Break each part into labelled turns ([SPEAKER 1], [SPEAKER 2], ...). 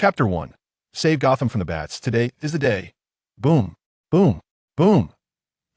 [SPEAKER 1] Chapter 1. Save Gotham from the bats. Today is the day. Boom, boom, boom.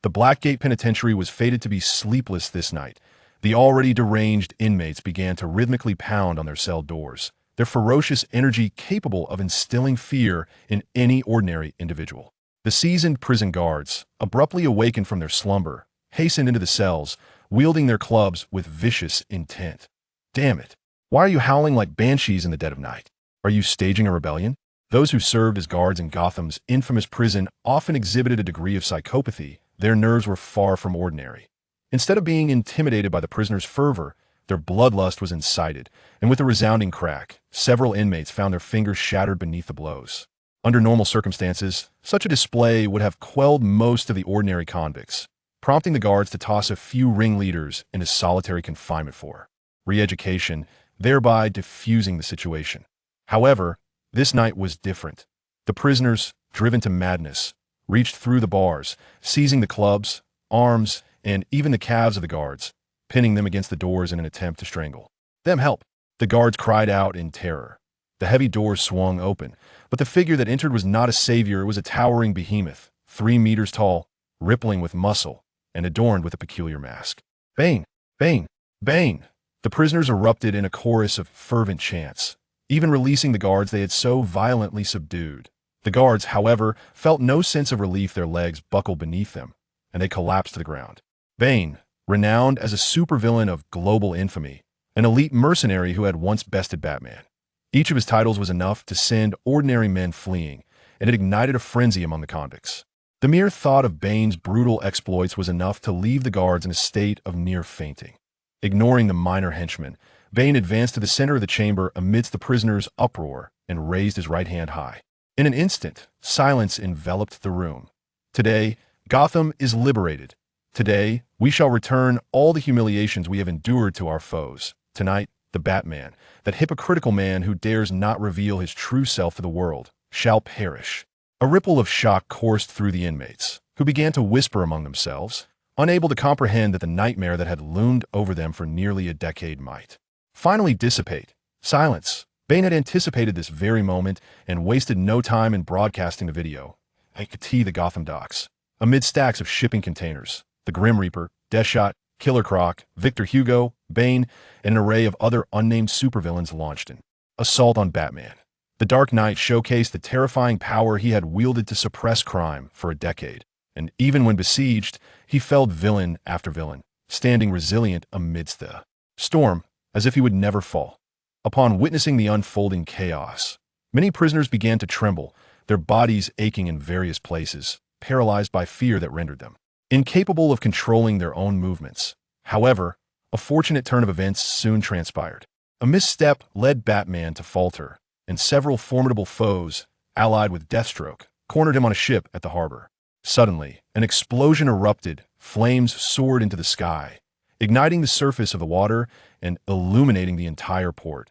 [SPEAKER 1] The Blackgate Penitentiary was fated to be sleepless this night. The already deranged inmates began to rhythmically pound on their cell doors, their ferocious energy capable of instilling fear in any ordinary individual. The seasoned prison guards, abruptly awakened from their slumber, hastened into the cells, wielding their clubs with vicious intent. Damn it! Why are you howling like banshees in the dead of night? Are you staging a rebellion? Those who served as guards in Gotham's infamous prison often exhibited a degree of psychopathy. Their nerves were far from ordinary. Instead of being intimidated by the prisoners' fervor, their bloodlust was incited, and with a resounding crack, several inmates found their fingers shattered beneath the blows. Under normal circumstances, such a display would have quelled most of the ordinary convicts, prompting the guards to toss a few ringleaders into solitary confinement for re-education, thereby diffusing the situation. However, this night was different. The prisoners, driven to madness, reached through the bars, seizing the clubs, arms, and even the calves of the guards, pinning them against the doors in an attempt to strangle them. Help! The guards cried out in terror. The heavy doors swung open, but the figure that entered was not a savior. It was a towering behemoth, 3 meters tall, rippling with muscle, and adorned with a peculiar mask. Bane! Bane! Bane! The prisoners erupted in a chorus of fervent chants, even releasing the guards they had so violently subdued. The guards, however, felt no sense of relief. Their legs buckled beneath them, and they collapsed to the ground. Bane, renowned as a supervillain of global infamy, an elite mercenary who had once bested Batman. Each of his titles was enough to send ordinary men fleeing, and it ignited a frenzy among the convicts. The mere thought of Bane's brutal exploits was enough to leave the guards in a state of near fainting. Ignoring the minor henchmen, Bane advanced to the center of the chamber amidst the prisoners' uproar and raised his right hand high. In an instant, silence enveloped the room. Today, Gotham is liberated. Today, we shall return all the humiliations we have endured to our foes. Tonight, the Batman, that hypocritical man who dares not reveal his true self to the world, shall perish. A ripple of shock coursed through the inmates, who began to whisper among themselves, unable to comprehend that the nightmare that had loomed over them for nearly a decade might finally dissipate. Silence. Bane had anticipated this very moment and wasted no time in broadcasting the video. The Gotham docks. Amid stacks of shipping containers, the Grim Reaper, Deathshot, Killer Croc, Victor Hugo, Bane, and an array of other unnamed supervillains launched an assault on Batman. The Dark Knight showcased the terrifying power he had wielded to suppress crime for a decade, and even when besieged, he felled villain after villain, standing resilient amidst the storm, as if he would never fall. Upon witnessing the unfolding chaos, many prisoners began to tremble, their bodies aching in various places, paralyzed by fear that rendered them incapable of controlling their own movements. However, a fortunate turn of events soon transpired. A misstep led Batman to falter, and several formidable foes, allied with Deathstroke, cornered him on a ship at the harbor. Suddenly, an explosion erupted, flames soared into the sky, igniting the surface of the water and illuminating the entire port.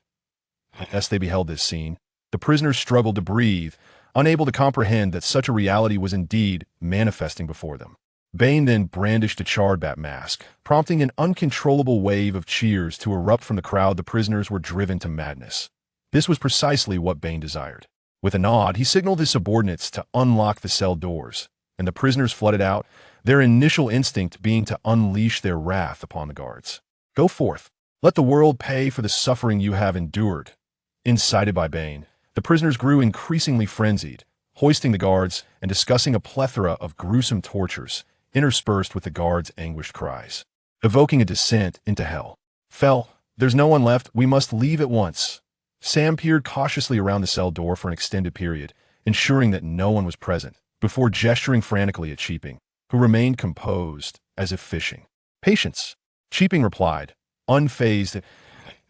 [SPEAKER 1] As they beheld this scene, the prisoners struggled to breathe, unable to comprehend that such a reality was indeed manifesting before them. Bane then brandished a charred bat mask, prompting an uncontrollable wave of cheers to erupt from the crowd. The prisoners were driven to madness. This was precisely what Bane desired. With a nod, he signaled his subordinates to unlock the cell doors, and the prisoners flooded out, their initial instinct being to unleash their wrath upon the guards. Go forth. Let the world pay for the suffering you have endured. Incited by Bane, the prisoners grew increasingly frenzied, hoisting the guards and discussing a plethora of gruesome tortures, interspersed with the guards' anguished cries, evoking a descent into hell. Fel, there's no one left. We must leave at once. Sam peered cautiously around the cell door for an extended period, ensuring that no one was present, before gesturing frantically at Cheaping, who remained composed, as if fishing. Patience, Cheaping replied, unfazed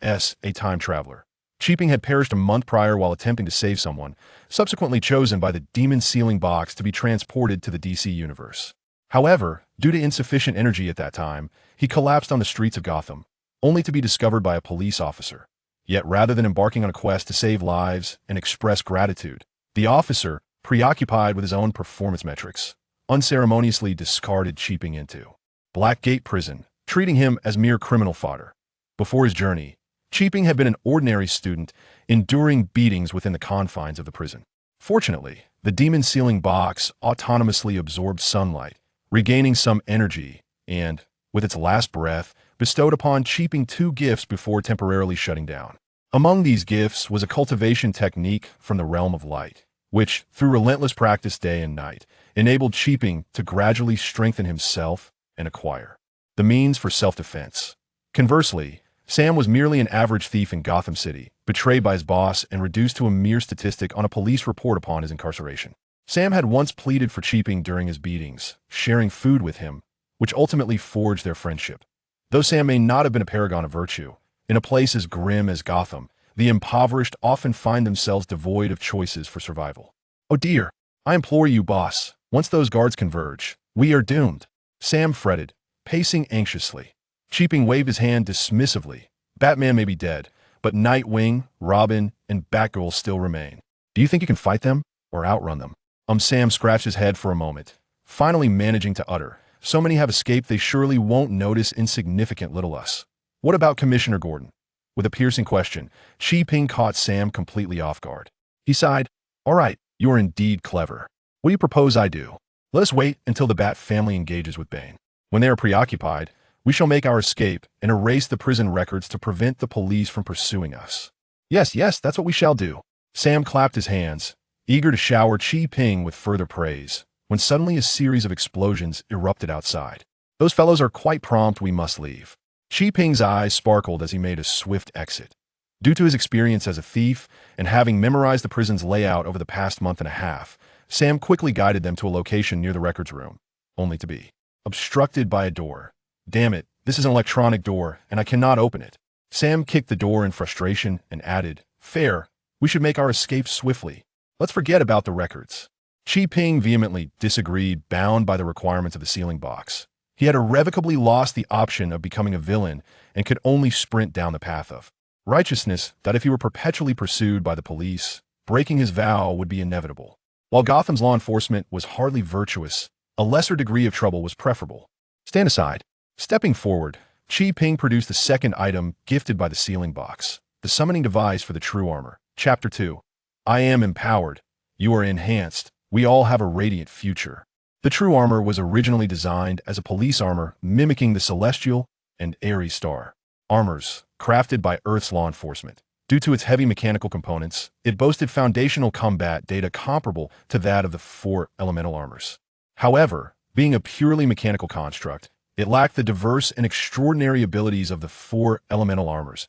[SPEAKER 1] as a time traveler. Cheaping had perished a month prior while attempting to save someone, subsequently chosen by the demon sealing box to be transported to the DC universe. However, due to insufficient energy at that time, he collapsed on the streets of Gotham, only to be discovered by a police officer. Yet rather than embarking on a quest to save lives and express gratitude, the officer, preoccupied with his own performance metrics, unceremoniously discarded Cheaping into Blackgate Prison, treating him as mere criminal fodder. Before his journey, Cheaping had been an ordinary student, enduring beatings within the confines of the prison. Fortunately, the demon ceiling box autonomously absorbed sunlight, regaining some energy, and, with its last breath, bestowed upon Cheaping 2 gifts before temporarily shutting down. Among these gifts was a cultivation technique from the realm of light, which, through relentless practice day and night, enabled Cheaping to gradually strengthen himself and acquire the means for self-defense. Conversely, Sam was merely an average thief in Gotham City, betrayed by his boss and reduced to a mere statistic on a police report upon his incarceration. Sam had once pleaded for Cheaping during his beatings, sharing food with him, which ultimately forged their friendship. Though Sam may not have been a paragon of virtue, in a place as grim as Gotham, the impoverished often find themselves devoid of choices for survival. Oh dear, I implore you, boss, once those guards converge, we are doomed. Sam fretted, pacing anxiously. Cheaping waved his hand dismissively. Batman may be dead, but Nightwing, Robin, and Batgirl still remain. Do you think you can fight them, or outrun them? Sam scratched his head for a moment, finally managing to utter, so many have escaped they surely won't notice insignificant little us. What about Commissioner Gordon? With a piercing question, Cheaping caught Sam completely off guard. He sighed, all right, you are indeed clever. What do you propose I do? Let us wait until the Bat family engages with Bane. When they are preoccupied, we shall make our escape and erase the prison records to prevent the police from pursuing us. Yes, that's what we shall do. Sam clapped his hands, eager to shower Cheaping with further praise, when suddenly a series of explosions erupted outside. Those fellows are quite prompt, we must leave. Cheaping's eyes sparkled as he made a swift exit. Due to his experience as a thief and having memorized the prison's layout over the past month and a half, Sam quickly guided them to a location near the records room, only to be obstructed by a door. Damn it, this is an electronic door, and I cannot open it. Sam kicked the door in frustration and added, fair, we should make our escape swiftly. Let's forget about the records. Cheaping vehemently disagreed, bound by the requirements of the ceiling box. He had irrevocably lost the option of becoming a villain and could only sprint down the path of righteousness that if he were perpetually pursued by the police, breaking his vow would be inevitable. While Gotham's law enforcement was hardly virtuous, a lesser degree of trouble was preferable. Stand aside. Stepping forward, Cheaping produced the second item gifted by the ceiling box, the summoning device for the true armor. Chapter 2. I am empowered. You are enhanced. We all have a radiant future. The true armor was originally designed as a police armor mimicking the celestial and Ares star armors, crafted by Earth's law enforcement. Due to its heavy mechanical components, it boasted foundational combat data comparable to that of the 4 elemental armors. However, being a purely mechanical construct, it lacked the diverse and extraordinary abilities of the 4 elemental armors,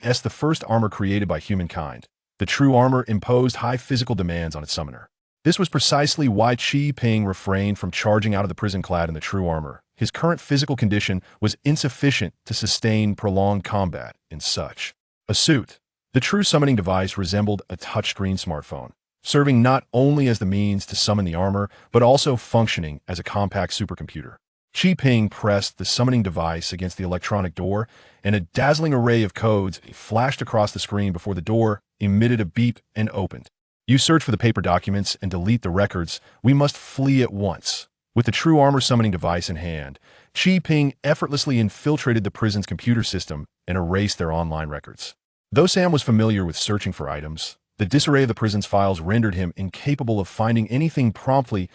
[SPEAKER 1] as the first armor created by humankind. The true armor imposed high physical demands on its summoner. This was precisely why Cheaping refrained from charging out of the prison clad in the true armor. His current physical condition was insufficient to sustain prolonged combat in such a suit. The true summoning device resembled a touchscreen smartphone, serving not only as the means to summon the armor, but also functioning as a compact supercomputer. Cheaping pressed the summoning device against the electronic door, and a dazzling array of codes flashed across the screen before the door emitted a beep and opened. You search for the paper documents and delete the records. We must flee at once. With the true armor summoning device in hand, Cheaping effortlessly infiltrated the prison's computer system and erased their online records. Though Sam was familiar with searching for items, the disarray of the prison's files rendered him incapable of finding anything promptly.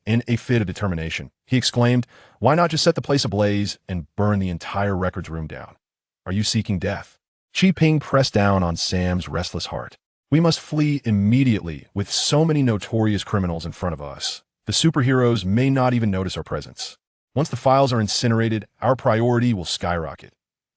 [SPEAKER 1] In a fit of determination, he exclaimed, why not just set the place ablaze and burn the entire records room down? Are you seeking death? Cheaping pressed down on Sam's restless heart. We must flee immediately with so many notorious criminals in front of us. The superheroes may not even notice our presence. Once the files are incinerated, our priority will skyrocket.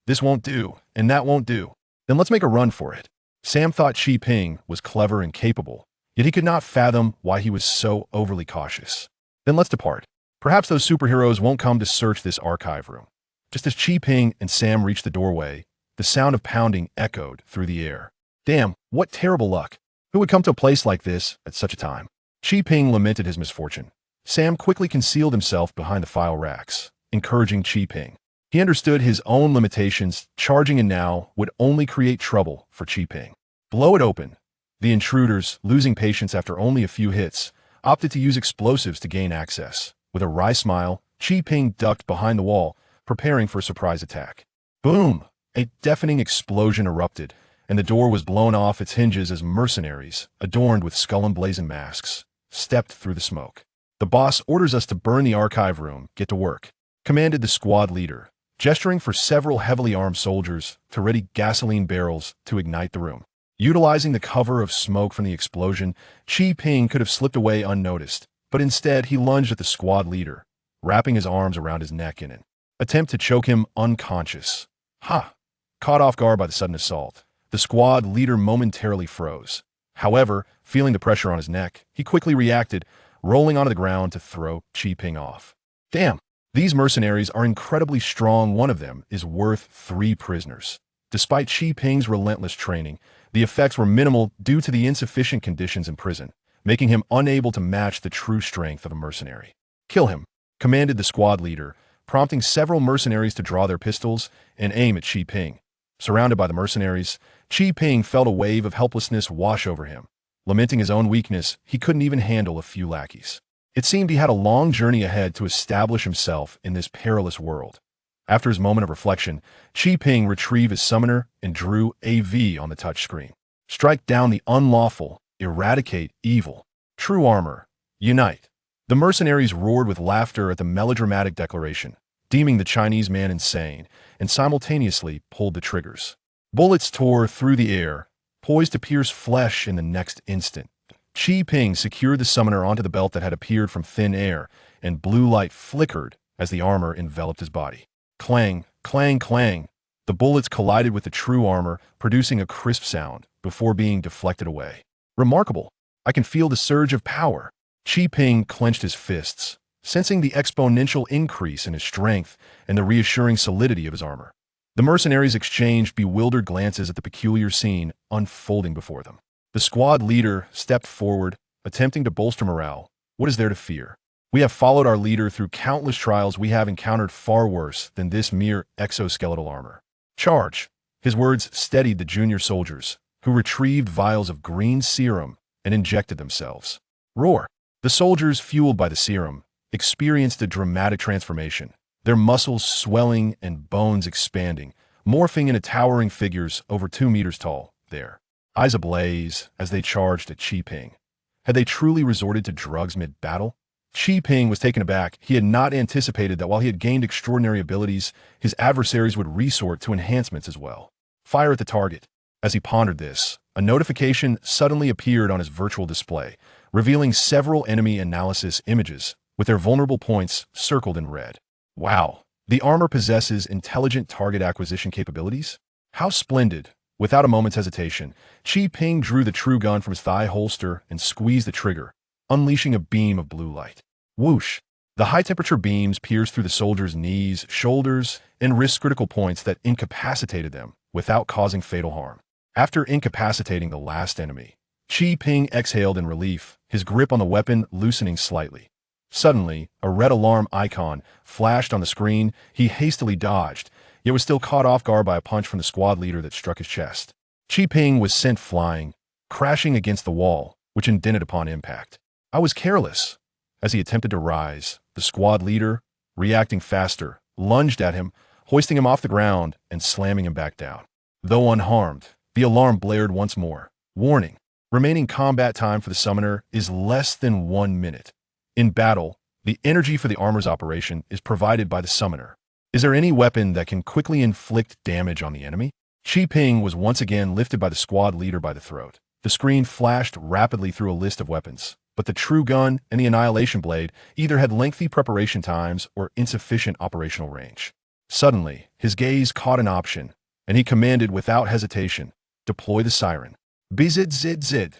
[SPEAKER 1] This won't do, and that won't do. Then let's make a run for it. Sam thought Cheaping was clever and capable, yet he could not fathom why he was so overly cautious. Then let's depart. Perhaps those superheroes won't come to search this archive room. Just as Cheaping and Sam reached the doorway, the sound of pounding echoed through the air. Damn, what terrible luck. Who would come to a place like this at such a time? Cheaping lamented his misfortune. Sam quickly concealed himself behind the file racks, encouraging Cheaping. He understood his own limitations. Charging in now would only create trouble for Cheaping. Blow it open. The intruders, losing patience after only a few hits, opted to use explosives to gain access. With a wry smile, Cheaping ducked behind the wall, preparing for a surprise attack. Boom! A deafening explosion erupted, and the door was blown off its hinges as mercenaries, adorned with skull-emblazoned masks, stepped through the smoke. "The boss orders us to burn the archive room. Get to work," commanded the squad leader, gesturing for several heavily armed soldiers to ready gasoline barrels to ignite the room. Utilizing the cover of smoke from the explosion, Ping could have slipped away unnoticed, but instead he lunged at the squad leader, wrapping his arms around his neck in an attempt to choke him unconscious. Ha! Caught off guard by the sudden assault, the squad leader momentarily froze. However, feeling the pressure on his neck, he quickly reacted, rolling onto the ground to throw Ping off. Damn! These mercenaries are incredibly strong. One of them is worth 3 prisoners. Despite Ping's relentless training, the effects were minimal due to the insufficient conditions in prison, making him unable to match the true strength of a mercenary. "Kill him," commanded the squad leader, prompting several mercenaries to draw their pistols and aim at Ping. Surrounded by the mercenaries, Ping felt a wave of helplessness wash over him. Lamenting his own weakness, he couldn't even handle a few lackeys. It seemed he had a long journey ahead to establish himself in this perilous world. After his moment of reflection, Ping retrieved his summoner and drew AV on the touchscreen. "Strike down the unlawful, eradicate evil. True armor, unite." The mercenaries roared with laughter at the melodramatic declaration, deeming the Chinese man insane, and simultaneously pulled the triggers. Bullets tore through the air, poised to pierce flesh in the next instant. Ping secured the summoner onto the belt that had appeared from thin air, and blue light flickered as the armor enveloped his body. Clang, clang, clang. The bullets collided with the true armor, producing a crisp sound before being deflected away. "Remarkable. I can feel the surge of power." Ping clenched his fists, sensing the exponential increase in his strength and the reassuring solidity of his armor. The mercenaries exchanged bewildered glances at the peculiar scene unfolding before them. The squad leader stepped forward, attempting to bolster morale. "What is there to fear? We have followed our leader through countless trials. We have encountered far worse than this mere exoskeletal armor. Charge!" His words steadied the junior soldiers, who retrieved vials of green serum and injected themselves. Roar! The soldiers, fueled by the serum, experienced a dramatic transformation, their muscles swelling and bones expanding, morphing into towering figures over 2 meters tall, their eyes ablaze as they charged at Ping. Had they truly resorted to drugs mid-battle? Ping was taken aback. He had not anticipated that while he had gained extraordinary abilities, his adversaries would resort to enhancements as well. Fire at the target. As he pondered this, a notification suddenly appeared on his virtual display, revealing several enemy analysis images, with their vulnerable points circled in red. Wow! The armor possesses intelligent target acquisition capabilities? How splendid! Without a moment's hesitation, Ping drew the true gun from his thigh holster and squeezed the trigger, unleashing a beam of blue light. Whoosh! The high-temperature beams pierced through the soldiers' knees, shoulders, and wrist critical points that incapacitated them without causing fatal harm. After incapacitating the last enemy, Ping exhaled in relief, his grip on the weapon loosening slightly. Suddenly, a red alarm icon flashed on the screen. He hastily dodged, yet was still caught off guard by a punch from the squad leader that struck his chest. Ping was sent flying, crashing against the wall, which indented upon impact. "I was careless." As he attempted to rise, the squad leader, reacting faster, lunged at him, hoisting him off the ground and slamming him back down. Though unharmed, the alarm blared once more. Warning: remaining combat time for the summoner is less than 1 minute. In battle, the energy for the armor's operation is provided by the summoner. Is there any weapon that can quickly inflict damage on the enemy? Ping was once again lifted by the squad leader by the throat. The screen flashed rapidly through a list of weapons, but the true gun and the annihilation blade either had lengthy preparation times or insufficient operational range. Suddenly, his gaze caught an option, and he commanded without hesitation, "Deploy the siren." Bzzz.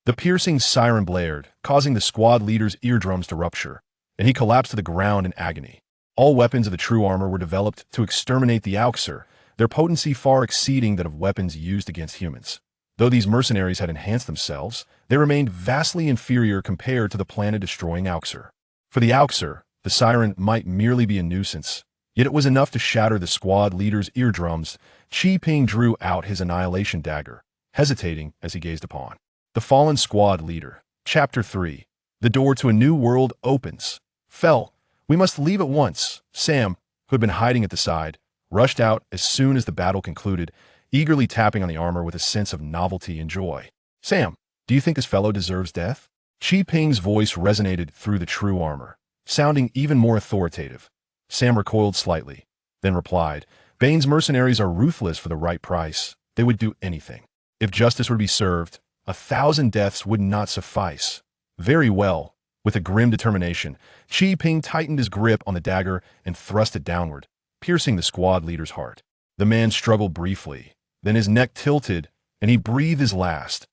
[SPEAKER 1] The piercing siren blared, causing the squad leader's eardrums to rupture, and he collapsed to the ground in agony. All weapons of the true armor were developed to exterminate the Outwits, their potency far exceeding that of weapons used against humans. Though these mercenaries had enhanced themselves, they remained vastly inferior compared to the planet-destroying Outwits. For the Outwits, the siren might merely be a nuisance, yet it was enough to shatter the squad leader's eardrums. Ping drew out his annihilation dagger, hesitating as he gazed upon the fallen squad leader. Chapter 3. The door to a new world opens. "Fel, we must leave at once." Sam, who had been hiding at the side, rushed out as soon as the battle concluded, eagerly tapping on the armor with a sense of novelty and joy. Sam, do you think this fellow deserves death? Qi Ping's voice resonated through the true armor, sounding even more authoritative. Sam recoiled slightly, then replied, Bane's mercenaries are ruthless for the right price. They would do anything. If justice were to be served, 1,000 deaths would not suffice. Very well. With a grim determination, Qi Ping tightened his grip on the dagger and thrust it downward, piercing the squad leader's heart. The man struggled briefly, then his neck tilted, and he breathed his last.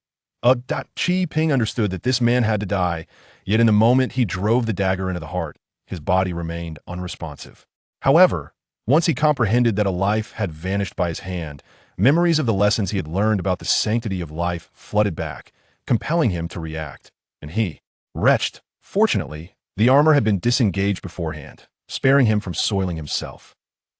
[SPEAKER 1] Qi Ping understood that this man had to die, yet in the moment he drove the dagger into the heart, his body remained unresponsive. However, once he comprehended that a life had vanished by his hand, memories of the lessons he had learned about the sanctity of life flooded back, compelling him to react. And he, retched. Fortunately, the armor had been disengaged beforehand, sparing him from soiling himself.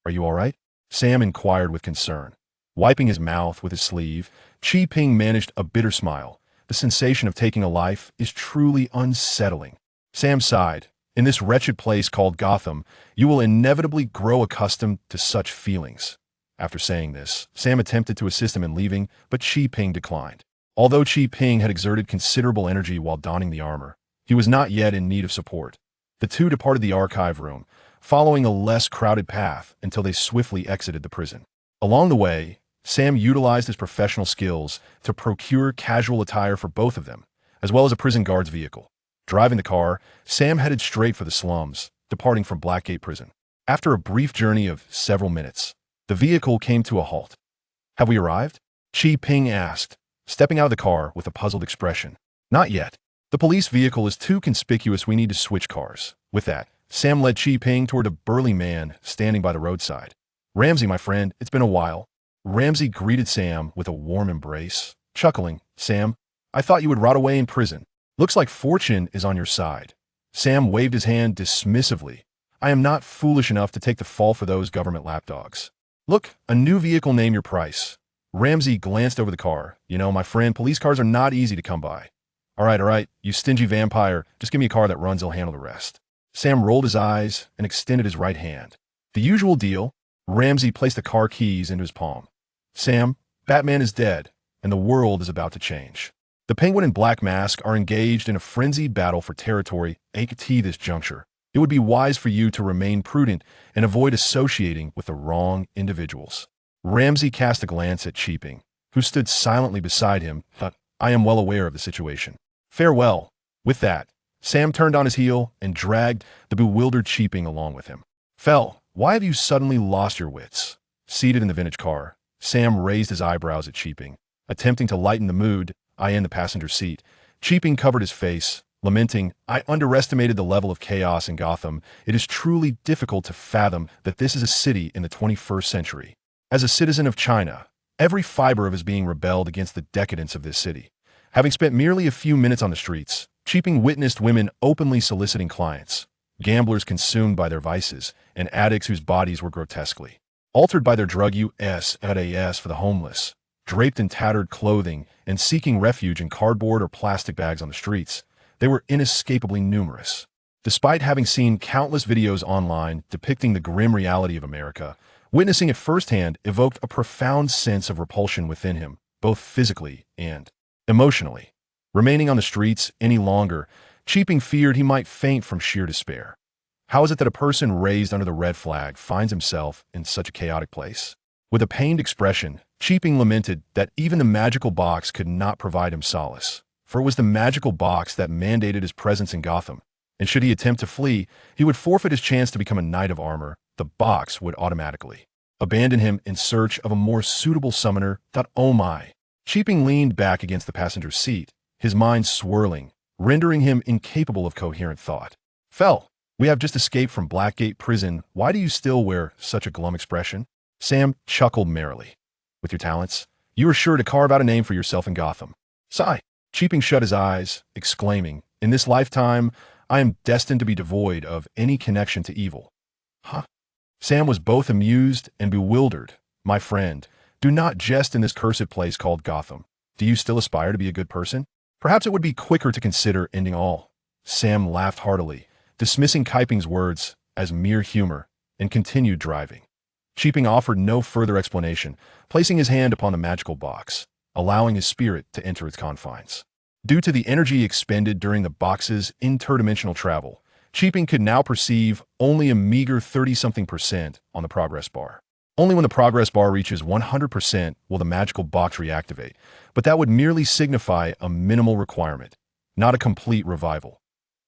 [SPEAKER 1] Are you all right? Sam inquired with concern. Wiping his mouth with his sleeve, Qi Ping managed a bitter smile. The sensation of taking a life is truly unsettling. Sam sighed. In this wretched place called Gotham, you will inevitably grow accustomed to such feelings. After saying this, Sam attempted to assist him in leaving, but Qi Ping declined. Although Qi Ping had exerted considerable energy while donning the armor, he was not yet in need of support. The two departed the archive room, following a less crowded path until they swiftly exited the prison. Along the way, Sam utilized his professional skills to procure casual attire for both of them, as well as a prison guard's vehicle. Driving the car, Sam headed straight for the slums, departing from Blackgate Prison. After a brief journey of several minutes, the vehicle came to a halt. Have we arrived? Qi Ping asked, stepping out of the car with a puzzled expression. Not yet. The police vehicle is too conspicuous. We need to switch cars. With that, Sam led Qi Ping toward a burly man standing by the roadside. Ramsey, my friend, it's been a while. Ramsey greeted Sam with a warm embrace, chuckling. Sam, I thought you would rot away in prison. Looks like fortune is on your side. Sam waved his hand dismissively. I am not foolish enough to take the fall for those government lapdogs. Look, a new vehicle, name your price. Ramsey glanced over the car. You know, my friend, police cars are not easy to come by. All right, you stingy vampire, just give me a car that runs, I'll handle the rest. Sam rolled his eyes and extended his right hand. The usual deal. Ramsey placed the car keys into his palm. Sam, Batman is dead, and the world is about to change. The Penguin and Black Mask are engaged in a frenzied battle for territory at this juncture. It would be wise for you to remain prudent and avoid associating with the wrong individuals. Ramsey cast a glance at Qi Ping, who stood silently beside him, but I am well aware of the situation. Farewell. With that, Sam turned on his heel and dragged the bewildered Qi Ping along with him. Fel, why have you suddenly lost your wits? Seated in the vintage car, Sam raised his eyebrows at Qi Ping, attempting to lighten the mood. I in the passenger seat. Qi Ping covered his face, lamenting, I underestimated the level of chaos in Gotham. It is truly difficult to fathom that this is a city in the 21st century. As a citizen of China, every fiber of his being rebelled against the decadence of this city. Having spent merely a few minutes on the streets, Qi Ping witnessed women openly soliciting clients, gamblers consumed by their vices, and addicts whose bodies were grotesquely altered by their drug use for the homeless, draped in tattered clothing and seeking refuge in cardboard or plastic bags on the streets. They were inescapably numerous. Despite having seen countless videos online depicting the grim reality of America, witnessing it firsthand evoked a profound sense of repulsion within him, both physically and emotionally. Remaining on the streets any longer, Qi Ping feared he might faint from sheer despair. How is it that a person raised under the red flag finds himself in such a chaotic place? With a pained expression, Qi Ping lamented that even the magical box could not provide him solace, for it was the magical box that mandated his presence in Gotham, and should he attempt to flee, he would forfeit his chance to become a knight of armor. The box would automatically abandon him in search of a more suitable summoner. Oh my! Qi Ping leaned back against the passenger seat, his mind swirling, rendering him incapable of coherent thought. Fel, we have just escaped from Blackgate Prison. Why do you still wear such a glum expression? Sam chuckled merrily. With your talents, you are sure to carve out a name for yourself in Gotham. Sigh. Qi Ping shut his eyes, exclaiming, in this lifetime, I am destined to be devoid of any connection to evil. Huh? Sam was both amused and bewildered. My friend, do not jest in this cursed place called Gotham. Do you still aspire to be a good person? Perhaps it would be quicker to consider ending all. Sam laughed heartily, dismissing Qi Ping's words as mere humor, and continued driving. Ping offered no further explanation, placing his hand upon the magical box, allowing his spirit to enter its confines. Due to the energy expended during the box's interdimensional travel, Ping could now perceive only a meager 30-something% on the progress bar. Only when the progress bar reaches 100% will the magical box reactivate, but that would merely signify a minimal requirement, not a complete revival.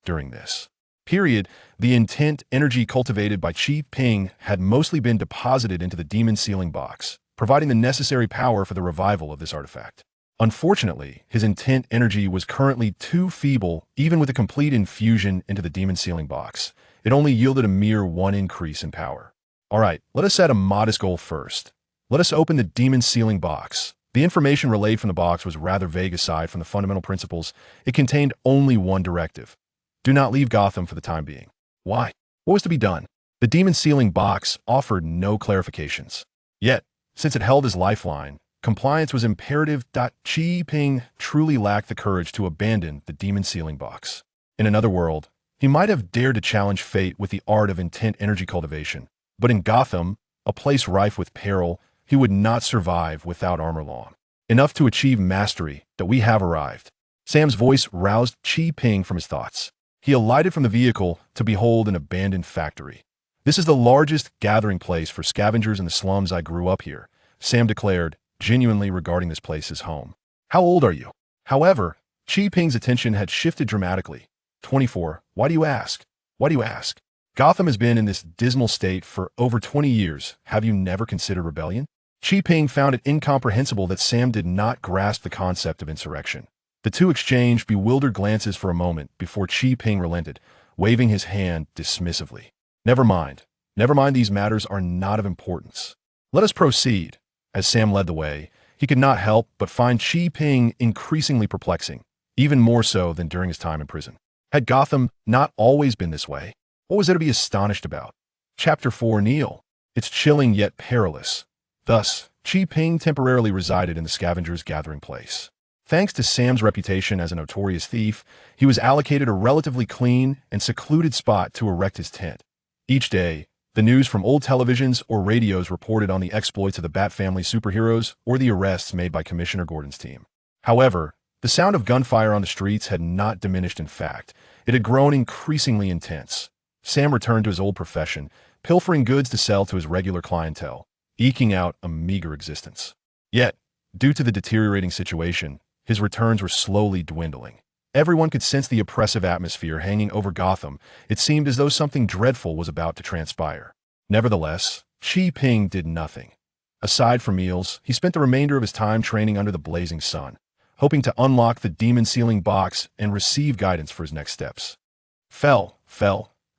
[SPEAKER 1] During this period, the intent energy cultivated by Ping had mostly been deposited into the demon sealing box, providing the necessary power for the revival of this artifact. Unfortunately, his intent energy was currently too feeble even with a complete infusion into the demon sealing box. It only yielded a mere 1 increase in power. Alright, let us set a modest goal first. Let us open the demon sealing box. The information relayed from the box was rather vague aside from the fundamental principles. It contained only one directive. Do not leave Gotham for the time being. Why? What was to be done? The demon sealing box offered no clarifications. Yet, since it held his lifeline, compliance was imperative. Ping truly lacked the courage to abandon the demon sealing box. In another world, he might have dared to challenge fate with the art of intent energy cultivation, but in Gotham, a place rife with peril, he would not survive without armor long enough to achieve mastery. That we have arrived. Sam's voice roused Ping from his thoughts. He alighted from the vehicle to behold an abandoned factory. This is the largest gathering place for scavengers in the slums. I grew up here, Sam declared, genuinely regarding this place as home. How old are you? However, Ping's attention had shifted dramatically. 24. Why do you ask? Why do you ask? Gotham has been in this dismal state for over 20 years. Have you never considered rebellion? Ping found it incomprehensible that Sam did not grasp the concept of insurrection. The two exchanged bewildered glances for a moment before Ping relented, waving his hand dismissively. Never mind. Never mind, these matters are not of importance. Let us proceed. As Sam led the way, he could not help but find Ping increasingly perplexing, even more so than during his time in prison. Had Gotham not always been this way? What was there to be astonished about? Chapter 4. Neil. It's chilling yet perilous. Thus, Ping temporarily resided in the scavengers' gathering place. Thanks to Sam's reputation as a notorious thief, he was allocated a relatively clean and secluded spot to erect his tent. Each day, the news from old televisions or radios reported on the exploits of the Bat family superheroes or the arrests made by Commissioner Gordon's team. However, the sound of gunfire on the streets had not diminished. In fact, it had grown increasingly intense. Sam returned to his old profession, pilfering goods to sell to his regular clientele, eking out a meager existence. Yet, due to the deteriorating situation, his returns were slowly dwindling. Everyone could sense the oppressive atmosphere hanging over Gotham. It seemed as though something dreadful was about to transpire. Nevertheless, Ping did nothing. Aside from meals, he spent the remainder of his time training under the blazing sun, hoping to unlock the demon sealing box and receive guidance for his next steps.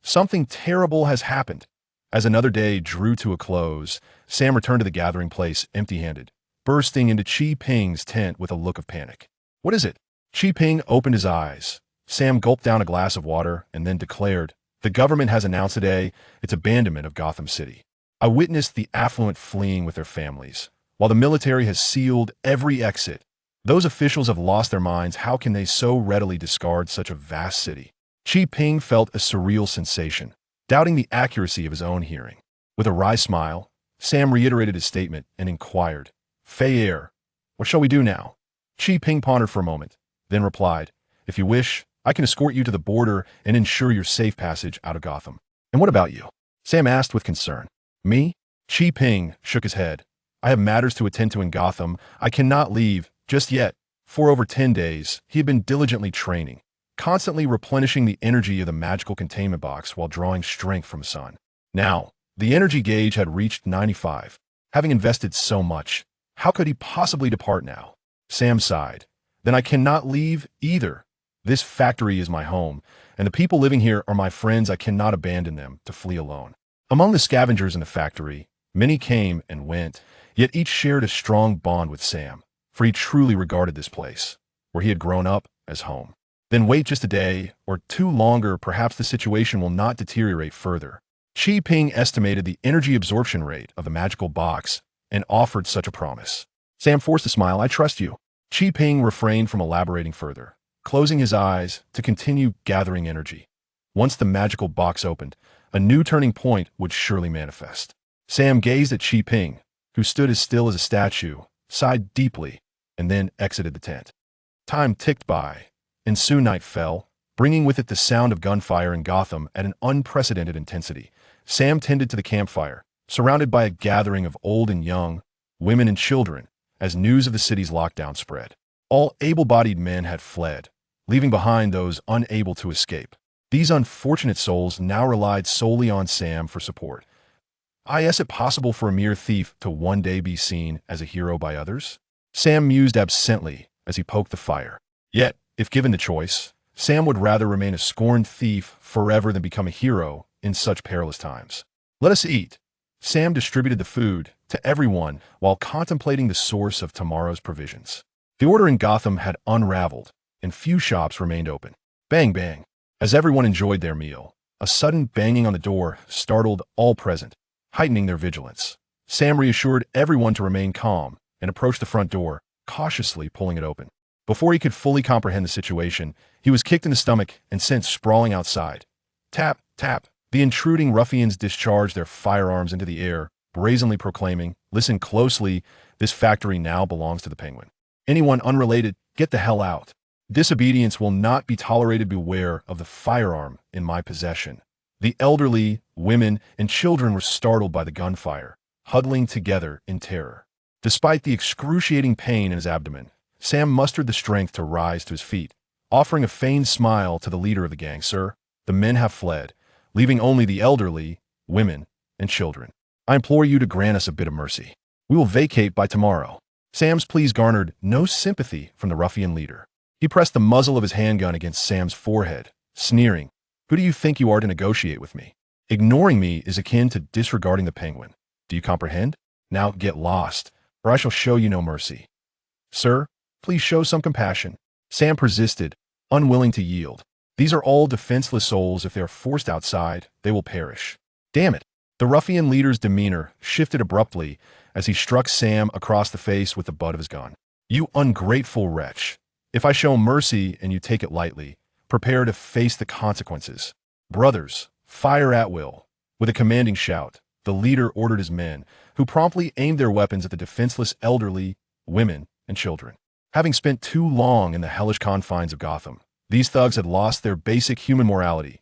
[SPEAKER 1] Something terrible has happened. As another day drew to a close, Sam returned to the gathering place empty-handed, bursting into Ping's tent with a look of panic. What is it? Ping opened his eyes. Sam gulped down a glass of water and then declared, the government has announced today its abandonment of Gotham City. I witnessed the affluent fleeing with their families, while the military has sealed every exit. Those officials have lost their minds. How can they so readily discard such a vast city? Ping felt a surreal sensation, doubting the accuracy of his own hearing. With a wry smile, Sam reiterated his statement and inquired, Fair, what shall we do now? Ping pondered for a moment, then replied, if you wish, I can escort you to the border and ensure your safe passage out of Gotham. And what about you? Sam asked with concern. Me? Ping shook his head. I have matters to attend to in Gotham. I cannot leave just yet. For over 10 days, he had been diligently training, constantly replenishing the energy of the magical containment box while drawing strength from the sun. Now, the energy gauge had reached 95. Having invested so much, how could he possibly depart now? Sam sighed. Then I cannot leave either. This factory is my home, and the people living here are my friends. I cannot abandon them to flee alone. Among the scavengers in the factory, many came and went, yet each shared a strong bond with Sam, for he truly regarded this place, where he had grown up, as home. Then wait just a day or two longer, perhaps the situation will not deteriorate further. Ping estimated the energy absorption rate of the magical box and offered such a promise. Sam forced a smile. I trust you. Ping refrained from elaborating further, closing his eyes to continue gathering energy. Once the magical box opened, a new turning point would surely manifest. Sam gazed at Chi Ping, who stood as still as a statue, sighed deeply, and then exited the tent. Time ticked by, and soon night fell, bringing with it the sound of gunfire in Gotham at an unprecedented intensity. Sam tended to the campfire, surrounded by a gathering of old and young, women and children, as news of the city's lockdown spread. All able-bodied men had fled, leaving behind those unable to escape. These unfortunate souls now relied solely on Sam for support. Is it possible for a mere thief to one day be seen as a hero by others? Sam mused absently as he poked the fire. Yet, if given the choice, Sam would rather remain a scorned thief forever than become a hero in such perilous times. Let us eat. Sam distributed the food to everyone while contemplating the source of tomorrow's provisions. The order in Gotham had unraveled, and few shops remained open. Bang, bang. As everyone enjoyed their meal, a sudden banging on the door startled all present, heightening their vigilance. Sam reassured everyone to remain calm and approached the front door, cautiously pulling it open. Before he could fully comprehend the situation, he was kicked in the stomach and sent sprawling outside. Tap, tap. The intruding ruffians discharged their firearms into the air, brazenly proclaiming, "Listen closely, this factory now belongs to the Penguin. Anyone unrelated, get the hell out. Disobedience will not be tolerated. Beware of the firearm in my possession." The elderly, women, and children were startled by the gunfire, huddling together in terror. Despite the excruciating pain in his abdomen, Sam mustered the strength to rise to his feet, offering a feigned smile to the leader of the gang. "Sir, the men have fled, leaving only the elderly, women, and children. I implore you to grant us a bit of mercy. We will vacate by tomorrow." Sam's pleas garnered no sympathy from the ruffian leader. He pressed the muzzle of his handgun against Sam's forehead, sneering, "Who do you think you are to negotiate with me? Ignoring me is akin to disregarding the Penguin. Do you comprehend? Now get lost, or I shall show you no mercy." "Sir, please show some compassion." Sam persisted, unwilling to yield. "These are all defenseless souls. If they are forced outside, they will perish." "Damn it." The ruffian leader's demeanor shifted abruptly as he struck Sam across the face with the butt of his gun. "You ungrateful wretch. If I show mercy and you take it lightly, prepare to face the consequences. Brothers, fire at will." With a commanding shout, the leader ordered his men, who promptly aimed their weapons at the defenseless elderly, women, and children. Having spent too long in the hellish confines of Gotham, these thugs had lost their basic human morality.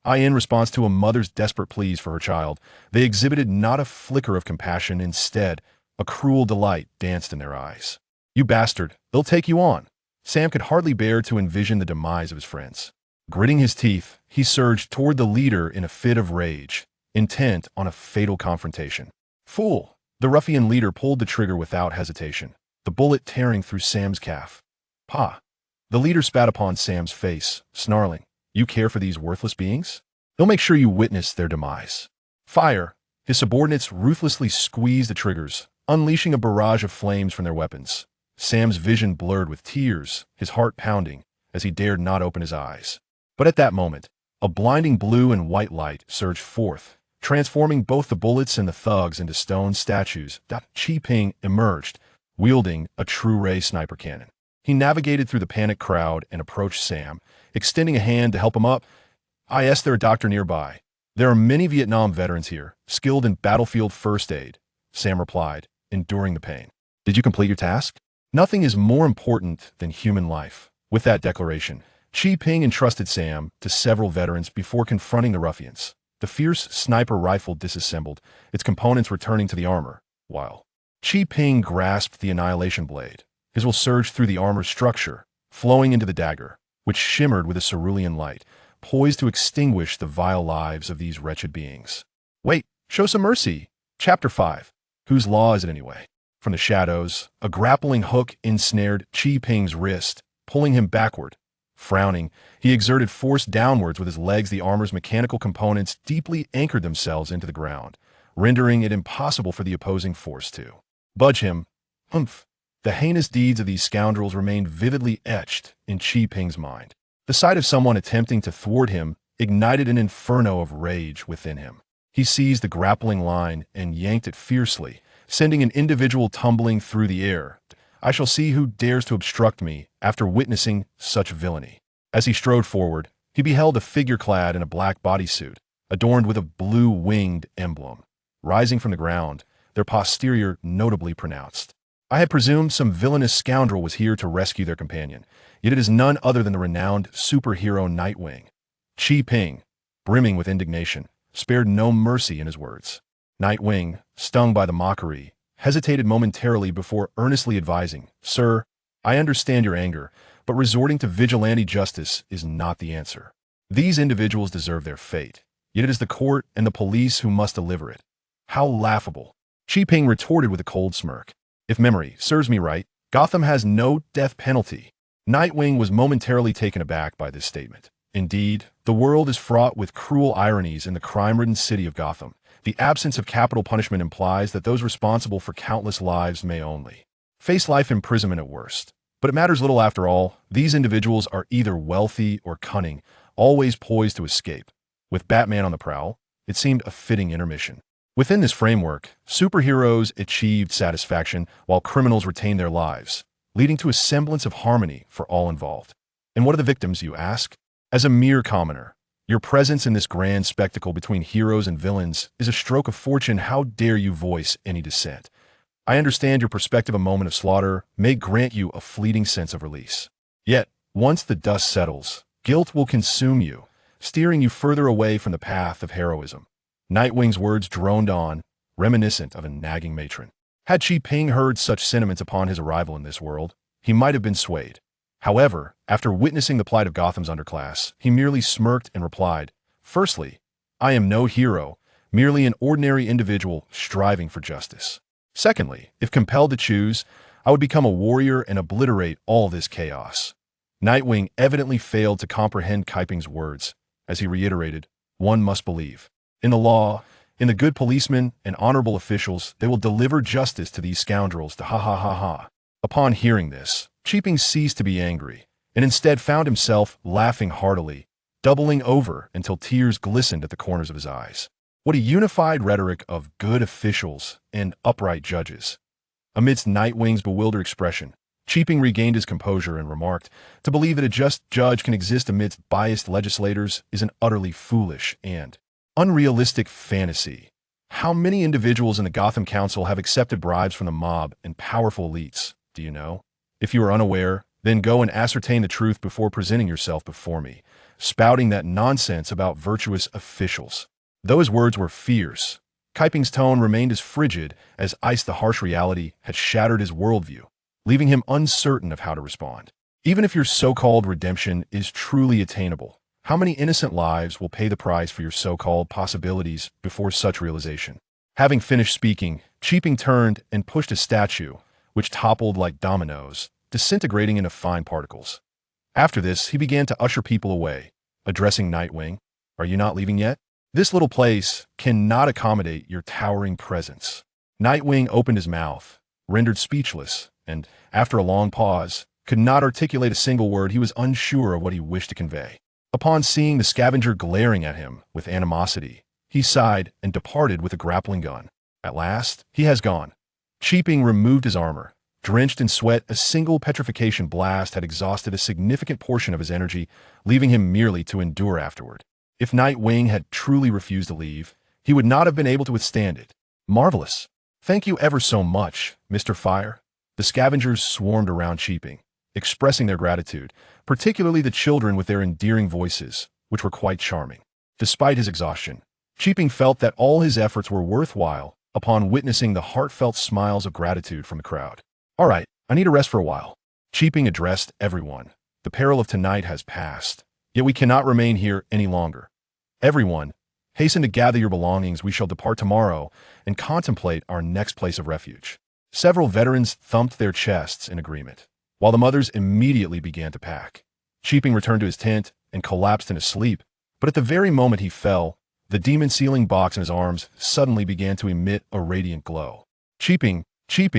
[SPEAKER 1] In response to a mother's desperate pleas for her child, they exhibited not a flicker of compassion. Instead, a cruel delight danced in their eyes. "You bastard, they'll take you on." Sam could hardly bear to envision the demise of his friends. Gritting his teeth, he surged toward the leader in a fit of rage, intent on a fatal confrontation. "Fool!" The ruffian leader pulled the trigger without hesitation, the bullet tearing through Sam's calf. "Pah!" The leader spat upon Sam's face, snarling, "You care for these worthless beings? They'll make sure you witness their demise." "Fire!" His subordinates ruthlessly squeezed the triggers, unleashing a barrage of flames from their weapons. Sam's vision blurred with tears, his heart pounding, as he dared not open his eyes. But at that moment, a blinding blue and white light surged forth, transforming both the bullets and the thugs into stone statues. Chi Ping emerged, wielding a true ray sniper cannon. He navigated through the panicked crowd and approached Sam, extending a hand to help him up. "Is there a doctor nearby? There are many Vietnam veterans here, skilled in battlefield first aid," Sam replied, enduring the pain. "Did you complete your task? Nothing is more important than human life." With that declaration, Chi Ping entrusted Sam to several veterans before confronting the ruffians. The fierce sniper rifle disassembled, its components returning to the armor, while Chi Ping grasped the annihilation blade. His will surged through the armor's structure, flowing into the dagger, which shimmered with a cerulean light, poised to extinguish the vile lives of these wretched beings. "Wait, show some mercy." Chapter 5. Whose law is it anyway? From the shadows, a grappling hook ensnared Chi Ping's wrist, pulling him backward. Frowning, he exerted force downwards with his legs. The armor's mechanical components deeply anchored themselves into the ground, rendering it impossible for the opposing force to budge him. Humph! The heinous deeds of these scoundrels remained vividly etched in Chi Ping's mind. The sight of someone attempting to thwart him ignited an inferno of rage within him. He seized the grappling line and yanked it fiercely, sending an individual tumbling through the air. "I shall see who dares to obstruct me after witnessing such villainy." As he strode forward, he beheld a figure clad in a black bodysuit, adorned with a blue winged emblem. rising from the ground, their posterior notably pronounced. I had presumed some villainous scoundrel was here to rescue their companion, yet it is none other than the renowned superhero Nightwing. Kingpin, brimming with indignation, spared no mercy in his words. Nightwing, stung by the mockery, hesitated momentarily before earnestly advising, "Sir, I understand your anger, but resorting to vigilante justice is not the answer. These individuals deserve their fate, yet it is the court and the police who must deliver it." How laughable! Kingpin retorted with a cold smirk. "If memory serves me right, Gotham has no death penalty." Nightwing was momentarily taken aback by this statement. Indeed, the world is fraught with cruel ironies in the crime-ridden city of Gotham. The absence of capital punishment implies that those responsible for countless lives may only face life imprisonment at worst. But it matters little after all. These individuals are either wealthy or cunning, always poised to escape. With Batman on the prowl, it seemed a fitting intermission. Within this framework, superheroes achieved satisfaction while criminals retained their lives, leading to a semblance of harmony for all involved. And what are the victims, you ask? As a mere commoner, your presence in this grand spectacle between heroes and villains is a stroke of fortune. How dare you voice any dissent? I understand your perspective. A moment of slaughter may grant you a fleeting sense of release. Yet, once the dust settles, guilt will consume you, steering you further away from the path of heroism. Nightwing's words droned on, reminiscent of a nagging matron. Had Kingpin heard such sentiments upon his arrival in this world, he might have been swayed. However, after witnessing the plight of Gotham's underclass, he merely smirked and replied, "Firstly, I am no hero, merely an ordinary individual striving for justice. Secondly, if compelled to choose, I would become a warrior and obliterate all this chaos." Nightwing evidently failed to comprehend Kingpin's words, as he reiterated, "One must believe in the law, in the good policemen and honorable officials. They will deliver justice to these scoundrels. Ha ha ha ha." Upon hearing this, Kingpin ceased to be angry, and instead found himself laughing heartily, doubling over until tears glistened at the corners of his eyes. What a unified rhetoric of good officials and upright judges. Amidst Nightwing's bewildered expression, Kingpin regained his composure and remarked, "To believe that a just judge can exist amidst biased legislators is an utterly foolish and unrealistic fantasy. How many individuals in the Gotham Council have accepted bribes from the mob and powerful elites? Do you know? If you are unaware, then go and ascertain the truth before presenting yourself before me, spouting that nonsense about virtuous officials." Though his words were fierce, Kingpin's tone remained as frigid as ice. The harsh reality had shattered his worldview, leaving him uncertain of how to respond. Even if your so-called redemption is truly attainable, how many innocent lives will pay the price for your so-called possibilities before such realization? Having finished speaking, Kingpin turned and pushed a statue, which toppled like dominoes, disintegrating into fine particles. After this, he began to usher people away, addressing Nightwing, "Are you not leaving yet? This little place cannot accommodate your towering presence." Nightwing opened his mouth, rendered speechless, and, after a long pause, could not articulate a single word. He was unsure of what he wished to convey. Upon seeing the scavenger glaring at him with animosity, he sighed and departed with a grappling gun. At last, he has gone. Kingpin removed his armor. Drenched in sweat, a single petrification blast had exhausted a significant portion of his energy, leaving him merely to endure afterward. If Nightwing had truly refused to leave, he would not have been able to withstand it. "Marvelous. Thank you ever so much, Mr. Fire." The scavengers swarmed around Kingpin, expressing their gratitude, particularly the children with their endearing voices, which were quite charming. Despite his exhaustion, Kingpin felt that all his efforts were worthwhile upon witnessing the heartfelt smiles of gratitude from the crowd. "All right, I need a rest for a while." Kingpin addressed everyone. "The peril of tonight has passed, yet we cannot remain here any longer. Everyone, hasten to gather your belongings. We shall depart tomorrow and contemplate our next place of refuge." Several veterans thumped their chests in agreement, while the mothers immediately began to pack. Kingpin returned to his tent and collapsed into sleep, but at the very moment he fell, the demon sealing box in his arms suddenly began to emit a radiant glow. Kingpin,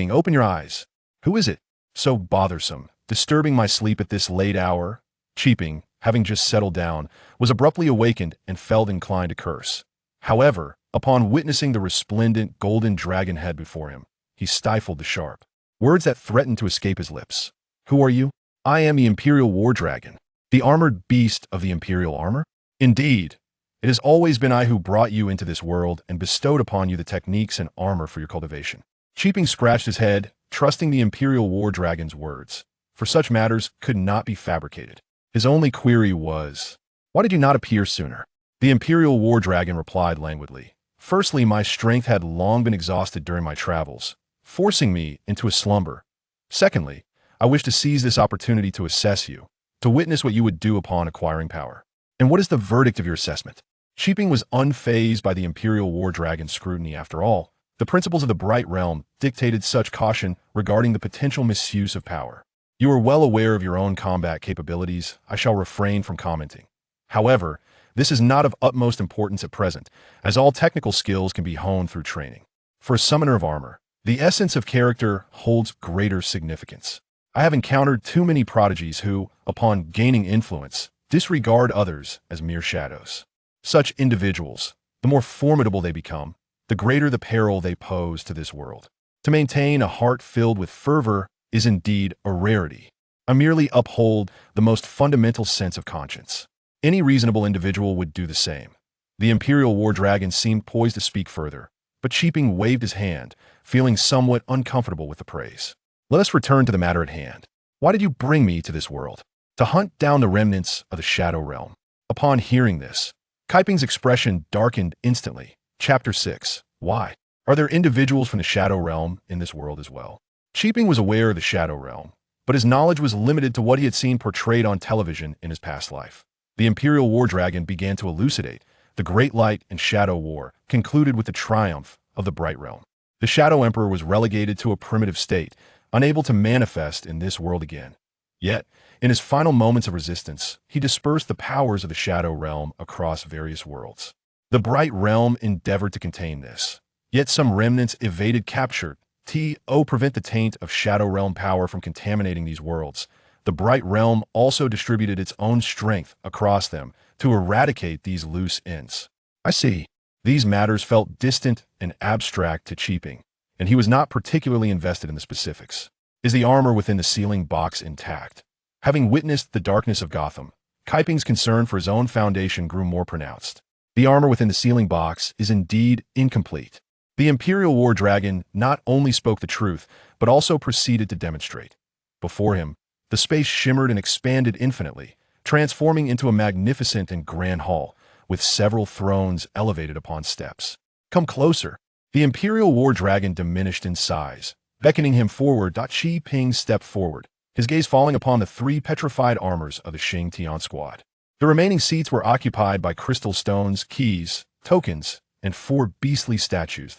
[SPEAKER 1] open your eyes." "Who is it? So bothersome, disturbing my sleep at this late hour?" Kingpin, having just settled down, was abruptly awakened and felt inclined to curse. However, upon witnessing the resplendent golden dragon head before him, he stifled the sharp words that threatened to escape his lips. "Who are you?" "I am the Imperial War Dragon, the armored beast of the Imperial armor." "Indeed. It has always been I who brought you into this world and bestowed upon you the techniques and armor for your cultivation. Qiping scratched his head, trusting the Imperial War Dragon's words, for such matters could not be fabricated. His only query was, "Why did you not appear sooner?" The Imperial War Dragon replied languidly, "Firstly, my strength had long been exhausted during my travels, forcing me into a slumber. Secondly, I wish to seize this opportunity to assess you, to witness what you would do upon acquiring power." "And what is the verdict of your assessment?" Qiping was unfazed by the Imperial War Dragon's scrutiny. After all, the principles of the Bright Realm dictated such caution regarding the potential misuse of power. "You are well aware of your own combat capabilities. I shall refrain from commenting. However, this is not of utmost importance at present, as all technical skills can be honed through training. For a summoner of armor, the essence of character holds greater significance. I have encountered too many prodigies who, upon gaining influence, disregard others as mere shadows. Such individuals, the more formidable they become, the greater the peril they pose to this world. To maintain a heart filled with fervor is indeed a rarity. I merely uphold the most fundamental sense of conscience. Any reasonable individual would do the same." The Imperial War Dragon seemed poised to speak further, but Qiping waved his hand, feeling somewhat uncomfortable with the praise. "Let us return to the matter at hand. Why did you bring me to this world?" "To hunt down the remnants of the Shadow Realm." Upon hearing this, Qiping's expression darkened instantly. Chapter 6. Why? Are there individuals from the Shadow Realm in this world as well? Qiping was aware of the Shadow Realm, but his knowledge was limited to what he had seen portrayed on television in his past life. The Imperial War Dragon began to elucidate. The Great Light and Shadow War concluded with the triumph of the Bright Realm. The Shadow Emperor was relegated to a primitive state, unable to manifest in this world again. Yet, in his final moments of resistance, he dispersed the powers of the Shadow Realm across various worlds. The Bright Realm endeavored to contain this, yet some remnants evaded capture to prevent the taint of Shadow Realm power from contaminating these worlds. The Bright Realm also distributed its own strength across them to eradicate these loose ends. I see. These matters felt distant and abstract to Qiping, and he was not particularly invested in the specifics. Is the armor within the sealing box intact? Having witnessed the darkness of Gotham, Qiping's concern for his own foundation grew more pronounced. The armor within the sealing box is indeed incomplete. The Imperial War Dragon not only spoke the truth, but also proceeded to demonstrate. Before him, the space shimmered and expanded infinitely, transforming into a magnificent and grand hall, with several thrones elevated upon steps. "Come closer." The Imperial War Dragon diminished in size, beckoning him forward. Qiping stepped forward, his gaze falling upon the 3 petrified armors of the Xingtian squad. The remaining seats were occupied by crystal stones, keys, tokens, and 4 beastly statues.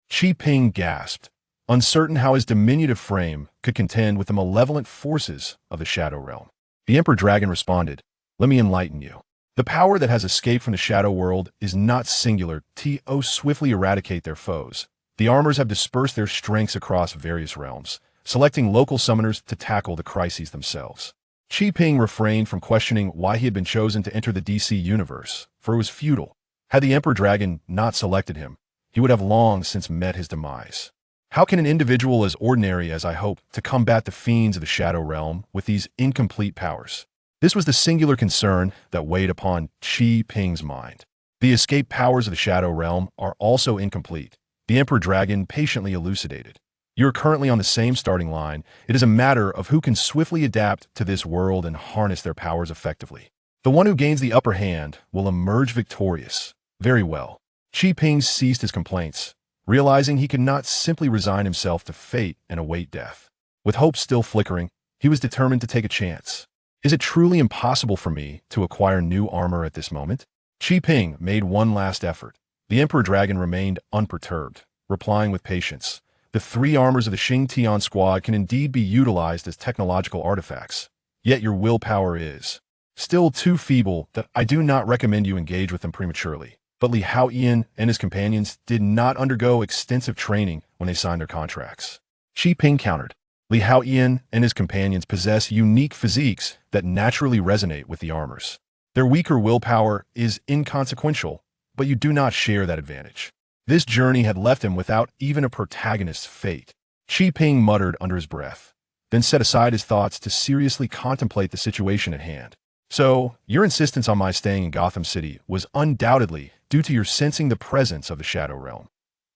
[SPEAKER 1] Qiping gasped, uncertain how his diminutive frame could contend with the malevolent forces of the Shadow Realm. The Emperor Dragon responded, "Let me enlighten you. The power that has escaped from the Shadow World is not singular to swiftly eradicate their foes. The armors have dispersed their strengths across various realms, selecting local summoners to tackle the crises themselves." Qiping refrained from questioning why he had been chosen to enter the DC universe, for it was futile. Had the Emperor Dragon not selected him, he would have long since met his demise. How can an individual as ordinary as I hope to combat the fiends of the Shadow Realm with these incomplete powers? This was the singular concern that weighed upon Qiping's mind. The escape powers of the Shadow Realm are also incomplete, the Emperor Dragon patiently elucidated. You are currently on the same starting line. It is a matter of who can swiftly adapt to this world and harness their powers effectively. The one who gains the upper hand will emerge victorious. Very well. Qiping ceased his complaints, realizing he could not simply resign himself to fate and await death. With hope still flickering, he was determined to take a chance. Is it truly impossible for me to acquire new armor at this moment? Qiping made one last effort. The Emperor Dragon remained unperturbed, replying with patience. The 3 armors of the Xingtian squad can indeed be utilized as technological artifacts. Yet your willpower is still too feeble that I do not recommend you engage with them prematurely. But Li Haoyan and his companions did not undergo extensive training when they signed their contracts. Qiping countered. Li Haoyan and his companions possess unique physiques that naturally resonate with the armors. Their weaker willpower is inconsequential, but you do not share that advantage. This journey had left him without even a protagonist's fate. Qiping muttered under his breath, then set aside his thoughts to seriously contemplate the situation at hand. So, your insistence on my staying in Gotham City was undoubtedly due to your sensing the presence of the Shadow Realm.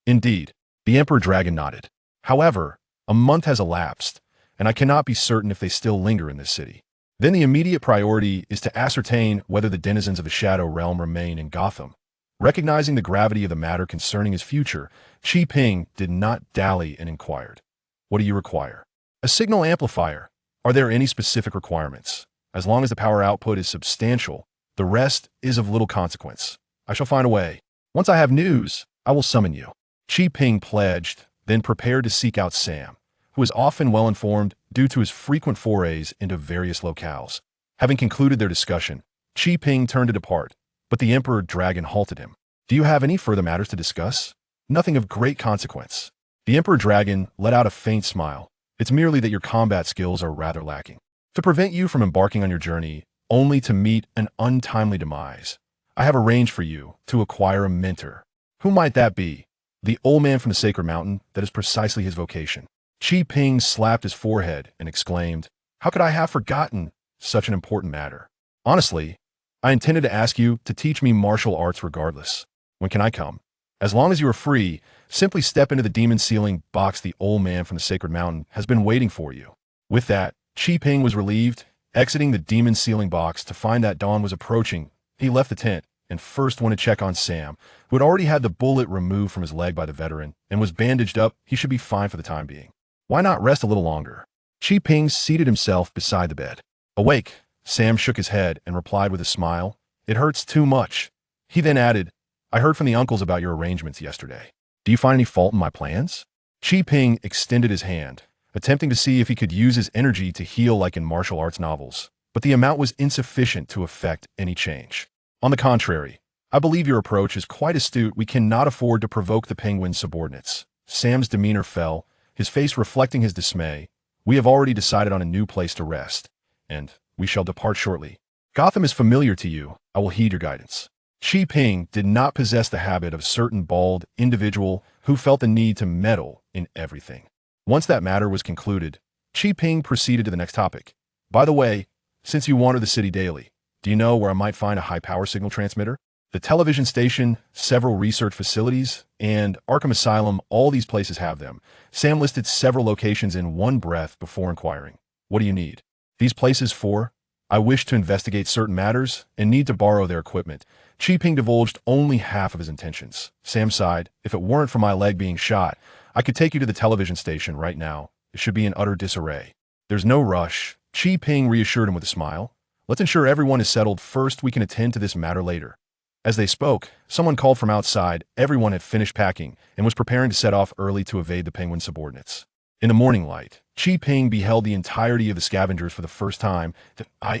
[SPEAKER 1] Indeed, the Emperor Dragon nodded. However, a month has elapsed, and I cannot be certain if they still linger in this city. Then the immediate priority is to ascertain whether the denizens of the Shadow Realm remain in Gotham. Recognizing the gravity of the matter concerning his future, Qi Ping did not dally and inquired. What do you require? A signal amplifier. Are there any specific requirements? As long as the power output is substantial, the rest is of little consequence. I shall find a way. Once I have news, I will summon you. Qi Ping pledged, then prepared to seek out Sam, who was often well-informed due to his frequent forays into various locales. Having concluded their discussion, Qi Ping turned to depart, but the Emperor Dragon halted him. Do you have any further matters to discuss? Nothing of great consequence. The Emperor Dragon let out a faint smile. It's merely that your combat skills are rather lacking. To prevent you from embarking on your journey, only to meet an untimely demise, I have arranged for you to acquire a mentor. Who might that be? The old man from the Sacred Mountain. That is precisely his vocation. Qi Ping slapped his forehead and exclaimed, how could I have forgotten such an important matter? Honestly, I intended to ask you to teach me martial arts regardless. When can I come? As long as you are free, simply step into the demon sealing box. The old man from the Sacred Mountain has been waiting for you. With that, Qi Ping was relieved. Exiting the demon sealing box to find that dawn was approaching, he left the tent and first went to check on Sam, who had already had the bullet removed from his leg by the veteran and was bandaged up. He should be fine for the time being. Why not rest a little longer? Qi Ping seated himself beside the bed. Awake, Sam shook his head and replied with a smile. It hurts too much. He then added, I heard from the uncles about your arrangements yesterday. Do you find any fault in my plans? Qi Ping extended his hand, attempting to see if he could use his energy to heal like in martial arts novels, but the amount was insufficient to effect any change. On the contrary, I believe your approach is quite astute. We cannot afford to provoke the Penguin's subordinates. Sam's demeanor fell, his face reflecting his dismay. We have already decided on a new place to rest, and we shall depart shortly. Gotham is familiar to you. I will heed your guidance. Qi Ping did not possess the habit of a certain bald individual who felt the need to meddle in everything. Once that matter was concluded, Qi Ping proceeded to the next topic. By the way, since you wander the city daily, do you know where I might find a high-power signal transmitter? The television station, several research facilities, and Arkham Asylum, all these places have them. Sam listed several locations in one breath before inquiring. What do you need? These places for? I wish to investigate certain matters and need to borrow their equipment. Qi Ping divulged only half of his intentions. Sam sighed. If it weren't for my leg being shot, I could take you to the television station right now. It should be in utter disarray. There's no rush. Qi Ping reassured him with a smile. Let's ensure everyone is settled first. We can attend to this matter later. As they spoke, someone called from outside. Everyone had finished packing and was preparing to set off early to evade the Penguin subordinates. In the morning light, Qi Ping beheld the entirety of the scavengers for the first time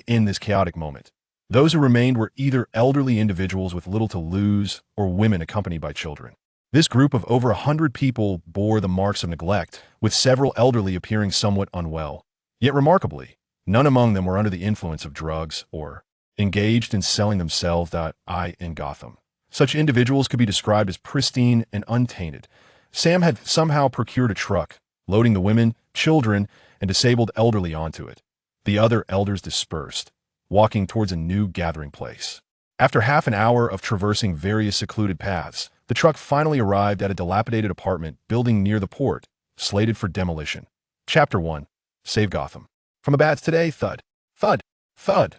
[SPEAKER 1] in this chaotic moment. Those who remained were either elderly individuals with little to lose or women accompanied by children. This group of over 100 people bore the marks of neglect, with several elderly appearing somewhat unwell. Yet remarkably, none among them were under the influence of drugs or engaged in selling themselves in Gotham. Such individuals could be described as pristine and untainted. Sam had somehow procured a truck, loading the women, children, and disabled elderly onto it. The other elders dispersed, walking towards a new gathering place. After half an hour of traversing various secluded paths, the truck finally arrived at a dilapidated apartment building near the port, slated for demolition. Chapter 1. Save Gotham. From the bats today, thud, thud, thud.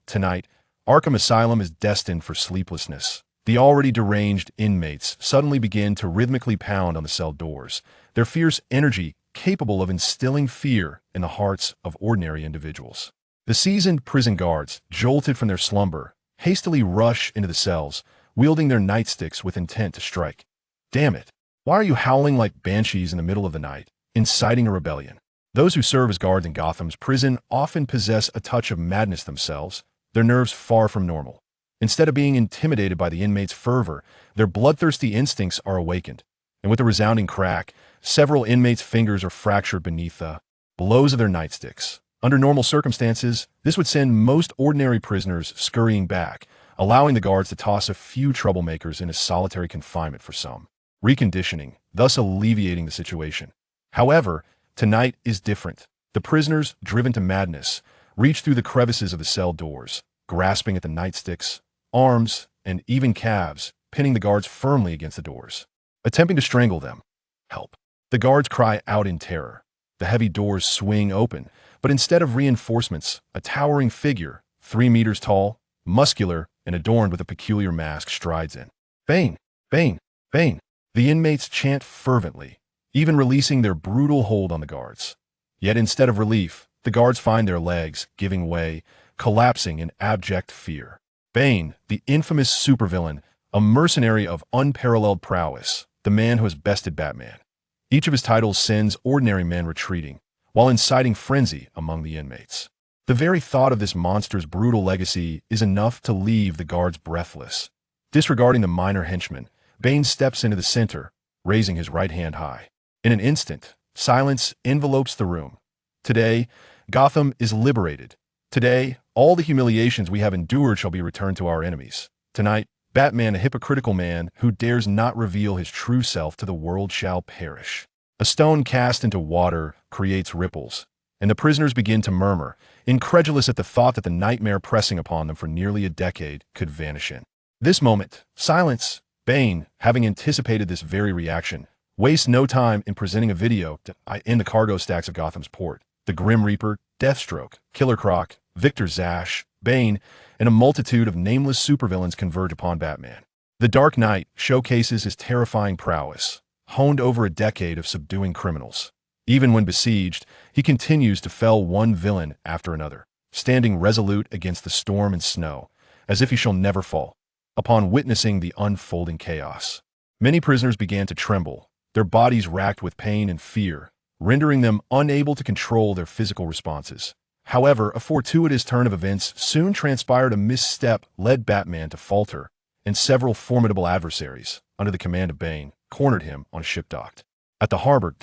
[SPEAKER 1] Tonight, Arkham Asylum is destined for sleeplessness. The already deranged inmates suddenly begin to rhythmically pound on the cell doors, their fierce energy capable of instilling fear in the hearts of ordinary individuals. The seasoned prison guards, jolted from their slumber, hastily rush into the cells, wielding their nightsticks with intent to strike. Damn it! Why are you howling like banshees in the middle of the night, inciting a rebellion? Those who serve as guards in Gotham's prison often possess a touch of madness themselves, their nerves far from normal. Instead of being intimidated by the inmates' fervor, their bloodthirsty instincts are awakened, and with a resounding crack, several inmates' fingers are fractured beneath the blows of their nightsticks. Under normal circumstances, this would send most ordinary prisoners scurrying back, allowing the guards to toss a few troublemakers into solitary confinement for some reconditioning, thus alleviating the situation. However, tonight is different. The prisoners, driven to madness, reach through the crevices of the cell doors, grasping at the nightsticks, arms, and even calves, pinning the guards firmly against the doors, attempting to strangle them. Help. The guards cry out in terror. The heavy doors swing open, but instead of reinforcements, a towering figure, 3 meters tall, muscular, and adorned with a peculiar mask strides in. Bane! Bane! Bane! The inmates chant fervently, even releasing their brutal hold on the guards. Yet instead of relief, the guards find their legs giving way, collapsing in abject fear. Bane, the infamous supervillain, a mercenary of unparalleled prowess, the man who has bested Batman. Each of his titles sends ordinary men retreating, while inciting frenzy among the inmates. The very thought of this monster's brutal legacy is enough to leave the guards breathless. Disregarding the minor henchmen, Bane steps into the center, raising his right hand high. In an instant, silence envelopes the room. Today, Gotham is liberated. Today, all the humiliations we have endured shall be returned to our enemies. Tonight, Batman, a hypocritical man who dares not reveal his true self to the world, shall perish. A stone cast into water creates ripples, and the prisoners begin to murmur, incredulous at the thought that the nightmare pressing upon them for nearly a decade could vanish in this moment. Silence. Bane, having anticipated this very reaction, wastes no time in presenting a video in the cargo stacks of Gotham's port. The Grim Reaper, Deathstroke, Killer Croc, Victor Zash, Bane, and a multitude of nameless supervillains converge upon Batman. The Dark Knight showcases his terrifying prowess, honed over a decade of subduing criminals. Even when besieged, he continues to fell one villain after another, standing resolute against the storm and snow, as if he shall never fall. Upon witnessing the unfolding chaos, many prisoners began to tremble, their bodies racked with pain and fear, rendering them unable to control their physical responses. However, a fortuitous turn of events soon transpired. A misstep led Batman to falter, and several formidable adversaries, under the command of Bane, cornered him on a ship docked. At the harbor,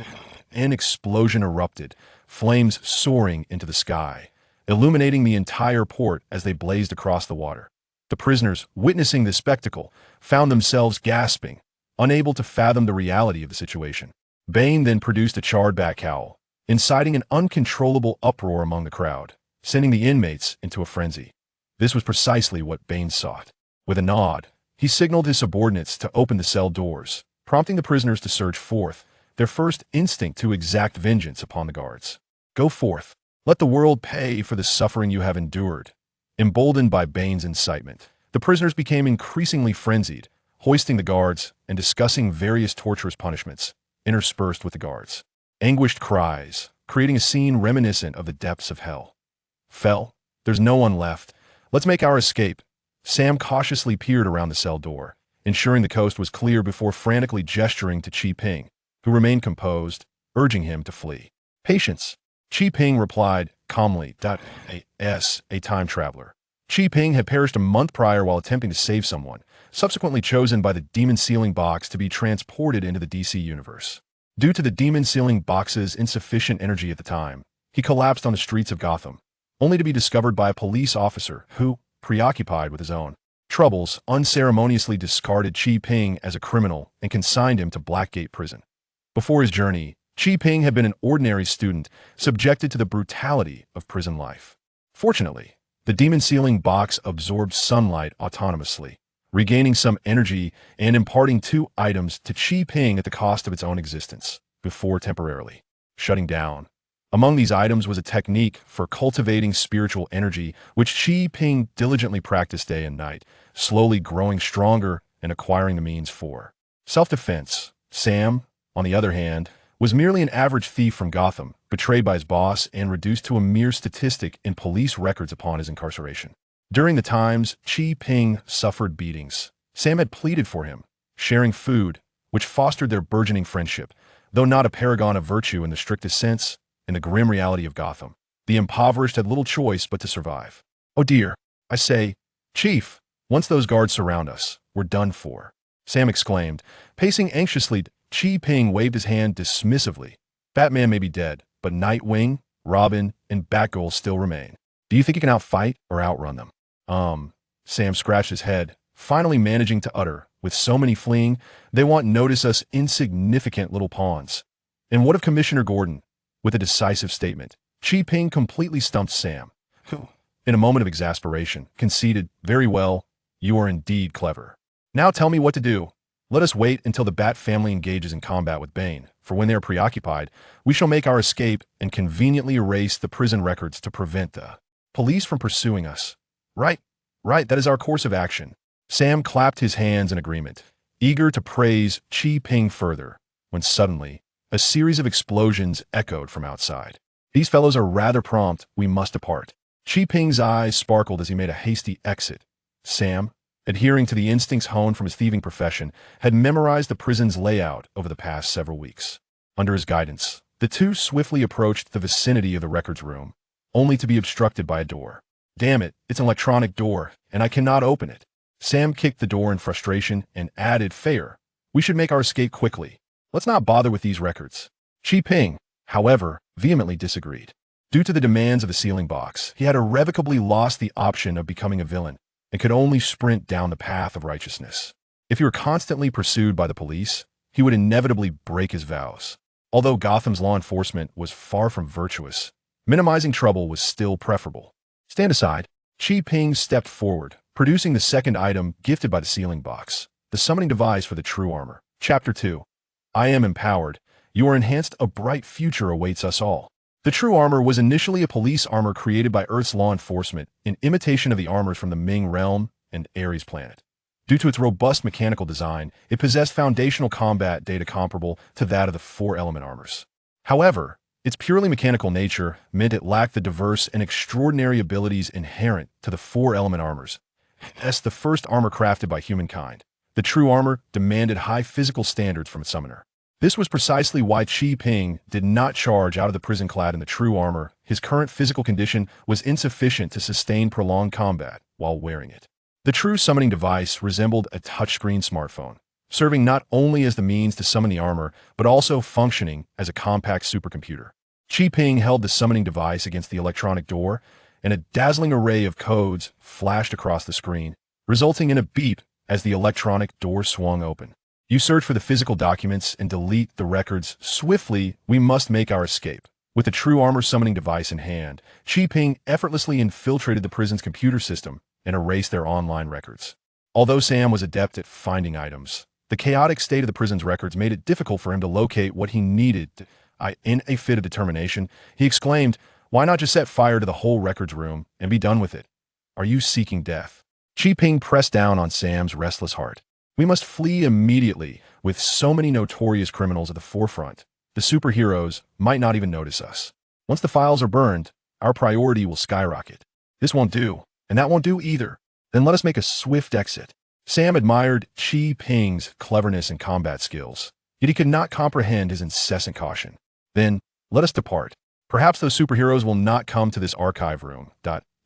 [SPEAKER 1] an explosion erupted, flames soaring into the sky, illuminating the entire port as they blazed across the water. The prisoners, witnessing this spectacle, found themselves gasping, unable to fathom the reality of the situation. Bane then produced a charred bat cowl, inciting an uncontrollable uproar among the crowd, sending the inmates into a frenzy. This was precisely what Bane sought. With a nod, he signaled his subordinates to open the cell doors, prompting the prisoners to surge forth, their first instinct to exact vengeance upon the guards. Go forth. Let the world pay for the suffering you have endured. Emboldened by Bane's incitement, the prisoners became increasingly frenzied, hoisting the guards and discussing various torturous punishments, interspersed with the guards' anguished cries, creating a scene reminiscent of the depths of hell. Fell, there's no one left. Let's make our escape. Sam cautiously peered around the cell door, ensuring the coast was clear before frantically gesturing to Chi Ping, who remained composed, urging him to flee. Patience. Chi Ping replied calmly, a time traveler. Chi Ping had perished a month prior while attempting to save someone, subsequently chosen by the demon sealing box to be transported into the DC universe. Due to the demon sealing box's insufficient energy at the time, he collapsed on the streets of Gotham, only to be discovered by a police officer who, preoccupied with his own troubles, unceremoniously discarded Chi Ping as a criminal and consigned him to Blackgate Prison. Before his journey, Chi Ping had been an ordinary student, subjected to the brutality of prison life. Fortunately, the demon sealing box absorbed sunlight autonomously, regaining some energy and imparting 2 items to Chi Ping at the cost of its own existence, before temporarily shutting down. Among these items was a technique for cultivating spiritual energy, which Chi Ping diligently practiced day and night, slowly growing stronger and acquiring the means for self-defense. Sam, on the other hand, was merely an average thief from Gotham, betrayed by his boss and reduced to a mere statistic in police records upon his incarceration. During the times Chi Ping suffered beatings, Sam had pleaded for him, sharing food, which fostered their burgeoning friendship. Though not a paragon of virtue in the strictest sense, in the grim reality of Gotham, the impoverished had little choice but to survive. Oh dear, I say, Chief, once those guards surround us, we're done for, Sam exclaimed, pacing anxiously. Chi Ping waved his hand dismissively. Batman may be dead, but Nightwing, Robin, and Batgirl still remain. Do you think you can outfight or outrun them? Sam scratched his head, finally managing to utter, with so many fleeing, they won't notice us insignificant little pawns. And what of Commissioner Gordon? With a decisive statement, Chi Ping completely stumped Sam, who, in a moment of exasperation, conceded, "Very well, you are indeed clever. Now tell me what to do. Let us wait until the Bat family engages in combat with Bane, for when they are preoccupied, we shall make our escape and conveniently erase the prison records to prevent the police from pursuing us." "Right, right, that is our course of action." Sam clapped his hands in agreement, eager to praise Chi-Ping further, when suddenly, a series of explosions echoed from outside. "These fellows are rather prompt, we must depart." Chi-Ping's eyes sparkled as he made a hasty exit. Sam, adhering to the instincts honed from his thieving profession, had memorized the prison's layout over the past several weeks. Under his guidance, the two swiftly approached the vicinity of the records room, only to be obstructed by a door. "Damn it, it's an electronic door, and I cannot open it." Sam kicked the door in frustration and added, "Fair. We should make our escape quickly. Let's not bother with these records." Chi-Ping, however, vehemently disagreed. Due to the demands of the sealing box, he had irrevocably lost the option of becoming a villain, and could only sprint down the path of righteousness. If he were constantly pursued by the police, he would inevitably break his vows. Although Gotham's law enforcement was far from virtuous, minimizing trouble was still preferable. "Stand aside." Chi-Ping stepped forward, producing the second item gifted by the sealing box, the summoning device for the true armor. Chapter 2. I am empowered. You are enhanced. A bright future awaits us all. The true armor was initially a police armor created by Earth's law enforcement in imitation of the armors from the Ming realm and Ares planet. Due to its robust mechanical design, it possessed foundational combat data comparable to that of the four-element armors. However, its purely mechanical nature meant it lacked the diverse and extraordinary abilities inherent to the four-element armors. As the first armor crafted by humankind, the true armor demanded high physical standards from its summoner. This was precisely why Chi-Ping did not charge out of the prison clad in the true armor. His current physical condition was insufficient to sustain prolonged combat while wearing it. The true summoning device resembled a touchscreen smartphone, serving not only as the means to summon the armor, but also functioning as a compact supercomputer. Chi-Ping held the summoning device against the electronic door, and a dazzling array of codes flashed across the screen, resulting in a beep as the electronic door swung open. "You search for the physical documents and delete the records swiftly. We must make our escape." With the true armor summoning device in hand, Chi-Ping effortlessly infiltrated the prison's computer system and erased their online records. Although Sam was adept at finding items, the chaotic state of the prison's records made it difficult for him to locate what he needed. In a fit of determination, he exclaimed, "Why not just set fire to the whole records room and be done with it? Are you seeking death?" Chi-Ping pressed down on Sam's restless heart. "We must flee immediately. With so many notorious criminals at the forefront, the superheroes might not even notice us. Once the files are burned, our priority will skyrocket." "This won't do, and that won't do either. Then let us make a swift exit." Sam admired Chi-Ping's cleverness and combat skills, yet he could not comprehend his incessant caution. "Then, let us depart. Perhaps those superheroes will not come to this archive room."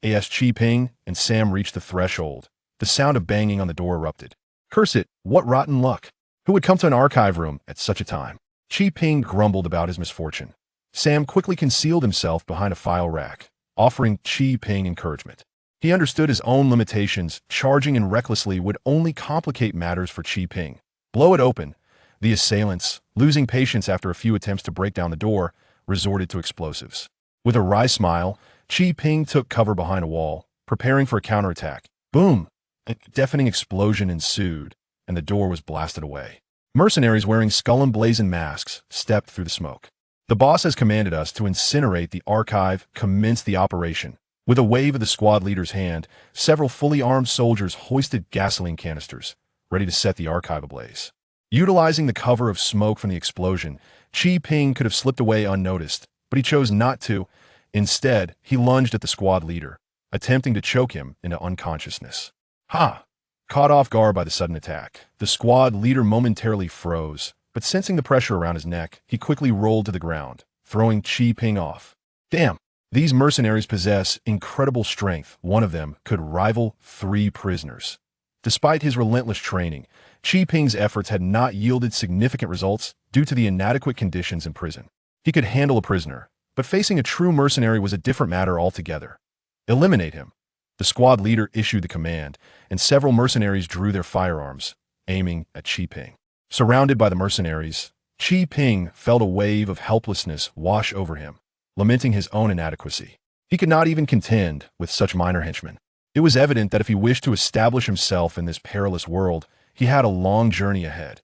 [SPEAKER 1] As Chi-Ping and Sam reached the threshold, the sound of banging on the door erupted. "Curse it, what rotten luck! Who would come to an archive room at such a time?" Chi-Ping grumbled about his misfortune. Sam quickly concealed himself behind a file rack, offering Chi-Ping encouragement. He understood his own limitations. Charging in recklessly would only complicate matters for Chi-Ping. Blow it open. The assailants, losing patience after a few attempts to break down the door, resorted to explosives. With a wry smile, Chi-Ping took cover behind a wall, preparing for a counterattack. Boom! A deafening explosion ensued, and the door was blasted away. Mercenaries wearing skull-emblazoned masks stepped through the smoke. "The boss has commanded us to incinerate the archive. Commence the operation." With a wave of the squad leader's hand, several fully armed soldiers hoisted gasoline canisters, ready to set the archive ablaze. Utilizing the cover of smoke from the explosion, Chi-Ping could have slipped away unnoticed, but he chose not to. Instead, he lunged at the squad leader, attempting to choke him into unconsciousness. Ha! Caught off guard by the sudden attack, the squad leader momentarily froze, but sensing the pressure around his neck, he quickly rolled to the ground, throwing Chi-Ping off. Damn! These mercenaries possess incredible strength. One of them could rival 3 prisoners. Despite his relentless training, Chi-Ping's efforts had not yielded significant results due to the inadequate conditions in prison. He could handle a prisoner, but facing a true mercenary was a different matter altogether. Eliminate him. The squad leader issued the command, and several mercenaries drew their firearms, aiming at Chi-Ping. Surrounded by the mercenaries, Chi-Ping felt a wave of helplessness wash over him, lamenting his own inadequacy. He could not even contend with such minor henchmen. It was evident that if he wished to establish himself in this perilous world, he had a long journey ahead.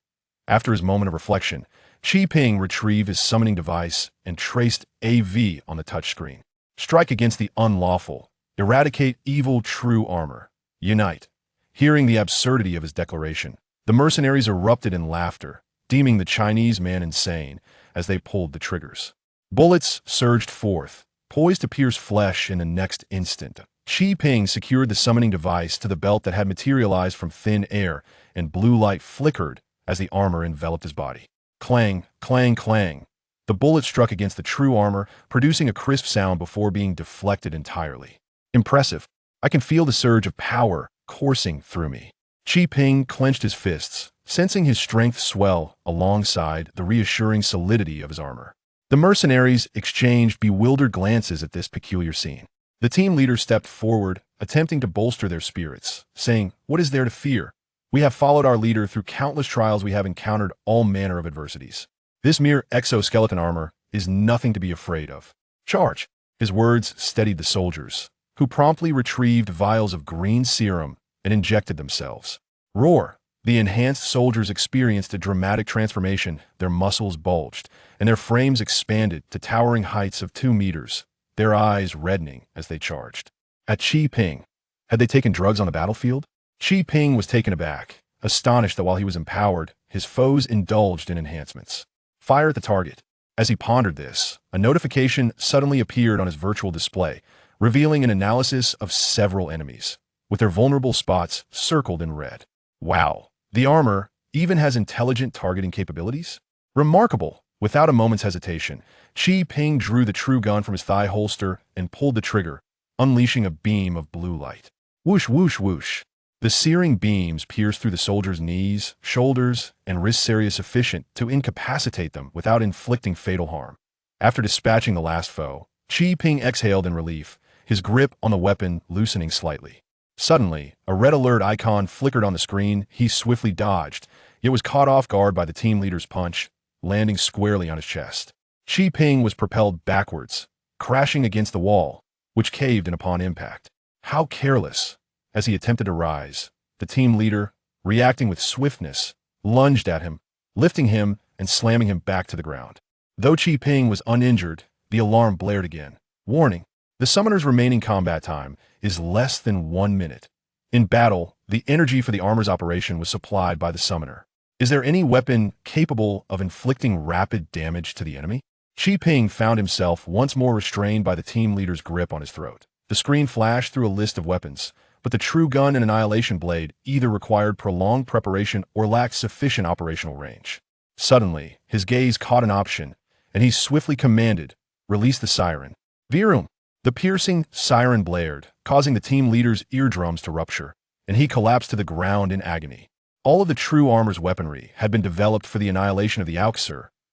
[SPEAKER 1] After his moment of reflection, Qi retrieved his summoning device and traced AV on the touchscreen. Strike against the unlawful. Eradicate evil true armor. Unite. Hearing the absurdity of his declaration, the mercenaries erupted in laughter, deeming the Chinese man insane as they pulled the triggers. Bullets surged forth, poised to pierce flesh in the next instant. Qi secured the summoning device to the belt that had materialized from thin air, and blue light flickered as the armor enveloped his body. Clang, clang, clang. The bullet struck against the true armor, producing a crisp sound before being deflected entirely. Impressive. I can feel the surge of power coursing through me. Qi clenched his fists, sensing his strength swell alongside the reassuring solidity of his armor. The mercenaries exchanged bewildered glances at this peculiar scene. The team leader stepped forward, attempting to bolster their spirits, saying, "What is there to fear? We have followed our leader through countless trials. We have encountered all manner of adversities. This mere exoskeleton armor is nothing to be afraid of. Charge!" His words steadied the soldiers, who promptly retrieved vials of green serum and injected themselves. Roar! The enhanced soldiers experienced a dramatic transformation. Their muscles bulged, and their frames expanded to towering heights of 2 meters, their eyes reddening as they charged. At Qi, had they taken drugs on the battlefield? Qi was taken aback, astonished that while he was empowered, his foes indulged in enhancements. Fire at the target. As he pondered this, a notification suddenly appeared on his virtual display, revealing an analysis of several enemies, with their vulnerable spots circled in red. Wow! The armor even has intelligent targeting capabilities? Remarkable! Without a moment's hesitation, Qi drew the true gun from his thigh holster and pulled the trigger, unleashing a beam of blue light. Whoosh, whoosh, whoosh. The searing beams pierced through the soldiers' knees, shoulders, and wrists, area sufficient to incapacitate them without inflicting fatal harm. After dispatching the last foe, Qi exhaled in relief, his grip on the weapon loosening slightly. Suddenly, a red alert icon flickered on the screen. He swiftly dodged, yet was caught off guard by the team leader's punch, landing squarely on his chest. Qi was propelled backwards, crashing against the wall, which caved in upon impact. How careless! As he attempted to rise, the team leader, reacting with swiftness, lunged at him, lifting him and slamming him back to the ground. Though Qi was uninjured, the alarm blared again. Warning! The summoner's remaining combat time is less than 1 minute. In battle, the energy for the armor's operation was supplied by the summoner. Is there any weapon capable of inflicting rapid damage to the enemy? Qi found himself once more restrained by the team leader's grip on his throat. The screen flashed through a list of weapons, but the true gun and annihilation blade either required prolonged preparation or lacked sufficient operational range. Suddenly, his gaze caught an option, and he swiftly commanded, "Release the siren." Virum! The piercing siren blared, causing the team leader's eardrums to rupture, and he collapsed to the ground in agony. All of the true armor's weaponry had been developed for the annihilation of the outwits,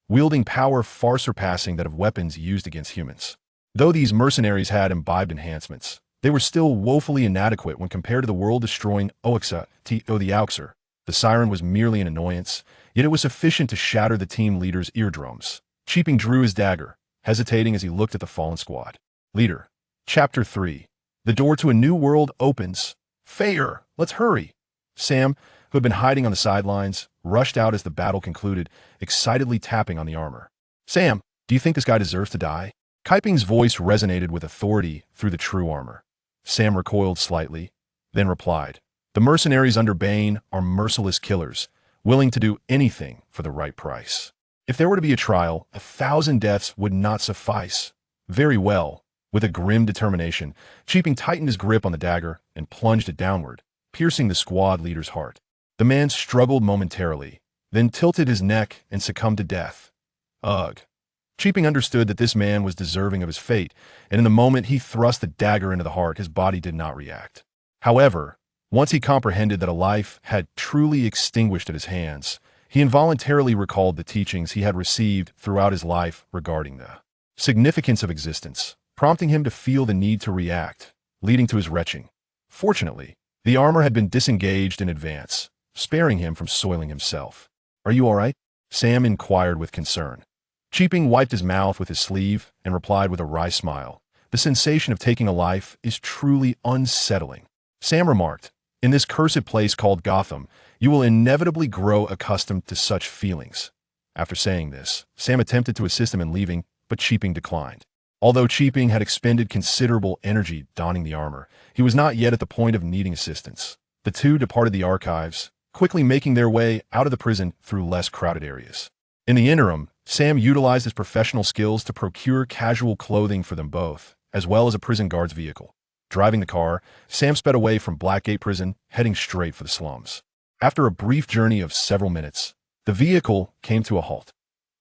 [SPEAKER 1] wielding power far surpassing that of weapons used against humans. Though these mercenaries had imbibed enhancements, they were still woefully inadequate when compared to the world-destroying awakens the outwits. The siren was merely an annoyance, yet it was sufficient to shatter the team leader's eardrums. Qi drew his dagger, hesitating as he looked at the fallen squad. Leader. Chapter 3. The door to a new world opens. Fair, let's hurry. Sam, who had been hiding on the sidelines, rushed out as the battle concluded, excitedly tapping on the armor. Sam, do you think this guy deserves to die? Kingpin's voice resonated with authority through the true armor. Sam recoiled slightly, then replied, "The mercenaries under Bane are merciless killers, willing to do anything for the right price. If there were to be a trial, 1,000 deaths would not suffice." Very well. With a grim determination, Qi tightened his grip on the dagger and plunged it downward, piercing the squad leader's heart. The man struggled momentarily, then tilted his neck and succumbed to death. Ugh. Qi understood that this man was deserving of his fate, and in the moment he thrust the dagger into the heart, his body did not react. However, once he comprehended that a life had truly extinguished at his hands, he involuntarily recalled the teachings he had received throughout his life regarding the significance of existence, prompting him to feel the need to react, leading to his retching. Fortunately, the armor had been disengaged in advance, sparing him from soiling himself. "Are you all right?" Sam inquired with concern. Qi wiped his mouth with his sleeve and replied with a wry smile. The sensation of taking a life is truly unsettling. Sam remarked, "In this cursed place called Gotham, you will inevitably grow accustomed to such feelings." After saying this, Sam attempted to assist him in leaving, but Cheaping declined. Although Cheaping had expended considerable energy donning the armor, he was not yet at the point of needing assistance. The two departed the archives, quickly making their way out of the prison through less crowded areas. In the interim, Sam utilized his professional skills to procure casual clothing for them both, as well as a prison guard's vehicle. Driving the car, Sam sped away from Blackgate Prison, heading straight for the slums. After a brief journey of several minutes, the vehicle came to a halt.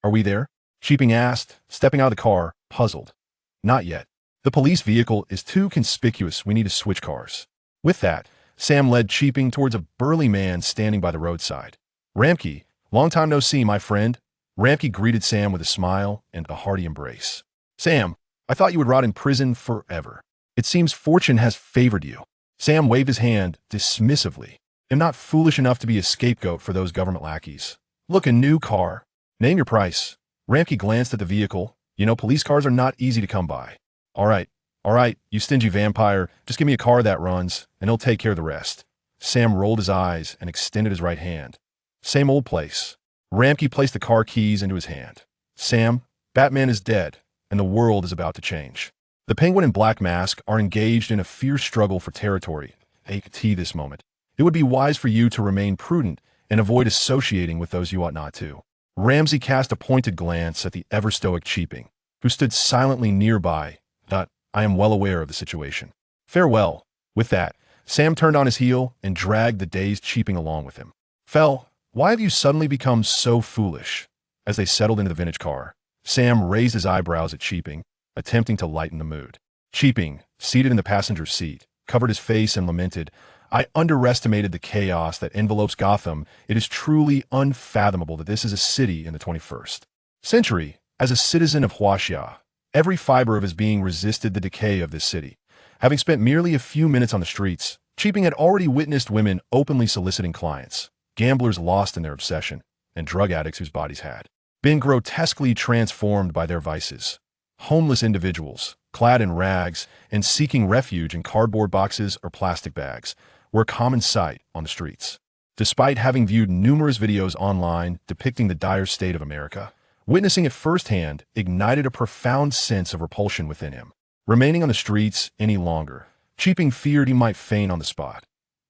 [SPEAKER 1] "Are we there?" Cheaping asked, stepping out of the car, puzzled. "Not yet. The police vehicle is too conspicuous. We need to switch cars." With that, Sam led Cheaping towards a burly man standing by the roadside. "Ramke, long time no see, my friend." Ramke greeted Sam with a smile and a hearty embrace. "Sam, I thought you would rot in prison forever. It seems fortune has favored you." Sam waved his hand dismissively. "I'm not foolish enough to be a scapegoat for those government lackeys. Look, a new car. Name your price." Ramke glanced at the vehicle. "You know, police cars are not easy to come by." All right, you stingy vampire. Just give me a car that runs, and he'll take care of the rest." Sam rolled his eyes and extended his right hand. "Same old place." Ramke placed the car keys into his hand. "Sam, Batman is dead, and the world is about to change. The Penguin and Black Mask are engaged in a fierce struggle for territory. At this moment, it would be wise for you to remain prudent and avoid associating with those you ought not to." Ramsey cast a pointed glance at the ever-stoic Cheaping, who stood silently nearby. "I am well aware of the situation. Farewell." With that, Sam turned on his heel and dragged the dazed Cheaping along with him. "Fel, why have you suddenly become so foolish?" As they settled into the vintage car, Sam raised his eyebrows at Cheaping, attempting to lighten the mood. Cheaping, seated in the passenger seat, covered his face and lamented, "I underestimated the chaos that envelopes Gotham. It is truly unfathomable that this is a city in the 21st century. As a citizen of Huaxia, every fiber of his being resisted the decay of this city. Having spent merely a few minutes on the streets, Cheaping had already witnessed women openly soliciting clients, gamblers lost in their obsession, and drug addicts whose bodies had been grotesquely transformed by their vices. Homeless individuals, clad in rags and seeking refuge in cardboard boxes or plastic bags, were a common sight on the streets. Despite having viewed numerous videos online depicting the dire state of America, witnessing it firsthand ignited a profound sense of repulsion within him. Remaining on the streets any longer, Cheaping feared he might faint on the spot.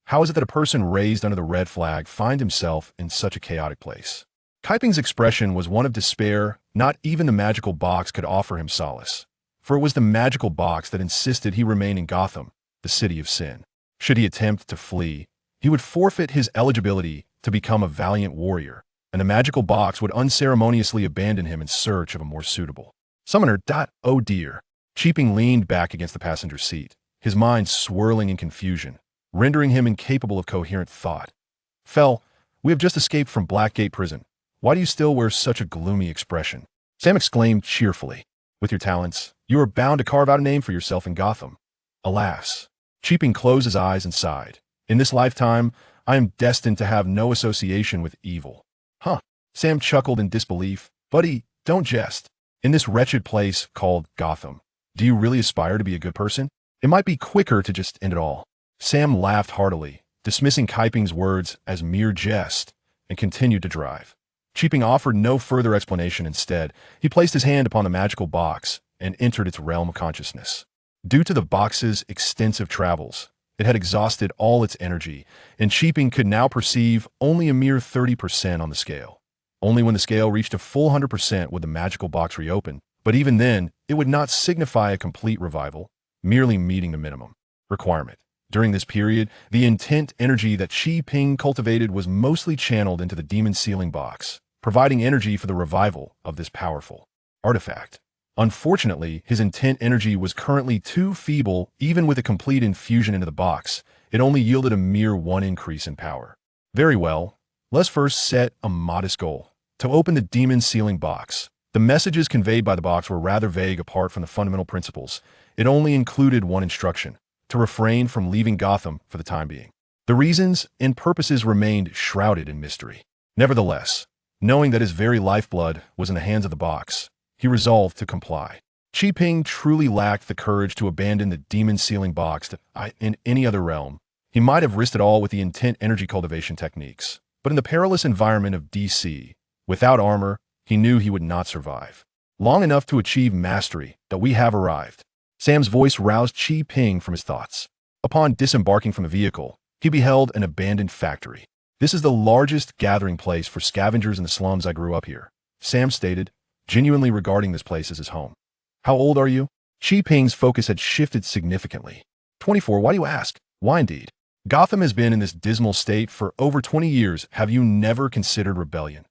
[SPEAKER 1] How is it that a person raised under the red flag find himself in such a chaotic place? Cheaping's expression was one of despair. Not even the magical box could offer him solace, for it was the magical box that insisted he remain in Gotham, the city of sin. Should he attempt to flee, he would forfeit his eligibility to become a valiant warrior, and the magical box would unceremoniously abandon him in search of a more suitable summoner. Oh dear. Cheaping leaned back against the passenger seat, his mind swirling in confusion, rendering him incapable of coherent thought. "Fel, we have just escaped from Blackgate Prison. Why do you still wear such a gloomy expression?" Sam exclaimed cheerfully. "With your talents, you are bound to carve out a name for yourself in Gotham." "Alas." Cheaping closed his eyes and sighed. "In this lifetime, I am destined to have no association with evil." "Huh." Sam chuckled in disbelief. "Buddy, don't jest. In this wretched place called Gotham, do you really aspire to be a good person? It might be quicker to just end it all." Sam laughed heartily, dismissing Cheaping's words as mere jest, and continued to drive. Cheaping offered no further explanation. Instead, he placed his hand upon the magical box and entered its realm of consciousness. Due to the box's extensive travels, it had exhausted all its energy, and Cheaping could now perceive only a mere 30% on the scale. Only when the scale reached a full 100% would the magical box reopen, but even then, it would not signify a complete revival, merely meeting the minimum requirement. During this period, the intent energy that Cheaping cultivated was mostly channeled into the demon sealing box, providing energy for the revival of this powerful artifact. Unfortunately, his intent energy was currently too feeble. Even with a complete infusion into the box, it only yielded a mere 1 increase in power. Very well, let's first set a modest goal: to open the demon sealing box. The messages conveyed by the box were rather vague apart from the fundamental principles. It only included one instruction: to refrain from leaving Gotham for the time being. The reasons and purposes remained shrouded in mystery. Nevertheless, knowing that his very lifeblood was in the hands of the box, he resolved to comply. Ping truly lacked the courage to abandon the demon-sealing box in any other realm. He might have risked it all with the intent energy cultivation techniques. But in the perilous environment of DC, without armor, he knew he would not survive. Long enough to achieve mastery, that we have arrived. Sam's voice roused Ping from his thoughts. Upon disembarking from the vehicle, he beheld an abandoned factory. "This is the largest gathering place for scavengers in the slums I grew up here," Sam stated, genuinely regarding this place as his home. "How old are you?" Ping's focus had shifted significantly. 24, why do you ask? Why indeed? Gotham has been in this dismal state for over 20 years. Have you never considered rebellion?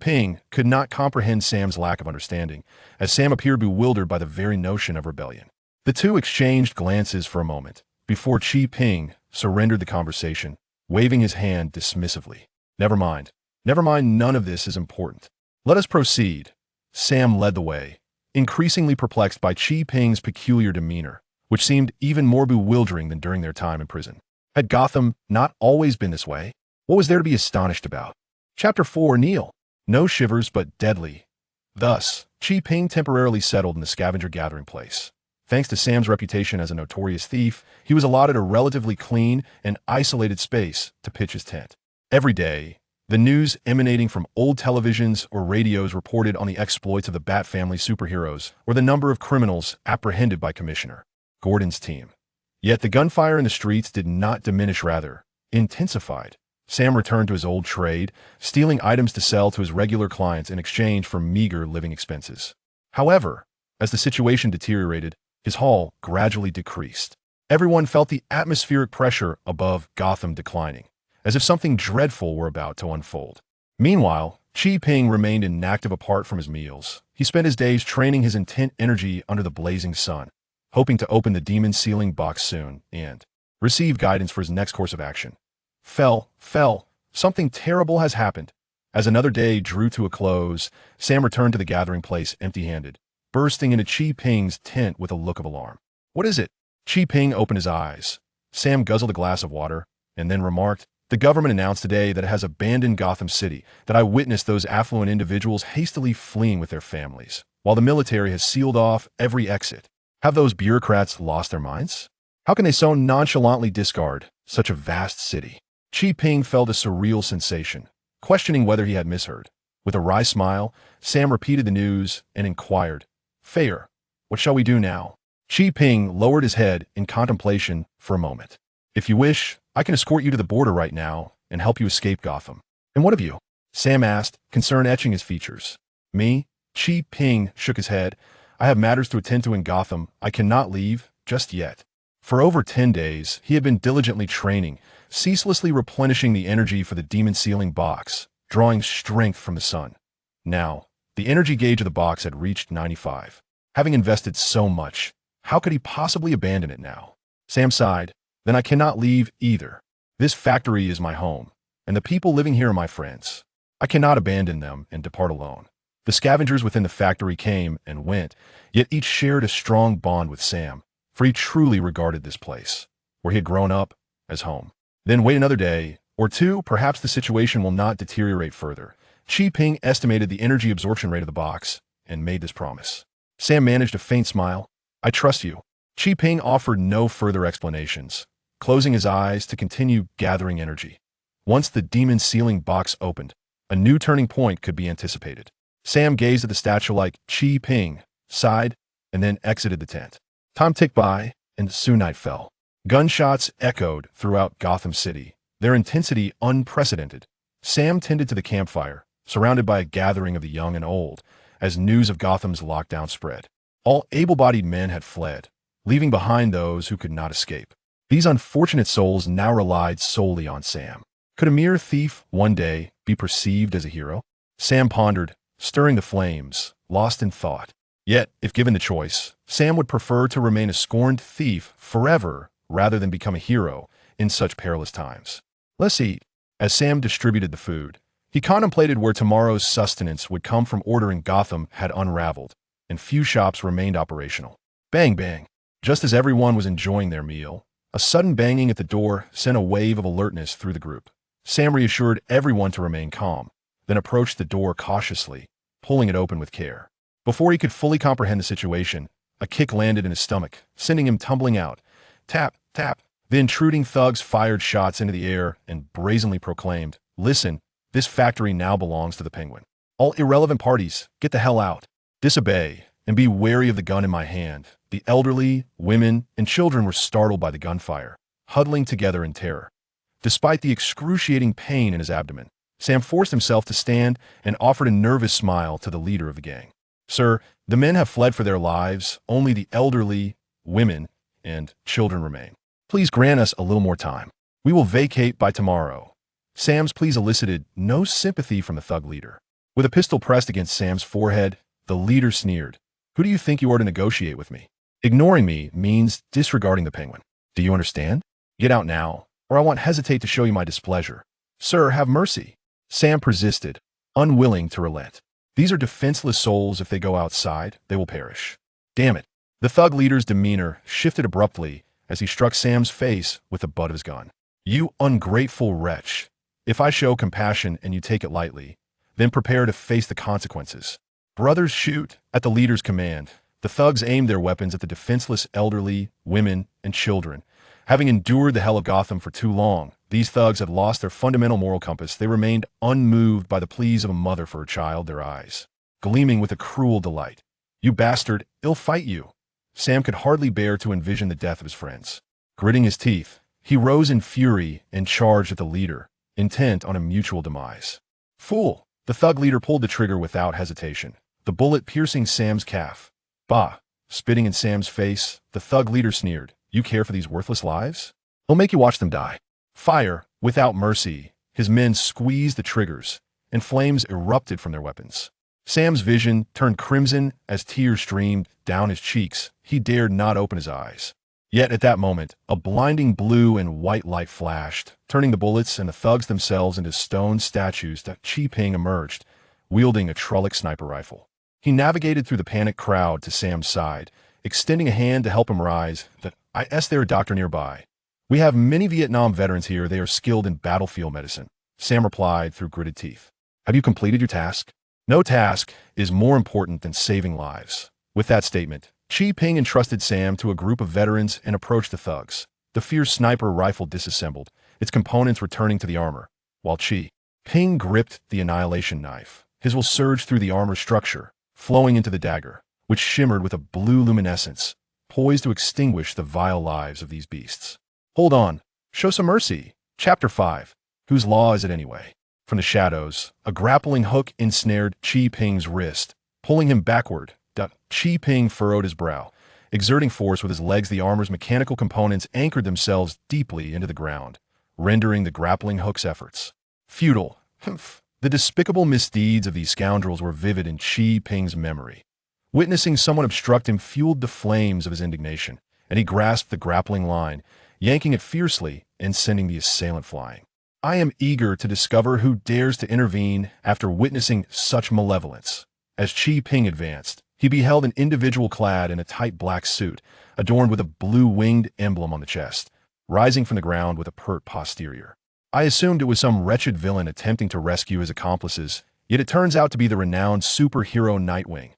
[SPEAKER 1] Ping could not comprehend Sam's lack of understanding, as Sam appeared bewildered by the very notion of rebellion. The two exchanged glances for a moment, before Ping surrendered the conversation, waving his hand dismissively. Never mind, none of this is important. Let us proceed." Sam led the way, increasingly perplexed by Ping's peculiar demeanor, which seemed even more bewildering than during their time in prison. Had Gotham not always been this way? What was there to be astonished about? Chapter 4, Neil. No shivers, but deadly. Thus, Ping temporarily settled in the scavenger gathering place. Thanks to Sam's reputation as a notorious thief, he was allotted a relatively clean and isolated space to pitch his tent. Every day, the news emanating from old televisions or radios reported on the exploits of the Bat family superheroes or the number of criminals apprehended by Commissioner Gordon's team. Yet the gunfire in the streets did not diminish, rather intensified. Sam returned to his old trade, stealing items to sell to his regular clients in exchange for meager living expenses. However, as the situation deteriorated, his haul gradually decreased. Everyone felt the atmospheric pressure above Gotham declining, as if something dreadful were about to unfold. Meanwhile, Ping remained inactive apart from his meals. He spent his days training his intent energy under the blazing sun, hoping to open the demon-sealing box soon and receive guidance for his next course of action. Something terrible has happened. As another day drew to a close, Sam returned to the gathering place empty-handed, bursting into Ping's tent with a look of alarm. "What is it?" Ping opened his eyes. Sam guzzled a glass of water, and then remarked, "The government announced today that it has abandoned Gotham City, that I witnessed those affluent individuals hastily fleeing with their families, while the military has sealed off every exit. Have those bureaucrats lost their minds? How can they so nonchalantly discard such a vast city?" Ping felt a surreal sensation, questioning whether he had misheard. With a wry smile, Sam repeated the news and inquired, "Fair, what shall we do now?" Ping lowered his head in contemplation for a moment. "If you wish, I can escort you to the border right now and help you escape Gotham." "And what of you?" Sam asked, concern etching his features. "Me?" Ping shook his head. "I have matters to attend to in Gotham. I cannot leave just yet." For over 10 days, he had been diligently training, ceaselessly replenishing the energy for the demon-sealing box, drawing strength from the sun. Now, the energy gauge of the box had reached 95. Having invested so much, how could he possibly abandon it now? Sam sighed. "Then I cannot leave either. This factory is my home, and the people living here are my friends. I cannot abandon them and depart alone." The scavengers within the factory came and went, yet each shared a strong bond with Sam, for he truly regarded this place, where he had grown up, as home. "Then wait another day, or two, perhaps the situation will not deteriorate further." Ping estimated the energy absorption rate of the box and made this promise. Sam managed a faint smile. "I trust you." Ping offered no further explanations, closing his eyes to continue gathering energy. Once the demon-sealing box opened, a new turning point could be anticipated. Sam gazed at the statue like Ping, sighed, and then exited the tent. Time ticked by, and soon night fell. Gunshots echoed throughout Gotham City, their intensity unprecedented. Sam tended to the campfire, surrounded by a gathering of the young and old, as news of Gotham's lockdown spread. All able-bodied men had fled, leaving behind those who could not escape. These unfortunate souls now relied solely on Sam. Could a mere thief one day be perceived as a hero? Sam pondered, stirring the flames, lost in thought. Yet, if given the choice, Sam would prefer to remain a scorned thief forever rather than become a hero in such perilous times. "Let's eat." As Sam distributed the food, he contemplated where tomorrow's sustenance would come from. Order in Gotham had unraveled, and few shops remained operational. Bang, bang. Just as everyone was enjoying their meal, a sudden banging at the door sent a wave of alertness through the group. Sam reassured everyone to remain calm, then approached the door cautiously, pulling it open with care. Before he could fully comprehend the situation, a kick landed in his stomach, sending him tumbling out. Tap, tap. The intruding thugs fired shots into the air and brazenly proclaimed, "Listen, this factory now belongs to the Penguin. All irrelevant parties, get the hell out. Disobey, and be wary of the gun in my hand." The elderly, women, and children were startled by the gunfire, huddling together in terror. Despite the excruciating pain in his abdomen, Sam forced himself to stand and offered a nervous smile to the leader of the gang. "Sir, the men have fled for their lives. Only the elderly, women, and children remain. Please grant us a little more time. We will vacate by tomorrow." Sam's pleas elicited no sympathy from the thug leader. With a pistol pressed against Sam's forehead, the leader sneered, "Who do you think you are to negotiate with me? Ignoring me means disregarding the Penguin. Do you understand? Get out now, or I won't hesitate to show you my displeasure. Sir, have mercy." Sam persisted, unwilling to relent. "These are defenseless souls. If they go outside, they will perish." "Damn it." The thug leader's demeanor shifted abruptly as he struck Sam's face with the butt of his gun. "You ungrateful wretch. If I show compassion and you take it lightly, then prepare to face the consequences." "Brothers, shoot!" At the leader's command, the thugs aimed their weapons at the defenseless elderly, women, and children. Having endured the hell of Gotham for too long, these thugs had lost their fundamental moral compass. They remained unmoved by the pleas of a mother for her child, their eyes gleaming with a cruel delight. "You bastard, I'll fight you." Sam could hardly bear to envision the death of his friends. Gritting his teeth, he rose in fury and charged at the leader, intent on a mutual demise. "Fool!" The thug leader pulled the trigger without hesitation, the bullet piercing Sam's calf. "Bah!" Spitting in Sam's face, the thug leader sneered, "You care for these worthless lives? I'll make you watch them die." Fire, without mercy, his men squeezed the triggers, and flames erupted from their weapons. Sam's vision turned crimson as tears streamed down his cheeks. He dared not open his eyes. Yet at that moment, a blinding blue and white light flashed, turning the bullets and the thugs themselves into stone statues. Kingpin emerged, wielding a Trolloc sniper rifle. He navigated through the panicked crowd to Sam's side, extending a hand to help him rise. "Is there a doctor nearby? We have many Vietnam veterans here. They are skilled in battlefield medicine," Sam replied through gritted teeth. "Have you completed your task? No task is more important than saving lives." With that statement, Kingpin entrusted Sam to a group of veterans and approached the thugs. The fierce sniper rifle disassembled, its components returning to the armor, while Kingpin gripped the annihilation knife. His will surged through the armor structure, flowing into the dagger, which shimmered with a blue luminescence, poised to extinguish the vile lives of these beasts. "Hold on. Show some mercy." Chapter 5. Whose law is it anyway? From the shadows, a grappling hook ensnared Kingpin's wrist, pulling him backward. Kingpin furrowed his brow. Exerting force with his legs, the armor's mechanical components anchored themselves deeply into the ground, rendering the grappling hook's efforts futile. The despicable misdeeds of these scoundrels were vivid in Kingpin's memory. Witnessing someone obstruct him fueled the flames of his indignation, and he grasped the grappling line, yanking it fiercely and sending the assailant flying. "I am eager to discover who dares to intervene after witnessing such malevolence." As Kingpin advanced, he beheld an individual clad in a tight black suit, adorned with a blue winged emblem on the chest, rising from the ground with a pert posterior. I assumed it was some wretched villain attempting to rescue his accomplices, yet it turns out to be the renowned superhero Nightwing.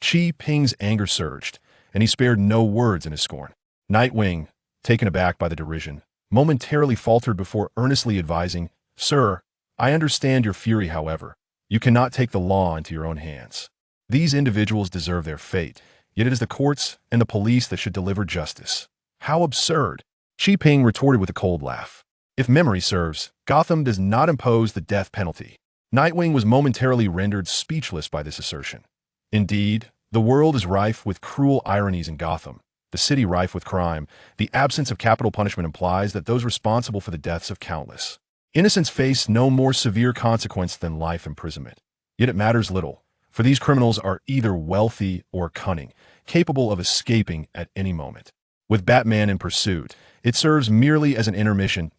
[SPEAKER 1] Kingpin's anger surged, and he spared no words in his scorn. Nightwing, taken aback by the derision, momentarily faltered before earnestly advising, "Sir, I understand your fury, however. You cannot take the law into your own hands. These individuals deserve their fate, yet it is the courts and the police that should deliver justice." "How absurd!" Kingpin retorted with a cold laugh. "If memory serves, Gotham does not impose the death penalty." Nightwing was momentarily rendered speechless by this assertion. Indeed, the world is rife with cruel ironies in Gotham, the city rife with crime. The absence of capital punishment implies that those responsible for the deaths of countless innocents face no more severe consequence than life imprisonment. Yet it matters little, for these criminals are either wealthy or cunning, capable of escaping at any moment. With Batman in pursuit, it serves merely as an intermission.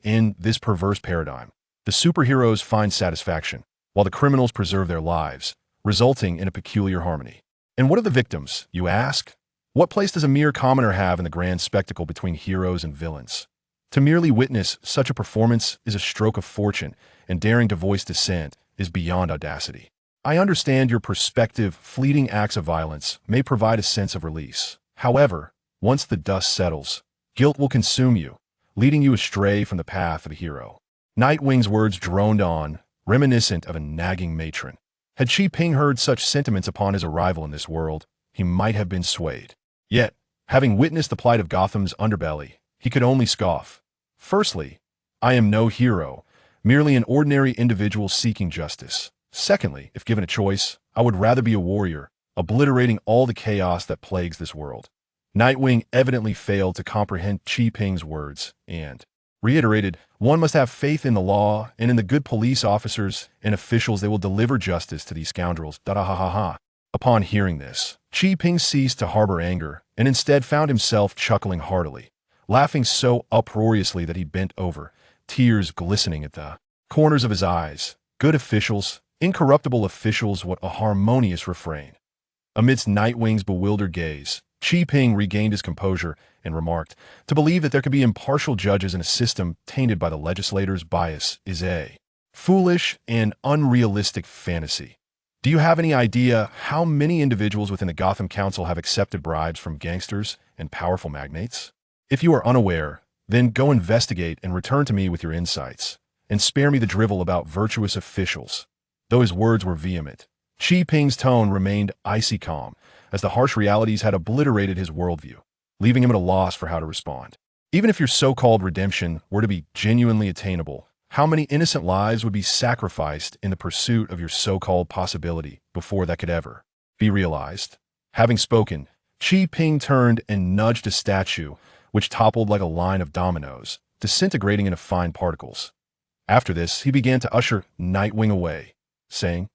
[SPEAKER 1] In this perverse paradigm, the superheroes find satisfaction, while the criminals preserve their lives, resulting in a peculiar harmony. And what of the victims, you ask? What place does a mere commoner have in the grand spectacle between heroes and villains? To merely witness such a performance is a stroke of fortune, and daring to voice dissent is beyond audacity. I understand your perspective. Fleeting acts of violence may provide a sense of release. However, once the dust settles, guilt will consume you, leading you astray from the path of a hero. Nightwing's words droned on, reminiscent of a nagging matron. Had Qi heard such sentiments upon his arrival in this world, he might have been swayed. Yet, having witnessed the plight of Gotham's underbelly, he could only scoff. Firstly, I am no hero, merely an ordinary individual seeking justice. Secondly, if given a choice, I would rather be a warrior, obliterating all the chaos that plagues this world. Nightwing evidently failed to comprehend Qi words and reiterated, one must have faith in the law and in the good police officers and officials. They will deliver justice to these scoundrels. Da-da-ha-ha-ha. Upon hearing this, Qi ceased to harbor anger and instead found himself chuckling heartily, laughing so uproariously that he bent over, tears glistening at the corners of his eyes. Good officials, incorruptible officials, what a harmonious refrain. Amidst Nightwing's bewildered gaze, Qi regained his composure and remarked, to believe that there could be impartial judges in a system tainted by the legislator's bias is a foolish and unrealistic fantasy. Do you have any idea how many individuals within the Gotham Council have accepted bribes from gangsters and powerful magnates? If you are unaware, then go investigate and return to me with your insights, and spare me the drivel about virtuous officials. Though his words were vehement, Qi tone remained icy calm, as the harsh realities had obliterated his worldview, leaving him at a loss for how to respond. Even if your so-called redemption were to be genuinely attainable, how many innocent lives would be sacrificed in the pursuit of your so-called possibility before that could ever be realized? Having spoken, Qi turned and nudged a statue, which toppled like a line of dominoes, disintegrating into fine particles. After this, he began to usher Nightwing away, saying,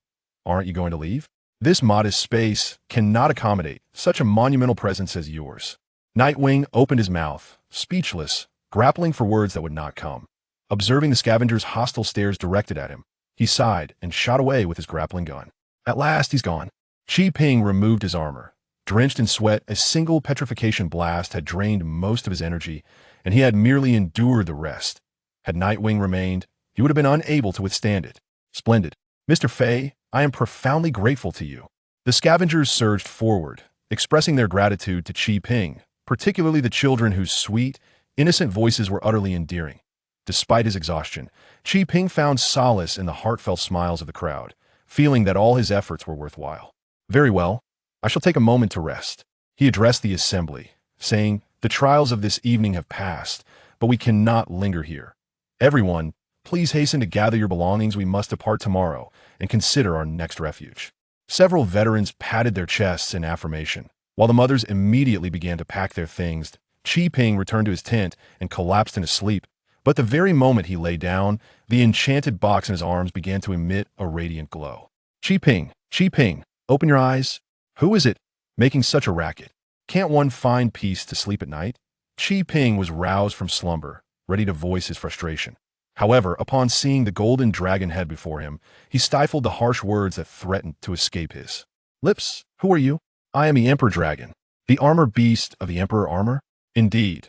[SPEAKER 1] "Aren't you going to leave? This modest space cannot accommodate such a monumental presence as yours." Nightwing opened his mouth, speechless, grappling for words that would not come. Observing the scavenger's hostile stares directed at him, he sighed and shot away with his grappling gun. At last, he's gone. Qi removed his armor. Drenched in sweat, a single petrification blast had drained most of his energy, and he had merely endured the rest. Had Nightwing remained, he would have been unable to withstand it. Splendid. Mr. Fei, I am profoundly grateful to you. The scavengers surged forward, expressing their gratitude to Qi, particularly the children whose sweet, innocent voices were utterly endearing. Despite his exhaustion, Qi found solace in the heartfelt smiles of the crowd, feeling that all his efforts were worthwhile. Very well, I shall take a moment to rest. He addressed the assembly, saying, the trials of this evening have passed, but we cannot linger here. Everyone, please hasten to gather your belongings. We must depart tomorrow and consider our next refuge. Several veterans patted their chests in affirmation, while the mothers immediately began to pack their things. Qi returned to his tent and collapsed into sleep, but the very moment he lay down, the enchanted box in his arms began to emit a radiant glow. Qi, open your eyes. Who is it making such a racket? Can't one find peace to sleep at night? Qi was roused from slumber, ready to voice his frustration. However, upon seeing the golden dragon head before him, he stifled the harsh words that threatened to escape his lips. Who are you? I am the Emperor Dragon, the armor beast of the Emperor Armor. Indeed,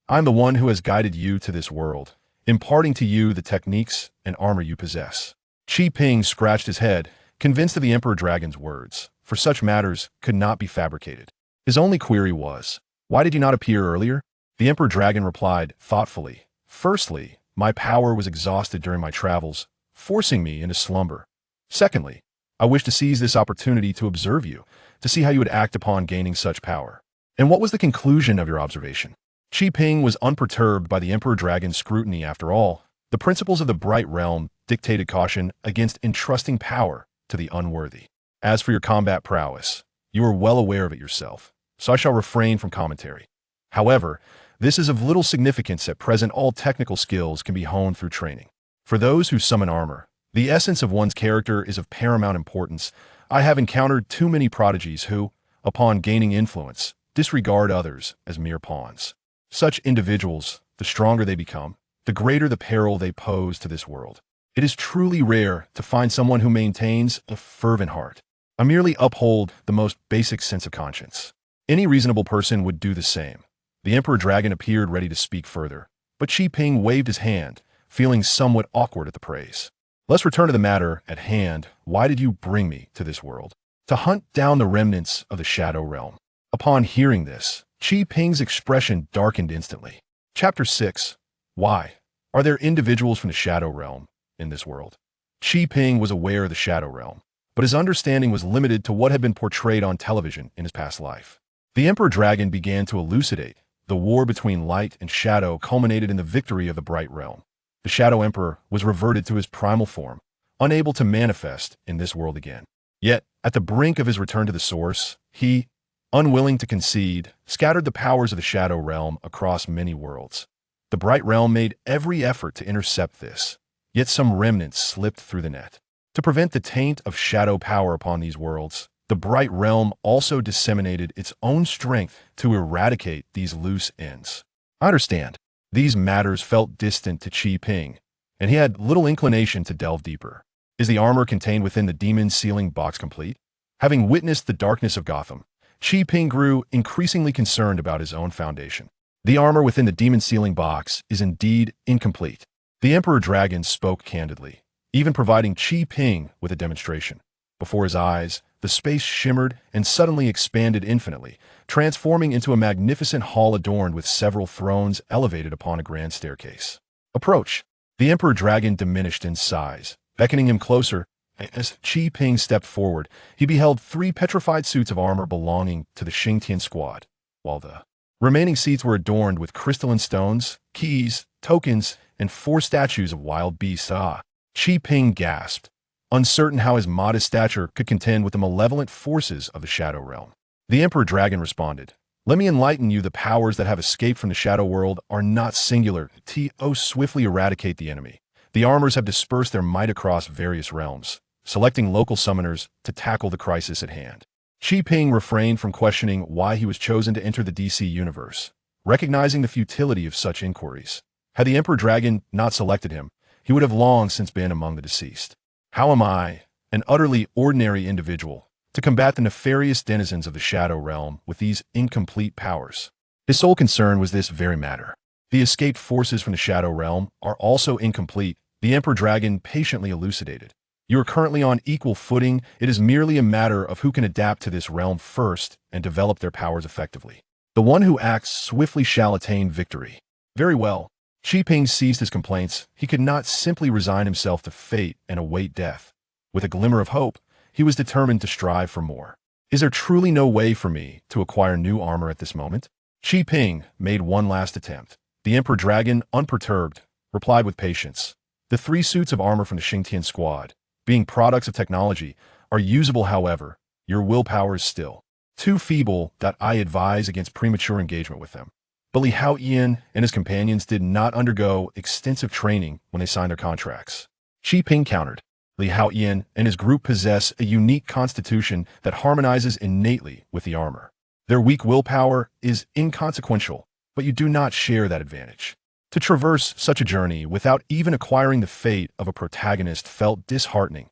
[SPEAKER 1] I am the one who has guided you to this world, imparting to you the techniques and armor you possess. Qi scratched his head, convinced of the Emperor Dragon's words, for such matters could not be fabricated. His only query was, why did you not appear earlier? The Emperor Dragon replied thoughtfully, firstly, my power was exhausted during my travels, forcing me into slumber. Secondly, I wish to seize this opportunity to observe you, to see how you would act upon gaining such power. And what was the conclusion of your observation? Qi was unperturbed by the Emperor Dragon's scrutiny. After all, the principles of the Bright Realm dictated caution against entrusting power to the unworthy. As for your combat prowess, you are well aware of it yourself, so I shall refrain from commentary. However, this is of little significance at present. All technical skills can be honed through training. For those who summon armor, the essence of one's character is of paramount importance. I have encountered too many prodigies who, upon gaining influence, disregard others as mere pawns. Such individuals, the stronger they become, the greater the peril they pose to this world. It is truly rare to find someone who maintains a fervent heart, I merely uphold the most basic sense of conscience. Any reasonable person would do the same. The Emperor Dragon appeared ready to speak further, but Qi waved his hand, feeling somewhat awkward at the praise. Let's return to the matter at hand. Why did you bring me to this world? To hunt down the remnants of the Shadow Realm. Upon hearing this, Qi Ping's expression darkened instantly. Chapter 6. Why? Are there individuals from the Shadow Realm in this world? Qi Ping was aware of the Shadow Realm, but his understanding was limited to what had been portrayed on television in his past life. The Emperor Dragon began to elucidate. The war between light and shadow culminated in the victory of the Bright Realm. The Shadow Emperor was reverted to his primal form, unable to manifest in this world again. Yet, at the brink of his return to the source, he, unwilling to concede, scattered the powers of the Shadow Realm across many worlds. The Bright Realm made every effort to intercept this, yet some remnants slipped through the net. To prevent the taint of shadow power upon these worlds, the Bright Realm also disseminated its own strength to eradicate these loose ends. I understand. These matters felt distant to Qi Ping, and he had little inclination to delve deeper. Is the armor contained within the demon sealing box complete? Having witnessed the darkness of Gotham, Qi Ping grew increasingly concerned about his own foundation. The armor within the demon sealing box is indeed incomplete. The Emperor Dragon spoke candidly, even providing Qi Ping with a demonstration. Before his eyes, the space shimmered and suddenly expanded infinitely, transforming into a magnificent hall adorned with several thrones elevated upon a grand staircase. Approach. The Emperor Dragon diminished in size, beckoning him closer. As Qi Ping stepped forward, he beheld 3 petrified suits of armor belonging to the Xingtian squad, while the remaining seats were adorned with crystalline stones, keys, tokens, and 4 statues of wild beasts. Qi Ping gasped, uncertain how his modest stature could contend with the malevolent forces of the Shadow Realm. The Emperor Dragon responded, "Let me enlighten you. The powers that have escaped from the Shadow World are not singular. To swiftly eradicate the enemy. The armors have dispersed their might across various realms, selecting local summoners to tackle the crisis at hand." Qi Ping refrained from questioning why he was chosen to enter the DC universe, recognizing the futility of such inquiries. Had the Emperor Dragon not selected him, he would have long since been among the deceased. How am I, an utterly ordinary individual, to combat the nefarious denizens of the Shadow Realm with these incomplete powers? His sole concern was this very matter. The escaped forces from the Shadow Realm are also incomplete, the Emperor Dragon patiently elucidated. You are currently on equal footing. It is merely a matter of who can adapt to this realm first and develop their powers effectively. The one who acts swiftly shall attain victory. Very well. Qi Ping ceased his complaints. He could not simply resign himself to fate and await death. With a glimmer of hope, he was determined to strive for more. Is there truly no way for me to acquire new armor at this moment? Qi Ping made one last attempt. The Emperor Dragon, unperturbed, replied with patience. The 3 suits of armor from the Xingtian squad, being products of technology, are usable. However, your willpower is still too feeble that I advise against premature engagement with them. But Li Haoyan and his companions did not undergo extensive training when they signed their contracts. Qi Ping countered. Li Haoyan and his group possess a unique constitution that harmonizes innately with the armor. Their weak willpower is inconsequential, but you do not share that advantage. To traverse such a journey without even acquiring the fate of a protagonist felt disheartening.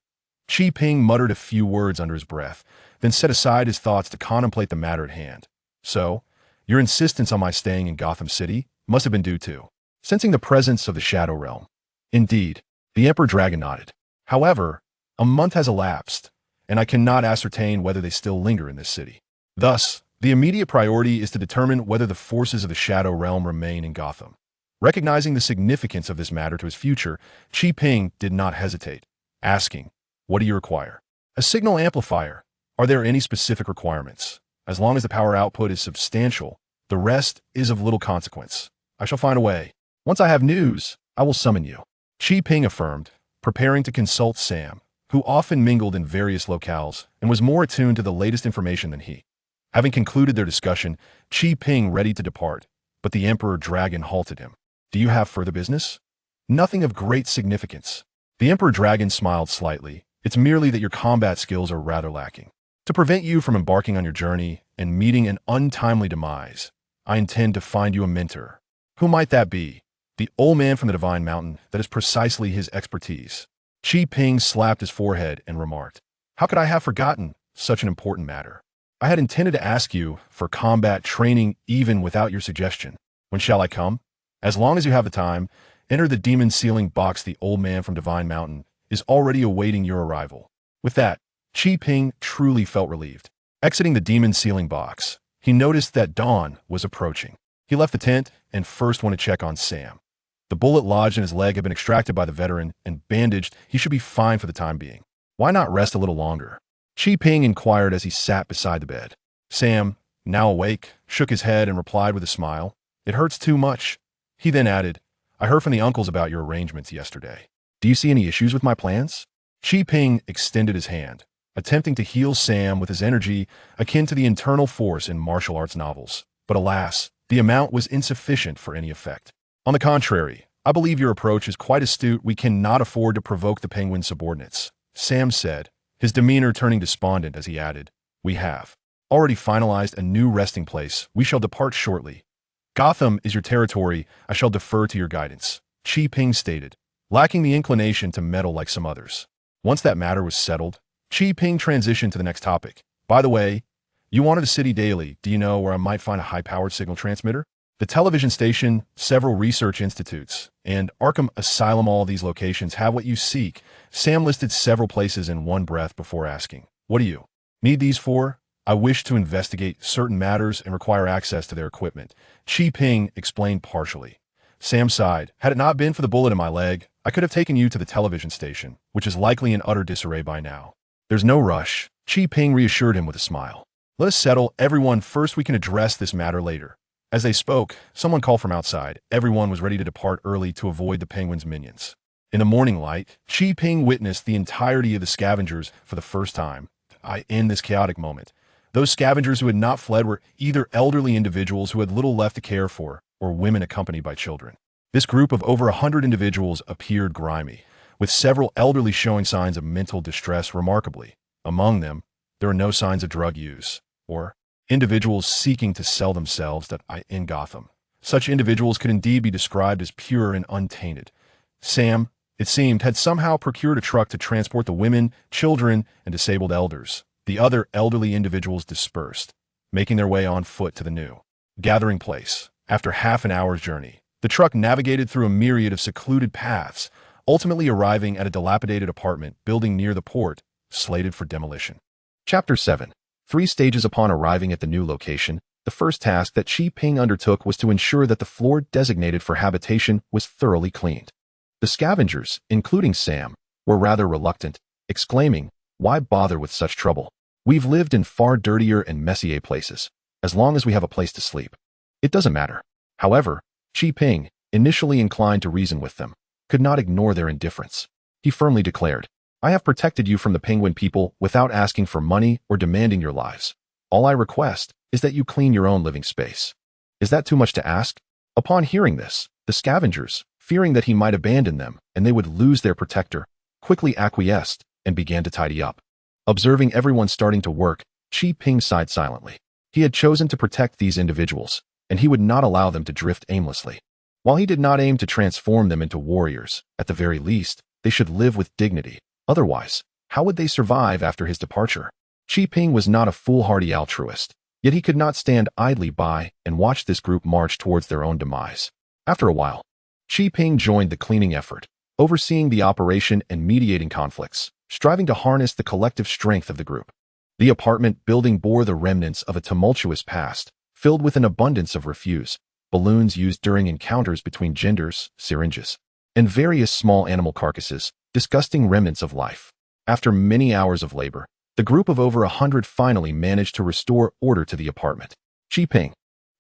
[SPEAKER 1] Qi Ping muttered a few words under his breath, then set aside his thoughts to contemplate the matter at hand. So, your insistence on my staying in Gotham City must have been due to sensing the presence of the Shadow Realm. Indeed, the Emperor Dragon nodded. However, a month has elapsed, and I cannot ascertain whether they still linger in this city. Thus, the immediate priority is to determine whether the forces of the Shadow Realm remain in Gotham. Recognizing the significance of this matter to his future, Qi Ping did not hesitate, asking, "What do you require?" "A signal amplifier. Are there any specific requirements? As long as the power output is substantial, the rest is of little consequence. I shall find a way. Once I have news, I will summon you." Qi Ping affirmed, preparing to consult Sam, who often mingled in various locales and was more attuned to the latest information than he. Having concluded their discussion, Qi Ping ready to depart, but the Emperor Dragon halted him. "Do you have further business?" "Nothing of great significance." The Emperor Dragon smiled slightly. "It's merely that your combat skills are rather lacking. To prevent you from embarking on your journey and meeting an untimely demise, I intend to find you a mentor." "Who might that be?" "The old man from the Divine Mountain. That is precisely his expertise." Qi Ping slapped his forehead and remarked, "How could I have forgotten such an important matter? I had intended to ask you for combat training even without your suggestion. When shall I come?" "As long as you have the time, enter the demon sealing box. The old man from Divine Mountain is already awaiting your arrival. With that, Chi Ping truly felt relieved. Exiting the demon ceiling box, he noticed that dawn was approaching. He left the tent and first went to check on Sam. The bullet lodged in his leg had been extracted by the veteran and bandaged. He should be fine for the time being. Why not rest a little longer? Chi Ping inquired as he sat beside the bed. Sam, now awake, shook his head and replied with a smile. It hurts too much. He then added, I heard from the uncles about your arrangements yesterday. Do you see any issues with my plans? Chi Ping extended his hand, attempting to heal Sam with his energy akin to the internal force in martial arts novels. But alas, the amount was insufficient for any effect. On the contrary, I believe your approach is quite astute. We cannot afford to provoke the Penguin's subordinates, Sam said, his demeanor turning despondent as he added, We have already finalized a new resting place. We shall depart shortly. Gotham is your territory. I shall defer to your guidance, Chi Ping stated, lacking the inclination to meddle like some others. Once that matter was settled, Chi Ping transitioned to the next topic. By the way, you wanted a city daily. Do you know where I might find a high-powered signal transmitter? The television station, several research institutes, and Arkham Asylum, all these locations have what you seek. Sam listed several places in one breath before asking, What do you need these for? I wish to investigate certain matters and require access to their equipment, Chi Ping explained partially. Sam sighed. Had it not been for the bullet in my leg, I could have taken you to the television station, which is likely in utter disarray by now. There's no rush, Chi Ping reassured him with a smile. Let us settle everyone first. We can address this matter later. As they spoke, someone called from outside. Everyone was ready to depart early to avoid the Penguin's minions. In the morning light, Chi Ping witnessed the entirety of the scavengers for the first time. In this chaotic moment, those scavengers who had not fled were either elderly individuals who had little left to care for, or women accompanied by children. This group of over 100 individuals appeared grimy, with several elderly showing signs of mental distress. Remarkably, among them, there were no signs of drug use, or individuals seeking to sell themselves in Gotham. Such individuals could indeed be described as pure and untainted. Sam, it seemed, had somehow procured a truck to transport the women, children, and disabled elders. The other elderly individuals dispersed, making their way on foot to the new gathering place. After half an hour's journey, the truck navigated through a myriad of secluded paths, ultimately arriving at a dilapidated apartment building near the port, slated for demolition. Chapter 7. 3 stages. Upon arriving at the new location, the first task that Chi Ping undertook was to ensure that the floor designated for habitation was thoroughly cleaned. The scavengers, including Sam, were rather reluctant, exclaiming, Why bother with such trouble? We've lived in far dirtier and messier places. As long as we have a place to sleep, it doesn't matter. However, Chi Ping, initially inclined to reason with them, could not ignore their indifference. He firmly declared, I have protected you from the Penguin people without asking for money or demanding your lives. All I request is that you clean your own living space. Is that too much to ask? Upon hearing this, the scavengers, fearing that he might abandon them and they would lose their protector, quickly acquiesced and began to tidy up. Observing everyone starting to work, Chi Ping sighed silently. He had chosen to protect these individuals, and he would not allow them to drift aimlessly. While he did not aim to transform them into warriors, at the very least, they should live with dignity. Otherwise, how would they survive after his departure? Chi Ping was not a foolhardy altruist, yet he could not stand idly by and watch this group march towards their own demise. After a while, Chi Ping joined the cleaning effort, overseeing the operation and mediating conflicts, striving to harness the collective strength of the group. The apartment building bore the remnants of a tumultuous past, filled with an abundance of refuse, balloons used during encounters between genders, syringes, and various small animal carcasses, disgusting remnants of life. After many hours of labor, the group of over 100 finally managed to restore order to the apartment. Chi Ping,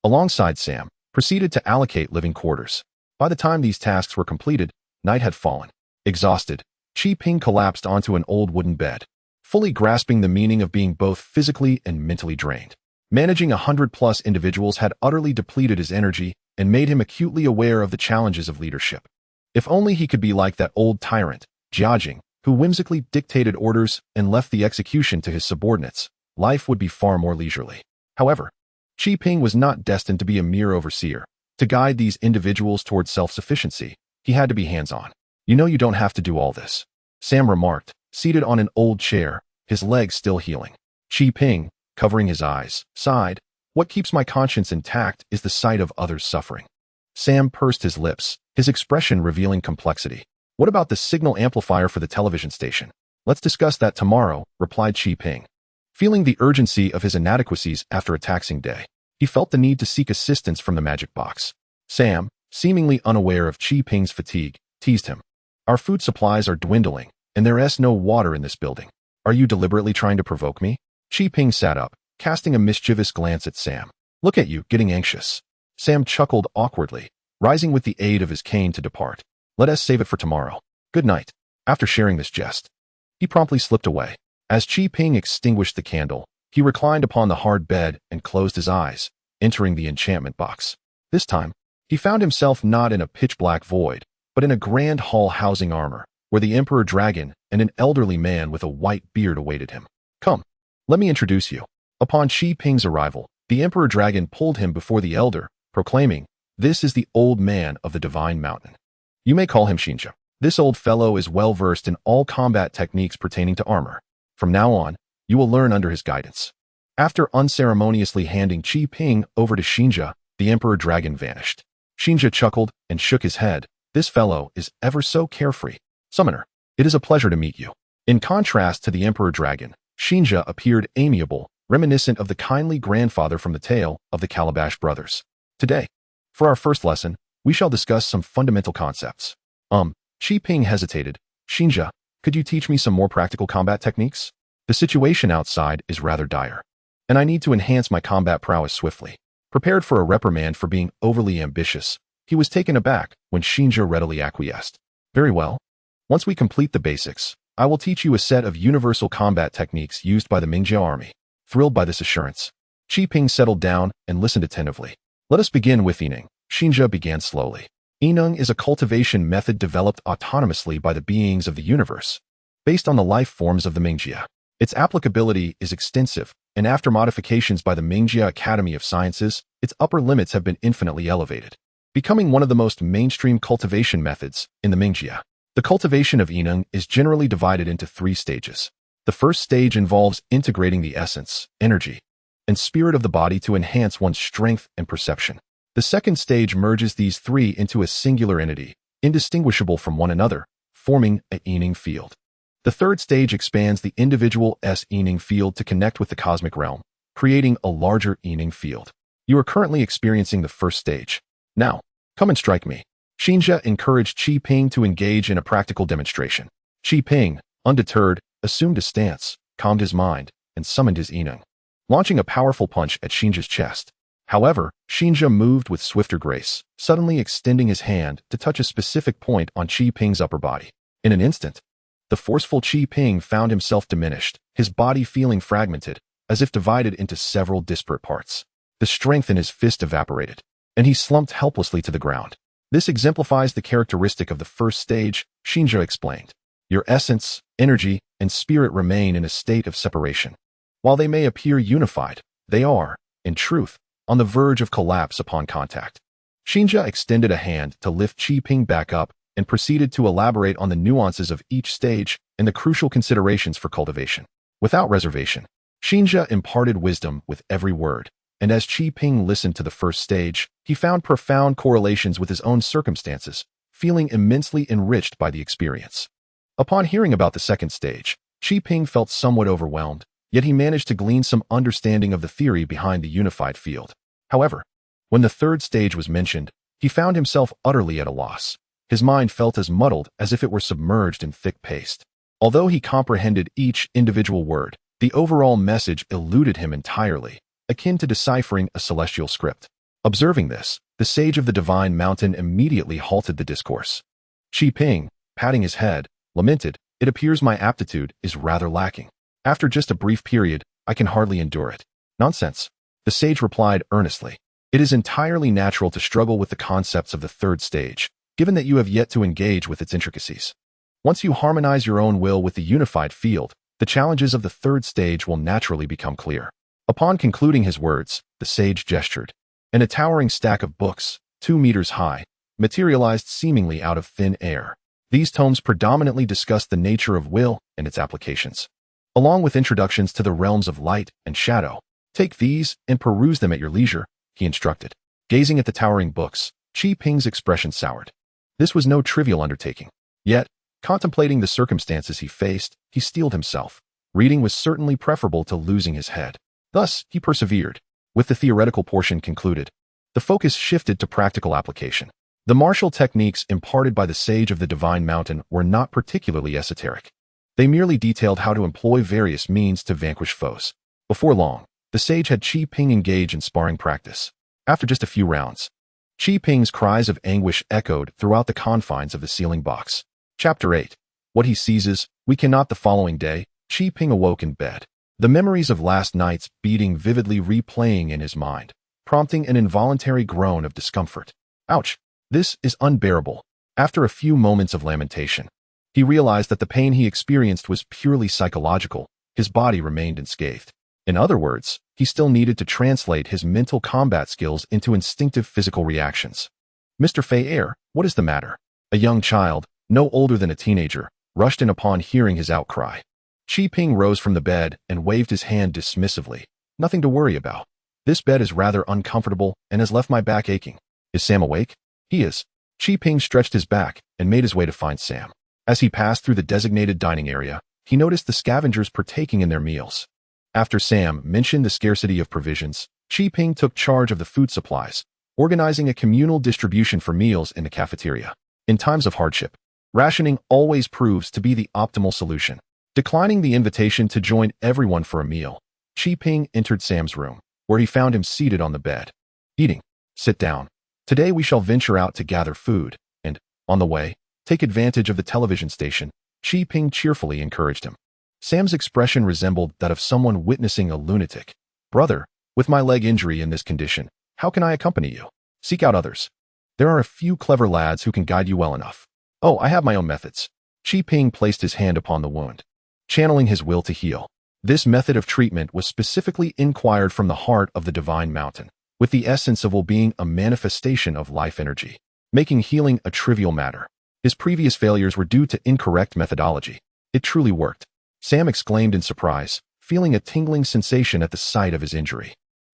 [SPEAKER 1] alongside Sam, proceeded to allocate living quarters. By the time these tasks were completed, night had fallen. Exhausted, Chi Ping collapsed onto an old wooden bed, fully grasping the meaning of being both physically and mentally drained. Managing 100+ individuals had utterly depleted his energy and made him acutely aware of the challenges of leadership. If only he could be like that old tyrant, Jiajing, who whimsically dictated orders and left the execution to his subordinates, life would be far more leisurely. However, Chi Ping was not destined to be a mere overseer. To guide these individuals towards self-sufficiency, he had to be hands-on. You know you don't have to do all this, Sam remarked, seated on an old chair, his legs still healing. Chi Ping, covering his eyes, sighed. What keeps my conscience intact is the sight of others suffering. Sam pursed his lips, his expression revealing complexity. What about the signal amplifier for the television station? Let's discuss that tomorrow, replied Qi Ping. Feeling the urgency of his inadequacies after a taxing day, he felt the need to seek assistance from the magic box. Sam, seemingly unaware of Qi Ping's fatigue, teased him. Our food supplies are dwindling, and there is no water in this building. Are you deliberately trying to provoke me? Qi Ping sat up, casting a mischievous glance at Sam. Look at you, getting anxious. Sam chuckled awkwardly, rising with the aid of his cane to depart. Let us save it for tomorrow. Good night. After sharing this jest, he promptly slipped away. As Qi Ping extinguished the candle, he reclined upon the hard bed and closed his eyes, entering the enchantment box. This time, he found himself not in a pitch-black void, but in a grand hall housing armor, where the Emperor Dragon and an elderly man with a white beard awaited him. Come, let me introduce you. Upon Qi Ping's arrival, the Emperor Dragon pulled him before the elder, proclaiming, This is the old man of the Divine Mountain. You may call him Xinjia. This old fellow is well versed in all combat techniques pertaining to armor. From now on, you will learn under his guidance. After unceremoniously handing Qi Ping over to Xinjia, the Emperor Dragon vanished. Xinjia chuckled and shook his head. This fellow is ever so carefree. Summoner, it is a pleasure to meet you. In contrast to the Emperor Dragon, Xinjia appeared amiable, reminiscent of the kindly grandfather from the tale of the Calabash brothers. Today, for our first lesson, we shall discuss some fundamental concepts. Qi Ping hesitated. Xinjia, could you teach me some more practical combat techniques? The situation outside is rather dire, and I need to enhance my combat prowess swiftly. Prepared for a reprimand for being overly ambitious, he was taken aback when Xinjia readily acquiesced. Very well. Once we complete the basics, I will teach you a set of universal combat techniques used by the Mingjia army. Thrilled by this assurance, Qi Ping settled down and listened attentively. Let us begin with Yineng. Xinjia began slowly. Yineng is a cultivation method developed autonomously by the beings of the universe, based on the life forms of the Mingjia. Its applicability is extensive, and after modifications by the Mingjia Academy of Sciences, its upper limits have been infinitely elevated, becoming one of the most mainstream cultivation methods in the Mingjia. The cultivation of Yineng is generally divided into 3 stages. The first stage involves integrating the essence, energy, and spirit of the body to enhance one's strength and perception. The second stage merges these 3 into a singular entity, indistinguishable from one another, forming a Yineng field. The third stage expands the individual Yineng field to connect with the cosmic realm, creating a larger Yineng field. You are currently experiencing the first stage. Now, come and strike me. Xinjia encouraged Qi Ping to engage in a practical demonstration. Qi Ping, undeterred, assumed a stance, calmed his mind, and summoned his Yineng, launching a powerful punch at Xinjia's chest. However, Xinjia moved with swifter grace, suddenly extending his hand to touch a specific point on Qi Ping's upper body. In an instant, the forceful Qi Ping found himself diminished, his body feeling fragmented, as if divided into several disparate parts. The strength in his fist evaporated, and he slumped helplessly to the ground. This exemplifies the characteristic of the first stage, Xinjia explained. Your essence, energy, and spirit remain in a state of separation. While they may appear unified, they are, in truth, on the verge of collapse upon contact. Xinjia extended a hand to lift Qi Ping back up and proceeded to elaborate on the nuances of each stage and the crucial considerations for cultivation. Without reservation, Xinjia imparted wisdom with every word, and as Qi Ping listened to the first stage, he found profound correlations with his own circumstances, feeling immensely enriched by the experience. Upon hearing about the second stage, Qi Ping felt somewhat overwhelmed, yet he managed to glean some understanding of the theory behind the unified field. However, when the third stage was mentioned, he found himself utterly at a loss. His mind felt as muddled as if it were submerged in thick paste. Although he comprehended each individual word, the overall message eluded him entirely, akin to deciphering a celestial script. Observing this, the sage of the Divine Mountain immediately halted the discourse. Qi Ping, patting his head, lamented, "It appears my aptitude is rather lacking. After just a brief period, I can hardly endure it." "Nonsense," the sage replied earnestly. "It is entirely natural to struggle with the concepts of the third stage, given that you have yet to engage with its intricacies. Once you harmonize your own will with the unified field, the challenges of the third stage will naturally become clear." Upon concluding his words, the sage gestured, and a towering stack of books, 2 meters high, materialized seemingly out of thin air. These tomes predominantly discuss the nature of will and its applications, along with introductions to the realms of light and shadow. "Take these and peruse them at your leisure," he instructed. Gazing at the towering books, Qi Ping's expression soured. This was no trivial undertaking. Yet, contemplating the circumstances he faced, he steeled himself. Reading was certainly preferable to losing his head. Thus, he persevered. With the theoretical portion concluded, the focus shifted to practical application. The martial techniques imparted by the Sage of the Divine Mountain were not particularly esoteric. They merely detailed how to employ various means to vanquish foes. Before long, the sage had Qi Ping engage in sparring practice. After just a few rounds, Qi Ping's cries of anguish echoed throughout the confines of the ceiling box. Chapter 8. What he seizes, we cannot. The following day, Qi Ping awoke in bed. The memories of last night's beating vividly replaying in his mind, prompting an involuntary groan of discomfort. Ouch! This is unbearable. After a few moments of lamentation, he realized that the pain he experienced was purely psychological. His body remained unscathed. In other words, he still needed to translate his mental combat skills into instinctive physical reactions. Mr. Fei Air, what is the matter? A young child, no older than a teenager, rushed in upon hearing his outcry. Qi Ping rose from the bed and waved his hand dismissively. Nothing to worry about. This bed is rather uncomfortable and has left my back aching. Is Sam awake? He is. Qi Ping stretched his back and made his way to find Sam. As he passed through the designated dining area, he noticed the scavengers partaking in their meals. After Sam mentioned the scarcity of provisions, Qi Ping took charge of the food supplies, organizing a communal distribution for meals in the cafeteria. In times of hardship, rationing always proves to be the optimal solution. Declining the invitation to join everyone for a meal, Qi Ping entered Sam's room, where he found him seated on the bed. Eating. Sit down. Today we shall venture out to gather food, and, on the way, take advantage of the television station, Qi Ping cheerfully encouraged him. Sam's expression resembled that of someone witnessing a lunatic. Brother, with my leg injury in this condition, how can I accompany you? Seek out others. There are a few clever lads who can guide you well enough. Oh, I have my own methods. Qi Ping placed his hand upon the wound, channeling his will to heal. This method of treatment was specifically inquired from the heart of the Divine Mountain, with the essence of will being a manifestation of life energy, making healing a trivial matter. His previous failures were due to incorrect methodology. It truly worked. Sam exclaimed in surprise, feeling a tingling sensation at the sight of his injury.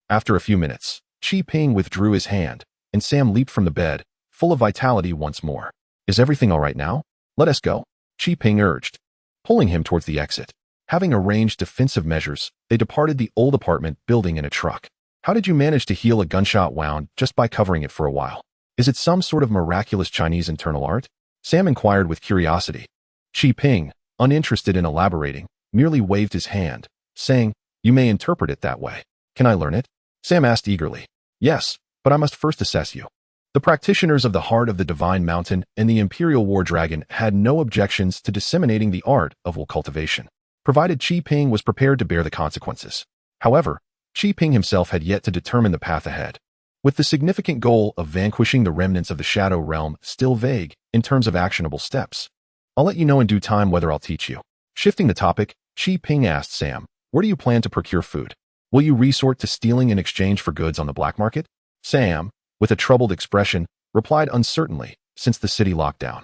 [SPEAKER 1] After a few minutes, Qi Ping withdrew his hand, and Sam leaped from the bed, full of vitality once more. Is everything all right now? Let us go, Qi Ping urged, pulling him towards the exit. Having arranged defensive measures, they departed the old apartment building in a truck. How did you manage to heal a gunshot wound just by covering it for a while? Is it some sort of miraculous Chinese internal art? Sam inquired with curiosity. Qi Ping, uninterested in elaborating, merely waved his hand, saying, You may interpret it that way. Can I learn it? Sam asked eagerly. Yes, but I must first assess you. The practitioners of the Heart of the Divine Mountain and the Imperial War Dragon had no objections to disseminating the art of will cultivation, provided Qi Ping was prepared to bear the consequences. However, Qi Ping himself had yet to determine the path ahead, with the significant goal of vanquishing the remnants of the Shadow Realm still vague in terms of actionable steps. I'll let you know in due time whether I'll teach you. Shifting the topic, Qi Ping asked Sam, where do you plan to procure food? Will you resort to stealing in exchange for goods on the black market? Sam, with a troubled expression, replied uncertainly, since the city lockdown.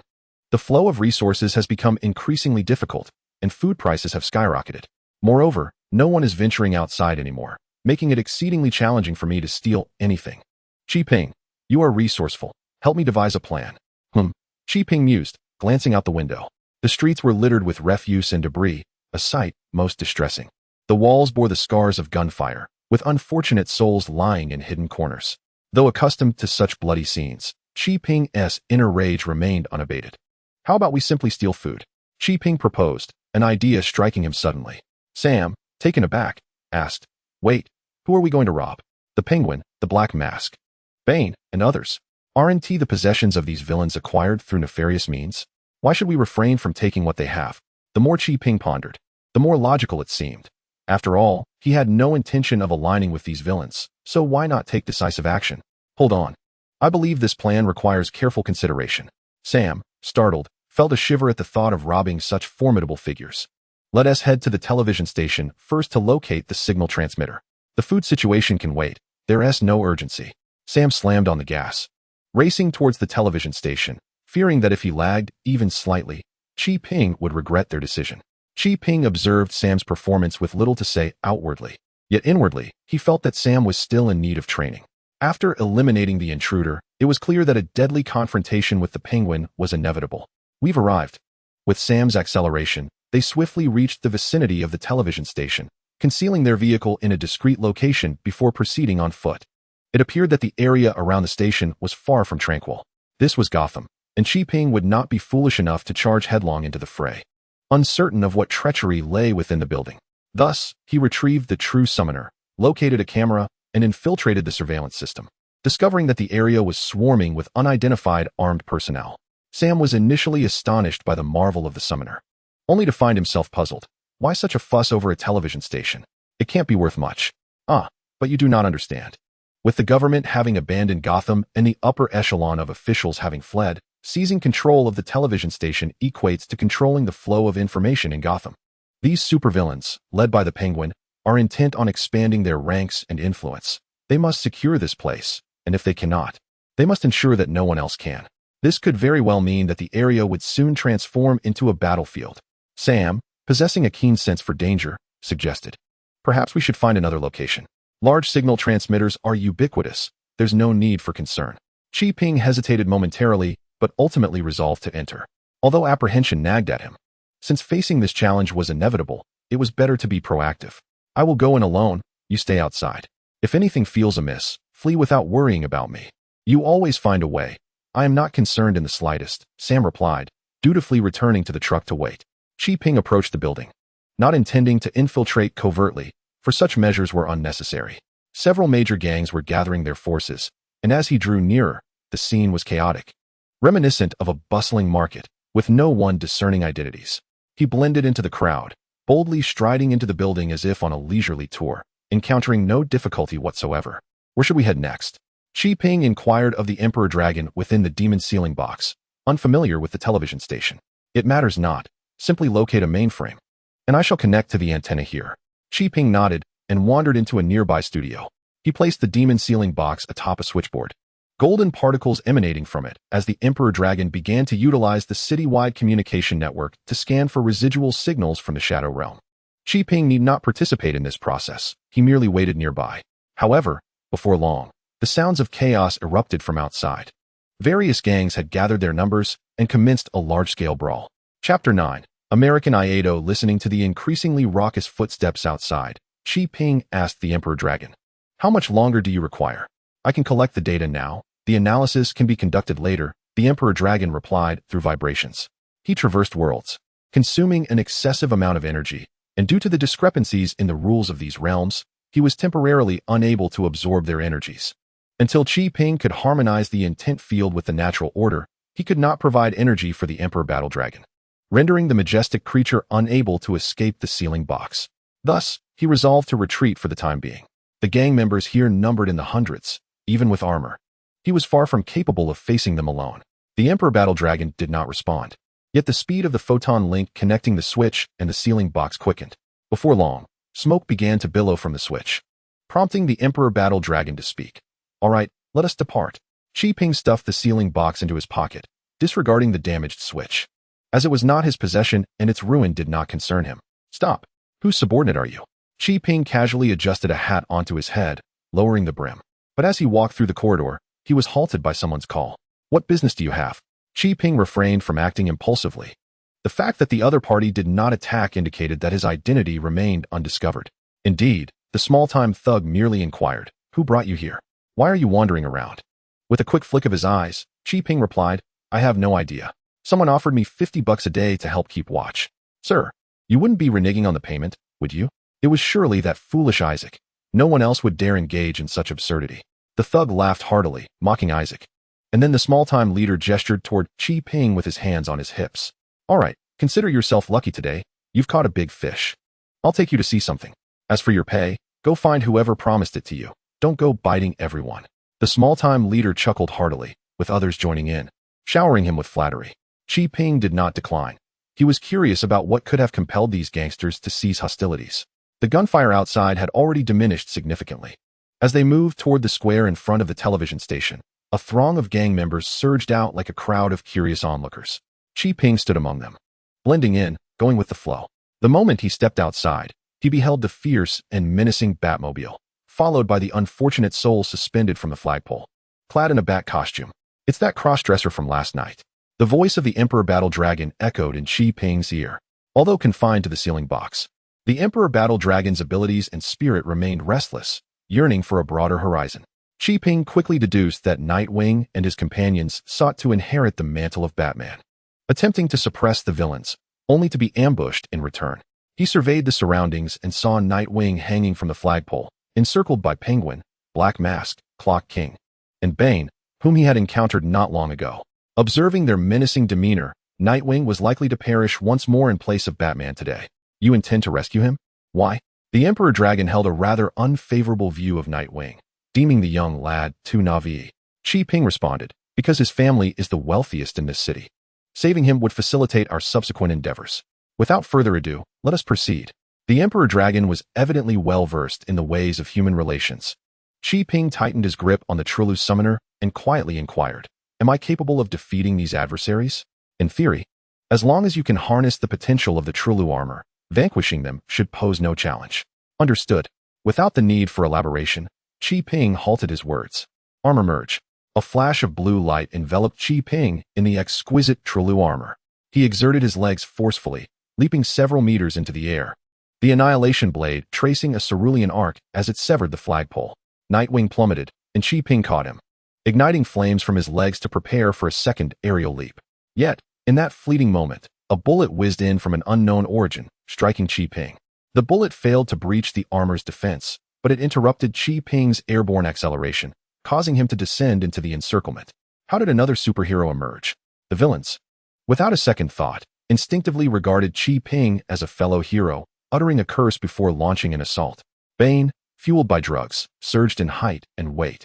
[SPEAKER 1] The flow of resources has become increasingly difficult, and food prices have skyrocketed. Moreover, no one is venturing outside anymore, making it exceedingly challenging for me to steal anything. Qi Ping, you are resourceful. Help me devise a plan. Qi Ping mused, glancing out the window. The streets were littered with refuse and debris, a sight most distressing. The walls bore the scars of gunfire, with unfortunate souls lying in hidden corners. Though accustomed to such bloody scenes, Qi Ping's inner rage remained unabated. How about we simply steal food? Qi Ping proposed, an idea striking him suddenly. Sam, taken aback, asked, Wait, who are we going to rob? The Penguin, the Black Mask, Bane, and others. Aren't the possessions of these villains acquired through nefarious means? Why should we refrain from taking what they have? The more Qi Ping pondered, the more logical it seemed. After all, he had no intention of aligning with these villains, so why not take decisive action? Hold on. I believe this plan requires careful consideration. Sam, startled, felt a shiver at the thought of robbing such formidable figures. Let us head to the television station first to locate the signal transmitter. The food situation can wait. There is no urgency. Sam slammed on the gas, racing towards the television station, fearing that if he lagged even slightly, Qi Ping would regret their decision. Qi Ping observed Sam's performance with little to say outwardly, yet inwardly, he felt that Sam was still in need of training. After eliminating the intruder, it was clear that a deadly confrontation with the Penguin was inevitable. We've arrived. With Sam's acceleration, they swiftly reached the vicinity of the television station, concealing their vehicle in a discreet location before proceeding on foot. It appeared that the area around the station was far from tranquil. This was Gotham, and Qi would not be foolish enough to charge headlong into the fray, uncertain of what treachery lay within the building. Thus, he retrieved the true summoner, located a camera, and infiltrated the surveillance system. Discovering that the area was swarming with unidentified armed personnel, Sam was initially astonished by the marvel of the summoner, only to find himself puzzled. Why such a fuss over a television station? It can't be worth much. But you do not understand. With the government having abandoned Gotham and the upper echelon of officials having fled, seizing control of the television station equates to controlling the flow of information in Gotham. These supervillains, led by the Penguin, are intent on expanding their ranks and influence. They must secure this place, and if they cannot, they must ensure that no one else can. This could very well mean that the area would soon transform into a battlefield. Sam, possessing a keen sense for danger, suggested, "Perhaps we should find another location. Large signal transmitters are ubiquitous. There's no need for concern." Qi hesitated momentarily, but ultimately resolved to enter, although apprehension nagged at him. Since facing this challenge was inevitable, it was better to be proactive. "I will go in alone, you stay outside. If anything feels amiss, flee without worrying about me. You always find a way." "I am not concerned in the slightest," Sam replied, dutifully returning to the truck to wait. Qi approached the building, not intending to infiltrate covertly, for such measures were unnecessary. Several major gangs were gathering their forces, and as he drew nearer, the scene was chaotic, reminiscent of a bustling market, with no one discerning identities. He blended into the crowd, boldly striding into the building as if on a leisurely tour, encountering no difficulty whatsoever. "Where should we head next?" Qi inquired of the Emperor Dragon within the demon sealing box, unfamiliar with the television station. "It matters not. Simply locate a mainframe, and I shall connect to the antenna here." Qi nodded and wandered into a nearby studio. He placed the demon sealing box atop a switchboard, golden particles emanating from it as the Emperor Dragon began to utilize the city-wide communication network to scan for residual signals from the Shadow Realm. Qi need not participate in this process. He merely waited nearby. However, before long, the sounds of chaos erupted from outside. Various gangs had gathered their numbers and commenced a large-scale brawl. Chapter 9. American Iato. Listening to the increasingly raucous footsteps outside, Qi asked the Emperor Dragon, "How much longer do you require?" "I can collect the data now. The analysis can be conducted later," the Emperor Dragon replied through vibrations. He traversed worlds, consuming an excessive amount of energy, and due to the discrepancies in the rules of these realms, he was temporarily unable to absorb their energies. Until Qi could harmonize the intent field with the natural order, he could not provide energy for the Emperor Battle Dragon, rendering the majestic creature unable to escape the sealing box. Thus, he resolved to retreat for the time being. The gang members here numbered in the hundreds, even with armor. He was far from capable of facing them alone. The Emperor Battle Dragon did not respond. Yet the speed of the photon link connecting the switch and the sealing box quickened. Before long, smoke began to billow from the switch, prompting the Emperor Battle Dragon to speak. "All right, let us depart." Qi stuffed the sealing box into his pocket, disregarding the damaged switch, as it was not his possession and its ruin did not concern him. "Stop. Whose subordinate are you?" Qi casually adjusted a hat onto his head, lowering the brim. But as he walked through the corridor, he was halted by someone's call. "What business do you have?" Qi refrained from acting impulsively. The fact that the other party did not attack indicated that his identity remained undiscovered. Indeed, the small-time thug merely inquired, "Who brought you here? Why are you wandering around?" With a quick flick of his eyes, Qi replied, "I have no idea. Someone offered me $50 a day to help keep watch." "Sir, you wouldn't be reneging on the payment, would you?" It was surely that foolish Isaac. No one else would dare engage in such absurdity. The thug laughed heartily, mocking Isaac. And then the small-time leader gestured toward Qi with his hands on his hips. "All right, consider yourself lucky today. You've caught a big fish. I'll take you to see something. As for your pay, go find whoever promised it to you. Don't go biting everyone." The small-time leader chuckled heartily, with others joining in, showering him with flattery. Qi did not decline. He was curious about what could have compelled these gangsters to cease hostilities. The gunfire outside had already diminished significantly. As they moved toward the square in front of the television station, a throng of gang members surged out like a crowd of curious onlookers. Qi stood among them, blending in, going with the flow. The moment he stepped outside, he beheld the fierce and menacing Batmobile, followed by the unfortunate soul suspended from the flagpole, clad in a bat costume. "It's that cross-dresser from last night." The voice of the Emperor Battle Dragon echoed in Qi Ping's ear. Although confined to the ceiling box, the Emperor Battle Dragon's abilities and spirit remained restless, yearning for a broader horizon. Qi Ping quickly deduced that Nightwing and his companions sought to inherit the mantle of Batman, attempting to suppress the villains, only to be ambushed in return. He surveyed the surroundings and saw Nightwing hanging from the flagpole, encircled by Penguin, Black Mask, Clock King, and Bane, whom he had encountered not long ago. Observing their menacing demeanor, Nightwing was likely to perish once more in place of Batman today. You intend to rescue him? Why? The Emperor Dragon held a rather unfavorable view of Nightwing, deeming the young lad too naive. Qi Ping responded, because his family is the wealthiest in this city. Saving him would facilitate our subsequent endeavors. Without further ado, let us proceed. The Emperor Dragon was evidently well-versed in the ways of human relations. Qi Ping tightened his grip on the Trillu summoner and quietly inquired, am I capable of defeating these adversaries? In theory, as long as you can harness the potential of the Trillu armor, vanquishing them should pose no challenge. Understood. Without the need for elaboration, Qi Ping halted his words. Armor merge. A flash of blue light enveloped Qi Ping in the exquisite Trillu armor. He exerted his legs forcefully, leaping several meters into the air. The Annihilation Blade tracing a cerulean arc as it severed the flagpole. Nightwing plummeted, and Qi Ping caught him, igniting flames from his legs to prepare for a second aerial leap. Yet, in that fleeting moment, a bullet whizzed in from an unknown origin, striking Qi Ping. The bullet failed to breach the armor's defense, but it interrupted Qi Ping's airborne acceleration, causing him to descend into the encirclement. How did another superhero emerge? The villains, without a second thought, instinctively regarded Qi Ping as a fellow hero, uttering a curse before launching an assault. Bane, fueled by drugs, surged in height and weight,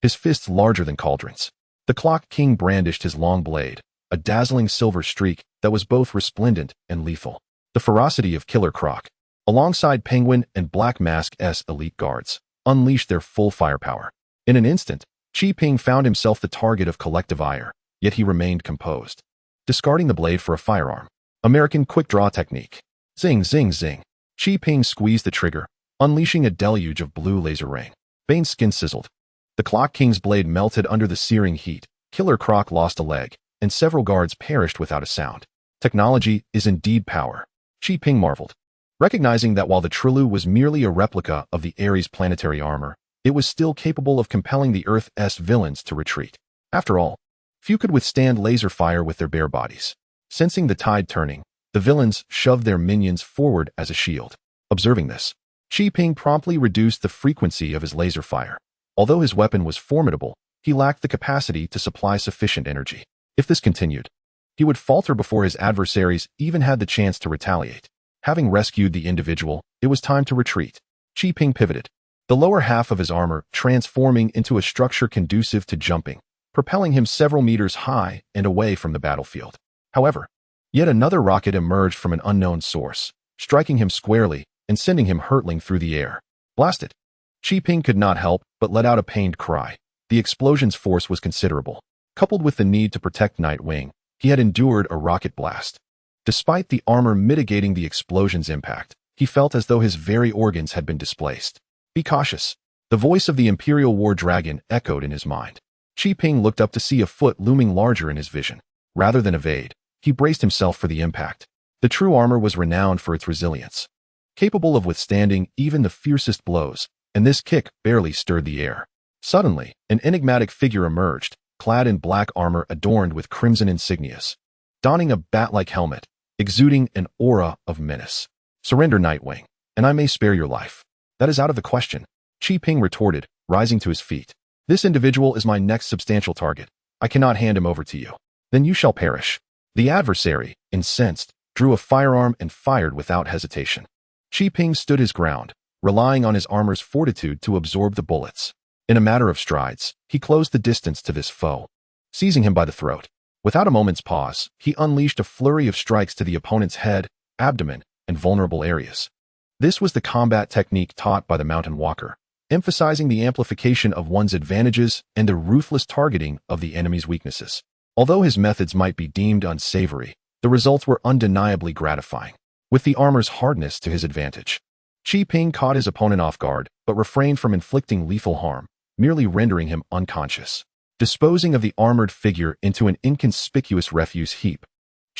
[SPEAKER 1] his fists larger than cauldrons. The Clock King brandished his long blade, a dazzling silver streak that was both resplendent and lethal. The ferocity of Killer Croc, alongside Penguin and Black Mask's elite guards, unleashed their full firepower. In an instant, Qi Ping found himself the target of collective ire, yet he remained composed, discarding the blade for a firearm. American quick draw technique. Zing, zing, zing. Qi Ping squeezed the trigger, unleashing a deluge of blue laser rain. Bane's skin sizzled. The Clock King's blade melted under the searing heat. Killer Croc lost a leg, and several guards perished without a sound. Technology is indeed power. Qi Ping marveled, recognizing that while the Trillu was merely a replica of the Ares planetary armor, it was still capable of compelling the Earth's villains to retreat. After all, few could withstand laser fire with their bare bodies. Sensing the tide turning, the villains shoved their minions forward as a shield. Observing this, Qi Ping promptly reduced the frequency of his laser fire. Although his weapon was formidable, he lacked the capacity to supply sufficient energy. If this continued, he would falter before his adversaries even had the chance to retaliate. Having rescued the individual, it was time to retreat. Qi Ping pivoted, the lower half of his armor transforming into a structure conducive to jumping, propelling him several meters high and away from the battlefield. However, yet another rocket emerged from an unknown source, striking him squarely and sending him hurtling through the air. Blasted! Qi Ping could not help but let out a pained cry. The explosion's force was considerable. Coupled with the need to protect Nightwing, he had endured a rocket blast. Despite the armor mitigating the explosion's impact, he felt as though his very organs had been displaced. Be cautious. The voice of the Imperial War Dragon echoed in his mind. Qi Ping looked up to see a foot looming larger in his vision. Rather than evade, he braced himself for the impact. The true armor was renowned for its resilience, capable of withstanding even the fiercest blows, and this kick barely stirred the air. Suddenly, an enigmatic figure emerged, clad in black armor adorned with crimson insignias, donning a bat-like helmet, exuding an aura of menace. Surrender, Nightwing, and I may spare your life. That is out of the question, Qi Ping retorted, rising to his feet. This individual is my next substantial target. I cannot hand him over to you. Then you shall perish. The adversary, incensed, drew a firearm and fired without hesitation. Qi Ping stood his ground, relying on his armor's fortitude to absorb the bullets. In a matter of strides, he closed the distance to this foe. Seizing him by the throat, without a moment's pause, he unleashed a flurry of strikes to the opponent's head, abdomen, and vulnerable areas. This was the combat technique taught by the Mountain Walker, emphasizing the amplification of one's advantages and the ruthless targeting of the enemy's weaknesses. Although his methods might be deemed unsavory, the results were undeniably gratifying, with the armor's hardness to his advantage. Qi Ping caught his opponent off guard, but refrained from inflicting lethal harm, merely rendering him unconscious. disposing of the armored figure into an inconspicuous refuse heap.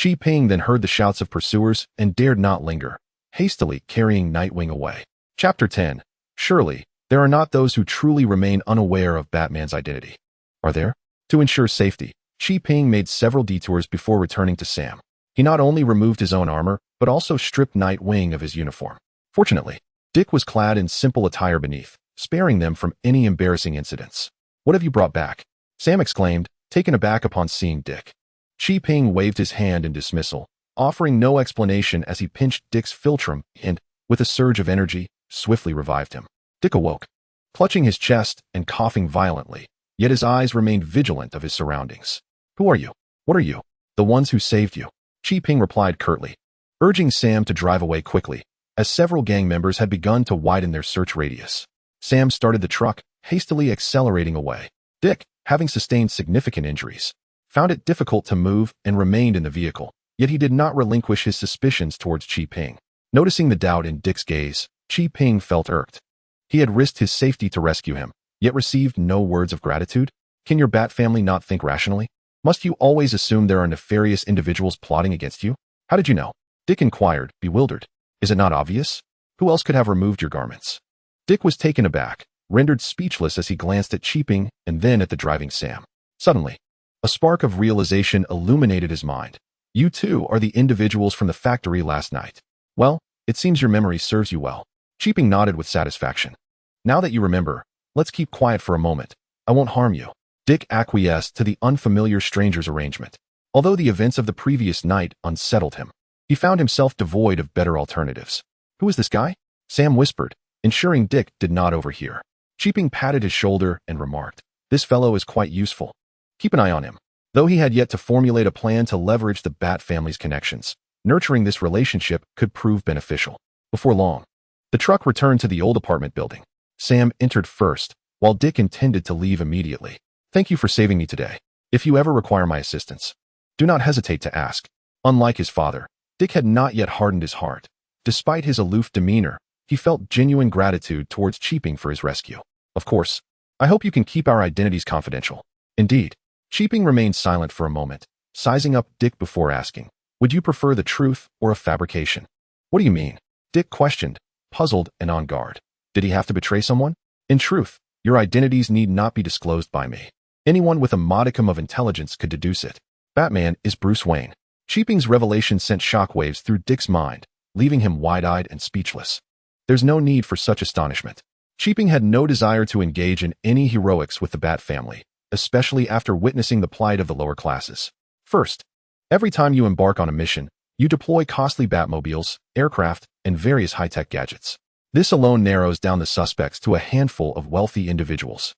[SPEAKER 1] Chi Ping then heard the shouts of pursuers and dared not linger, hastily carrying Nightwing away. Chapter 10. Surely, there are not those who truly remain unaware of Batman's identity. Are there? To ensure safety, Chi Ping made several detours before returning to Sam. He not only removed his own armor, but also stripped Nightwing of his uniform. Fortunately, Dick was clad in simple attire beneath, sparing them from any embarrassing incidents. "What have you brought back?" Sam exclaimed, taken aback upon seeing Dick. Chi Ping waved his hand in dismissal, offering no explanation as he pinched Dick's philtrum and, with a surge of energy, swiftly revived him. Dick awoke, clutching his chest and coughing violently, yet his eyes remained vigilant of his surroundings. "Who are you? What are you?" "The ones who saved you," Chi Ping replied curtly, urging Sam to drive away quickly, as several gang members had begun to widen their search radius. Sam started the truck, hastily accelerating away. Dick, having sustained significant injuries, found it difficult to move and remained in the vehicle, yet he did not relinquish his suspicions towards Chi Ping. Noticing the doubt in Dick's gaze, Chi Ping felt irked. He had risked his safety to rescue him, yet received no words of gratitude? Can your Bat family not think rationally? Must you always assume there are nefarious individuals plotting against you? How did you know? Dick inquired, bewildered. Is it not obvious? Who else could have removed your garments? Dick was taken aback, rendered speechless as he glanced at Chi Ping and then at the driving Sam. Suddenly, a spark of realization illuminated his mind. You too are the individuals from the factory last night. Well, it seems your memory serves you well. Chi Ping nodded with satisfaction. Now that you remember, let's keep quiet for a moment. I won't harm you. Dick acquiesced to the unfamiliar stranger's arrangement. Although the events of the previous night unsettled him, he found himself devoid of better alternatives. Who is this guy? Sam whispered, ensuring Dick did not overhear. Chi Ping patted his shoulder and remarked, "This fellow is quite useful. Keep an eye on him." Though he had yet to formulate a plan to leverage the Bat family's connections, nurturing this relationship could prove beneficial. Before long, the truck returned to the old apartment building. Sam entered first, while Dick intended to leave immediately. "Thank you for saving me today. If you ever require my assistance, do not hesitate to ask." Unlike his father, Dick had not yet hardened his heart. Despite his aloof demeanor, he felt genuine gratitude towards Chi Ping for his rescue. "Of course, I hope you can keep our identities confidential." Indeed, Chi Ping remained silent for a moment, sizing up Dick before asking, "Would you prefer the truth or a fabrication?" "What do you mean?" Dick questioned, puzzled and on guard. Did he have to betray someone? "In truth, your identities need not be disclosed by me. Anyone with a modicum of intelligence could deduce it. Batman is Bruce Wayne." Chi Ping's revelation sent shockwaves through Dick's mind, leaving him wide-eyed and speechless. There's no need for such astonishment. Chi Ping had no desire to engage in any heroics with the Bat family, especially after witnessing the plight of the lower classes. First, every time you embark on a mission, you deploy costly Batmobiles, aircraft, and various high-tech gadgets. This alone narrows down the suspects to a handful of wealthy individuals.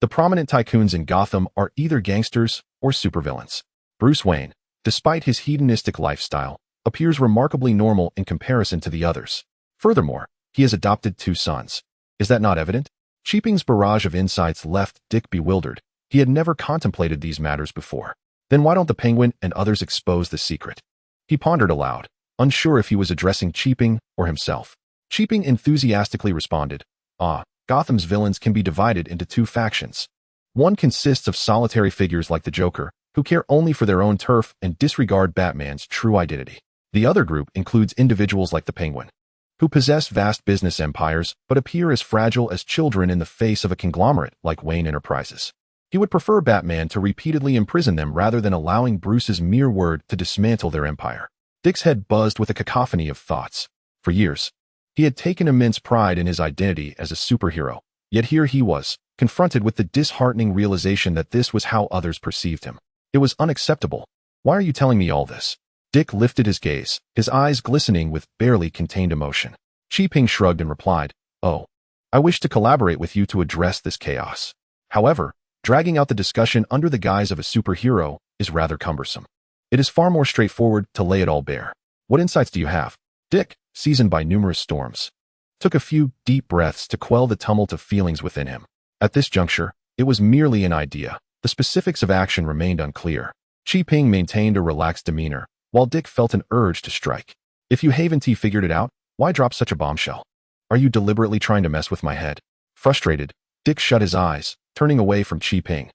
[SPEAKER 1] The prominent tycoons in Gotham are either gangsters or supervillains. Bruce Wayne, despite his hedonistic lifestyle, appears remarkably normal in comparison to the others. Furthermore, he has adopted 2 sons. Is that not evident? Chi Ping's barrage of insights left Dick bewildered. He had never contemplated these matters before. Then why don't the Penguin and others expose the secret? He pondered aloud, unsure if he was addressing Chi Ping or himself. Chi Ping enthusiastically responded, Gotham's villains can be divided into 2 factions. One consists of solitary figures like the Joker, who care only for their own turf and disregard Batman's true identity. The other group includes individuals like the Penguin, who possess vast business empires but appear as fragile as children in the face of a conglomerate like Wayne Enterprises. He would prefer Batman to repeatedly imprison them rather than allowing Bruce's mere word to dismantle their empire. Dick's head buzzed with a cacophony of thoughts. For years, he had taken immense pride in his identity as a superhero, yet here he was, confronted with the disheartening realization that this was how others perceived him. It was unacceptable. "Why are you telling me all this?" Dick lifted his gaze, his eyes glistening with barely contained emotion. Chi Ping shrugged and replied, "Oh, I wish to collaborate with you to address this chaos. However, dragging out the discussion under the guise of a superhero is rather cumbersome. It is far more straightforward to lay it all bare. What insights do you have?" Dick, seasoned by numerous storms, took a few deep breaths to quell the tumult of feelings within him. At this juncture, it was merely an idea. The specifics of action remained unclear. Chi Ping maintained a relaxed demeanor, while Dick felt an urge to strike. "If you haven't figured it out, why drop such a bombshell? Are you deliberately trying to mess with my head?" Frustrated, Dick shut his eyes, turning away from Chi Ping.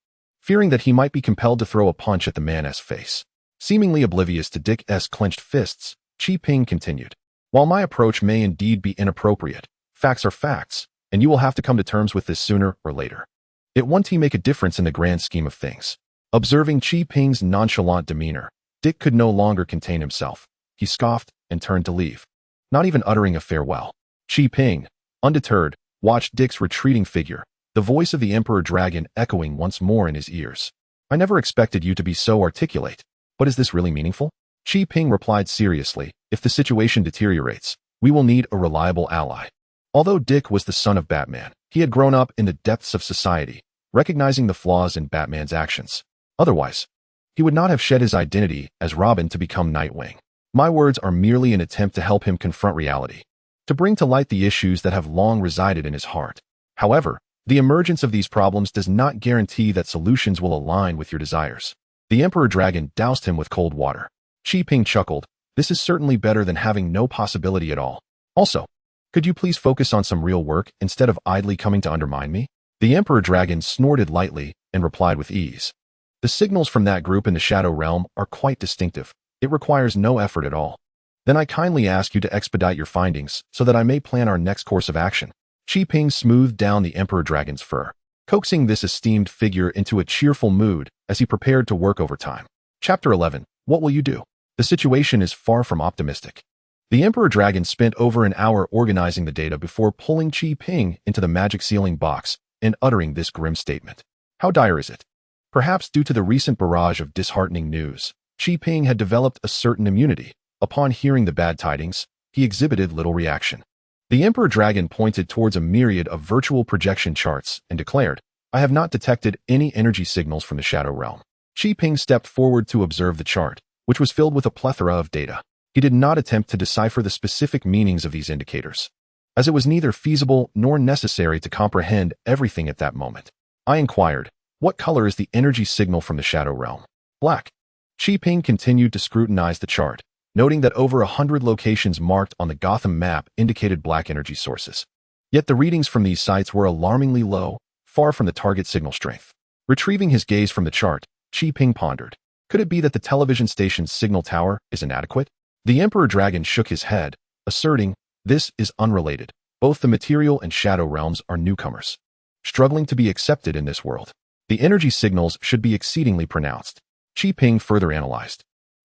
[SPEAKER 1] fearing that he might be compelled to throw a punch at the man's face. Seemingly oblivious to Dick's clenched fists, Kingpin continued. While my approach may indeed be inappropriate, facts are facts, and you will have to come to terms with this sooner or later. It won't make a difference in the grand scheme of things. Observing Kingpin's nonchalant demeanor, Dick could no longer contain himself. He scoffed and turned to leave, not even uttering a farewell. Kingpin, undeterred, watched Dick's retreating figure, the voice of the Emperor Dragon echoing once more in his ears. I never expected you to be so articulate. But is this really meaningful? Kingpin replied seriously, if the situation deteriorates, we will need a reliable ally. Although Dick was the son of Batman, he had grown up in the depths of society, recognizing the flaws in Batman's actions. Otherwise, he would not have shed his identity as Robin to become Nightwing. My words are merely an attempt to help him confront reality, to bring to light the issues that have long resided in his heart. However, the emergence of these problems does not guarantee that solutions will align with your desires. The Emperor Dragon doused him with cold water. Kingpin chuckled. This is certainly better than having no possibility at all. Also, could you please focus on some real work instead of idly coming to undermine me? The Emperor Dragon snorted lightly and replied with ease. The signals from that group in the Shadow Realm are quite distinctive. It requires no effort at all. Then I kindly ask you to expedite your findings so that I may plan our next course of action. Kingpin smoothed down the Emperor Dragon's fur, coaxing this esteemed figure into a cheerful mood as he prepared to work overtime. Chapter 11. What will you do? The situation is far from optimistic. The Emperor Dragon spent over an hour organizing the data before pulling Kingpin into the magic sealing box and uttering this grim statement. How dire is it? Perhaps due to the recent barrage of disheartening news, Kingpin had developed a certain immunity. Upon hearing the bad tidings, he exhibited little reaction. The Emperor Dragon pointed towards a myriad of virtual projection charts and declared, I have not detected any energy signals from the Shadow Realm. Kingpin stepped forward to observe the chart, which was filled with a plethora of data. He did not attempt to decipher the specific meanings of these indicators, as it was neither feasible nor necessary to comprehend everything at that moment. I inquired, what color is the energy signal from the Shadow Realm? Black. Kingpin continued to scrutinize the chart, noting that over 100 locations marked on the Gotham map indicated black energy sources. Yet the readings from these sites were alarmingly low, far from the target signal strength. Retrieving his gaze from the chart, Kingpin pondered. Could it be that the television station's signal tower is inadequate? The Emperor Dragon shook his head, asserting, this is unrelated. Both the material and shadow realms are newcomers, struggling to be accepted in this world. The energy signals should be exceedingly pronounced. Kingpin further analyzed.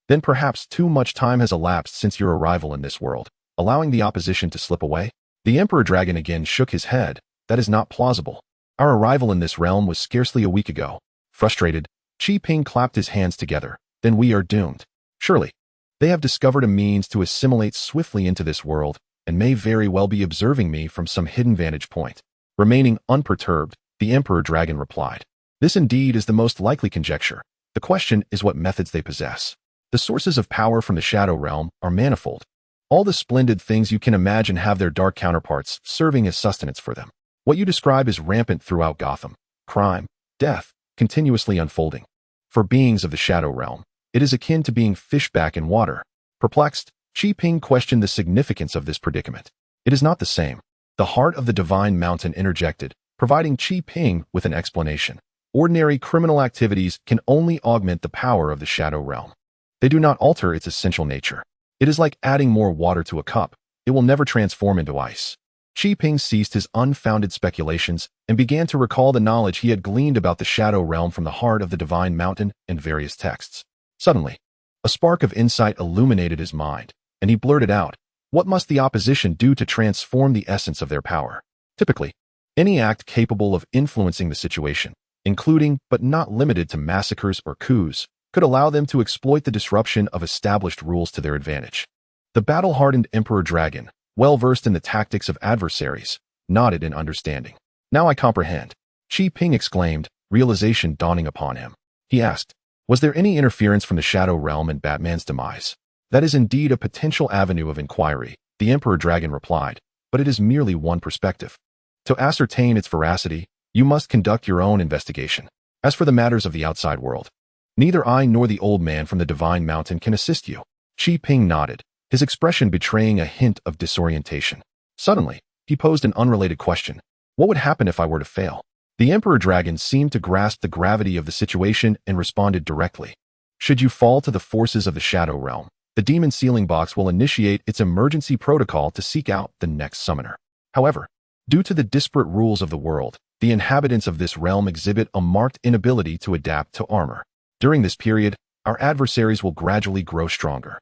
[SPEAKER 1] Then perhaps too much time has elapsed since your arrival in this world, allowing the opposition to slip away? The Emperor Dragon again shook his head. That is not plausible. Our arrival in this realm was scarcely a week ago. Frustrated, Kingpin clapped his hands together. Then we are doomed. Surely, they have discovered a means to assimilate swiftly into this world and may very well be observing me from some hidden vantage point. Remaining unperturbed, the Emperor Dragon replied. This indeed is the most likely conjecture. The question is what methods they possess. The sources of power from the Shadow Realm are manifold. All the splendid things you can imagine have their dark counterparts serving as sustenance for them. What you describe is rampant throughout Gotham. Crime, death, continuously unfolding. For beings of the Shadow Realm, it is akin to being fish back in water. Perplexed, Kingpin questioned the significance of this predicament. It is not the same. The heart of the Divine Mountain interjected, providing Kingpin with an explanation. Ordinary criminal activities can only augment the power of the Shadow Realm. They do not alter its essential nature. It is like adding more water to a cup. It will never transform into ice. Kingpin ceased his unfounded speculations and began to recall the knowledge he had gleaned about the Shadow Realm from the heart of the Divine Mountain and various texts. Suddenly, a spark of insight illuminated his mind, and he blurted out, what must the opposition do to transform the essence of their power? Typically, any act capable of influencing the situation, including but not limited to massacres or coups, could allow them to exploit the disruption of established rules to their advantage. The battle-hardened Emperor Dragon, well-versed in the tactics of adversaries, nodded in understanding. Now I comprehend. Kingpin exclaimed, realization dawning upon him. He asked, was there any interference from the Shadow Realm in Batman's demise? That is indeed a potential avenue of inquiry, the Emperor Dragon replied, but it is merely one perspective. To ascertain its veracity, you must conduct your own investigation. As for the matters of the outside world, neither I nor the old man from the Divine Mountain can assist you. Kingpin nodded, his expression betraying a hint of disorientation. Suddenly, he posed an unrelated question. What would happen if I were to fail? The Emperor Dragon seemed to grasp the gravity of the situation and responded directly. Should you fall to the forces of the Shadow Realm, the Demon Sealing Box will initiate its emergency protocol to seek out the next summoner. However, due to the disparate rules of the world, the inhabitants of this realm exhibit a marked inability to adapt to armor. During this period, our adversaries will gradually grow stronger.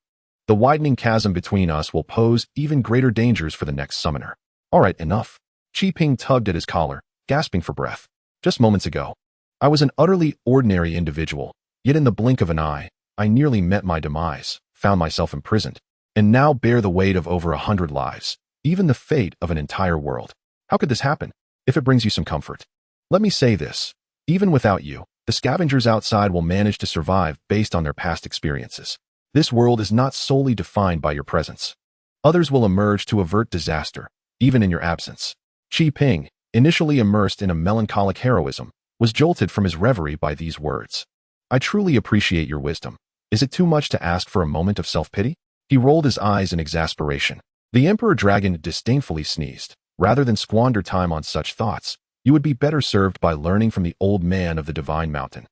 [SPEAKER 1] The widening chasm between us will pose even greater dangers for the next summoner. All right, enough. Qi Ping tugged at his collar, gasping for breath. Just moments ago, I was an utterly ordinary individual, yet in the blink of an eye, I nearly met my demise, found myself imprisoned, and now bear the weight of over 100 lives, even the fate of an entire world. How could this happen? If it brings you some comfort, let me say this. Even without you, the scavengers outside will manage to survive based on their past experiences. This world is not solely defined by your presence. Others will emerge to avert disaster, even in your absence. Qi Ping, initially immersed in a melancholic heroism, was jolted from his reverie by these words. I truly appreciate your wisdom. Is it too much to ask for a moment of self-pity? He rolled his eyes in exasperation. The Emperor Dragon disdainfully sneezed. Rather than squander time on such thoughts, you would be better served by learning from the old man of the Divine Mountain.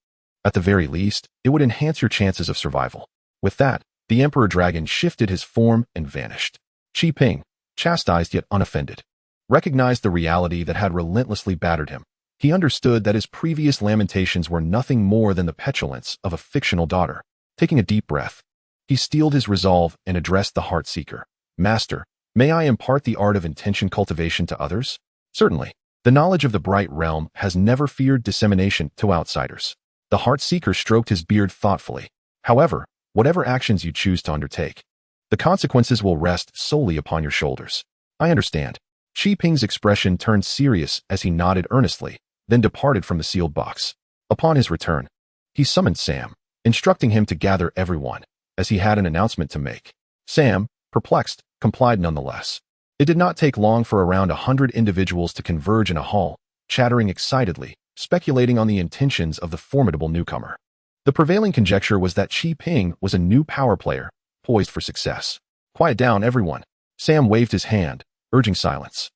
[SPEAKER 1] At the very least, it would enhance your chances of survival. With that, the Emperor Dragon shifted his form and vanished. Qi Ping, chastised yet unoffended, recognized the reality that had relentlessly battered him. He understood that his previous lamentations were nothing more than the petulance of a fictional daughter. Taking a deep breath, he steeled his resolve and addressed the Heart Seeker. Master, may I impart the art of intention cultivation to others? Certainly. The knowledge of the Bright Realm has never feared dissemination to outsiders. The Heart Seeker stroked his beard thoughtfully. However, whatever actions you choose to undertake, the consequences will rest solely upon your shoulders. I understand. Qi Ping's expression turned serious as he nodded earnestly, then departed from the sealed box. Upon his return, he summoned Sam, instructing him to gather everyone, as he had an announcement to make. Sam, perplexed, complied nonetheless. It did not take long for around 100 individuals to converge in a hall, chattering excitedly, speculating on the intentions of the formidable newcomer. The prevailing conjecture was that Qi Ping was a new power player, poised for success. Quiet down, everyone. Sam waved his hand, urging silence.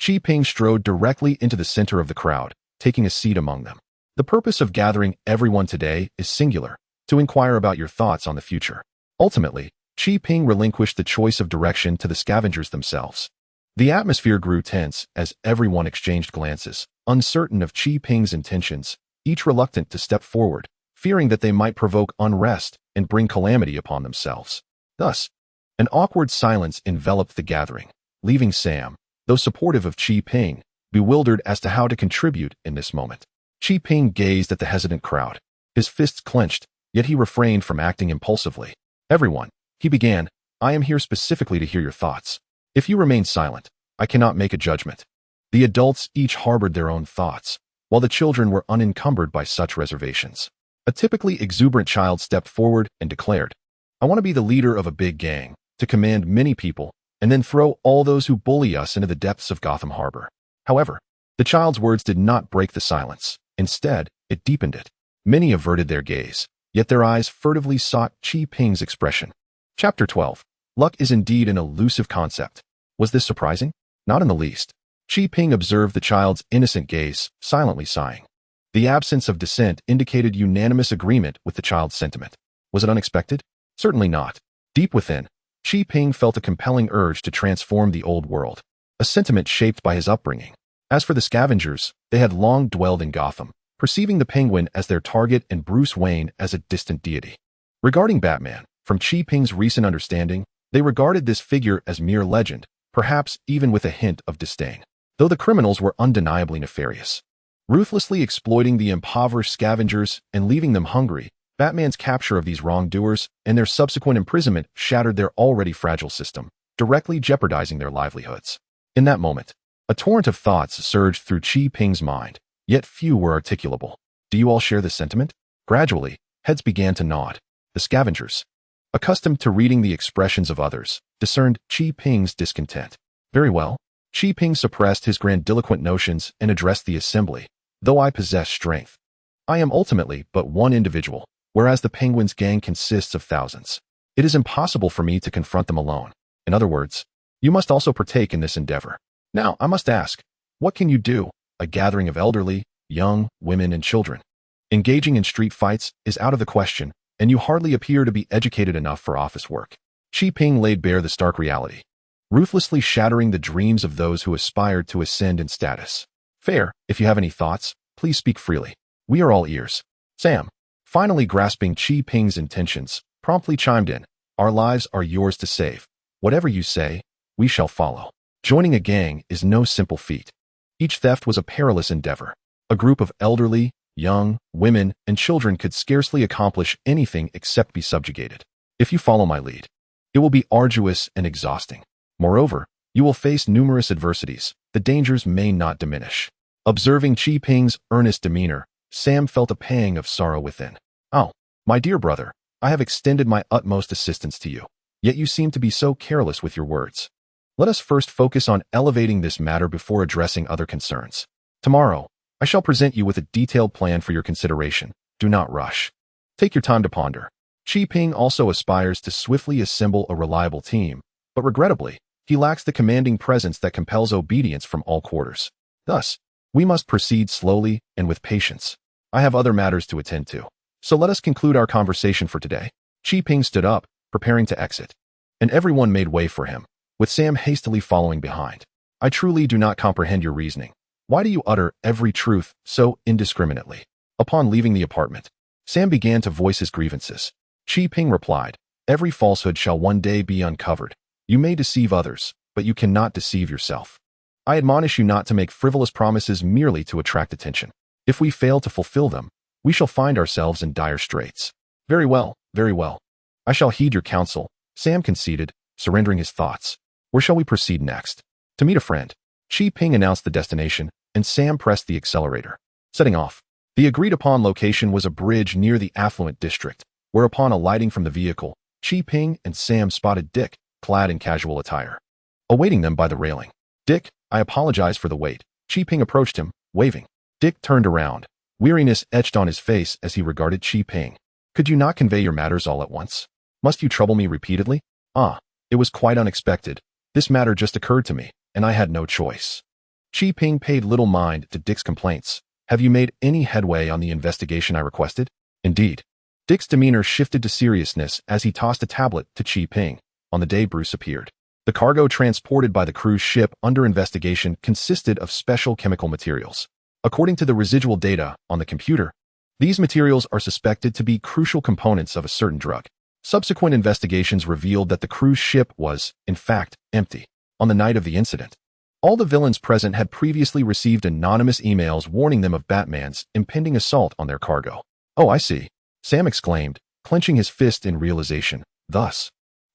[SPEAKER 1] Qi Ping strode directly into the center of the crowd, taking a seat among them. The purpose of gathering everyone today is singular, to inquire about your thoughts on the future. Ultimately, Qi Ping relinquished the choice of direction to the scavengers themselves. The atmosphere grew tense as everyone exchanged glances, uncertain of Qi Ping's intentions, each reluctant to step forward, fearing that they might provoke unrest and bring calamity upon themselves. Thus, an awkward silence enveloped the gathering, leaving Sam, though supportive of Qi Ping, bewildered as to how to contribute in this moment. Qi Ping gazed at the hesitant crowd, his fists clenched, yet he refrained from acting impulsively. Everyone, he began, I am here specifically to hear your thoughts. If you remain silent, I cannot make a judgment. The adults each harbored their own thoughts, while the children were unencumbered by such reservations. A typically exuberant child stepped forward and declared, I want to be the leader of a big gang, to command many people, and then throw all those who bully us into the depths of Gotham Harbor. However, the child's words did not break the silence. Instead, it deepened it. Many averted their gaze, yet their eyes furtively sought Qi Ping's expression. Chapter 12. Luck is indeed an elusive concept. Was this surprising? Not in the least. Qi Ping observed the child's innocent gaze, silently sighing. The absence of dissent indicated unanimous agreement with the child's sentiment. Was it unexpected? Certainly not. Deep within, Qi Ping felt a compelling urge to transform the old world, a sentiment shaped by his upbringing. As for the scavengers, they had long dwelled in Gotham, perceiving the Penguin as their target and Bruce Wayne as a distant deity. Regarding Batman, from Qi Ping's recent understanding, they regarded this figure as mere legend, perhaps even with a hint of disdain. Though the criminals were undeniably nefarious, ruthlessly exploiting the impoverished scavengers and leaving them hungry, Batman's capture of these wrongdoers and their subsequent imprisonment shattered their already fragile system, directly jeopardizing their livelihoods. In that moment, a torrent of thoughts surged through Qi Ping's mind, yet few were articulable. Do you all share this sentiment? Gradually, heads began to nod. The scavengers, accustomed to reading the expressions of others, discerned Qi Ping's discontent. Very well. Qi Ping suppressed his grandiloquent notions and addressed the assembly. Though I possess strength, I am ultimately but one individual, whereas the Penguin's gang consists of thousands. It is impossible for me to confront them alone. In other words, you must also partake in this endeavor. Now, I must ask, what can you do? A gathering of elderly, young, women, and children. Engaging in street fights is out of the question, and you hardly appear to be educated enough for office work. Xi Ping laid bare the stark reality, ruthlessly shattering the dreams of those who aspired to ascend in status. Fair, if you have any thoughts, please speak freely. We are all ears. Sam, finally grasping Xi Ping's intentions, promptly chimed in. Our lives are yours to save. Whatever you say, we shall follow. Joining a gang is no simple feat. Each theft was a perilous endeavor. A group of elderly, young, women, and children could scarcely accomplish anything except be subjugated. If you follow my lead, it will be arduous and exhausting. Moreover, you will face numerous adversities. The dangers may not diminish. Observing Xi Ping's earnest demeanor, Sam felt a pang of sorrow within. Oh, my dear brother, I have extended my utmost assistance to you, yet you seem to be so careless with your words. Let us first focus on elevating this matter before addressing other concerns. Tomorrow, I shall present you with a detailed plan for your consideration. Do not rush. Take your time to ponder. Xi Ping also aspires to swiftly assemble a reliable team, but regrettably, he lacks the commanding presence that compels obedience from all quarters. Thus, we must proceed slowly and with patience. I have other matters to attend to, so let us conclude our conversation for today. Xi Ping stood up, preparing to exit, and everyone made way for him, with Sam hastily following behind. I truly do not comprehend your reasoning. Why do you utter every truth so indiscriminately? Upon leaving the apartment, Sam began to voice his grievances. Xi Ping replied, every falsehood shall one day be uncovered. You may deceive others, but you cannot deceive yourself. I admonish you not to make frivolous promises merely to attract attention. If we fail to fulfill them, we shall find ourselves in dire straits. Very well, very well. I shall heed your counsel, Sam conceded, surrendering his thoughts. Where shall we proceed next? To meet a friend. Xi Ping announced the destination, and Sam pressed the accelerator. Setting off. The agreed-upon location was a bridge near the affluent district, where upon alighting from the vehicle, Xi Ping and Sam spotted Dick, clad in casual attire, awaiting them by the railing. Dick, I apologize for the wait. Xi Ping approached him, waving. Dick turned around, weariness etched on his face as he regarded Xi Ping. Could you not convey your matters all at once? Must you trouble me repeatedly? Ah, it was quite unexpected. This matter just occurred to me, and I had no choice. Xi Ping paid little mind to Dick's complaints. Have you made any headway on the investigation I requested? Indeed. Dick's demeanor shifted to seriousness as he tossed a tablet to Xi Ping. On the day Bruce appeared, the cargo transported by the cruise ship under investigation consisted of special chemical materials. According to the residual data on the computer, these materials are suspected to be crucial components of a certain drug. Subsequent investigations revealed that the cruise ship was, in fact, empty. On the night of the incident, all the villains present had previously received anonymous emails warning them of Batman's impending assault on their cargo. Oh, I see, Sam exclaimed, clenching his fist in realization. Thus,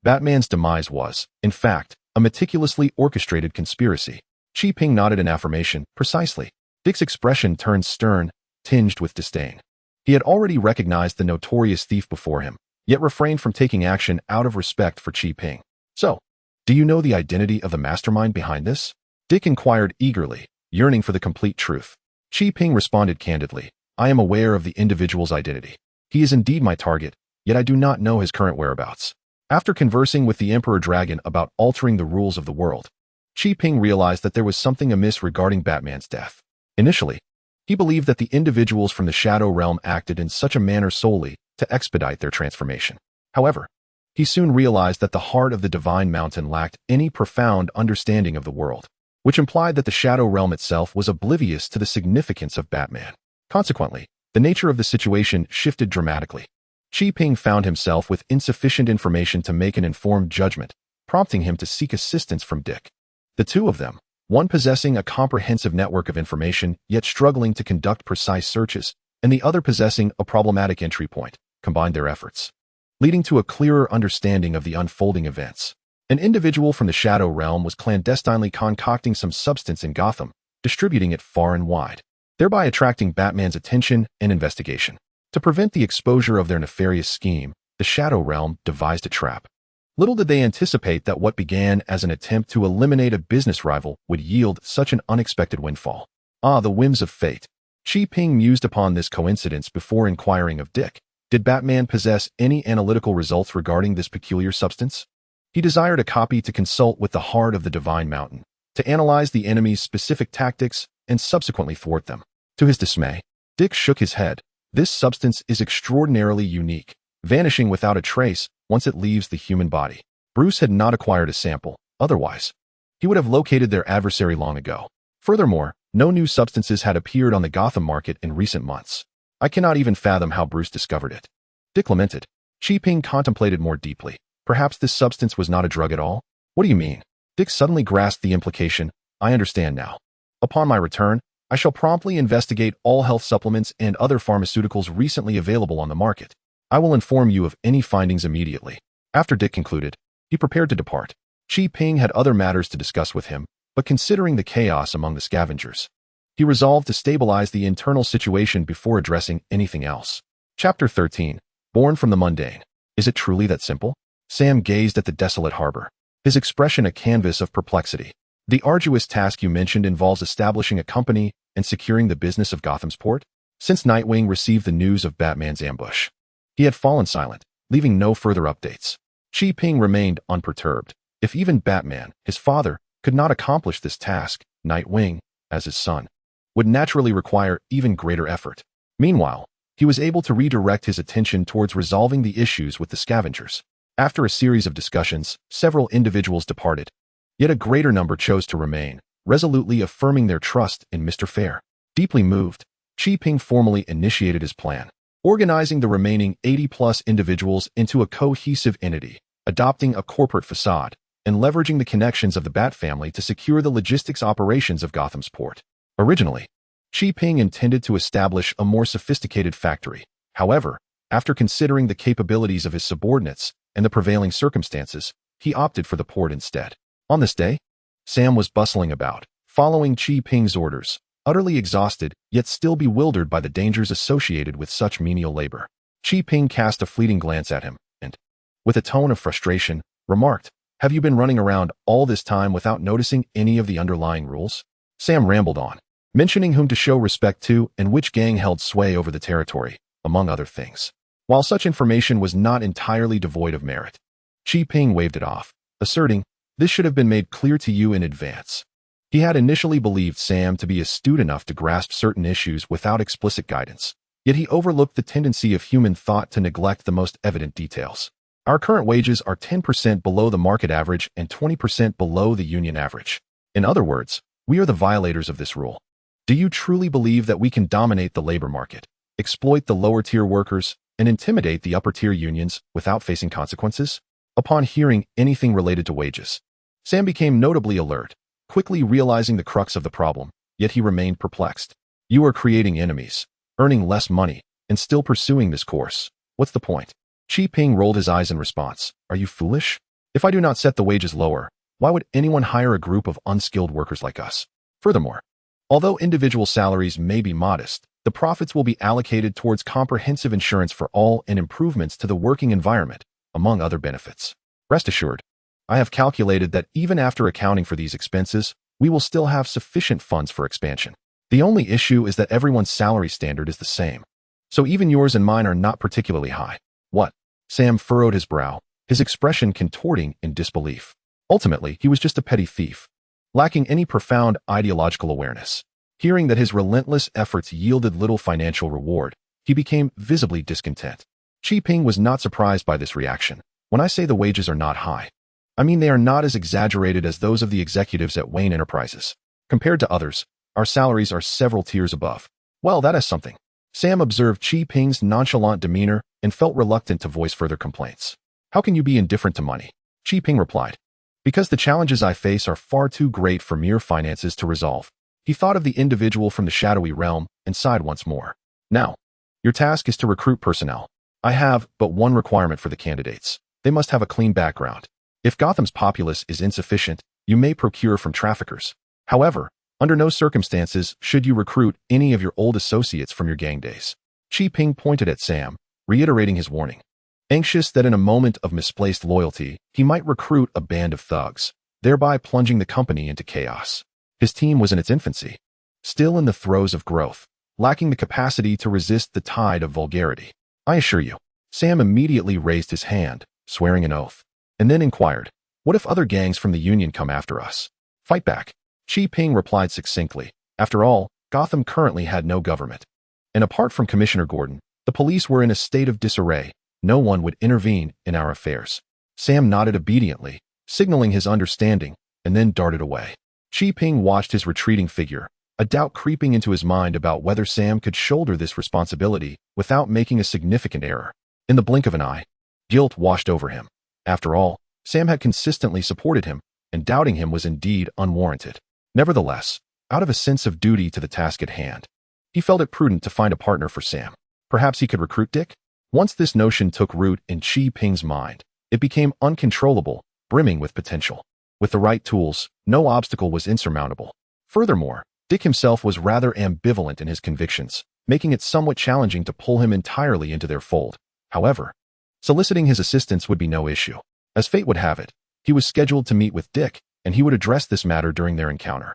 [SPEAKER 1] Batman's demise was, in fact, a meticulously orchestrated conspiracy. Xi Ping nodded in affirmation. Precisely. Dick's expression turned stern, tinged with disdain. He had already recognized the notorious thief before him, yet refrained from taking action out of respect for Xi Ping. So, do you know the identity of the mastermind behind this? Dick inquired eagerly, yearning for the complete truth. Xi Ping responded candidly. I am aware of the individual's identity. He is indeed my target, yet I do not know his current whereabouts. After conversing with the Emperor Dragon about altering the rules of the world, Xi Ping realized that there was something amiss regarding Batman's death. Initially, he believed that the individuals from the Shadow Realm acted in such a manner solely to expedite their transformation. However, he soon realized that the heart of the Divine Mountain lacked any profound understanding of the world, which implied that the Shadow Realm itself was oblivious to the significance of Batman. Consequently, the nature of the situation shifted dramatically. Xi Ping found himself with insufficient information to make an informed judgment, prompting him to seek assistance from Dick. The two of them, one possessing a comprehensive network of information yet struggling to conduct precise searches, and the other possessing a problematic entry point, combined their efforts, leading to a clearer understanding of the unfolding events. An individual from the Shadow Realm was clandestinely concocting some substance in Gotham, distributing it far and wide, thereby attracting Batman's attention and investigation. To prevent the exposure of their nefarious scheme, the Shadow Realm devised a trap. Little did they anticipate that what began as an attempt to eliminate a business rival would yield such an unexpected windfall. Ah, the whims of fate. Xi Ping mused upon this coincidence before inquiring of Dick. Did Batman possess any analytical results regarding this peculiar substance? He desired a copy to consult with the heart of the Divine Mountain, to analyze the enemy's specific tactics and subsequently thwart them. To his dismay, Dick shook his head. This substance is extraordinarily unique, vanishing without a trace once it leaves the human body. Bruce had not acquired a sample. Otherwise, he would have located their adversary long ago. Furthermore, no new substances had appeared on the Gotham market in recent months. I cannot even fathom how Bruce discovered it. Dick lamented. Chi Ping contemplated more deeply. Perhaps this substance was not a drug at all? What do you mean? Dick suddenly grasped the implication. I understand now. Upon my return, I shall promptly investigate all health supplements and other pharmaceuticals recently available on the market. I will inform you of any findings immediately. After Dick concluded, he prepared to depart. Chi Ping had other matters to discuss with him, but considering the chaos among the scavengers, he resolved to stabilize the internal situation before addressing anything else. Chapter 13. Born from the mundane. Is it truly that simple? Sam gazed at the desolate harbor, his expression a canvas of perplexity. The arduous task you mentioned involves establishing a company and securing the business of Gotham's port? Since Nightwing received the news of Batman's ambush, he had fallen silent, leaving no further updates. Chi Ping remained unperturbed. If even Batman, his father, could not accomplish this task, Nightwing, as his son, would naturally require even greater effort. Meanwhile, he was able to redirect his attention towards resolving the issues with the scavengers. After a series of discussions, several individuals departed. Yet a greater number chose to remain, resolutely affirming their trust in Mr. Fair. Deeply moved, Chi Ping formally initiated his plan, organizing the remaining 80-plus individuals into a cohesive entity, adopting a corporate facade, and leveraging the connections of the Bat family to secure the logistics operations of Gotham's port. Originally, Chi Ping intended to establish a more sophisticated factory. However, after considering the capabilities of his subordinates and the prevailing circumstances, he opted for the port instead. On this day, Sam was bustling about, following Chi Ping's orders, utterly exhausted, yet still bewildered by the dangers associated with such menial labor. Chi Ping cast a fleeting glance at him, and, with a tone of frustration, remarked, "Have you been running around all this time without noticing any of the underlying rules?" Sam rambled on, mentioning whom to show respect to and which gang held sway over the territory, among other things. While such information was not entirely devoid of merit, Chi Ping waved it off, asserting, "This should have been made clear to you in advance." He had initially believed Sam to be astute enough to grasp certain issues without explicit guidance, yet he overlooked the tendency of human thought to neglect the most evident details. Our current wages are 10% below the market average and 20% below the union average. In other words, we are the violators of this rule. Do you truly believe that we can dominate the labor market, exploit the lower-tier workers, and intimidate the upper-tier unions without facing consequences? Upon hearing anything related to wages, Sam became notably alert, quickly realizing the crux of the problem, yet he remained perplexed. You are creating enemies, earning less money, and still pursuing this course. What's the point? Chi Ping rolled his eyes in response. Are you foolish? If I do not set the wages lower, why would anyone hire a group of unskilled workers like us? Furthermore, although individual salaries may be modest, the profits will be allocated towards comprehensive insurance for all and improvements to the working environment, among other benefits. Rest assured, I have calculated that even after accounting for these expenses, we will still have sufficient funds for expansion. The only issue is that everyone's salary standard is the same. So even yours and mine are not particularly high. What? Sam furrowed his brow, his expression contorting in disbelief. Ultimately, he was just a petty thief, lacking any profound ideological awareness. Hearing that his relentless efforts yielded little financial reward, he became visibly discontent. Chi Ping was not surprised by this reaction. When I say the wages are not high, I mean they are not as exaggerated as those of the executives at Wayne Enterprises. Compared to others, our salaries are several tiers above. Well, that is something. Sam observed Chi Ping's nonchalant demeanor and felt reluctant to voice further complaints. How can you be indifferent to money? Chi Ping replied. Because the challenges I face are far too great for mere finances to resolve. He thought of the individual from the shadowy realm and sighed once more. Now, your task is to recruit personnel. I have but one requirement for the candidates. They must have a clean background. If Gotham's populace is insufficient, you may procure from traffickers. However, under no circumstances should you recruit any of your old associates from your gang days. Chi Ping pointed at Sam, reiterating his warning. Anxious that in a moment of misplaced loyalty, he might recruit a band of thugs, thereby plunging the company into chaos. His team was in its infancy, still in the throes of growth, lacking the capacity to resist the tide of vulgarity. I assure you. Sam immediately raised his hand, swearing an oath, and then inquired, what if other gangs from the Union come after us? Fight back. Chi Ping replied succinctly. After all, Gotham currently had no government. And apart from Commissioner Gordon, the police were in a state of disarray. No one would intervene in our affairs. Sam nodded obediently, signaling his understanding, and then darted away. Qi-Ping watched his retreating figure, a doubt creeping into his mind about whether Sam could shoulder this responsibility without making a significant error. In the blink of an eye, guilt washed over him. After all, Sam had consistently supported him, and doubting him was indeed unwarranted. Nevertheless, out of a sense of duty to the task at hand, he felt it prudent to find a partner for Sam. Perhaps he could recruit Dick? Once this notion took root in Qi-Ping's mind, it became uncontrollable, brimming with potential. With the right tools, no obstacle was insurmountable. Furthermore, Dick himself was rather ambivalent in his convictions, making it somewhat challenging to pull him entirely into their fold. However, soliciting his assistance would be no issue. As fate would have it, he was scheduled to meet with Dick, and he would address this matter during their encounter.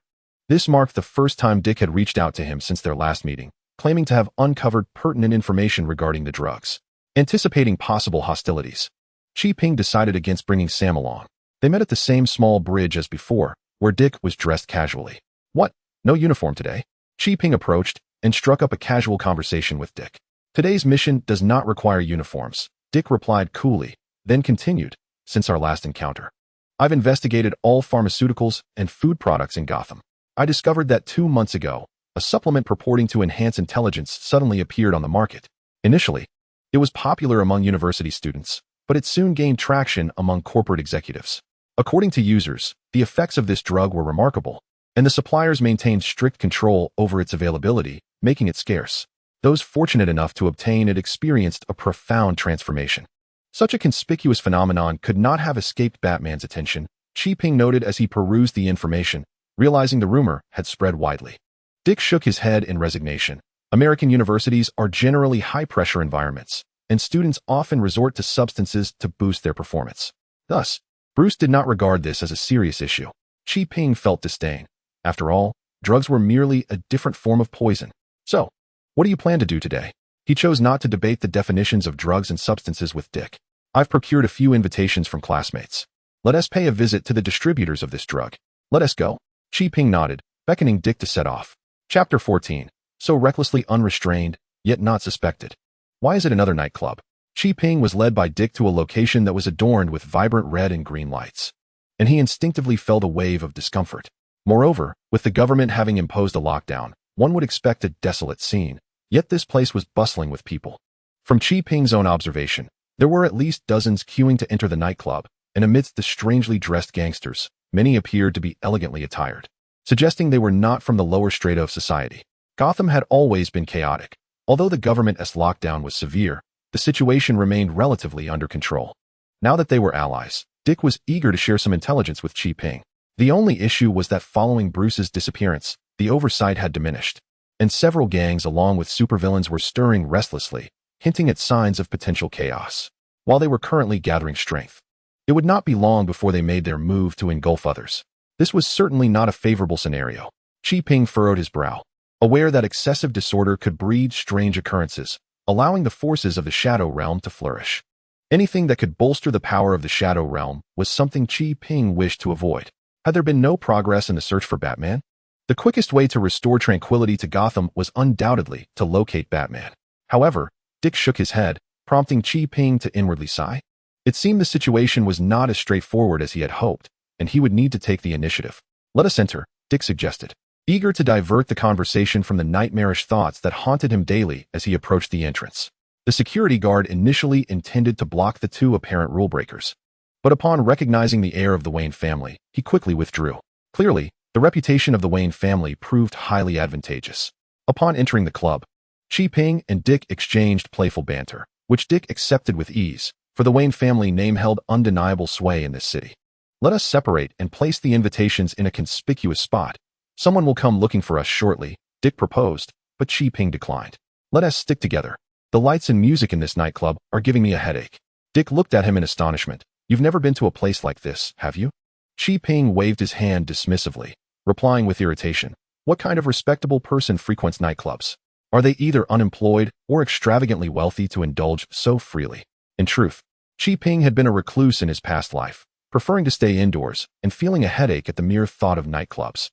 [SPEAKER 1] This marked the first time Dick had reached out to him since their last meeting, claiming to have uncovered pertinent information regarding the drugs. Anticipating possible hostilities, Qi-Ping decided against bringing Sam along. They met at the same small bridge as before, where Dick was dressed casually. What? No uniform today? Qi-Ping approached and struck up a casual conversation with Dick. Today's mission does not require uniforms, Dick replied coolly, then continued, since our last encounter. I've investigated all pharmaceuticals and food products in Gotham. I discovered that 2 months ago, a supplement purporting to enhance intelligence suddenly appeared on the market. Initially, it was popular among university students, but it soon gained traction among corporate executives. According to users, the effects of this drug were remarkable, and the suppliers maintained strict control over its availability, making it scarce. Those fortunate enough to obtain it experienced a profound transformation. Such a conspicuous phenomenon could not have escaped Batman's attention, Qi-Ping noted as he perused the information, realizing the rumor had spread widely. Dick shook his head in resignation. American universities are generally high-pressure environments, and students often resort to substances to boost their performance. Thus, Bruce did not regard this as a serious issue. Qi-Ping felt disdain. After all, drugs were merely a different form of poison. So, what do you plan to do today? He chose not to debate the definitions of drugs and substances with Dick. I've procured a few invitations from classmates. Let us pay a visit to the distributors of this drug. Let us go. Qi-Ping nodded, beckoning Dick to set off. Chapter 14. So recklessly unrestrained, yet not suspected. Why is it another nightclub? Qi-Ping was led by Dick to a location that was adorned with vibrant red and green lights, and he instinctively felt a wave of discomfort. Moreover, with the government having imposed a lockdown, one would expect a desolate scene, yet this place was bustling with people. From Qi-Ping's own observation, there were at least dozens queuing to enter the nightclub, and amidst the strangely dressed gangsters, many appeared to be elegantly attired, suggesting they were not from the lower strata of society. Gotham had always been chaotic. Although the government's lockdown was severe, the situation remained relatively under control. Now that they were allies, Dick was eager to share some intelligence with Qi-Ping. The only issue was that following Bruce's disappearance, the oversight had diminished, and several gangs along with supervillains were stirring restlessly, hinting at signs of potential chaos. While they were currently gathering strength, it would not be long before they made their move to engulf others. This was certainly not a favorable scenario. Qi-Ping furrowed his brow, aware that excessive disorder could breed strange occurrences, allowing the forces of the Shadow Realm to flourish. Anything that could bolster the power of the Shadow Realm was something Qi-Ping wished to avoid. Had there been no progress in the search for Batman? The quickest way to restore tranquility to Gotham was undoubtedly to locate Batman. However, Dick shook his head, prompting Qi-Ping to inwardly sigh. It seemed the situation was not as straightforward as he had hoped, and he would need to take the initiative. Let us enter, Dick suggested, eager to divert the conversation from the nightmarish thoughts that haunted him daily as he approached the entrance. The security guard initially intended to block the two apparent rule-breakers, but upon recognizing the heir of the Wayne family, he quickly withdrew. Clearly, the reputation of the Wayne family proved highly advantageous. Upon entering the club, Qi-Ping and Dick exchanged playful banter, which Dick accepted with ease, for the Wayne family name held undeniable sway in this city. Let us separate and place the invitations in a conspicuous spot. Someone will come looking for us shortly, Dick proposed, but Qi-Ping declined. Let us stick together. The lights and music in this nightclub are giving me a headache. Dick looked at him in astonishment. You've never been to a place like this, have you? Qi-Ping waved his hand dismissively, replying with irritation. What kind of respectable person frequents nightclubs? Are they either unemployed or extravagantly wealthy to indulge so freely? In truth, Qi-Ping had been a recluse in his past life, preferring to stay indoors and feeling a headache at the mere thought of nightclubs.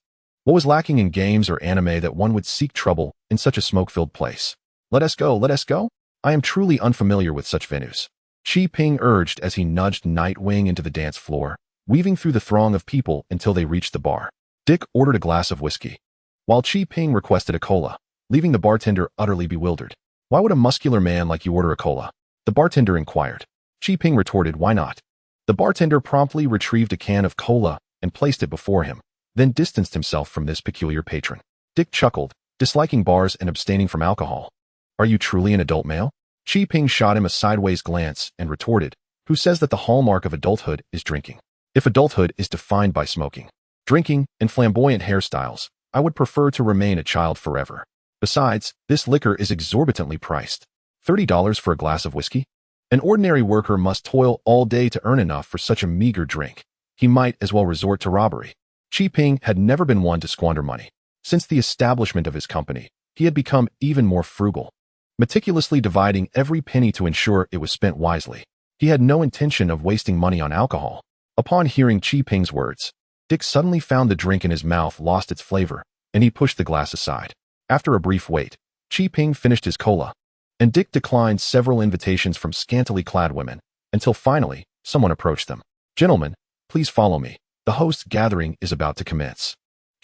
[SPEAKER 1] What was lacking in games or anime that one would seek trouble in such a smoke-filled place? Let us go, let us go? I am truly unfamiliar with such venues. Chi Ping urged as he nudged Nightwing into the dance floor, weaving through the throng of people until they reached the bar. Dick ordered a glass of whiskey, while Chi Ping requested a cola, leaving the bartender utterly bewildered. Why would a muscular man like you order a cola? The bartender inquired. Chi Ping retorted, why not? The bartender promptly retrieved a can of cola and placed it before him, then distanced himself from this peculiar patron. Dick chuckled, disliking bars and abstaining from alcohol. Are you truly an adult male? Chi Ping shot him a sideways glance and retorted, who says that the hallmark of adulthood is drinking? If adulthood is defined by smoking, drinking, and flamboyant hairstyles, I would prefer to remain a child forever. Besides, this liquor is exorbitantly priced. $30 for a glass of whiskey? An ordinary worker must toil all day to earn enough for such a meager drink. He might as well resort to robbery. Chi Ping had never been one to squander money. Since the establishment of his company, he had become even more frugal, meticulously dividing every penny to ensure it was spent wisely. He had no intention of wasting money on alcohol. Upon hearing Chi Ping's words, Dick suddenly found the drink in his mouth lost its flavor, and he pushed the glass aside. After a brief wait, Chi Ping finished his cola, and Dick declined several invitations from scantily clad women, until finally, someone approached them. Gentlemen, please follow me. The host's gathering is about to commence.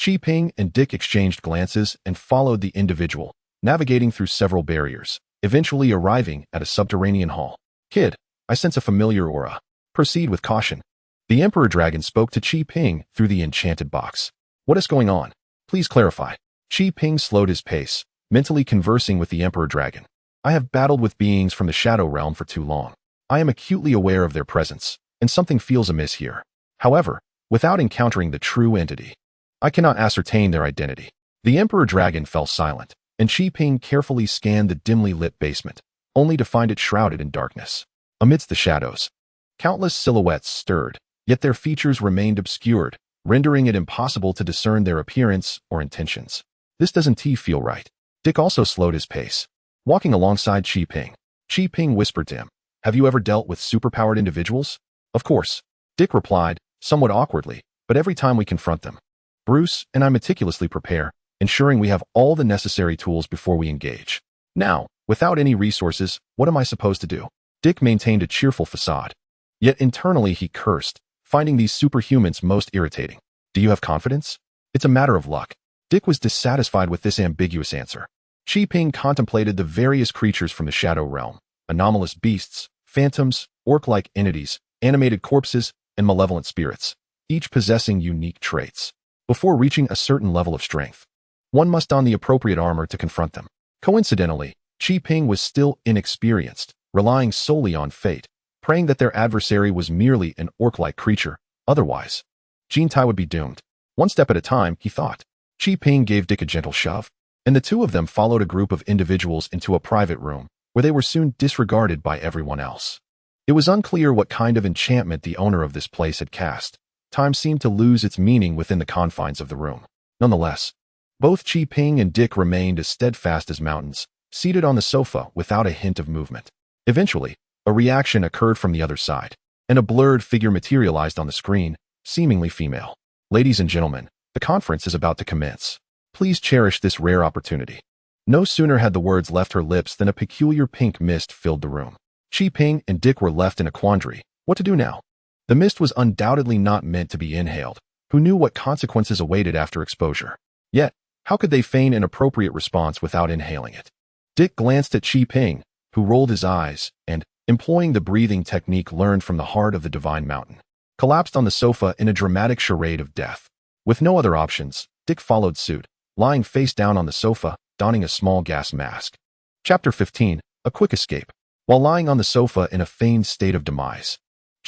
[SPEAKER 1] Chi Ping and Dick exchanged glances and followed the individual, navigating through several barriers, eventually arriving at a subterranean hall. Kid, I sense a familiar aura. Proceed with caution. The Emperor Dragon spoke to Chi Ping through the enchanted box. What is going on? Please clarify. Chi Ping slowed his pace, mentally conversing with the Emperor Dragon. I have battled with beings from the Shadow Realm for too long. I am acutely aware of their presence, and something feels amiss here. However, without encountering the true entity, I cannot ascertain their identity. The Emperor Dragon fell silent, and Chi Ping carefully scanned the dimly lit basement, only to find it shrouded in darkness. Amidst the shadows, countless silhouettes stirred, yet their features remained obscured, rendering it impossible to discern their appearance or intentions. This doesn't feel right. Dick also slowed his pace, walking alongside Chi Ping. Chi Ping whispered to him, have you ever dealt with superpowered individuals? Of course, Dick replied, somewhat awkwardly, but every time we confront them, Bruce and I meticulously prepare, ensuring we have all the necessary tools before we engage. Now, without any resources, what am I supposed to do? Dick maintained a cheerful facade, yet internally he cursed, finding these superhumans most irritating. Do you have confidence? It's a matter of luck. Dick was dissatisfied with this ambiguous answer. Chi Ping contemplated the various creatures from the Shadow Realm, anomalous beasts, phantoms, orc-like entities, animated corpses, and malevolent spirits, each possessing unique traits. Before reaching a certain level of strength, one must don the appropriate armor to confront them. Coincidentally, Chi Ping was still inexperienced, relying solely on fate, praying that their adversary was merely an orc-like creature. Otherwise, Jean Tai would be doomed. One step at a time, he thought. Chi Ping gave Dick a gentle shove, and the two of them followed a group of individuals into a private room, where they were soon disregarded by everyone else. It was unclear what kind of enchantment the owner of this place had cast. Time seemed to lose its meaning within the confines of the room. Nonetheless, both Chi Ping and Dick remained as steadfast as mountains, seated on the sofa without a hint of movement. Eventually, a reaction occurred from the other side, and a blurred figure materialized on the screen, seemingly female. Ladies and gentlemen, the conference is about to commence. Please cherish this rare opportunity. No sooner had the words left her lips than a peculiar pink mist filled the room. Chi Ping and Dick were left in a quandary. What to do now? The mist was undoubtedly not meant to be inhaled. Who knew what consequences awaited after exposure? Yet, how could they feign an appropriate response without inhaling it? Dick glanced at Chi Ping, who rolled his eyes and, employing the breathing technique learned from the heart of the divine mountain, collapsed on the sofa in a dramatic charade of death. With no other options, Dick followed suit, lying face down on the sofa, donning a small gas mask. Chapter 15, A Quick Escape. While lying on the sofa in a feigned state of demise,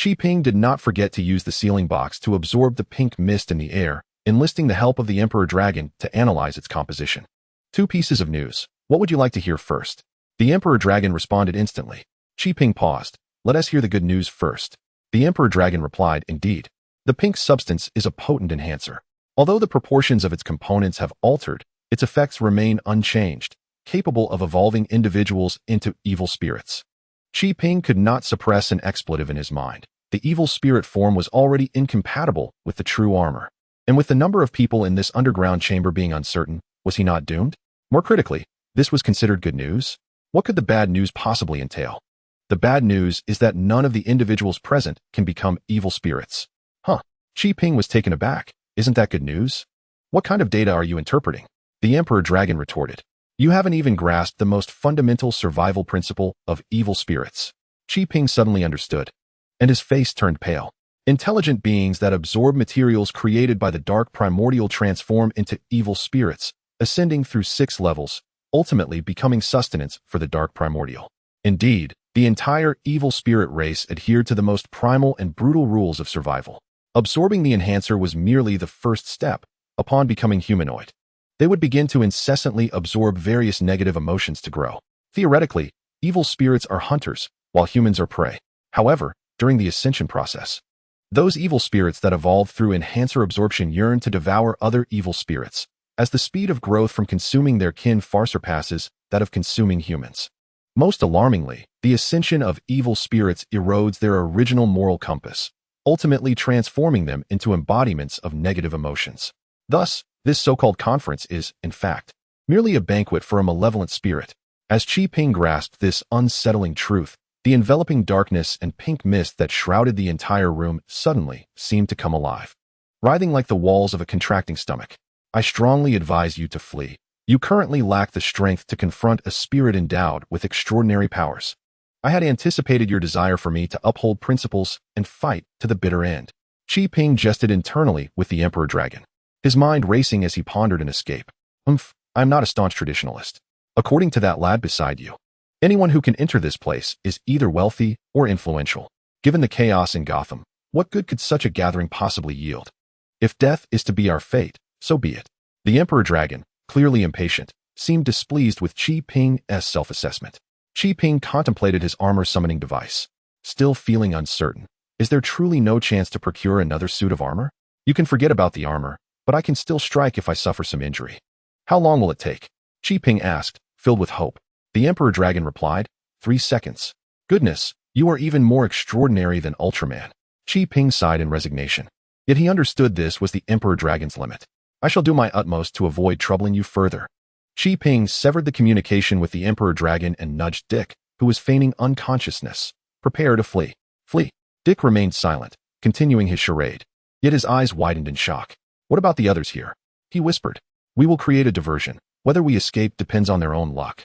[SPEAKER 1] Chi Ping did not forget to use the sealing box to absorb the pink mist in the air, enlisting the help of the Emperor Dragon to analyze its composition. 2 pieces of news. What would you like to hear first? The Emperor Dragon responded instantly. Chi Ping paused. Let us hear the good news first. The Emperor Dragon replied, indeed. The pink substance is a potent enhancer. Although the proportions of its components have altered, its effects remain unchanged, capable of evolving individuals into evil spirits. Chi Ping could not suppress an expletive in his mind. The evil spirit form was already incompatible with the true armor. And with the number of people in this underground chamber being uncertain, was he not doomed? More critically, this was considered good news? What could the bad news possibly entail? The bad news is that none of the individuals present can become evil spirits. Huh. Qi was taken aback. Isn't that good news? What kind of data are you interpreting? The Emperor Dragon retorted. You haven't even grasped the most fundamental survival principle of evil spirits. Qi suddenly understood, and his face turned pale. Intelligent beings that absorb materials created by the dark primordial transform into evil spirits, ascending through 6 levels, ultimately becoming sustenance for the dark primordial. Indeed, the entire evil spirit race adhered to the most primal and brutal rules of survival. Absorbing the enhancer was merely the first step. Upon becoming humanoid, they would begin to incessantly absorb various negative emotions to grow. Theoretically, evil spirits are hunters, while humans are prey. However, during the ascension process, those evil spirits that evolved through enhancer absorption yearn to devour other evil spirits, as the speed of growth from consuming their kin far surpasses that of consuming humans. Most alarmingly, the ascension of evil spirits erodes their original moral compass, ultimately transforming them into embodiments of negative emotions. Thus, this so-called conference is, in fact, merely a banquet for a malevolent spirit. As Qi grasped this unsettling truth, the enveloping darkness and pink mist that shrouded the entire room suddenly seemed to come alive, writhing like the walls of a contracting stomach. I strongly advise you to flee. You currently lack the strength to confront a spirit endowed with extraordinary powers. I had anticipated your desire for me to uphold principles and fight to the bitter end. Qi jested internally with the Emperor Dragon, his mind racing as he pondered an escape. I'm not a staunch traditionalist. According to that lad beside you, anyone who can enter this place is either wealthy or influential. Given the chaos in Gotham, what good could such a gathering possibly yield? If death is to be our fate, so be it. The Emperor Dragon, clearly impatient, seemed displeased with Qi self-assessment. Qi contemplated his armor summoning device, still feeling uncertain. Is there truly no chance to procure another suit of armor? You can forget about the armor, but I can still strike if I suffer some injury. How long will it take? Qi asked, filled with hope. The Emperor Dragon replied, 3 seconds. Goodness, you are even more extraordinary than Ultraman. Qi sighed in resignation. Yet he understood this was the Emperor Dragon's limit. I shall do my utmost to avoid troubling you further. Qi severed the communication with the Emperor Dragon and nudged Dick, who was feigning unconsciousness. Prepare to flee. Flee. Dick remained silent, continuing his charade. Yet his eyes widened in shock. What about the others here? He whispered. We will create a diversion. Whether we escape depends on their own luck.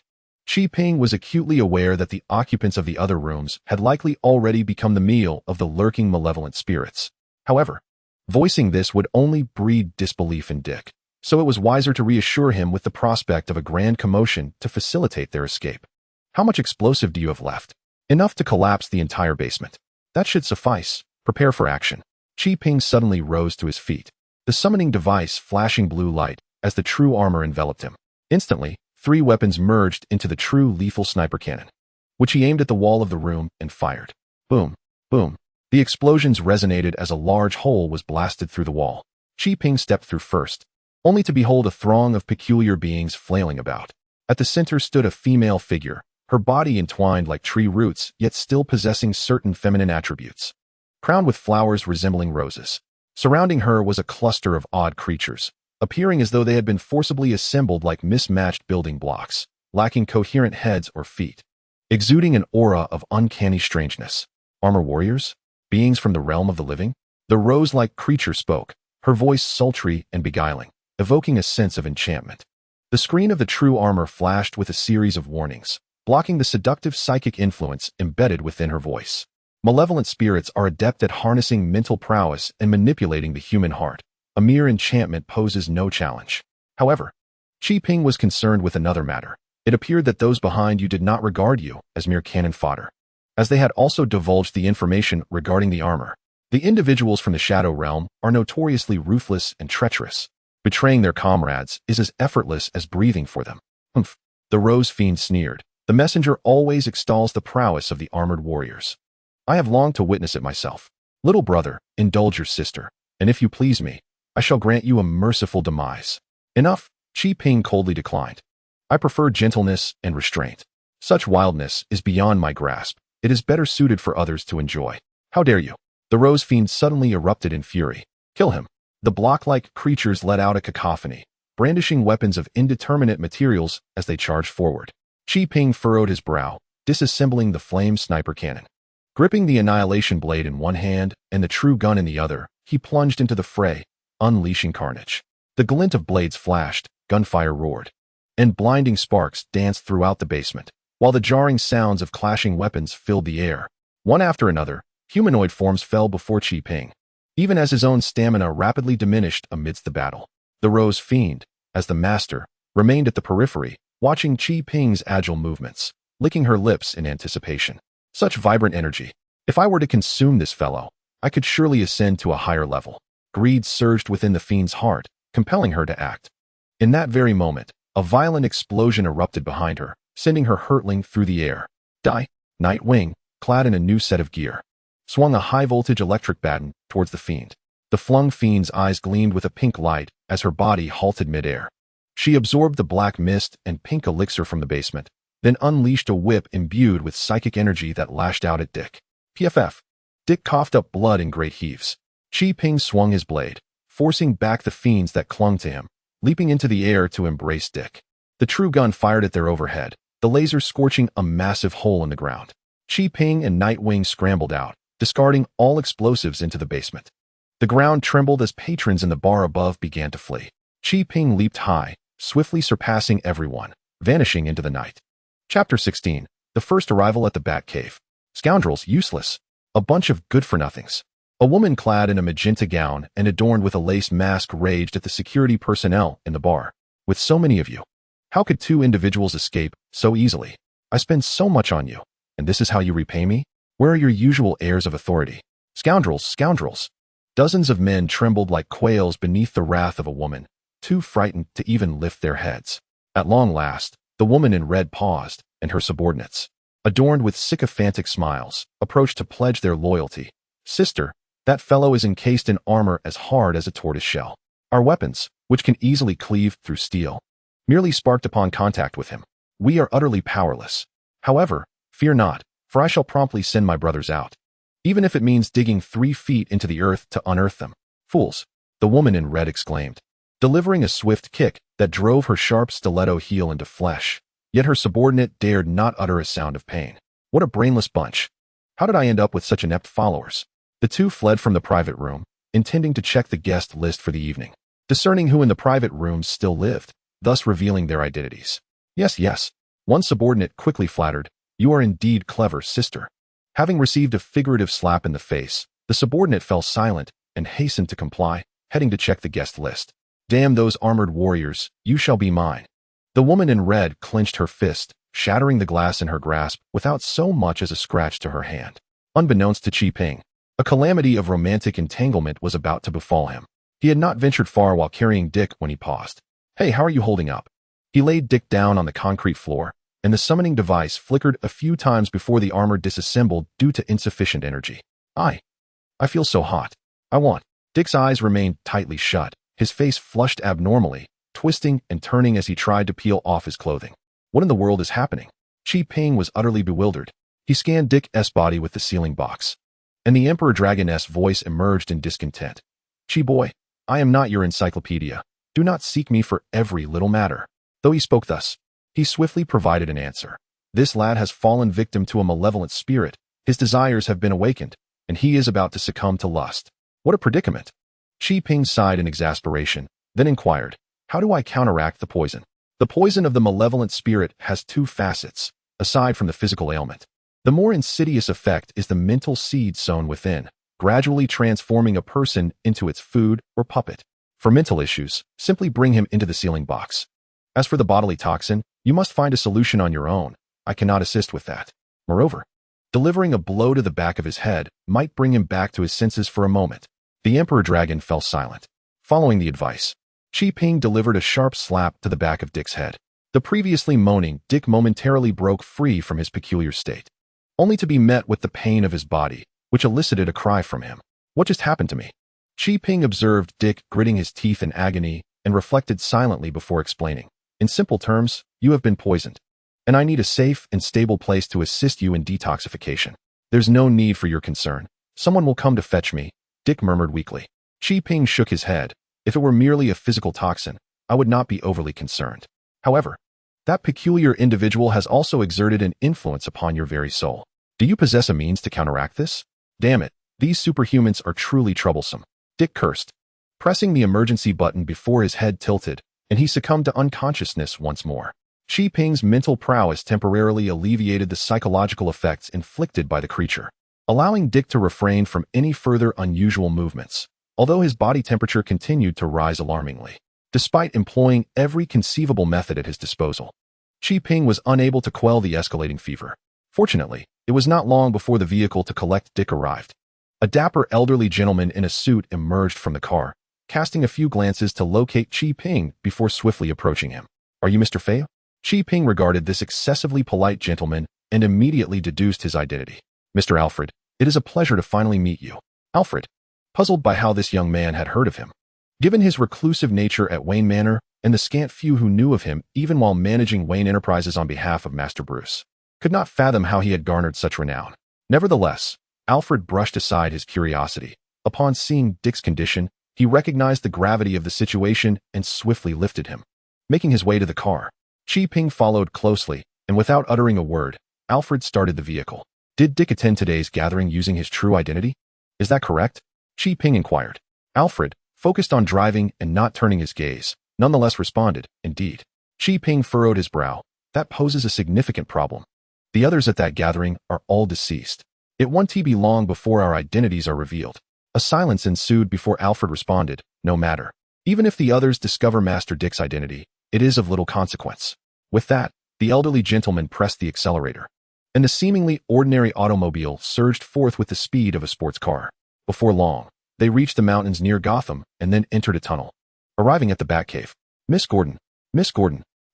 [SPEAKER 1] Qi was acutely aware that the occupants of the other rooms had likely already become the meal of the lurking malevolent spirits. However, voicing this would only breed disbelief in Dick, so it was wiser to reassure him with the prospect of a grand commotion to facilitate their escape. How much explosive do you have left? Enough to collapse the entire basement. That should suffice. Prepare for action. Qi suddenly rose to his feet, the summoning device flashing blue light as the true armor enveloped him. Instantly, 3 weapons merged into the true lethal sniper cannon, which he aimed at the wall of the room and fired. Boom, boom. The explosions resonated as a large hole was blasted through the wall. Qi stepped through first, only to behold a throng of peculiar beings flailing about. At the center stood a female figure, her body entwined like tree roots, yet still possessing certain feminine attributes. Crowned with flowers resembling roses. Surrounding her was a cluster of odd creatures, appearing as though they had been forcibly assembled like mismatched building blocks, lacking coherent heads or feet, exuding an aura of uncanny strangeness. Armor warriors? Beings from the realm of the living? The rose-like creature spoke, her voice sultry and beguiling, evoking a sense of enchantment. The screen of the true armor flashed with a series of warnings, blocking the seductive psychic influence embedded within her voice. Malevolent spirits are adept at harnessing mental prowess and manipulating the human heart. A mere enchantment poses no challenge. However, Qi was concerned with another matter. It appeared that those behind you did not regard you as mere cannon fodder, as they had also divulged the information regarding the armor. The individuals from the Shadow Realm are notoriously ruthless and treacherous. Betraying their comrades is as effortless as breathing for them. Humph. The Rose Fiend sneered. The messenger always extols the prowess of the armored warriors. I have longed to witness it myself. Little brother, indulge your sister, and if you please me, I shall grant you a merciful demise. Enough, Qi coldly declined. I prefer gentleness and restraint. Such wildness is beyond my grasp. It is better suited for others to enjoy. How dare you? The Rose Fiend suddenly erupted in fury. Kill him. The block-like creatures let out a cacophony, brandishing weapons of indeterminate materials as they charged forward. Qi furrowed his brow, disassembling the flame sniper cannon. Gripping the annihilation blade in one hand and the true gun in the other, he plunged into the fray, unleashing carnage. The glint of blades flashed, gunfire roared, and blinding sparks danced throughout the basement, while the jarring sounds of clashing weapons filled the air. One after another, humanoid forms fell before Qi, even as his own stamina rapidly diminished amidst the battle. The Rose Fiend, as the master, remained at the periphery, watching Qi agile movements, licking her lips in anticipation. Such vibrant energy. If I were to consume this fellow, I could surely ascend to a higher level. Greed surged within the fiend's heart, compelling her to act. In that very moment, a violent explosion erupted behind her, sending her hurtling through the air. Nightwing, clad in a new set of gear, swung a high-voltage electric baton towards the fiend. The flung fiend's eyes gleamed with a pink light as her body halted midair. She absorbed the black mist and pink elixir from the basement, then unleashed a whip imbued with psychic energy that lashed out at Dick. PFF. Dick coughed up blood in great heaves. Qi swung his blade, forcing back the fiends that clung to him, leaping into the air to embrace Dick. The true gun fired at their overhead, the laser scorching a massive hole in the ground. Qi and Nightwing scrambled out, discarding all explosives into the basement. The ground trembled as patrons in the bar above began to flee. Qi leaped high, swiftly surpassing everyone, vanishing into the night. Chapter 16. The first arrival at the Batcave. Scoundrels, useless. A bunch of good-for-nothings. A woman clad in a magenta gown and adorned with a lace mask raged at the security personnel in the bar. With so many of you, how could two individuals escape so easily? I spend so much on you, and this is how you repay me? Where are your usual airs of authority? Scoundrels, scoundrels. Dozens of men trembled like quails beneath the wrath of a woman, too frightened to even lift their heads. At long last, the woman in red paused, and her subordinates, adorned with sycophantic smiles, approached to pledge their loyalty. Sister, that fellow is encased in armor as hard as a tortoise shell. Our weapons, which can easily cleave through steel, merely sparked upon contact with him. We are utterly powerless. However, fear not, for I shall promptly send my brothers out, even if it means digging 3 feet into the earth to unearth them. Fools, the woman in red exclaimed, delivering a swift kick that drove her sharp stiletto heel into flesh. Yet her subordinate dared not utter a sound of pain. What a brainless bunch. How did I end up with such inept followers? The two fled from the private room, intending to check the guest list for the evening, discerning who in the private rooms still lived, thus revealing their identities. Yes. One subordinate quickly flattered, you are indeed clever, sister. Having received a figurative slap in the face, the subordinate fell silent and hastened to comply, heading to check the guest list. Damn those armored warriors, you shall be mine. The woman in red clenched her fist, shattering the glass in her grasp without so much as a scratch to her hand. Unbeknownst to Qi, a calamity of romantic entanglement was about to befall him. He had not ventured far while carrying Dick when he paused. Hey, how are you holding up? He laid Dick down on the concrete floor, and the summoning device flickered a few times before the armor disassembled due to insufficient energy. I feel so hot. I want. Dick's eyes remained tightly shut, his face flushed abnormally, twisting and turning as he tried to peel off his clothing. What in the world is happening? Qi was utterly bewildered. He scanned Dick's body with the sealing box, and the Emperor Dragon's voice emerged in discontent. Qi boy, I am not your encyclopedia. Do not seek me for every little matter. Though he spoke thus, he swiftly provided an answer. This lad has fallen victim to a malevolent spirit. His desires have been awakened, and he is about to succumb to lust. What a predicament! Qi sighed in exasperation, then inquired, how do I counteract the poison? The poison of the malevolent spirit has 2 facets, aside from the physical ailment. The more insidious effect is the mental seed sown within, gradually transforming a person into its food or puppet. For mental issues, simply bring him into the sealing box. As for the bodily toxin, you must find a solution on your own. I cannot assist with that. Moreover, delivering a blow to the back of his head might bring him back to his senses for a moment. The Emperor Dragon fell silent. Following the advice, Qi delivered a sharp slap to the back of Dick's head. The previously moaning Dick momentarily broke free from his peculiar state, only to be met with the pain of his body, which elicited a cry from him. What just happened to me? Qi observed Dick gritting his teeth in agony and reflected silently before explaining. In simple terms, you have been poisoned, and I need a safe and stable place to assist you in detoxification. There's no need for your concern. Someone will come to fetch me, Dick murmured weakly. Qi Ping shook his head. If it were merely a physical toxin, I would not be overly concerned. However, that peculiar individual has also exerted an influence upon your very soul. Do you possess a means to counteract this? Damn it, these superhumans are truly troublesome. Dick cursed, pressing the emergency button before his head tilted, and he succumbed to unconsciousness once more. Qi Ping's mental prowess temporarily alleviated the psychological effects inflicted by the creature, allowing Dick to refrain from any further unusual movements, although his body temperature continued to rise alarmingly. Despite employing every conceivable method at his disposal, Qi Ping was unable to quell the escalating fever. Fortunately, it was not long before the vehicle to collect Dick arrived. A dapper elderly gentleman in a suit emerged from the car, casting a few glances to locate Qi Ping before swiftly approaching him. Are you Mr. Fei? Qi Ping regarded this excessively polite gentleman and immediately deduced his identity. Mr. Alfred, it is a pleasure to finally meet you. Alfred, puzzled by how this young man had heard of him. Given his reclusive nature at Wayne Manor and the scant few who knew of him even while managing Wayne Enterprises on behalf of Master Bruce, could not fathom how he had garnered such renown. Nevertheless, Alfred brushed aside his curiosity. Upon seeing Dick's condition, he recognized the gravity of the situation and swiftly lifted him. Making his way to the car, Qi Ping followed closely, and without uttering a word, Alfred started the vehicle. Did Dick attend today's gathering using his true identity? Is that correct? Qi Ping inquired. Alfred, focused on driving and not turning his gaze, nonetheless responded, indeed. Qi Ping furrowed his brow. That poses a significant problem. The others at that gathering are all deceased. It won't be long before our identities are revealed. A silence ensued before Alfred responded, no matter. Even if the others discover Master Dick's identity, it is of little consequence. With that, the elderly gentleman pressed the accelerator, and the seemingly ordinary automobile surged forth with the speed of a sports car. Before long, they reached the mountains near Gotham and then entered a tunnel. Arriving at the Batcave, Miss Gordon,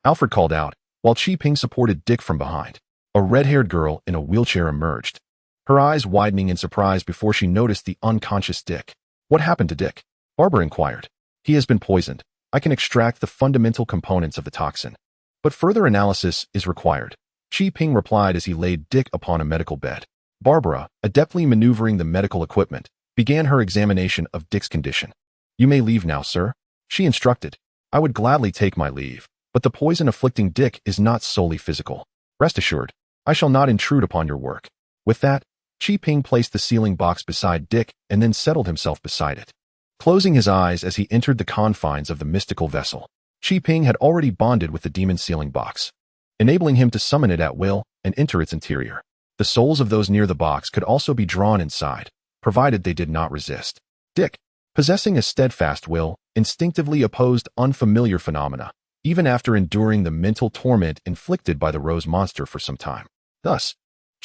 [SPEAKER 1] Alfred called out, while Qi Ping supported Dick from behind. A red-haired girl in a wheelchair emerged, her eyes widening in surprise before she noticed the unconscious Dick. What happened to Dick? Barbara inquired. He has been poisoned. I can extract the fundamental components of the toxin, but further analysis is required. Qi Ping replied as he laid Dick upon a medical bed. Barbara, adeptly maneuvering the medical equipment, began her examination of Dick's condition. You may leave now, sir, she instructed. I would gladly take my leave, but the poison afflicting Dick is not solely physical. Rest assured, I shall not intrude upon your work. With that, Qi Ping placed the sealing box beside Dick and then settled himself beside it. Closing his eyes as he entered the confines of the mystical vessel, Qi Ping had already bonded with the demon sealing box, enabling him to summon it at will and enter its interior. The souls of those near the box could also be drawn inside, provided they did not resist. Dick, possessing a steadfast will, instinctively opposed unfamiliar phenomena, even after enduring the mental torment inflicted by the rose monster for some time. Thus,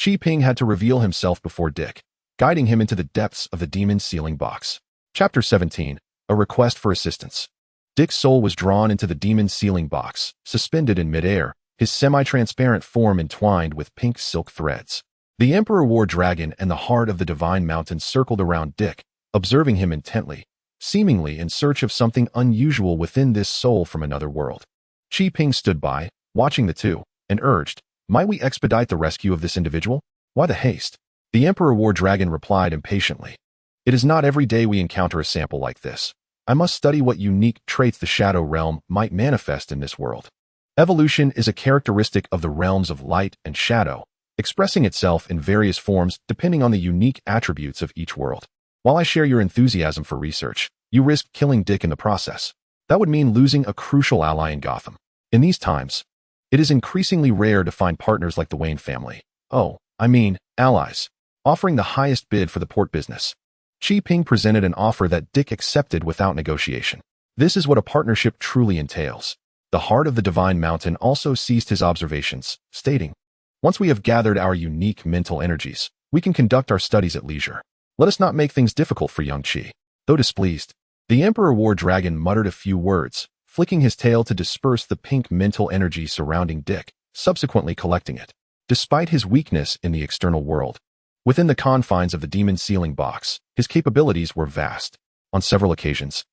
[SPEAKER 1] Qi Ping had to reveal himself before Dick, guiding him into the depths of the demon sealing box. Chapter 17, A Request for Assistance. Dick's soul was drawn into the demon sealing box, suspended in midair, his semi-transparent form entwined with pink silk threads. The Emperor War Dragon and the heart of the Divine Mountain circled around Dick, observing him intently, seemingly in search of something unusual within this soul from another world. Qi Ping stood by, watching the two, and urged, might we expedite the rescue of this individual? Why the haste? The Emperor War Dragon replied impatiently. It is not every day we encounter a sample like this. I must study what unique traits the Shadow Realm might manifest in this world. Evolution is a characteristic of the realms of light and shadow, expressing itself in various forms depending on the unique attributes of each world. While I share your enthusiasm for research, you risk killing Dick in the process. That would mean losing a crucial ally in Gotham. In these times, it is increasingly rare to find partners like the Wayne family. Allies, offering the highest bid for the port business. Qi Ping presented an offer that Dick accepted without negotiation. This is what a partnership truly entails. The heart of the Divine Mountain also ceased his observations, stating, once we have gathered our unique mental energies, we can conduct our studies at leisure. Let us not make things difficult for young Qi. Though displeased, the Emperor War Dragon muttered a few words, flicking his tail to disperse the pink mental energy surrounding Dick, subsequently collecting it. Despite his weakness in the external world, within the confines of the demon sealing box, his capabilities were vast. On several occasions,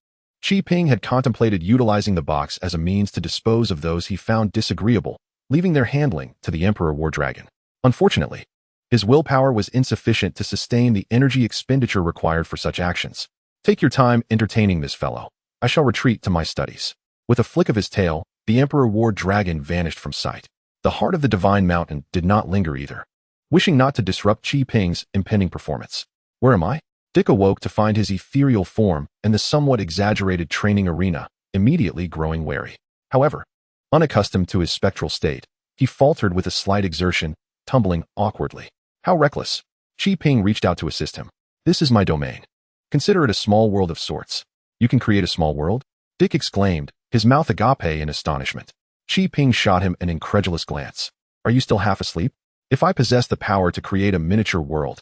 [SPEAKER 1] Qi Ping had contemplated utilizing the box as a means to dispose of those he found disagreeable, leaving their handling to the Emperor War Dragon. Unfortunately, his willpower was insufficient to sustain the energy expenditure required for such actions. Take your time entertaining this fellow. I shall retreat to my studies. With a flick of his tail, the Emperor War Dragon vanished from sight. The heart of the Divine Mountain did not linger either, wishing not to disrupt Qi-Ping's impending performance. Where am I? Dick awoke to find his ethereal form in the somewhat exaggerated training arena, immediately growing wary. However, unaccustomed to his spectral state, he faltered with a slight exertion, tumbling awkwardly. How reckless! Qi-Ping reached out to assist him. This is my domain. Consider it a small world of sorts. You can create a small world? Dick exclaimed, his mouth agape in astonishment. Qi-Ping shot him an incredulous glance. Are you still half asleep? If I possessed the power to create a miniature world,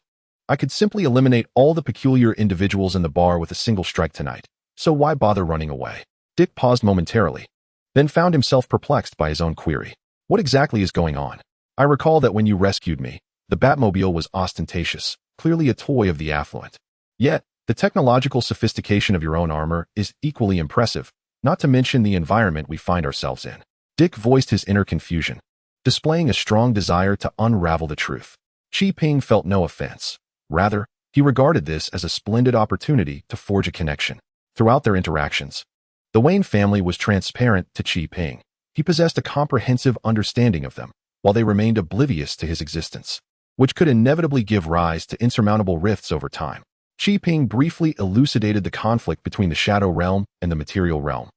[SPEAKER 1] I could simply eliminate all the peculiar individuals in the bar with a single strike tonight. So why bother running away? Dick paused momentarily, then found himself perplexed by his own query. What exactly is going on? I recall that when you rescued me, the Batmobile was ostentatious, clearly a toy of the affluent. Yet, the technological sophistication of your own armor is equally impressive, not to mention the environment we find ourselves in. Dick voiced his inner confusion, displaying a strong desire to unravel the truth. Qi-Ping felt no offense. Rather, he regarded this as a splendid opportunity to forge a connection. Throughout their interactions, the Wayne family was transparent to Qi-Ping. He possessed a comprehensive understanding of them, while they remained oblivious to his existence, which could inevitably give rise to insurmountable rifts over time. Qi-Ping briefly elucidated the conflict between the Shadow Realm and the Material Realm,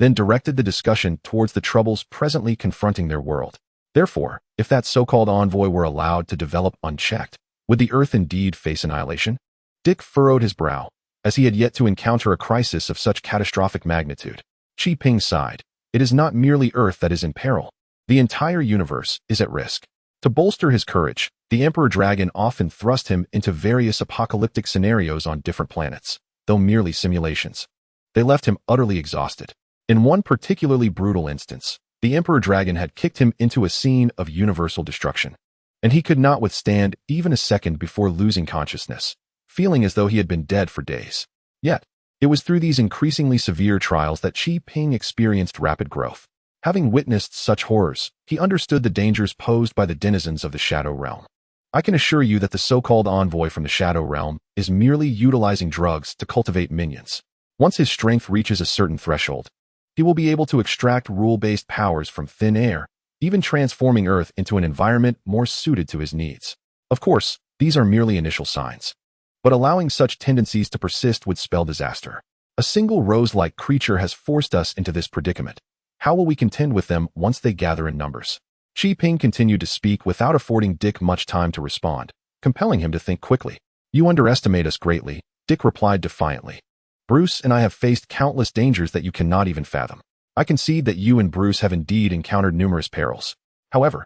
[SPEAKER 1] then directed the discussion towards the troubles presently confronting their world. Therefore, if that so-called envoy were allowed to develop unchecked, would the Earth indeed face annihilation? Dick furrowed his brow, as he had yet to encounter a crisis of such catastrophic magnitude. Qi-Ping sighed. It is not merely Earth that is in peril. The entire universe is at risk. To bolster his courage, the Emperor Dragon often thrust him into various apocalyptic scenarios on different planets, though merely simulations. They left him utterly exhausted. In one particularly brutal instance, the Emperor Dragon had kicked him into a scene of universal destruction, and he could not withstand even a second before losing consciousness, feeling as though he had been dead for days. Yet, it was through these increasingly severe trials that Qi-Ping experienced rapid growth. Having witnessed such horrors, he understood the dangers posed by the denizens of the Shadow Realm. I can assure you that the so-called envoy from the Shadow Realm is merely utilizing drugs to cultivate minions. Once his strength reaches a certain threshold, he will be able to extract rule-based powers from thin air, even transforming Earth into an environment more suited to his needs. Of course, these are merely initial signs, but allowing such tendencies to persist would spell disaster. A single rose-like creature has forced us into this predicament. How will we contend with them once they gather in numbers? Qi-Ping continued to speak without affording Dick much time to respond, compelling him to think quickly. You underestimate us greatly, Dick replied defiantly. Bruce and I have faced countless dangers that you cannot even fathom. I concede that you and Bruce have indeed encountered numerous perils. However,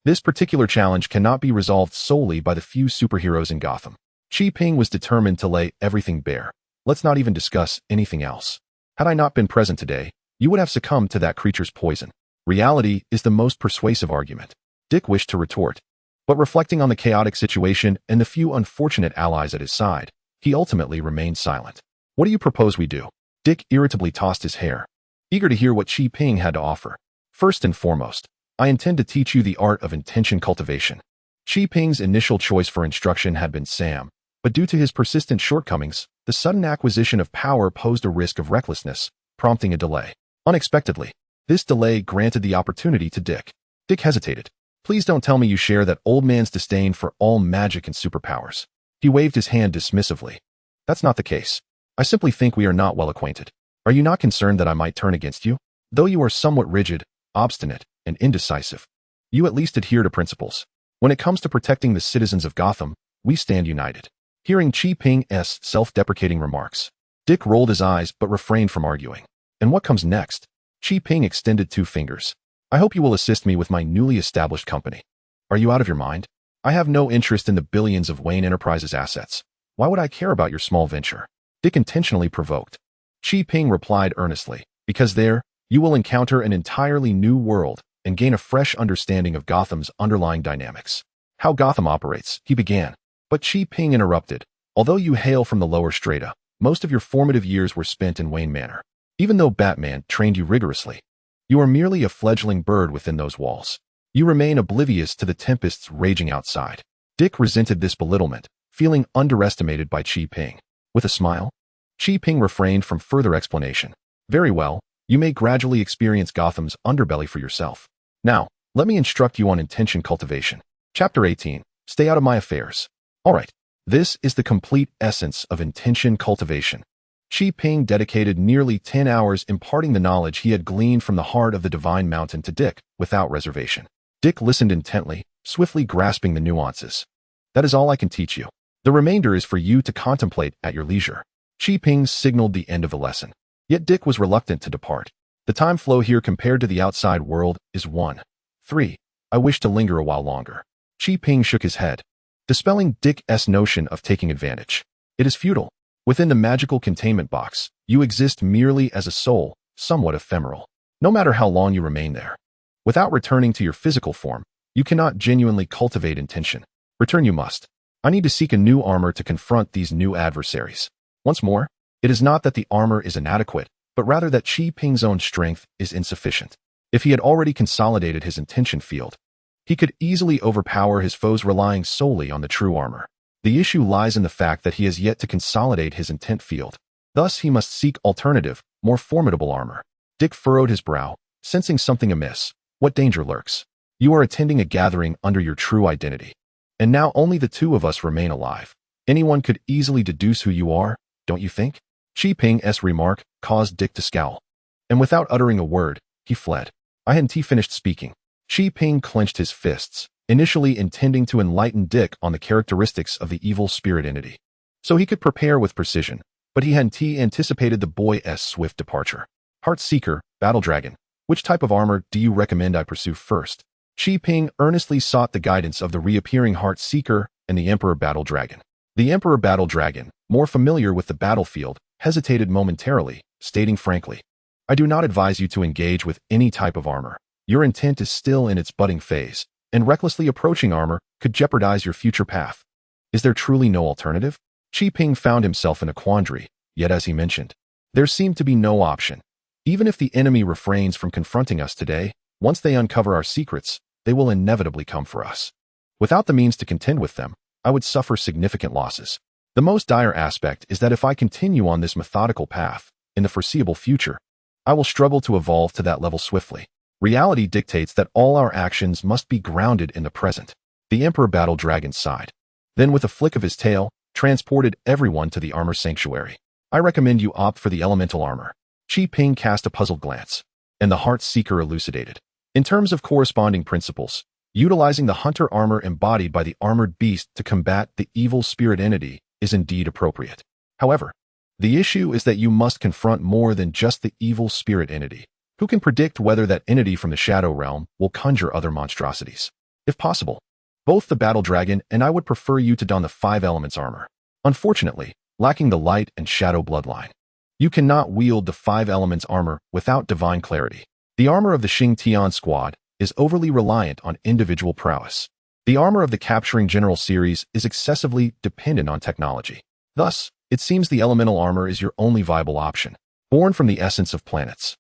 [SPEAKER 1] this particular challenge cannot be resolved solely by the few superheroes in Gotham. Qi-Ping was determined to lay everything bare. Let's not even discuss anything else. Had I not been present today, you would have succumbed to that creature's poison. Reality is the most persuasive argument. Dick wished to retort, but reflecting on the chaotic situation and the few unfortunate allies at his side, he ultimately remained silent. What do you propose we do? Dick irritably tossed his hair, eager to hear what Qi-Ping had to offer. First and foremost, I intend to teach you the art of intention cultivation. Qi-Ping's initial choice for instruction had been Sam, but due to his persistent shortcomings, the sudden acquisition of power posed a risk of recklessness, prompting a delay. Unexpectedly, this delay granted the opportunity to Dick. Dick hesitated. Please don't tell me you share that old man's disdain for all magic and superpowers. He waved his hand dismissively. That's not the case. I simply think we are not well acquainted. Are you not concerned that I might turn against you? Though you are somewhat rigid, obstinate, and indecisive, you at least adhere to principles. When it comes to protecting the citizens of Gotham, we stand united. Hearing Qi-Ping's self-deprecating remarks, Dick rolled his eyes but refrained from arguing. And what comes next? Qi-Ping extended 2 fingers. I hope you will assist me with my newly established company. Are you out of your mind? I have no interest in the billions of Wayne Enterprises assets. Why would I care about your small venture? Dick intentionally provoked. Qi-Ping replied earnestly, because there, you will encounter an entirely new world and gain a fresh understanding of Gotham's underlying dynamics. How Gotham operates, he began. But Qi-Ping interrupted. Although you hail from the lower strata, most of your formative years were spent in Wayne Manor. Even though Batman trained you rigorously, you are merely a fledgling bird within those walls. You remain oblivious to the tempests raging outside. Dick resented this belittlement, feeling underestimated by Qi-Ping. With a smile, Chi Ping refrained from further explanation. Very well, you may gradually experience Gotham's underbelly for yourself. Now, let me instruct you on intention cultivation. Chapter 18. Stay out of my affairs. Alright, this is the complete essence of intention cultivation. Chi Ping dedicated nearly 10 hours imparting the knowledge he had gleaned from the heart of the Divine Mountain to Dick, without reservation. Dick listened intently, swiftly grasping the nuances. That is all I can teach you. The remainder is for you to contemplate at your leisure. Chi Ping signaled the end of the lesson. Yet Dick was reluctant to depart. The time flow here compared to the outside world is 1:3. I wish to linger a while longer. Chi Ping shook his head, dispelling Dick's notion of taking advantage. It is futile. Within the magical containment box, you exist merely as a soul, somewhat ephemeral. No matter how long you remain there. Without returning to your physical form, you cannot genuinely cultivate intention. Return you must. I need to seek a new armor to confront these new adversaries. Once more, it is not that the armor is inadequate, but rather that Chi Ping's own strength is insufficient. If he had already consolidated his intention field, he could easily overpower his foes relying solely on the true armor. The issue lies in the fact that he has yet to consolidate his intent field. Thus, he must seek alternative, more formidable armor. Dick furrowed his brow, sensing something amiss. What danger lurks? You are attending a gathering under your true identity. And now only the two of us remain alive. Anyone could easily deduce who you are, don't you think? Chi Ping's remark caused Dick to scowl. And without uttering a word, he fled. I hadn't finished speaking. Chi Ping clenched his fists, initially intending to enlighten Dick on the characteristics of the evil spirit entity, so he could prepare with precision, but he hadn't anticipated the boy's swift departure. Heart Seeker, Battle Dragon, which type of armor do you recommend I pursue first? Chi Ping earnestly sought the guidance of the reappearing Heart Seeker and the Emperor Battle Dragon. The Emperor Battle Dragon, more familiar with the battlefield, hesitated momentarily, stating frankly, I do not advise you to engage with any type of armor. Your intent is still in its budding phase, and recklessly approaching armor could jeopardize your future path. Is there truly no alternative? Chi Ping found himself in a quandary, yet as he mentioned, there seemed to be no option. Even if the enemy refrains from confronting us today, once they uncover our secrets, they will inevitably come for us. Without the means to contend with them, I would suffer significant losses. The most dire aspect is that if I continue on this methodical path, in the foreseeable future, I will struggle to evolve to that level swiftly. Reality dictates that all our actions must be grounded in the present. The Emperor Battle Dragon sighed. Then with a flick of his tail, transported everyone to the armor sanctuary. I recommend you opt for the elemental armor. Chi Ping cast a puzzled glance, and the Heart Seeker elucidated. In terms of corresponding principles, utilizing the hunter armor embodied by the armored beast to combat the evil spirit entity is indeed appropriate. However, the issue is that you must confront more than just the evil spirit entity. Who can predict whether that entity from the Shadow Realm will conjure other monstrosities? If possible, both the Battle Dragon and I would prefer you to don the 5 Elements armor. Unfortunately, lacking the Light and Shadow bloodline, you cannot wield the 5 Elements armor without divine clarity. The armor of the Xing Tian squad is overly reliant on individual prowess. The armor of the Capturing General series is excessively dependent on technology. Thus, it seems the elemental armor is your only viable option, born from the essence of planets.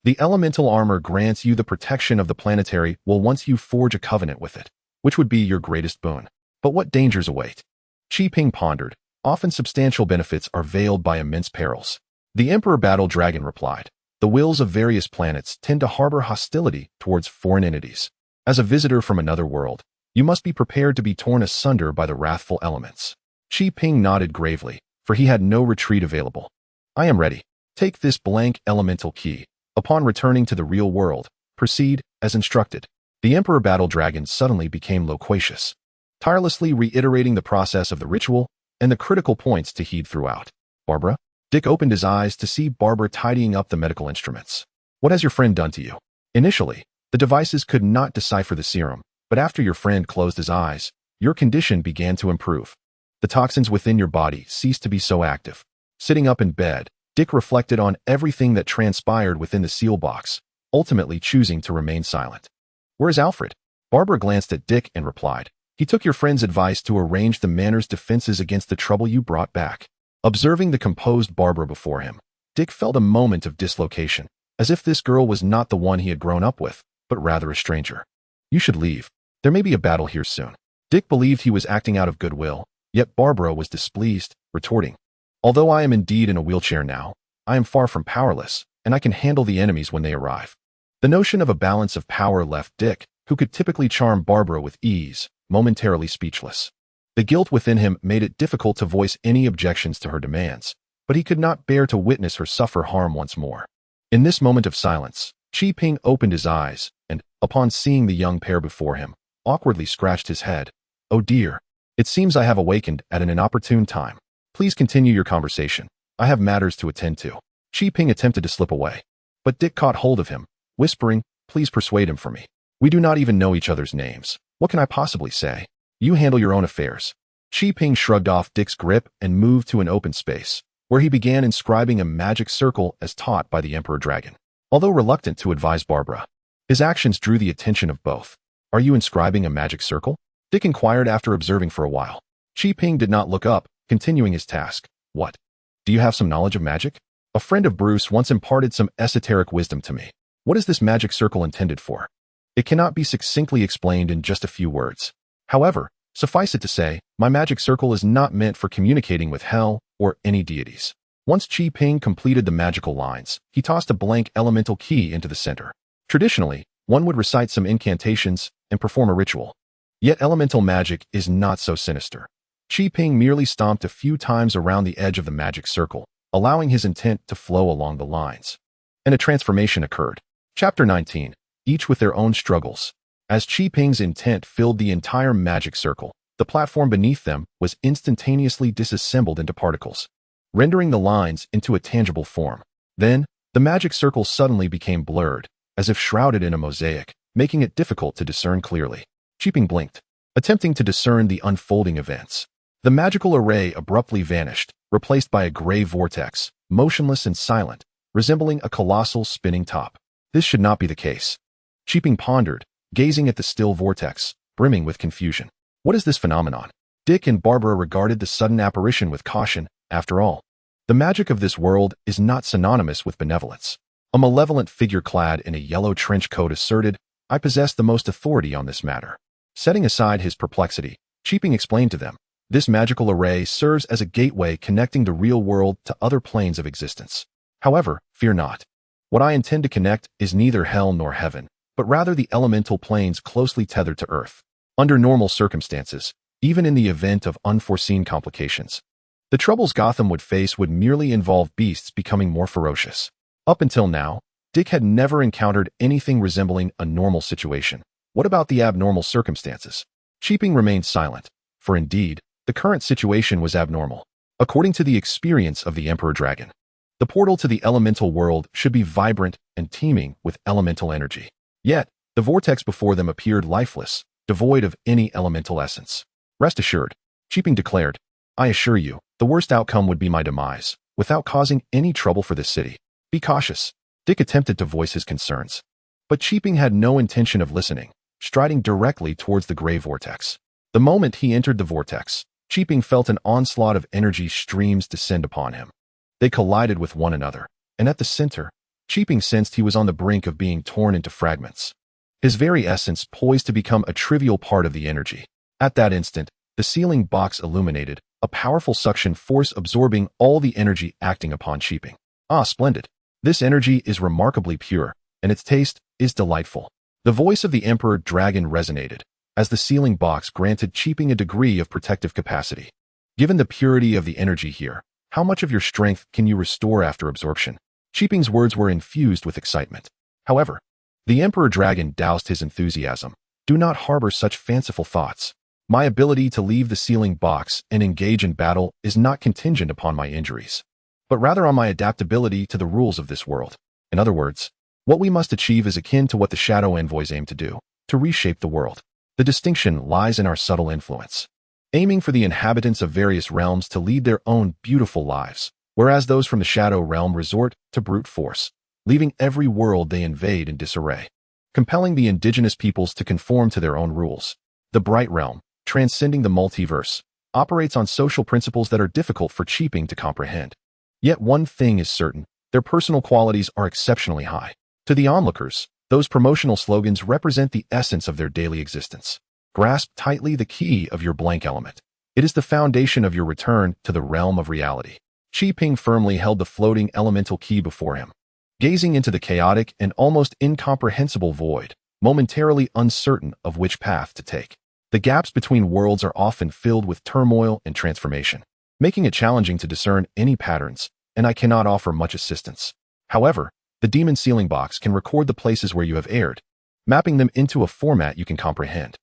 [SPEAKER 1] The elemental armor grants you the protection of the planetary will once you forge a covenant with it, which would be your greatest boon. But what dangers await? Chi Ping pondered. Often substantial benefits are veiled by immense perils. The Emperor Battle Dragon replied, the wills of various planets tend to harbor hostility towards foreign entities. As a visitor from another world, you must be prepared to be torn asunder by the wrathful elements. Chi Ping nodded gravely, for he had no retreat available. I am ready. Take this blank elemental key. Upon returning to the real world, proceed as instructed. The Emperor Battle Dragon suddenly became loquacious, tirelessly reiterating the process of the ritual and the critical points to heed throughout. Barbara? Dick opened his eyes to see Barbara tidying up the medical instruments. What has your friend done to you? Initially, the devices could not decipher the serum, but after your friend closed his eyes, your condition began to improve. The toxins within your body ceased to be so active. Sitting up in bed, Dick reflected on everything that transpired within the seal box, ultimately choosing to remain silent. Where is Alfred? Barbara glanced at Dick and replied, he took your friend's advice to arrange the manor's defenses against the trouble you brought back. Observing the composed Barbara before him, Dick felt a moment of dislocation, as if this girl was not the one he had grown up with, but rather a stranger. You should leave. There may be a battle here soon. Dick believed he was acting out of goodwill, yet Barbara was displeased, retorting, Although I am indeed in a wheelchair now, I am far from powerless, and I can handle the enemies when they arrive. The notion of a balance of power left Dick, who could typically charm Barbara with ease, momentarily speechless. The guilt within him made it difficult to voice any objections to her demands, but he could not bear to witness her suffer harm once more. In this moment of silence, Qi opened his eyes and, upon seeing the young pair before him, awkwardly scratched his head. "Oh dear. It seems I have awakened at an inopportune time. Please continue your conversation. I have matters to attend to." Qi attempted to slip away, but Dick caught hold of him, whispering, "Please persuade him for me. We do not even know each other's names. What can I possibly say? You handle your own affairs." Qi shrugged off Dick's grip and moved to an open space, where he began inscribing a magic circle as taught by the Emperor Dragon. Although reluctant to advise Barbara, his actions drew the attention of both. "Are you inscribing a magic circle?" Dick inquired after observing for a while. Qi did not look up, continuing his task. "What? Do you have some knowledge of magic? A friend of Bruce once imparted some esoteric wisdom to me. What is this magic circle intended for?" It cannot be succinctly explained in just a few words. However, suffice it to say, my magic circle is not meant for communicating with hell or any deities. Once Qi completed the magical lines, he tossed a blank elemental key into the center. Traditionally, one would recite some incantations and perform a ritual. Yet elemental magic is not so sinister. Qi merely stomped a few times around the edge of the magic circle, allowing his intent to flow along the lines. And a transformation occurred. Chapter 19. Each with their own struggles. As Qi intent filled the entire magic circle, the platform beneath them was instantaneously disassembled into particles, rendering the lines into a tangible form. Then, the magic circle suddenly became blurred, as if shrouded in a mosaic, making it difficult to discern clearly. Qi blinked, attempting to discern the unfolding events. The magical array abruptly vanished, replaced by a gray vortex, motionless and silent, resembling a colossal spinning top. This should not be the case. Qi pondered, gazing at the still vortex, brimming with confusion. What is this phenomenon? Dick and Barbara regarded the sudden apparition with caution. After all, the magic of this world is not synonymous with benevolence. A malevolent figure clad in a yellow trench coat asserted, "I possess the most authority on this matter." Setting aside his perplexity, Qi explained to them, "This magical array serves as a gateway connecting the real world to other planes of existence. However, fear not. What I intend to connect is neither hell nor heaven, but rather the elemental planes closely tethered to Earth. Under normal circumstances, even in the event of unforeseen complications, the troubles Gotham would face would merely involve beasts becoming more ferocious. Up until now, Dick had never encountered anything resembling a normal situation. What about the abnormal circumstances? Qi remained silent, for indeed, the current situation was abnormal. According to the experience of the Emperor Dragon, the portal to the elemental world should be vibrant and teeming with elemental energy. Yet, the vortex before them appeared lifeless, devoid of any elemental essence. "Rest assured," Qi declared, "I assure you, the worst outcome would be my demise, without causing any trouble for this city. Be cautious." Dick attempted to voice his concerns, but Qi had no intention of listening, striding directly towards the gray vortex. The moment he entered the vortex, Qi felt an onslaught of energy streams descend upon him. They collided with one another, and at the center, Qi sensed he was on the brink of being torn into fragments. His very essence poised to become a trivial part of the energy. At that instant, the ceiling box illuminated, a powerful suction force absorbing all the energy acting upon Qi. "Ah, splendid. This energy is remarkably pure, and its taste is delightful." The voice of the Emperor Dragon resonated, as the ceiling box granted Qi a degree of protective capacity. "Given the purity of the energy here, how much of your strength can you restore after absorption?" Qi's words were infused with excitement. However, the Emperor Dragon doused his enthusiasm. "Do not harbor such fanciful thoughts. My ability to leave the ceiling box and engage in battle is not contingent upon my injuries, but rather on my adaptability to the rules of this world. In other words, what we must achieve is akin to what the Shadow Envoys aim to do, to reshape the world. The distinction lies in our subtle influence, aiming for the inhabitants of various realms to lead their own beautiful lives, whereas those from the Shadow Realm resort to brute force, leaving every world they invade in disarray, compelling the indigenous peoples to conform to their own rules. The Bright Realm, transcending the multiverse, operates on social principles that are difficult for Qi to comprehend. Yet one thing is certain, their personal qualities are exceptionally high. To the onlookers, those promotional slogans represent the essence of their daily existence. Grasp tightly the key of your blank element. It is the foundation of your return to the realm of reality. Ping firmly held the floating elemental key before him, gazing into the chaotic and almost incomprehensible void, momentarily uncertain of which path to take. The gaps between worlds are often filled with turmoil and transformation, making it challenging to discern any patterns, and I cannot offer much assistance. However, the demon sealing box can record the places where you have erred, mapping them into a format you can comprehend.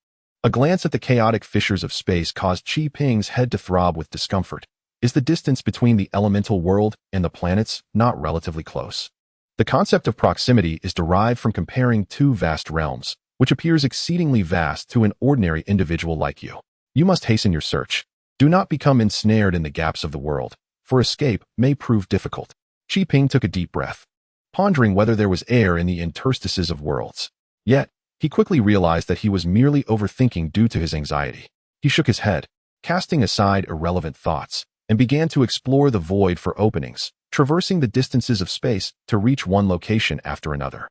[SPEAKER 1] A glance at the chaotic fissures of space caused Ping's head to throb with discomfort. Is the distance between the elemental world and the planets not relatively close? The concept of proximity is derived from comparing two vast realms, which appears exceedingly vast to an ordinary individual like you. You must hasten your search. Do not become ensnared in the gaps of the world, for escape may prove difficult. Ping took a deep breath, pondering whether there was air in the interstices of worlds. Yet, he quickly realized that he was merely overthinking due to his anxiety. He shook his head, casting aside irrelevant thoughts, and began to explore the void for openings, traversing the distances of space to reach one location after another.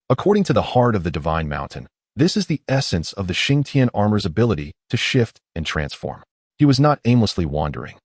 [SPEAKER 1] According to the heart of the Divine Mountain, this is the essence of the Xingtian armor's ability to shift and transform. He was not aimlessly wandering.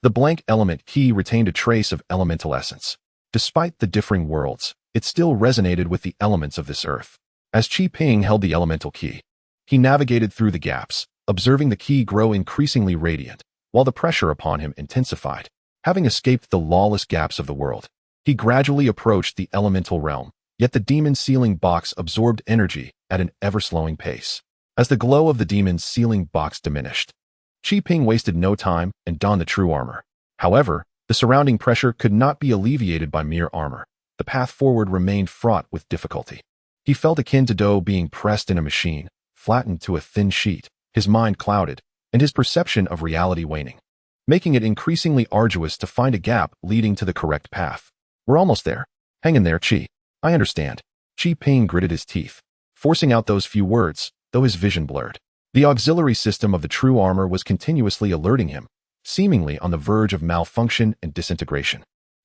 [SPEAKER 1] The blank element key retained a trace of elemental essence. Despite the differing worlds, it still resonated with the elements of this earth. As Ping held the elemental key, he navigated through the gaps, observing the key grow increasingly radiant, while the pressure upon him intensified. Having escaped the lawless gaps of the world, he gradually approached the elemental realm, yet the demon sealing box absorbed energy at an ever-slowing pace. As the glow of the demon sealing box diminished, Ping wasted no time and donned the true armor. However, the surrounding pressure could not be alleviated by mere armor. The path forward remained fraught with difficulty. He felt akin to dough being pressed in a machine, flattened to a thin sheet, his mind clouded, and his perception of reality waning, making it increasingly arduous to find a gap leading to the correct path. We're almost there. Hang in there, I understand. Ping gritted his teeth, forcing out those few words, though his vision blurred. The auxiliary system of the true armor was continuously alerting him, seemingly on the verge of malfunction and disintegration.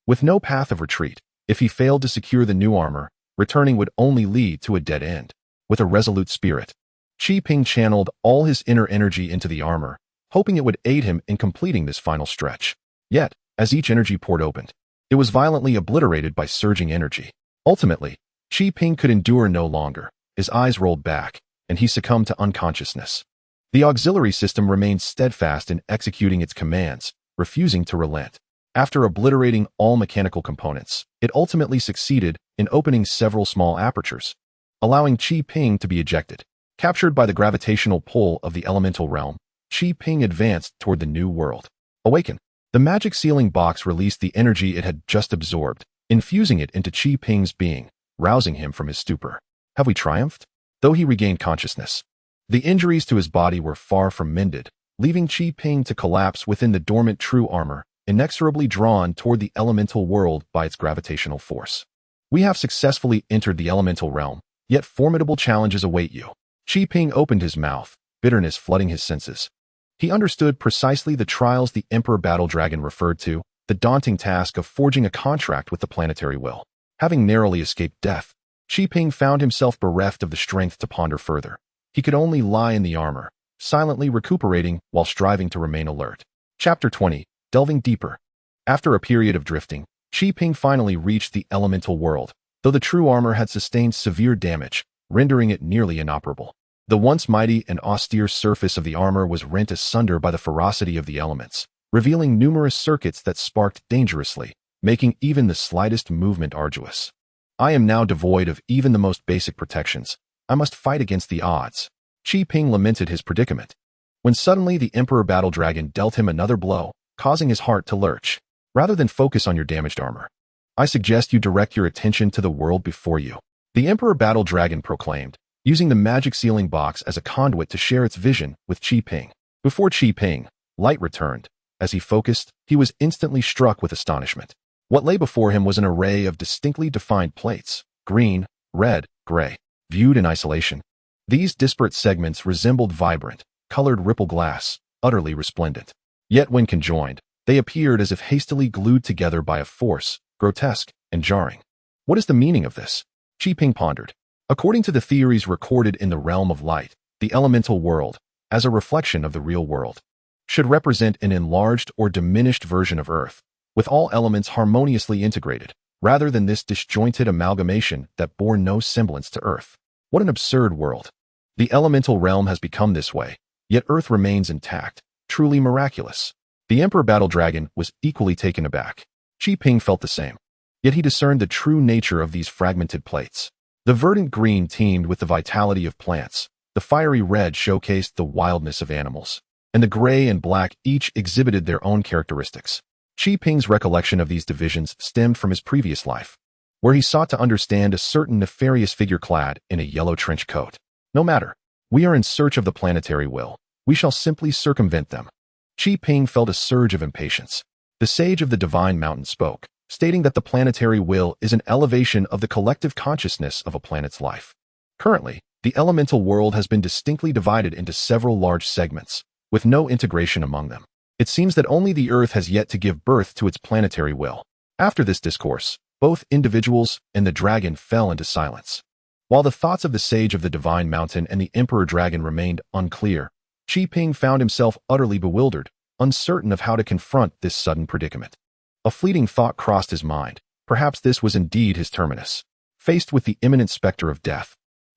[SPEAKER 1] With no path of retreat, if he failed to secure the new armor, returning would only lead to a dead end. With a resolute spirit, Ping channeled all his inner energy into the armor, hoping it would aid him in completing this final stretch. Yet, as each energy port opened, it was violently obliterated by surging energy. Ultimately, Ping could endure no longer. His eyes rolled back, and he succumbed to unconsciousness. The auxiliary system remained steadfast in executing its commands, refusing to relent. After obliterating all mechanical components, it ultimately succeeded in opening several small apertures, allowing Ping to be ejected. Captured by the gravitational pull of the elemental realm, Ping advanced toward the new world. Awaken. The magic sealing box released the energy it had just absorbed, infusing it into Ping's being, rousing him from his stupor. Have we triumphed? Though he regained consciousness, the injuries to his body were far from mended, leaving Ping to collapse within the dormant true armor, inexorably drawn toward the elemental world by its gravitational force. We have successfully entered the elemental realm, yet formidable challenges await you. Ping opened his mouth, bitterness flooding his senses. He understood precisely the trials the Emperor Battle Dragon referred to, the daunting task of forging a contract with the planetary will. Having narrowly escaped death, Ping found himself bereft of the strength to ponder further. He could only lie in the armor, silently recuperating while striving to remain alert. Chapter 20. Delving deeper. After a period of drifting, Ping finally reached the elemental world, though the true armor had sustained severe damage, rendering it nearly inoperable. The once mighty and austere surface of the armor was rent asunder by the ferocity of the elements, revealing numerous circuits that sparked dangerously, making even the slightest movement arduous. I am now devoid of even the most basic protections. I must fight against the odds. Ping lamented his predicament, when suddenly the Emperor Battle Dragon dealt him another blow, causing his heart to lurch. Rather than focus on your damaged armor, I suggest you direct your attention to the world before you. The Emperor Battle Dragon proclaimed, using the magic sealing box as a conduit to share its vision with Ping. Before Ping, light returned. As he focused, he was instantly struck with astonishment. What lay before him was an array of distinctly defined plates, green, red, gray. Viewed in isolation, these disparate segments resembled vibrant, colored ripple glass, utterly resplendent. Yet when conjoined, they appeared as if hastily glued together by a force, grotesque and jarring. What is the meaning of this? Ping pondered. According to the theories recorded in the realm of light, the elemental world, as a reflection of the real world, should represent an enlarged or diminished version of Earth, with all elements harmoniously integrated, rather than this disjointed amalgamation that bore no semblance to Earth. What an absurd world. The elemental realm has become this way, yet Earth remains intact, truly miraculous. The Emperor Battle Dragon was equally taken aback. Qi Ping felt the same. Yet he discerned the true nature of these fragmented plates. The verdant green teemed with the vitality of plants, the fiery red showcased the wildness of animals, and the gray and black each exhibited their own characteristics. Qi Ping's recollection of these divisions stemmed from his previous life, where he sought to understand a certain nefarious figure clad in a yellow trench coat. No matter, we are in search of the planetary will. We shall simply circumvent them. Qi Ping felt a surge of impatience. The sage of the divine mountain spoke, stating that the planetary will is an elevation of the collective consciousness of a planet's life. Currently, the elemental world has been distinctly divided into several large segments, with no integration among them. It seems that only the Earth has yet to give birth to its planetary will. After this discourse, both individuals and the dragon fell into silence. While the thoughts of the sage of the divine mountain and the emperor dragon remained unclear, Qi Ping found himself utterly bewildered, uncertain of how to confront this sudden predicament. A fleeting thought crossed his mind. Perhaps this was indeed his terminus. Faced with the imminent specter of death,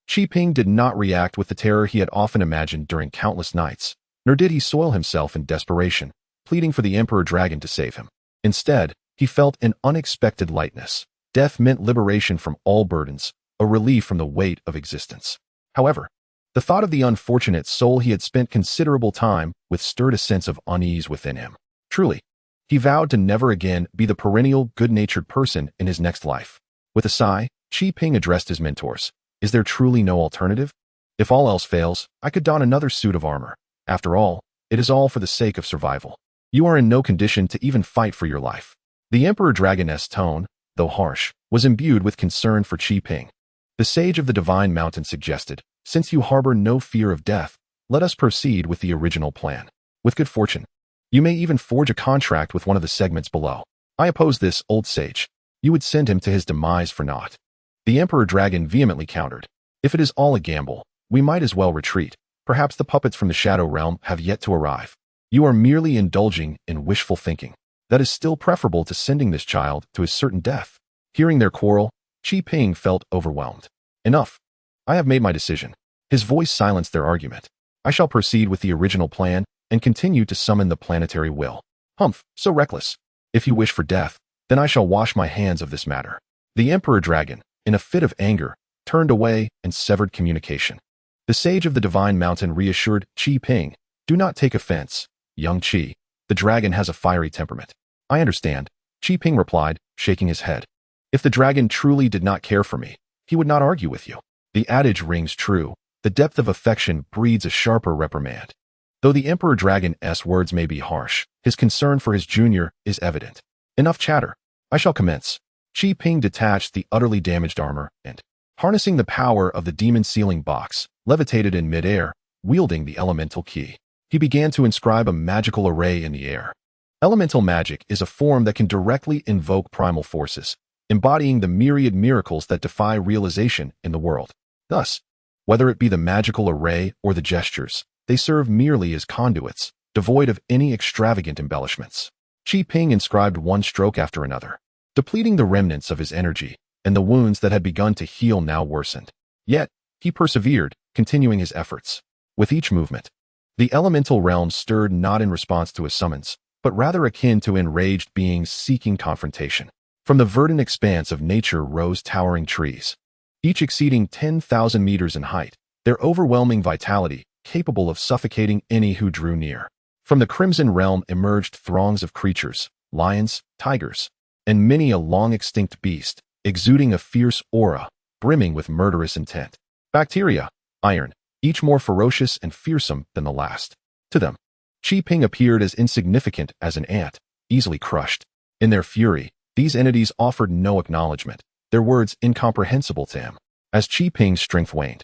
[SPEAKER 1] Qi Ping did not react with the terror he had often imagined during countless nights, nor did he soil himself in desperation, pleading for the Emperor Dragon to save him. Instead, he felt an unexpected lightness. Death meant liberation from all burdens, a relief from the weight of existence. However, the thought of the unfortunate soul he had spent considerable time with stirred a sense of unease within him. Truly, he vowed to never again be the perennial, good-natured person in his next life. With a sigh, Qi Ping addressed his mentors. Is there truly no alternative? If all else fails, I could don another suit of armor. After all, it is all for the sake of survival. You are in no condition to even fight for your life. The Emperor Dragon's tone, though harsh, was imbued with concern for Qi Ping. The sage of the divine mountain suggested, since you harbor no fear of death, let us proceed with the original plan. With good fortune, you may even forge a contract with one of the segments below. I oppose this, old sage. You would send him to his demise for naught. The Emperor Dragon vehemently countered. If it is all a gamble, we might as well retreat. Perhaps the puppets from the Shadow Realm have yet to arrive. You are merely indulging in wishful thinking. That is still preferable to sending this child to his certain death. Hearing their quarrel, Qi Ping felt overwhelmed. Enough. I have made my decision. His voice silenced their argument. I shall proceed with the original plan and continue to summon the planetary will. Humph, so reckless. If you wish for death, then I shall wash my hands of this matter. The Emperor Dragon, in a fit of anger, turned away and severed communication. The sage of the divine mountain reassured Qi Ping, do not take offense, young Qi. The dragon has a fiery temperament. I understand, Qi Ping replied, shaking his head. If the dragon truly did not care for me, he would not argue with you. The adage rings true. The depth of affection breeds a sharper reprimand. Though the Emperor Dragon's words may be harsh, his concern for his junior is evident. Enough chatter. I shall commence. Qi Ping detached the utterly damaged armor and, harnessing the power of the demon sealing box, levitated in midair, wielding the elemental key. He began to inscribe a magical array in the air. Elemental magic is a form that can directly invoke primal forces, embodying the myriad miracles that defy realization in the world. Thus, whether it be the magical array or the gestures, they serve merely as conduits, devoid of any extravagant embellishments. Qi Ping inscribed one stroke after another, depleting the remnants of his energy, and the wounds that had begun to heal now worsened. Yet, he persevered, continuing his efforts. With each movement, the elemental realm stirred not in response to his summons, but rather akin to enraged beings seeking confrontation. From the verdant expanse of nature rose towering trees, each exceeding 10,000 meters in height, their overwhelming vitality capable of suffocating any who drew near. From the crimson realm emerged throngs of creatures, lions, tigers, and many a long-extinct beast, exuding a fierce aura, brimming with murderous intent. Bacteria, iron, each more ferocious and fearsome than the last. To them, Qi Ping appeared as insignificant as an ant, easily crushed. In their fury, these entities offered no acknowledgement, their words incomprehensible to him. As Qi Ping's strength waned,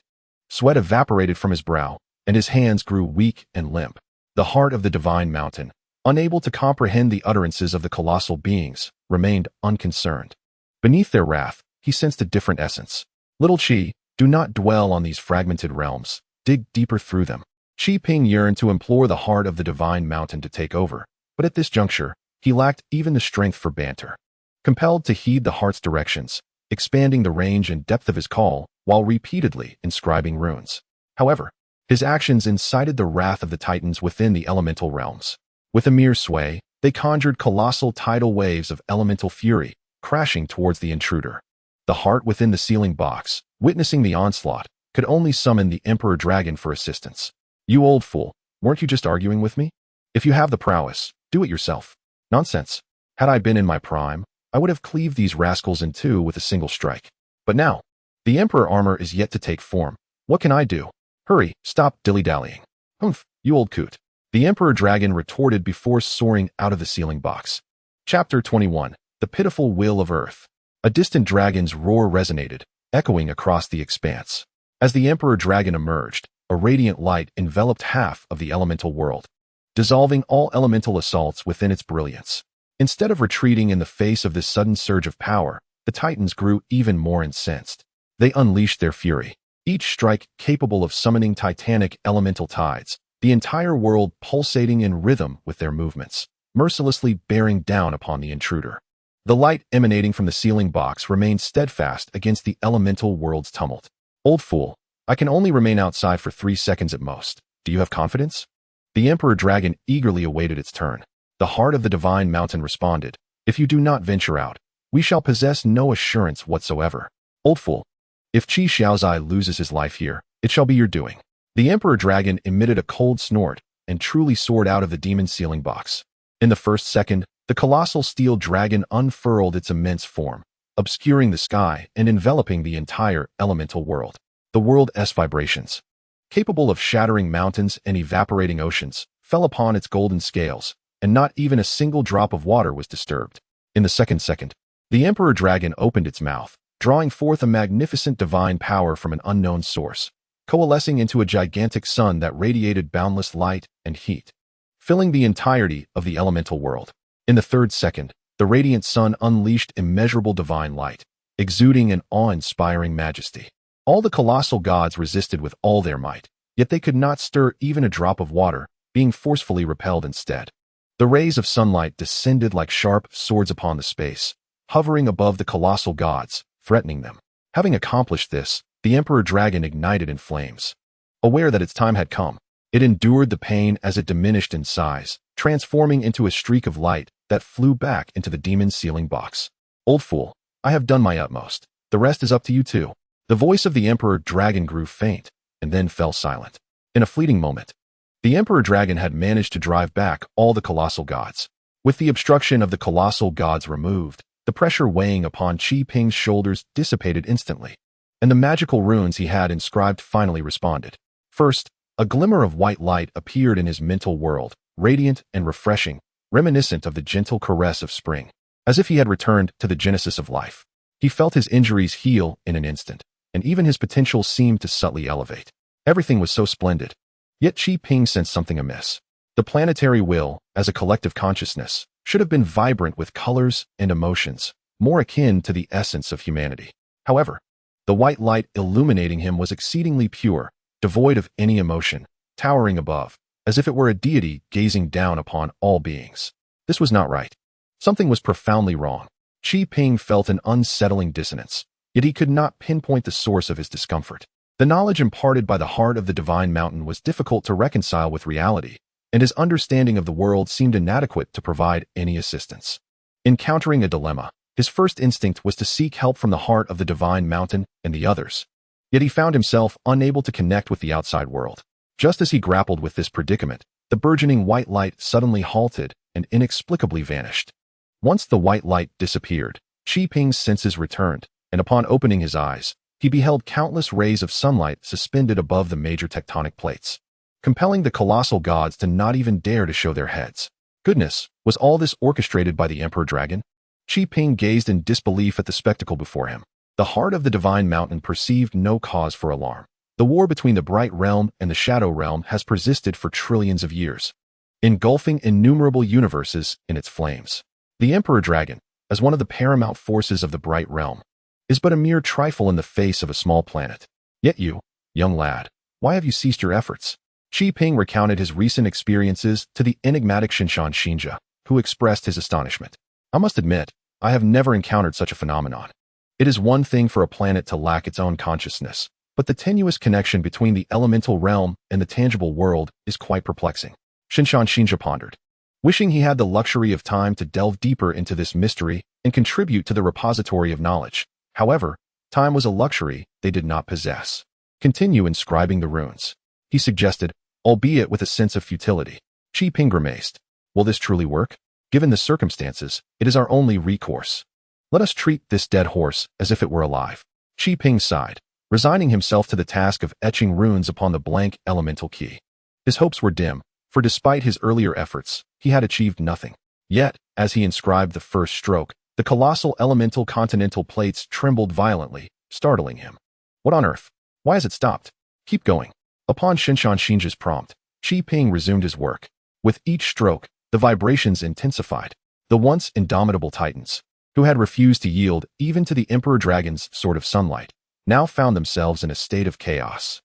[SPEAKER 1] sweat evaporated from his brow, and his hands grew weak and limp. The heart of the divine mountain, unable to comprehend the utterances of the colossal beings, remained unconcerned. Beneath their wrath, he sensed a different essence. Little Qi, do not dwell on these fragmented realms. Dig deeper through them. Qi Ping yearned to implore the heart of the divine mountain to take over, but at this juncture, he lacked even the strength for banter. Compelled to heed the heart's directions, expanding the range and depth of his call while repeatedly inscribing runes. However, his actions incited the wrath of the titans within the elemental realms. With a mere sway, they conjured colossal tidal waves of elemental fury, crashing towards the intruder. The heart within the sealing box, witnessing the onslaught, could only summon the Emperor Dragon for assistance. "You old fool, weren't you just arguing with me? If you have the prowess, do it yourself." "Nonsense. Had I been in my prime, I would have cleaved these rascals in two with a single strike. But now, the Emperor armor is yet to take form. What can I do? Hurry, stop dilly-dallying." "Humph, you old coot," the Emperor Dragon retorted before soaring out of the sealing box. Chapter 21. The Pitiful Will of Earth. A distant dragon's roar resonated, echoing across the expanse. As the Emperor Dragon emerged, a radiant light enveloped half of the elemental world, dissolving all elemental assaults within its brilliance. Instead of retreating in the face of this sudden surge of power, the Titans grew even more incensed. They unleashed their fury, each strike capable of summoning titanic elemental tides, the entire world pulsating in rhythm with their movements, mercilessly bearing down upon the intruder. The light emanating from the sealing box remained steadfast against the elemental world's tumult. "Old fool, I can only remain outside for 3 seconds at most. Do you have confidence?" The Emperor Dragon eagerly awaited its turn. The heart of the divine mountain responded, "If you do not venture out, we shall possess no assurance whatsoever. Old fool, if Qi Xiaozai loses his life here, it shall be your doing." The Emperor Dragon emitted a cold snort and truly soared out of the demon sealing box. In the first second, the colossal steel dragon unfurled its immense form, obscuring the sky and enveloping the entire elemental world. The world's vibrations, capable of shattering mountains and evaporating oceans, fell upon its golden scales, and not even a single drop of water was disturbed. In the second, the Emperor Dragon opened its mouth, drawing forth a magnificent divine power from an unknown source, coalescing into a gigantic sun that radiated boundless light and heat, filling the entirety of the elemental world. In the second, the radiant sun unleashed immeasurable divine light, exuding an awe-inspiring majesty. All the colossal gods resisted with all their might, yet they could not stir even a drop of water, being forcefully repelled instead. The rays of sunlight descended like sharp swords upon the space, hovering above the colossal gods, threatening them. Having accomplished this, the Emperor Dragon ignited in flames. Aware that its time had come, it endured the pain as it diminished in size, transforming into a streak of light that flew back into the demon sealing box. "Old fool, I have done my utmost. The rest is up to you too." The voice of the Emperor Dragon grew faint, and then fell silent. In a fleeting moment, the Emperor Dragon had managed to drive back all the colossal gods. With the obstruction of the colossal gods removed, the pressure weighing upon Qi Ping's shoulders dissipated instantly, and the magical runes he had inscribed finally responded. First, a glimmer of white light appeared in his mental world, radiant and refreshing, reminiscent of the gentle caress of spring. As if he had returned to the genesis of life. He felt his injuries heal in an instant, and even his potential seemed to subtly elevate. Everything was so splendid. Yet Qi Ping sensed something amiss. The planetary will, as a collective consciousness, should have been vibrant with colors and emotions, more akin to the essence of humanity. However, the white light illuminating him was exceedingly pure, devoid of any emotion, towering above, as if it were a deity gazing down upon all beings. This was not right. Something was profoundly wrong. Qi Ping felt an unsettling dissonance, yet he could not pinpoint the source of his discomfort. The knowledge imparted by the heart of the divine mountain was difficult to reconcile with reality, and his understanding of the world seemed inadequate to provide any assistance. Encountering a dilemma, his first instinct was to seek help from the heart of the divine mountain and the others. Yet he found himself unable to connect with the outside world. Just as he grappled with this predicament, the burgeoning white light suddenly halted and inexplicably vanished. Once the white light disappeared, Qi Ping's senses returned, and upon opening his eyes, he beheld countless rays of sunlight suspended above the major tectonic plates, compelling the colossal gods to not even dare to show their heads. Goodness, was all this orchestrated by the Emperor Dragon? Qi Ping gazed in disbelief at the spectacle before him. The heart of the divine mountain perceived no cause for alarm. The war between the bright realm and the shadow realm has persisted for trillions of years, engulfing innumerable universes in its flames. The Emperor Dragon, as one of the paramount forces of the bright realm, is but a mere trifle in the face of a small planet. Yet you, young lad, why have you ceased your efforts? Qi Ping recounted his recent experiences to the enigmatic Shinshan Xinjia, who expressed his astonishment. I must admit, I have never encountered such a phenomenon. It is one thing for a planet to lack its own consciousness, but the tenuous connection between the elemental realm and the tangible world is quite perplexing. Shinshan Shinja pondered, wishing he had the luxury of time to delve deeper into this mystery and contribute to the repository of knowledge. However, time was a luxury they did not possess. Continue inscribing the runes, he suggested, albeit with a sense of futility. Qi Ping grimaced. Will this truly work? Given the circumstances, it is our only recourse. Let us treat this dead horse as if it were alive. Qi Ping sighed, resigning himself to the task of etching runes upon the blank elemental key. His hopes were dim, for despite his earlier efforts, he had achieved nothing. Yet, as he inscribed the first stroke, the colossal elemental continental plates trembled violently, startling him. What on earth? Why has it stopped? Keep going. Upon Shinshan Shinja's prompt, Qi Ping resumed his work. With each stroke, the vibrations intensified. The once indomitable titans, who had refused to yield even to the Emperor Dragon's sword of sunlight, now found themselves in a state of chaos.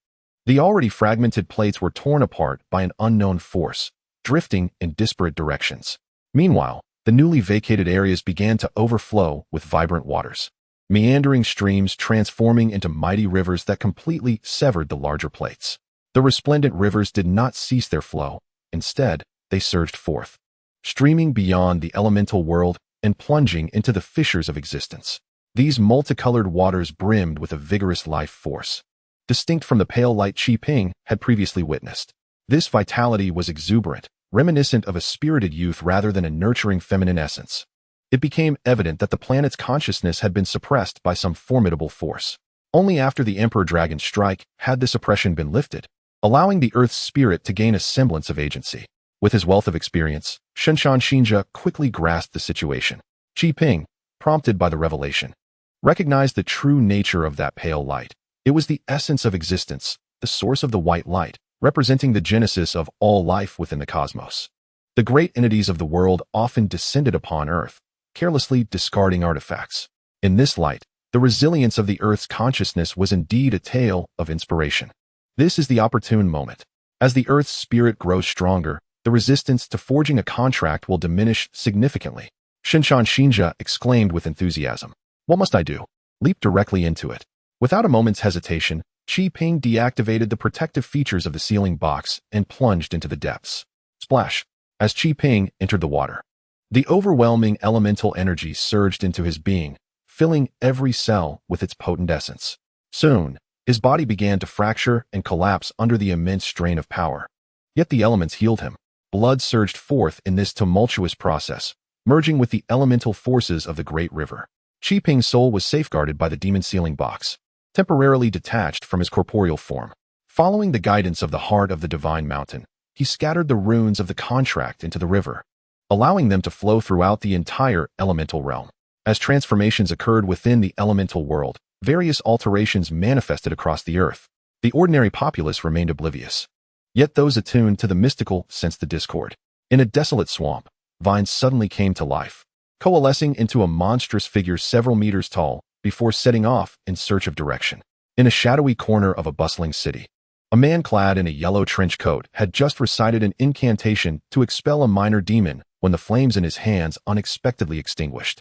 [SPEAKER 1] The already fragmented plates were torn apart by an unknown force, drifting in disparate directions. Meanwhile, the newly vacated areas began to overflow with vibrant waters, meandering streams transforming into mighty rivers that completely severed the larger plates. The resplendent rivers did not cease their flow. Instead, they surged forth, streaming beyond the elemental world and plunging into the fissures of existence. These multicolored waters brimmed with a vigorous life force, distinct from the pale light Qi Ping had previously witnessed. This vitality was exuberant, reminiscent of a spirited youth rather than a nurturing feminine essence. It became evident that the planet's consciousness had been suppressed by some formidable force. Only after the Emperor Dragon's strike had this oppression been lifted, allowing the Earth's spirit to gain a semblance of agency. With his wealth of experience, Shinshan Shinja quickly grasped the situation. Qi Ping, prompted by the revelation, recognized the true nature of that pale light. It was the essence of existence, the source of the white light, representing the genesis of all life within the cosmos. The great entities of the world often descended upon Earth, carelessly discarding artifacts. In this light, the resilience of the Earth's consciousness was indeed a tale of inspiration. This is the opportune moment. As the Earth's spirit grows stronger, the resistance to forging a contract will diminish significantly. Shinshan Shinja exclaimed with enthusiasm. What must I do? Leap directly into it. Without a moment's hesitation, Qi Ping deactivated the protective features of the sealing box and plunged into the depths. Splash! As Qi Ping entered the water, the overwhelming elemental energy surged into his being, filling every cell with its potent essence. Soon, his body began to fracture and collapse under the immense strain of power. Yet the elements healed him. Blood surged forth in this tumultuous process, merging with the elemental forces of the great river. Qi Ping's soul was safeguarded by the demon sealing box, temporarily detached from his corporeal form. Following the guidance of the heart of the divine mountain, he scattered the runes of the contract into the river, allowing them to flow throughout the entire elemental realm. As transformations occurred within the elemental world, various alterations manifested across the earth. The ordinary populace remained oblivious. Yet those attuned to the mystical sensed the discord. In a desolate swamp, vines suddenly came to life, coalescing into a monstrous figure several meters tall before setting off in search of direction. In a shadowy corner of a bustling city, a man clad in a yellow trench coat had just recited an incantation to expel a minor demon when the flames in his hands unexpectedly extinguished.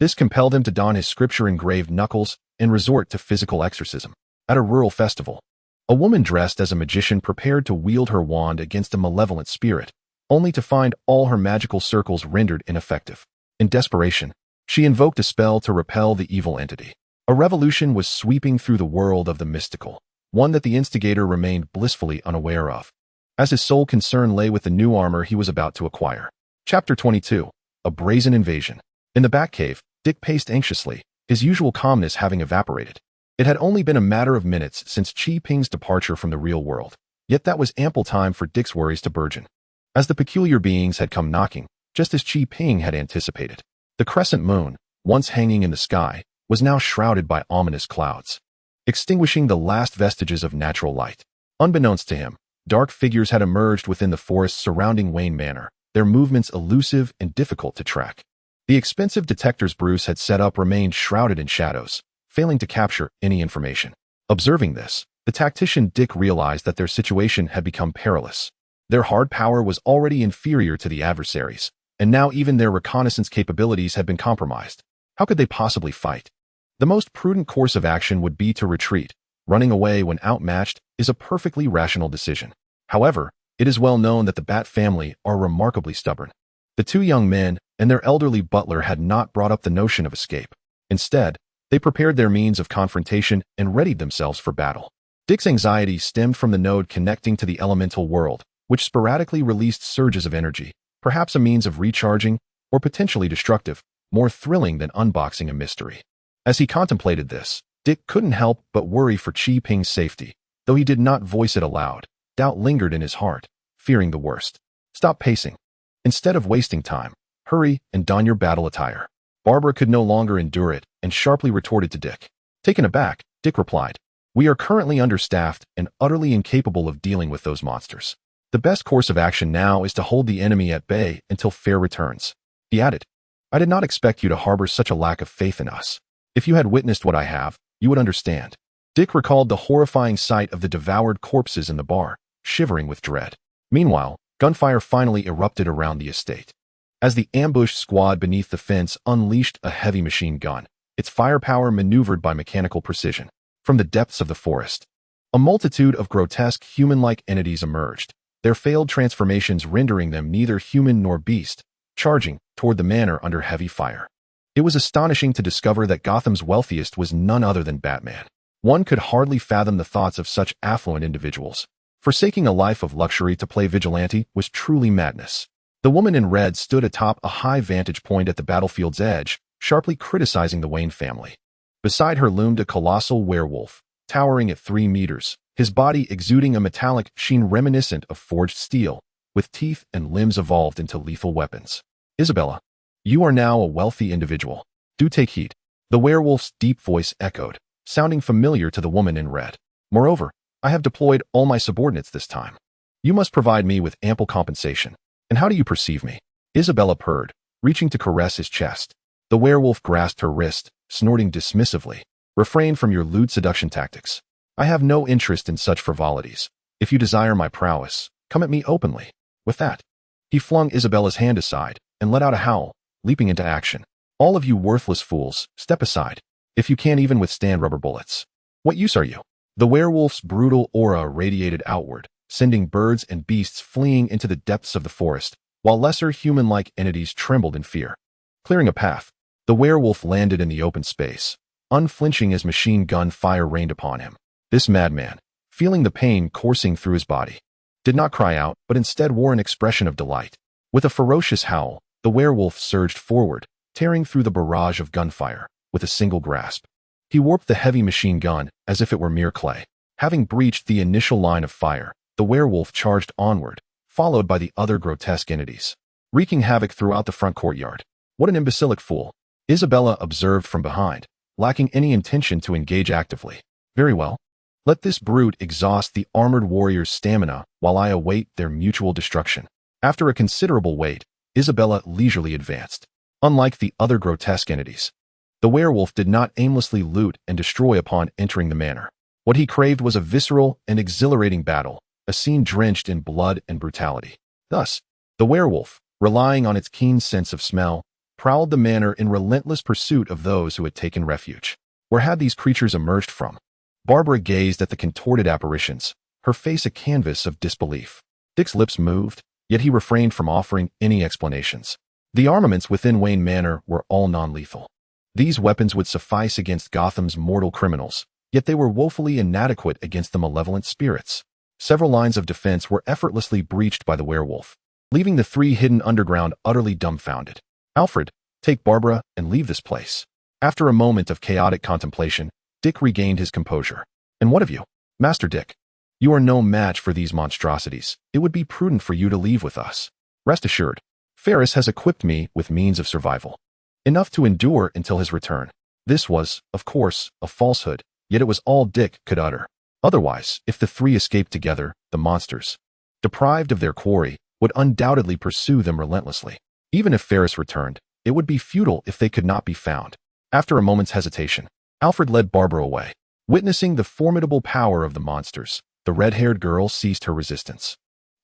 [SPEAKER 1] This compelled him to don his scripture-engraved knuckles and resort to physical exorcism. At a rural festival, a woman dressed as a magician prepared to wield her wand against a malevolent spirit, only to find all her magical circles rendered ineffective. In desperation, she invoked a spell to repel the evil entity. A revolution was sweeping through the world of the mystical, one that the instigator remained blissfully unaware of, as his sole concern lay with the new armor he was about to acquire. Chapter 22. A Brazen Invasion. In the Batcave, Dick paced anxiously, his usual calmness having evaporated. It had only been a matter of minutes since Qi Ping's departure from the real world, yet that was ample time for Dick's worries to burgeon. As the peculiar beings had come knocking, just as Qi Ping had anticipated, the crescent moon, once hanging in the sky, was now shrouded by ominous clouds, extinguishing the last vestiges of natural light. Unbeknownst to him, dark figures had emerged within the forests surrounding Wayne Manor, their movements elusive and difficult to track. The expensive detectors Bruce had set up remained shrouded in shadows, failing to capture any information. Observing this, the tactician Dick realized that their situation had become perilous. Their hard power was already inferior to the adversaries, and now even their reconnaissance capabilities had been compromised. How could they possibly fight? The most prudent course of action would be to retreat. Running away when outmatched is a perfectly rational decision. However, it is well known that the Bat family are remarkably stubborn. The two young men and their elderly butler had not brought up the notion of escape. Instead, they prepared their means of confrontation and readied themselves for battle. Dick's anxiety stemmed from the node connecting to the elemental world, which sporadically released surges of energy, perhaps a means of recharging or potentially destructive, more thrilling than unboxing a mystery. As he contemplated this, Dick couldn't help but worry for Chi Ping's safety. Though he did not voice it aloud, doubt lingered in his heart, fearing the worst. Stop pacing. Instead of wasting time, hurry and don your battle attire. Barbara could no longer endure it and sharply retorted to Dick. Taken aback, Dick replied, "We are currently understaffed and utterly incapable of dealing with those monsters. The best course of action now is to hold the enemy at bay until Fair returns." He added, "I did not expect you to harbor such a lack of faith in us. If you had witnessed what I have, you would understand." Dick recalled the horrifying sight of the devoured corpses in the bar, shivering with dread. Meanwhile, gunfire finally erupted around the estate. As the ambushed squad beneath the fence unleashed a heavy machine gun, its firepower maneuvered by mechanical precision. From the depths of the forest, a multitude of grotesque human-like entities emerged, their failed transformations rendering them neither human nor beast, charging toward the manor under heavy fire. It was astonishing to discover that Gotham's wealthiest was none other than Batman. One could hardly fathom the thoughts of such affluent individuals. Forsaking a life of luxury to play vigilante was truly madness. The woman in red stood atop a high vantage point at the battlefield's edge, sharply criticizing the Wayne family. Beside her loomed a colossal werewolf, towering at 3 meters, his body exuding a metallic sheen reminiscent of forged steel, with teeth and limbs evolved into lethal weapons. "Isabella, you are now a wealthy individual. Do take heed." The werewolf's deep voice echoed, sounding familiar to the woman in red. "Moreover, I have deployed all my subordinates this time. You must provide me with ample compensation. And how do you perceive me?" Isabella purred, reaching to caress his chest. The werewolf grasped her wrist, snorting dismissively. "Refrain from your lewd seduction tactics. I have no interest in such frivolities. If you desire my prowess, come at me openly." With that, he flung Isabella's hand aside and let out a howl, leaping into action. "All of you worthless fools, step aside. If you can't even withstand rubber bullets, what use are you?" The werewolf's brutal aura radiated outward, sending birds and beasts fleeing into the depths of the forest, while lesser human-like entities trembled in fear. Clearing a path, the werewolf landed in the open space, unflinching as machine gun fire rained upon him. This madman, feeling the pain coursing through his body, did not cry out, but instead wore an expression of delight. With a ferocious howl, the werewolf surged forward, tearing through the barrage of gunfire. With a single grasp, he warped the heavy machine gun as if it were mere clay. Having breached the initial line of fire, the werewolf charged onward, followed by the other grotesque entities, wreaking havoc throughout the front courtyard. "What an imbecilic fool," Isabella observed from behind, lacking any intention to engage actively. "Very well. Let this brute exhaust the armored warrior's stamina while I await their mutual destruction." After a considerable wait, Isabella leisurely advanced. Unlike the other grotesque entities, the werewolf did not aimlessly loot and destroy upon entering the manor. What he craved was a visceral and exhilarating battle, a scene drenched in blood and brutality. Thus, the werewolf, relying on its keen sense of smell, prowled the manor in relentless pursuit of those who had taken refuge. Where had these creatures emerged from? Barbara gazed at the contorted apparitions, her face a canvas of disbelief. Dick's lips moved, yet he refrained from offering any explanations. The armaments within Wayne Manor were all non-lethal. These weapons would suffice against Gotham's mortal criminals, yet they were woefully inadequate against the malevolent spirits. Several lines of defense were effortlessly breached by the werewolf, leaving the 3 hidden underground utterly dumbfounded. "Alfred, take Barbara and leave this place." After a moment of chaotic contemplation, Dick regained his composure. "And what of you, Master Dick? You are no match for these monstrosities. It would be prudent for you to leave with us. Rest assured, Ferris has equipped me with means of survival, enough to endure until his return." This was, of course, a falsehood, yet it was all Dick could utter. Otherwise, if the 3 escaped together, the monsters, deprived of their quarry, would undoubtedly pursue them relentlessly. Even if Ferris returned, it would be futile if they could not be found. After a moment's hesitation, Alfred led Barbara away. Witnessing the formidable power of the monsters, the red-haired girl ceased her resistance.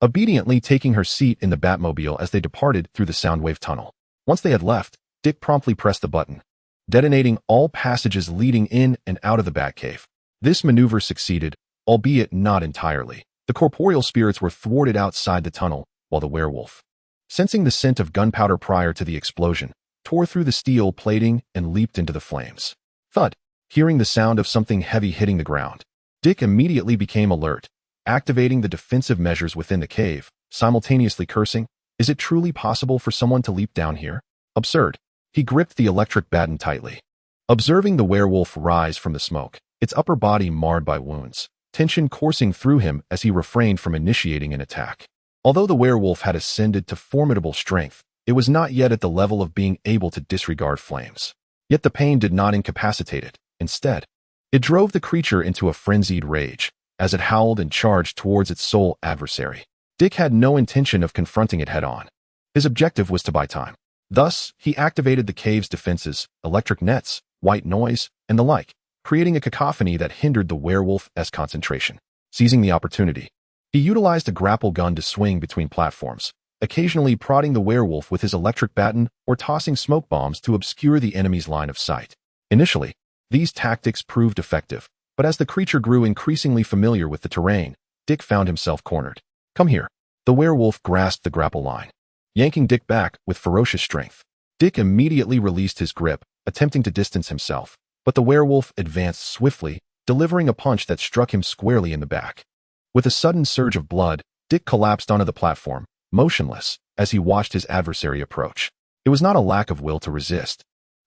[SPEAKER 1] obediently taking her seat in the Batmobile as they departed through the Soundwave tunnel. Once they had left, Dick promptly pressed the button, detonating all passages leading in and out of the Batcave. This maneuver succeeded, albeit not entirely. The corporeal spirits were thwarted outside the tunnel, while the werewolf, sensing the scent of gunpowder prior to the explosion, tore through the steel plating and leaped into the flames. Thud! Hearing the sound of something heavy hitting the ground, Dick immediately became alert, activating the defensive measures within the cave, simultaneously cursing, "Is it truly possible for someone to leap down here? Absurd." He gripped the electric baton tightly, observing the werewolf rise from the smoke, its upper body marred by wounds, tension coursing through him as he refrained from initiating an attack. Although the werewolf had ascended to formidable strength, it was not yet at the level of being able to disregard flames. Yet the pain did not incapacitate it. Instead, it drove the creature into a frenzied rage, as it howled and charged towards its sole adversary. Dick had no intention of confronting it head-on. His objective was to buy time. Thus, he activated the cave's defenses, electric nets, white noise, and the like, creating a cacophony that hindered the werewolf's concentration. Seizing the opportunity, he utilized a grapple gun to swing between platforms, occasionally prodding the werewolf with his electric baton or tossing smoke bombs to obscure the enemy's line of sight. Initially, these tactics proved effective, but as the creature grew increasingly familiar with the terrain, Dick found himself cornered. "Come here." The werewolf grasped the grapple line, yanking Dick back with ferocious strength. Dick immediately released his grip, attempting to distance himself, but the werewolf advanced swiftly, delivering a punch that struck him squarely in the back. With a sudden surge of blood, Dick collapsed onto the platform, motionless, as he watched his adversary approach. It was not a lack of will to resist,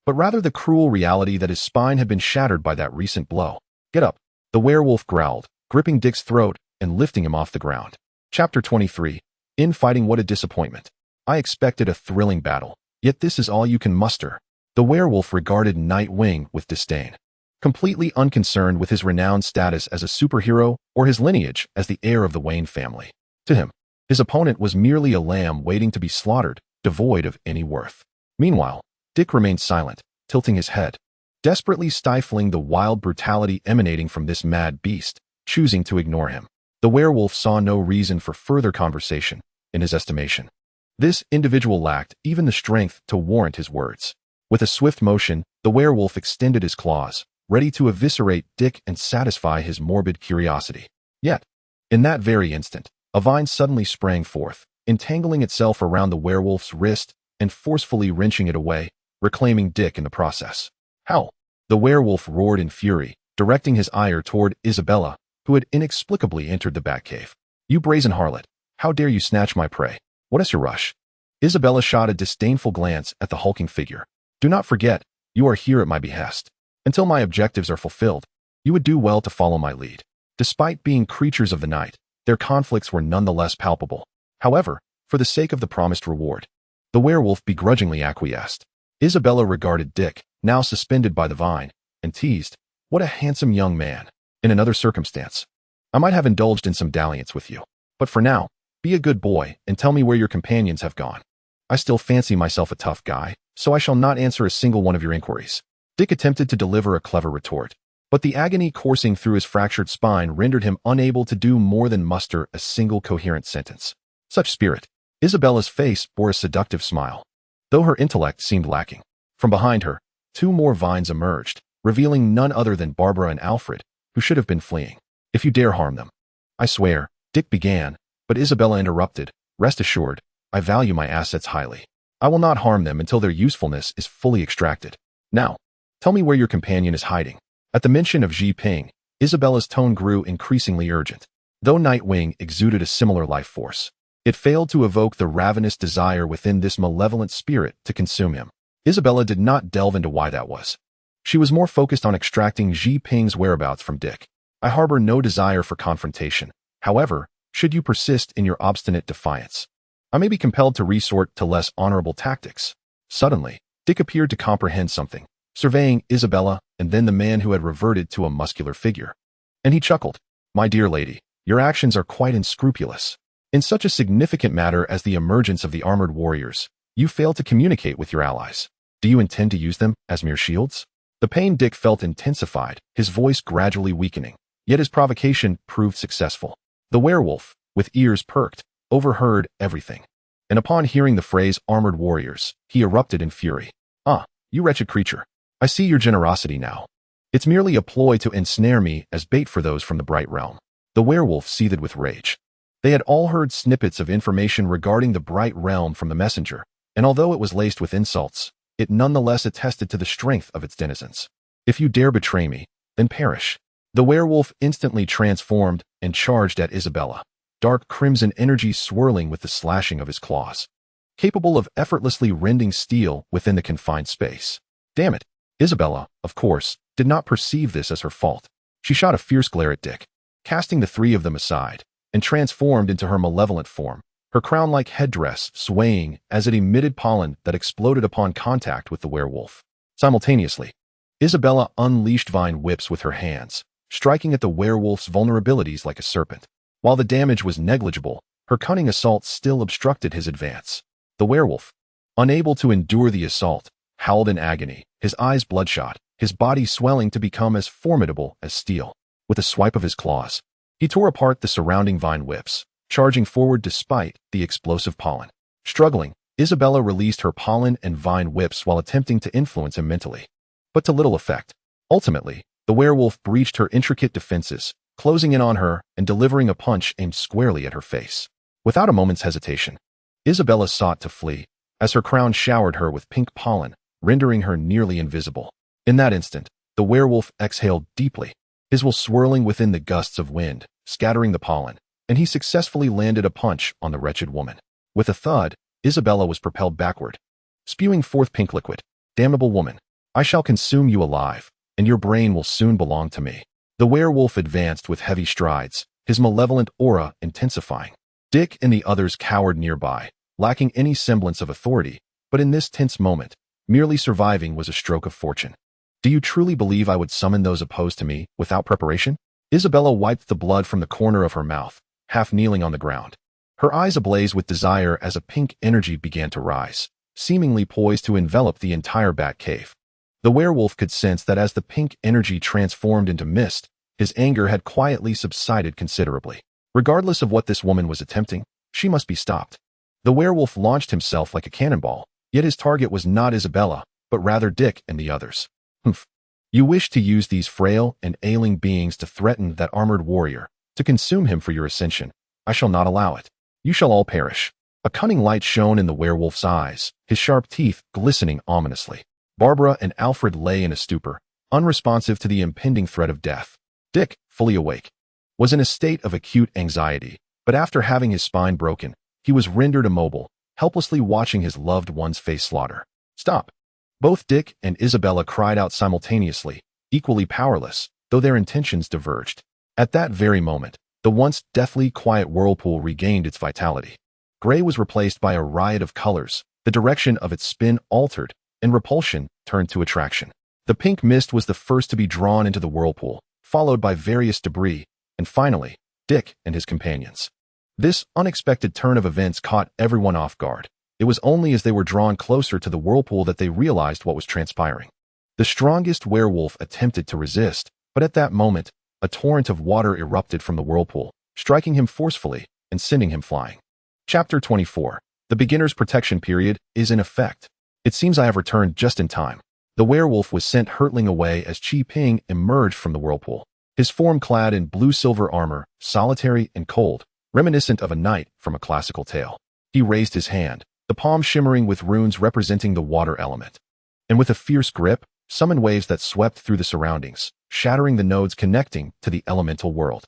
[SPEAKER 1] but rather the cruel reality that his spine had been shattered by that recent blow. "Get up," the werewolf growled, gripping Dick's throat and lifting him off the ground. Chapter 23. Infighting. What a disappointment. I expected a thrilling battle, yet this is all you can muster. The werewolf regarded Nightwing with disdain, completely unconcerned with his renowned status as a superhero or his lineage as the heir of the Wayne family. To him, his opponent was merely a lamb waiting to be slaughtered, devoid of any worth. Meanwhile, Dick remained silent, tilting his head, desperately stifling the wild brutality emanating from this mad beast, choosing to ignore him. The werewolf saw no reason for further conversation, in his estimation. This individual lacked even the strength to warrant his words. With a swift motion, the werewolf extended his claws, ready to eviscerate Dick and satisfy his morbid curiosity. Yet, in that very instant, a vine suddenly sprang forth, entangling itself around the werewolf's wrist and forcefully wrenching it away, reclaiming Dick in the process. "How?" The werewolf roared in fury, directing his ire toward Isabella, who had inexplicably entered the Batcave. "You brazen harlot, how dare you snatch my prey? What is your rush?" Isabella shot a disdainful glance at the hulking figure. "Do not forget, you are here at my behest. Until my objectives are fulfilled, you would do well to follow my lead." Despite being creatures of the night, their conflicts were nonetheless palpable. However, for the sake of the promised reward, the werewolf begrudgingly acquiesced. Isabella regarded Dick, now suspended by the vine, and teased, "What a handsome young man. In another circumstance, I might have indulged in some dalliance with you. But for now, be a good boy and tell me where your companions have gone. I still fancy myself a tough guy, so I shall not answer a single one of your inquiries." Dick attempted to deliver a clever retort, but the agony coursing through his fractured spine rendered him unable to do more than muster a single coherent sentence. Such spirit. Isabella's face bore a seductive smile, though her intellect seemed lacking. From behind her, two more vines emerged, revealing none other than Barbara and Alfred, who should have been fleeing. "If you dare harm them." "I swear," Dick began, but Isabella interrupted, "Rest assured, I value my assets highly. I will not harm them until their usefulness is fully extracted. Now, tell me where your companion is hiding." At the mention of Ji Ping, Isabella's tone grew increasingly urgent. Though Nightwing exuded a similar life force, it failed to evoke the ravenous desire within this malevolent spirit to consume him. Isabella did not delve into why that was. She was more focused on extracting Ji Ping's whereabouts from Dick. "I harbor no desire for confrontation. However, should you persist in your obstinate defiance, I may be compelled to resort to less honorable tactics." Suddenly, Dick appeared to comprehend something, surveying Isabella and then the man who had reverted to a muscular figure. And he chuckled. "My dear lady, your actions are quite unscrupulous. In such a significant matter as the emergence of the armored warriors, you fail to communicate with your allies. Do you intend to use them as mere shields?" The pain Dick felt intensified, his voice gradually weakening, yet his provocation proved successful. The werewolf, with ears perked, overheard everything. And upon hearing the phrase armored warriors, he erupted in fury. "Ah, you wretched creature. I see your generosity now. It's merely a ploy to ensnare me as bait for those from the Bright Realm." The werewolf seethed with rage. They had all heard snippets of information regarding the Bright Realm from the messenger, and although it was laced with insults, it nonetheless attested to the strength of its denizens. "If you dare betray me, then perish." The werewolf instantly transformed and charged at Isabella, dark crimson energy swirling with the slashing of his claws, capable of effortlessly rending steel within the confined space. Damn it! Isabella, of course, did not perceive this as her fault. She shot a fierce glare at Dick, casting the three of them aside, and transformed into her malevolent form, her crown-like headdress swaying as it emitted pollen that exploded upon contact with the werewolf. Simultaneously, Isabella unleashed vine whips with her hands, striking at the werewolf's vulnerabilities like a serpent. While the damage was negligible, her cunning assault still obstructed his advance. The werewolf, unable to endure the assault, howled in agony, his eyes bloodshot, his body swelling to become as formidable as steel. With a swipe of his claws, he tore apart the surrounding vine whips, charging forward despite the explosive pollen. Struggling, Isabella released her pollen and vine whips while attempting to influence him mentally, but to little effect. Ultimately, the werewolf breached her intricate defenses, closing in on her and delivering a punch aimed squarely at her face. Without a moment's hesitation, Isabella sought to flee, as her crown showered her with pink pollen, rendering her nearly invisible. In that instant, the werewolf exhaled deeply, his will swirling within the gusts of wind, scattering the pollen, and he successfully landed a punch on the wretched woman. With a thud, Isabella was propelled backward, spewing forth pink liquid. "Damnable woman, I shall consume you alive, and your brain will soon belong to me." The werewolf advanced with heavy strides, his malevolent aura intensifying. Dick and the others cowered nearby, lacking any semblance of authority, but in this tense moment, merely surviving was a stroke of fortune. "Do you truly believe I would summon those opposed to me without preparation?" Isabella wiped the blood from the corner of her mouth, half kneeling on the ground, her eyes ablaze with desire as a pink energy began to rise, seemingly poised to envelop the entire bat cave. The werewolf could sense that as the pink energy transformed into mist, his anger had quietly subsided considerably. Regardless of what this woman was attempting, she must be stopped. The werewolf launched himself like a cannonball, yet his target was not Isabella, but rather Dick and the others. "Humph. You wish to use these frail and ailing beings to threaten that armored warrior, to consume him for your ascension. I shall not allow it. You shall all perish." A cunning light shone in the werewolf's eyes, his sharp teeth glistening ominously. Barbara and Alfred lay in a stupor, unresponsive to the impending threat of death. Dick, fully awake, was in a state of acute anxiety, but after having his spine broken, he was rendered immobile, helplessly watching his loved one's face slaughter. "Stop!" Both Dick and Isabella cried out simultaneously, equally powerless, though their intentions diverged. At that very moment, the once deathly quiet whirlpool regained its vitality. Gray was replaced by a riot of colors, the direction of its spin altered, and repulsion turned to attraction. The pink mist was the first to be drawn into the whirlpool, followed by various debris, and finally, Dick and his companions. This unexpected turn of events caught everyone off guard. It was only as they were drawn closer to the whirlpool that they realized what was transpiring. The strongest werewolf attempted to resist, but at that moment, a torrent of water erupted from the whirlpool, striking him forcefully and sending him flying. Chapter 24. The beginner's protection period is in effect. It seems I have returned just in time. The werewolf was sent hurtling away as Chi Ping emerged from the whirlpool, his form clad in blue-silver armor, solitary and cold, reminiscent of a knight from a classical tale. He raised his hand, the palm shimmering with runes representing the water element, and with a fierce grip, summoned waves that swept through the surroundings, shattering the nodes connecting to the elemental world.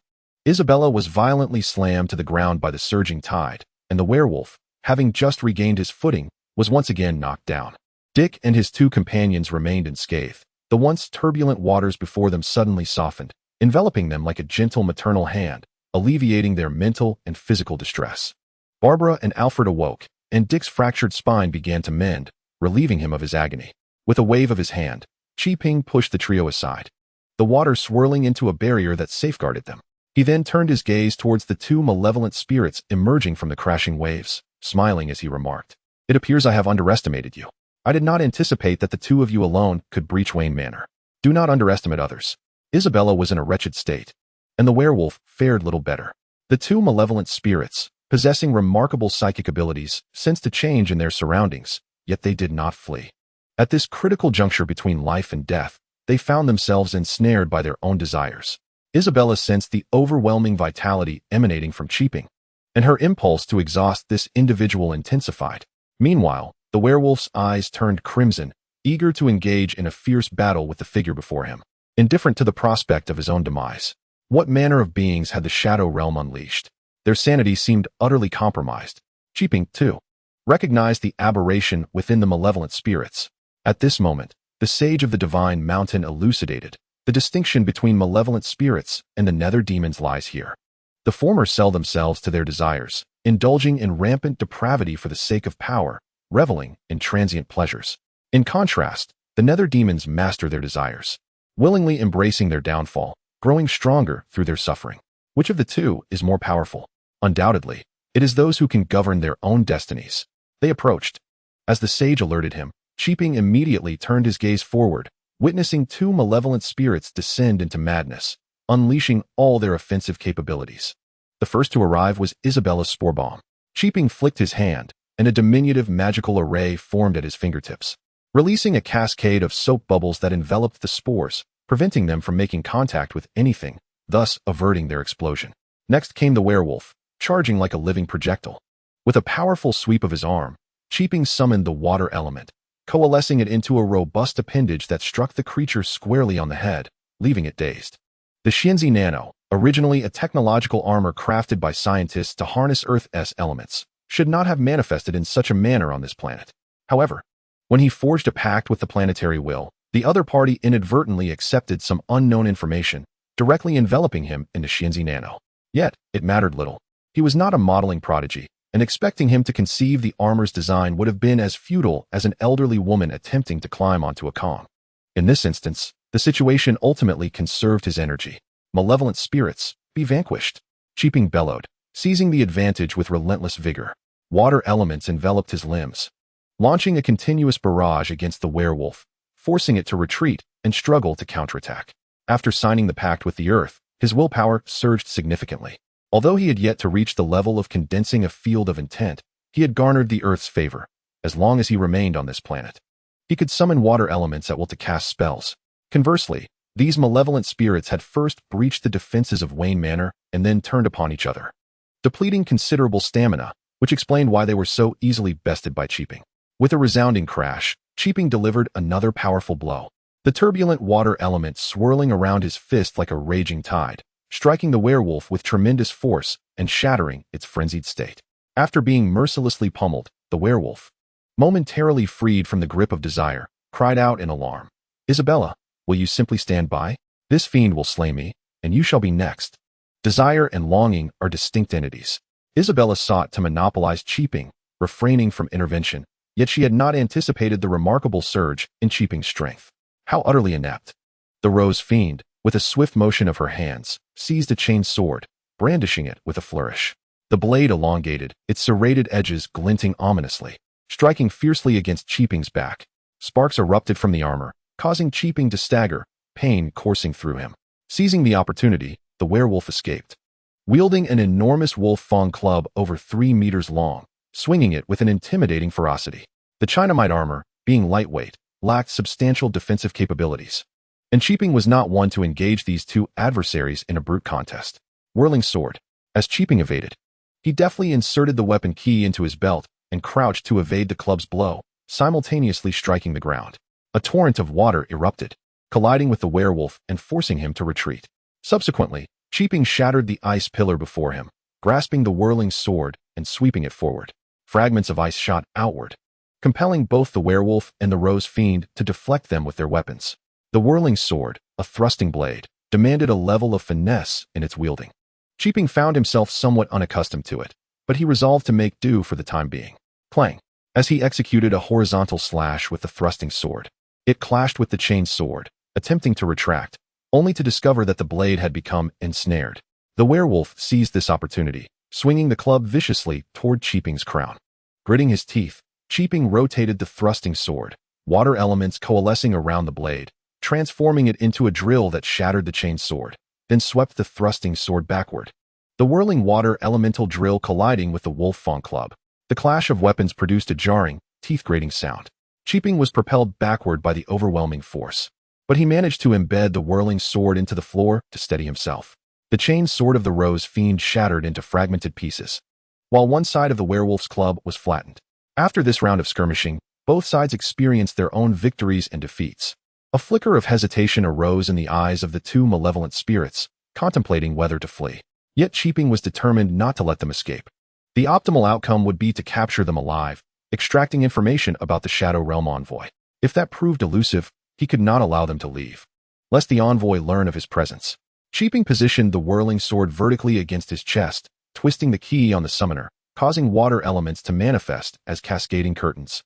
[SPEAKER 1] Isabella was violently slammed to the ground by the surging tide, and the werewolf, having just regained his footing, was once again knocked down. Dick and his two companions remained unscathed. The once turbulent waters before them suddenly softened, enveloping them like a gentle maternal hand, alleviating their mental and physical distress. Barbara and Alfred awoke, and Dick's fractured spine began to mend, relieving him of his agony. With a wave of his hand, Chi Ping pushed the trio aside, the water swirling into a barrier that safeguarded them. He then turned his gaze towards the two malevolent spirits emerging from the crashing waves, smiling as he remarked, "It appears I have underestimated you. I did not anticipate that the two of you alone could breach Wayne Manor. Do not underestimate others." Isabella was in a wretched state, and the werewolf fared little better. The two malevolent spirits, possessing remarkable psychic abilities, sensed a change in their surroundings, yet they did not flee. At this critical juncture between life and death, they found themselves ensnared by their own desires. Isabella sensed the overwhelming vitality emanating from Cheaping, and her impulse to exhaust this individual intensified. Meanwhile, the werewolf's eyes turned crimson, eager to engage in a fierce battle with the figure before him, indifferent to the prospect of his own demise. What manner of beings had the Shadow Realm unleashed? Their sanity seemed utterly compromised. Cheaping, too, recognized the aberration within the malevolent spirits. At this moment, the Sage of the Divine Mountain elucidated. The distinction between malevolent spirits and the nether demons lies here. The former sell themselves to their desires, indulging in rampant depravity for the sake of power, reveling in transient pleasures. In contrast, the nether demons master their desires, willingly embracing their downfall, growing stronger through their suffering. Which of the two is more powerful? Undoubtedly, it is those who can govern their own destinies. They approached. As the sage alerted him, Cheaping immediately turned his gaze forward, witnessing two malevolent spirits descend into madness, unleashing all their offensive capabilities. The first to arrive was Isabella's spore bomb. Cheaping flicked his hand, and a diminutive magical array formed at his fingertips, releasing a cascade of soap bubbles that enveloped the spores, preventing them from making contact with anything, thus averting their explosion. Next came the werewolf, charging like a living projectile. With a powerful sweep of his arm, Cheaping summoned the water element, coalescing it into a robust appendage that struck the creature squarely on the head, leaving it dazed. The Xianzi Nano, originally a technological armor crafted by scientists to harness Earth's elements, should not have manifested in such a manner on this planet. However, when he forged a pact with the planetary will, the other party inadvertently accepted some unknown information, directly enveloping him into Xianzi Nano. Yet, it mattered little. He was not a modeling prodigy, and expecting him to conceive the armor's design would have been as futile as an elderly woman attempting to climb onto a Kong. In this instance, the situation ultimately conserved his energy. Malevolent spirits, be vanquished. Cheaping bellowed, seizing the advantage with relentless vigor. Water elements enveloped his limbs, launching a continuous barrage against the werewolf, forcing it to retreat and struggle to counterattack. After signing the pact with the earth, his willpower surged significantly. Although he had yet to reach the level of condensing a field of intent, he had garnered the earth's favor. As long as he remained on this planet, he could summon water elements at will to cast spells. Conversely, these malevolent spirits had first breached the defenses of Wayne Manor and then turned upon each other, depleting considerable stamina, which explained why they were so easily bested by Cheaping. With a resounding crash, Cheaping delivered another powerful blow, the turbulent water element swirling around his fist like a raging tide, striking the werewolf with tremendous force and shattering its frenzied state. After being mercilessly pummeled, the werewolf, momentarily freed from the grip of desire, cried out in alarm, "Isabella, will you simply stand by? This fiend will slay me, and you shall be next." Desire and longing are distinct entities. Isabella sought to monopolize Cheaping, refraining from intervention, yet she had not anticipated the remarkable surge in Cheaping's strength. How utterly inept! The rose fiend, with a swift motion of her hands, seized a chain sword, brandishing it with a flourish. The blade elongated, its serrated edges glinting ominously, striking fiercely against Cheaping's back. Sparks erupted from the armor, causing Cheaping to stagger, pain coursing through him. Seizing the opportunity, the werewolf escaped, wielding an enormous wolf-fang club over 3 meters long, swinging it with an intimidating ferocity. The Chinamite armor, being lightweight, lacked substantial defensive capabilities, and Cheaping was not one to engage these two adversaries in a brute contest. Whirling sword. As Cheaping evaded, he deftly inserted the weapon key into his belt and crouched to evade the club's blow, simultaneously striking the ground. A torrent of water erupted, colliding with the werewolf and forcing him to retreat. Subsequently, Cheaping shattered the ice pillar before him, grasping the whirling sword and sweeping it forward. Fragments of ice shot outward, compelling both the werewolf and the rose fiend to deflect them with their weapons. The whirling sword, a thrusting blade, demanded a level of finesse in its wielding. Cheaping found himself somewhat unaccustomed to it, but he resolved to make do for the time being. Clang! As he executed a horizontal slash with the thrusting sword, it clashed with the chain sword, attempting to retract, only to discover that the blade had become ensnared. The werewolf seized this opportunity, swinging the club viciously toward Cheaping's crown. Gritting his teeth, Cheaping rotated the thrusting sword, water elements coalescing around the blade, transforming it into a drill that shattered the chain sword, then swept the thrusting sword backward. the whirling water elemental drill colliding with the wolf fang club. The clash of weapons produced a jarring, teeth-grating sound. Qiping was propelled backward by the overwhelming force, but he managed to embed the whirling sword into the floor to steady himself. The chained sword of the Rose Fiend shattered into fragmented pieces, while one side of the werewolf's club was flattened. After this round of skirmishing, both sides experienced their own victories and defeats. A flicker of hesitation arose in the eyes of the two malevolent spirits, contemplating whether to flee. Yet Qiping was determined not to let them escape. The optimal outcome would be to capture them alive, extracting information about the Shadow Realm envoy. If that proved elusive, he could not allow them to leave, lest the envoy learn of his presence. Qiping positioned the whirling sword vertically against his chest, twisting the key on the summoner, causing water elements to manifest as cascading curtains,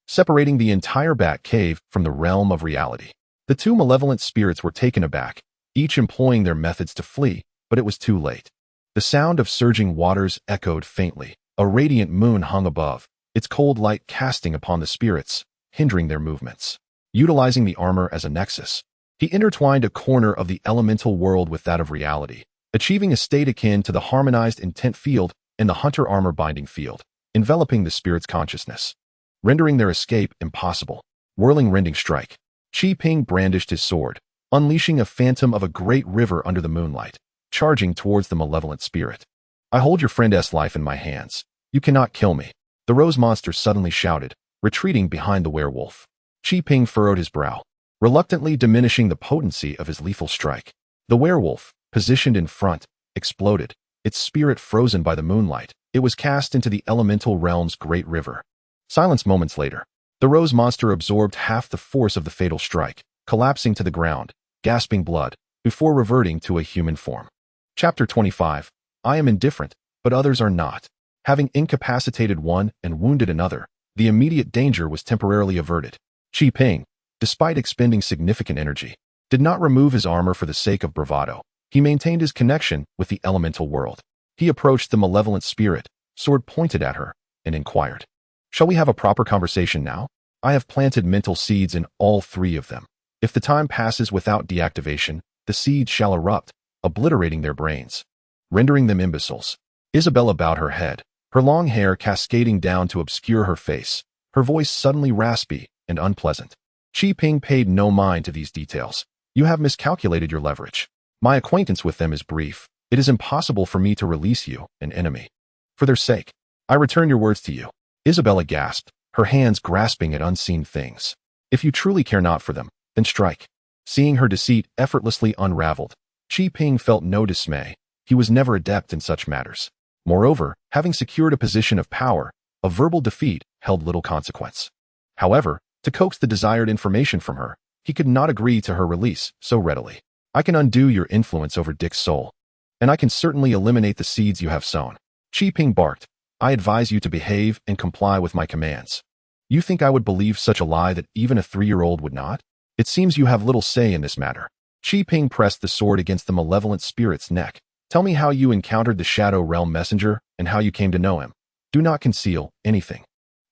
[SPEAKER 1] separating the entire bat cave from the realm of reality. The two malevolent spirits were taken aback, each employing their methods to flee, but it was too late. The sound of surging waters echoed faintly. A radiant moon hung above, its cold light casting upon the spirits, hindering their movements. Utilizing the armor as a nexus, he intertwined a corner of the elemental world with that of reality, achieving a state akin to the harmonized intent field and the hunter armor binding field, enveloping the spirit's consciousness, rendering their escape impossible. Whirling rending strike. Qiping brandished his sword, unleashing a phantom of a great river under the moonlight, charging towards the malevolent spirit. I hold your friend's life in my hands. You cannot kill me. The rose monster suddenly shouted, retreating behind the werewolf. Qiping furrowed his brow, reluctantly diminishing the potency of his lethal strike. The werewolf, positioned in front, exploded, its spirit frozen by the moonlight. It was cast into the elemental realm's great river. Silence moments later. The rose monster absorbed half the force of the fatal strike, collapsing to the ground, gasping blood, before reverting to a human form. Chapter 25. I am indifferent, but others are not. Having incapacitated one and wounded another, the immediate danger was temporarily averted. Qiping, despite expending significant energy, did not remove his armor for the sake of bravado. He maintained his connection with the elemental world. He approached the malevolent spirit, sword pointed at her, and inquired, "Shall we have a proper conversation now? I have planted mental seeds in all three of them. If the time passes without deactivation, the seeds shall erupt, obliterating their brains, rendering them imbeciles." Isabella bowed her head, her long hair cascading down to obscure her face, her voice suddenly raspy and unpleasant. Qiping paid no mind to these details. You have miscalculated your leverage. My acquaintance with them is brief. It is impossible for me to release you, an enemy. For their sake, I return your words to you. Isabella gasped, her hands grasping at unseen things. If you truly care not for them, then strike. Seeing her deceit effortlessly unraveled, Qiping felt no dismay. He was never adept in such matters. Moreover, having secured a position of power, a verbal defeat held little consequence. However, to coax the desired information from her, he could not agree to her release so readily. I can undo your influence over Dick's soul, and I can certainly eliminate the seeds you have sown. Qiping barked, I advise you to behave and comply with my commands. You think I would believe such a lie that even a 3-year-old would not? It seems you have little say in this matter. Qiping pressed the sword against the malevolent spirit's neck. Tell me how you encountered the Shadow Realm messenger and how you came to know him. Do not conceal anything.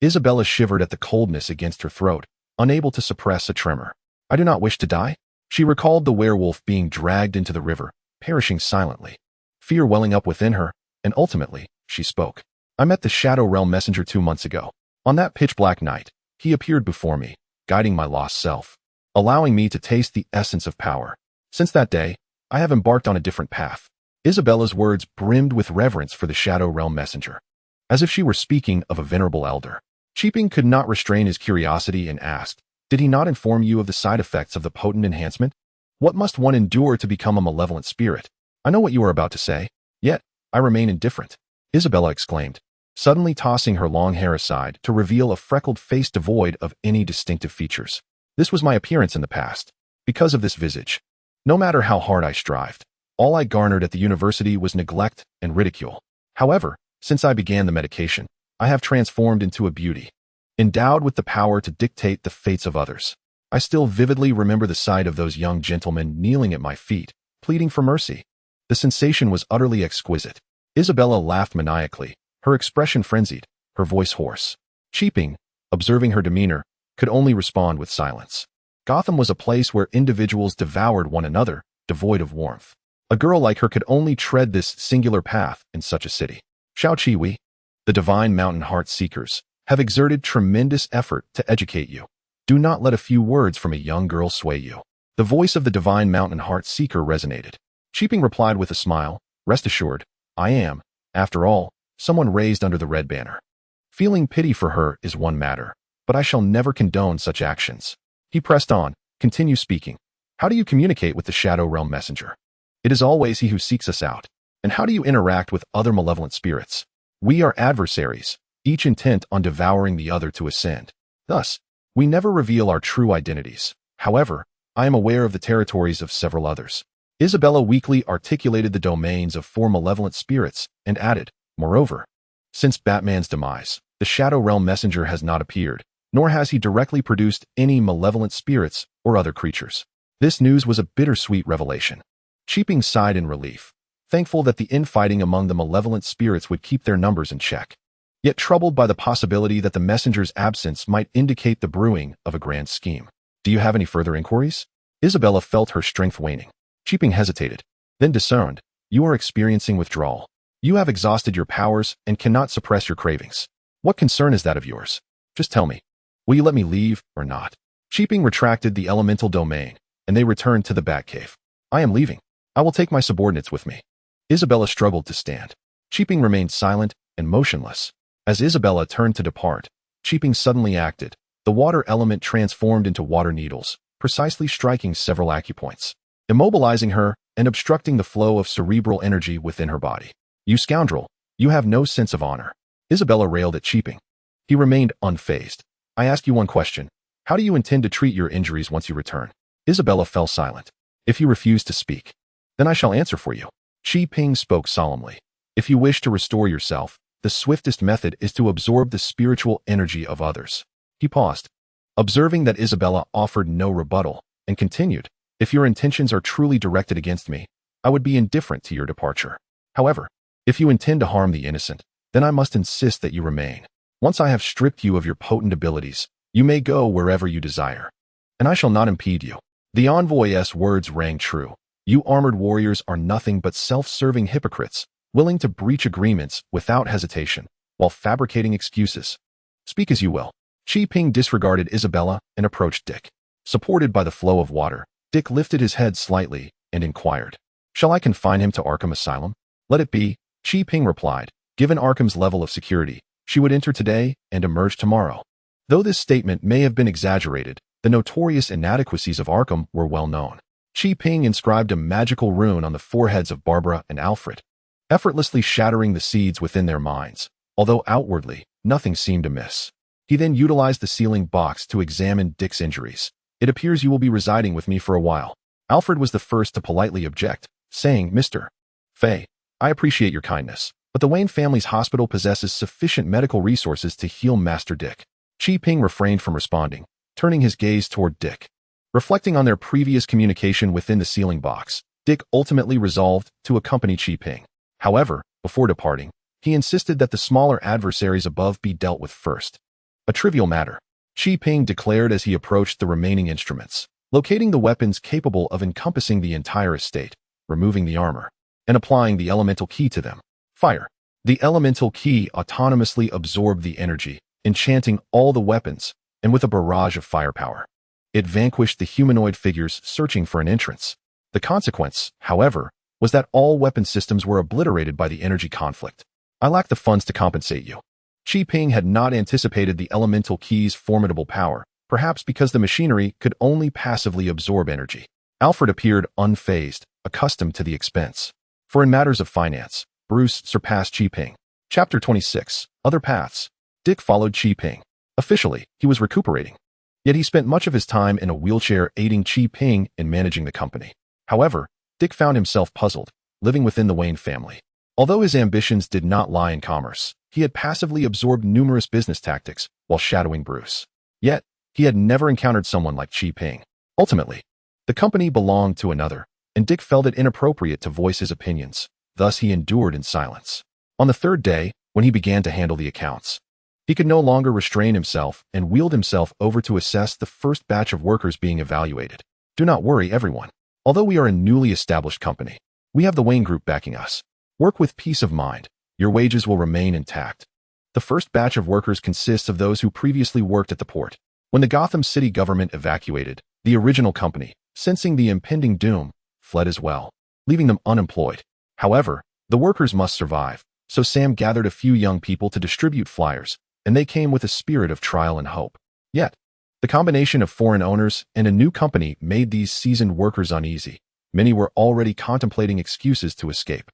[SPEAKER 1] Isabella shivered at the coldness against her throat, unable to suppress a tremor. I do not wish to die. She recalled the werewolf being dragged into the river, perishing silently. Fear welling up within her, and ultimately, she spoke. I met the Shadow Realm messenger 2 months ago. On that pitch-black night, he appeared before me, guiding my lost self, allowing me to taste the essence of power. Since that day, I have embarked on a different path. Isabella's words brimmed with reverence for the Shadow Realm messenger, as if she were speaking of a venerable elder. Qiping could not restrain his curiosity and asked, Did he not inform you of the side effects of the potent enhancement? What must one endure to become a malevolent spirit? I know what you are about to say, yet I remain indifferent. Isabella exclaimed, suddenly tossing her long hair aside to reveal a freckled face devoid of any distinctive features. This was my appearance in the past. Because of this visage, no matter how hard I strived, all I garnered at the university was neglect and ridicule. However, since I began the medication, I have transformed into a beauty, endowed with the power to dictate the fates of others. I still vividly remember the sight of those young gentlemen kneeling at my feet, pleading for mercy. The sensation was utterly exquisite. Isabella laughed maniacally, her expression frenzied, her voice hoarse. Qiping, observing her demeanor, could only respond with silence. Gotham was a place where individuals devoured one another, devoid of warmth. A girl like her could only tread this singular path in such a city. Xiao Qiwi, the divine mountain heart seekers, have exerted tremendous effort to educate you. Do not let a few words from a young girl sway you. The voice of the divine mountain heart seeker resonated. Qiping replied with a smile, rest assured, I am, after all, someone raised under the red banner. Feeling pity for her is one matter, but I shall never condone such actions. He pressed on, continue speaking. How do you communicate with the Shadow Realm messenger? It is always he who seeks us out. And how do you interact with other malevolent spirits? We are adversaries, each intent on devouring the other to ascend. Thus, we never reveal our true identities. However, I am aware of the territories of several others. Isabella weakly articulated the domains of 4 malevolent spirits and added, moreover, since Batman's demise, the Shadow Realm messenger has not appeared, nor has he directly produced any malevolent spirits or other creatures. This news was a bittersweet revelation. Qiping sighed in relief, thankful that the infighting among the malevolent spirits would keep their numbers in check, yet troubled by the possibility that the messenger's absence might indicate the brewing of a grand scheme. Do you have any further inquiries? Isabella felt her strength waning. Qiping hesitated, then discerned, you are experiencing withdrawal. You have exhausted your powers and cannot suppress your cravings. What concern is that of yours? Just tell me. Will you let me leave or not? Qiping retracted the elemental domain, and they returned to the Batcave. I am leaving. I will take my subordinates with me. Isabella struggled to stand. Qiping remained silent and motionless. As Isabella turned to depart, Qiping suddenly acted. The water element transformed into water needles, precisely striking several acupoints, immobilizing her and obstructing the flow of cerebral energy within her body. You scoundrel, you have no sense of honor. Isabella railed at Qiping. He remained unfazed. I ask you one question. How do you intend to treat your injuries once you return? Isabella fell silent. If you refuse to speak, then I shall answer for you. Qiping spoke solemnly. If you wish to restore yourself, the swiftest method is to absorb the spiritual energy of others. He paused, observing that Isabella offered no rebuttal, and continued, if your intentions are truly directed against me, I would be indifferent to your departure. However, if you intend to harm the innocent, then I must insist that you remain. Once I have stripped you of your potent abilities, you may go wherever you desire, and I shall not impede you. The envoy's words rang true. You armored warriors are nothing but self-serving hypocrites, willing to breach agreements without hesitation, while fabricating excuses. Speak as you will. Qiping disregarded Isabella and approached Dick. Supported by the flow of water, Dick lifted his head slightly and inquired, shall I confine him to Arkham Asylum? Let it be, Qiping replied. Given Arkham's level of security, she would enter today and emerge tomorrow. Though this statement may have been exaggerated, the notorious inadequacies of Arkham were well known. Qiping inscribed a magical rune on the foreheads of Barbara and Alfred, effortlessly shattering the seeds within their minds, although outwardly, nothing seemed amiss. He then utilized the sealing box to examine Dick's injuries. It appears you will be residing with me for a while. Alfred was the first to politely object, saying, Mr. Fay, I appreciate your kindness, but the Wayne family's hospital possesses sufficient medical resources to heal Master Dick. Qiping refrained from responding, turning his gaze toward Dick. Reflecting on their previous communication within the sealing box, Dick ultimately resolved to accompany Qiping. However, before departing, he insisted that the smaller adversaries above be dealt with first. A trivial matter, Qiping declared as he approached the remaining instruments, locating the weapons capable of encompassing the entire estate, removing the armor, and applying the elemental key to them. Fire. The elemental key autonomously absorbed the energy, enchanting all the weapons, and with a barrage of firepower, it vanquished the humanoid figures searching for an entrance. The consequence, however, was that all weapon systems were obliterated by the energy conflict. I lack the funds to compensate you. Qiping had not anticipated the elemental key's formidable power, perhaps because the machinery could only passively absorb energy. Alfred appeared unfazed, accustomed to the expense. For in matters of finance, Bruce surpassed Qiping. Chapter 26. Other Paths. Dick followed Qiping. Officially, he was recuperating. Yet he spent much of his time in a wheelchair aiding Qiping in managing the company. However, Dick found himself puzzled, living within the Wayne family. Although his ambitions did not lie in commerce, he had passively absorbed numerous business tactics while shadowing Bruce. Yet, he had never encountered someone like Qiping. Ultimately, the company belonged to another, and Dick felt it inappropriate to voice his opinions. Thus he endured in silence. On the third day, when he began to handle the accounts, he could no longer restrain himself and wheeled himself over to assess the first batch of workers being evaluated. Do not worry, everyone. Although we are a newly established company, We have the Wayne Group backing us. Work with peace of mind. Your wages will remain intact. The first batch of workers consists of those who previously worked at the port. When the Gotham City government evacuated, the original company, sensing the impending doom, fled as well, leaving them unemployed. However, the workers must survive, so Sam gathered a few young people to distribute flyers, and they came with a spirit of trial and hope. Yet, the combination of foreign owners and a new company made these seasoned workers uneasy. Many were already contemplating excuses to escape.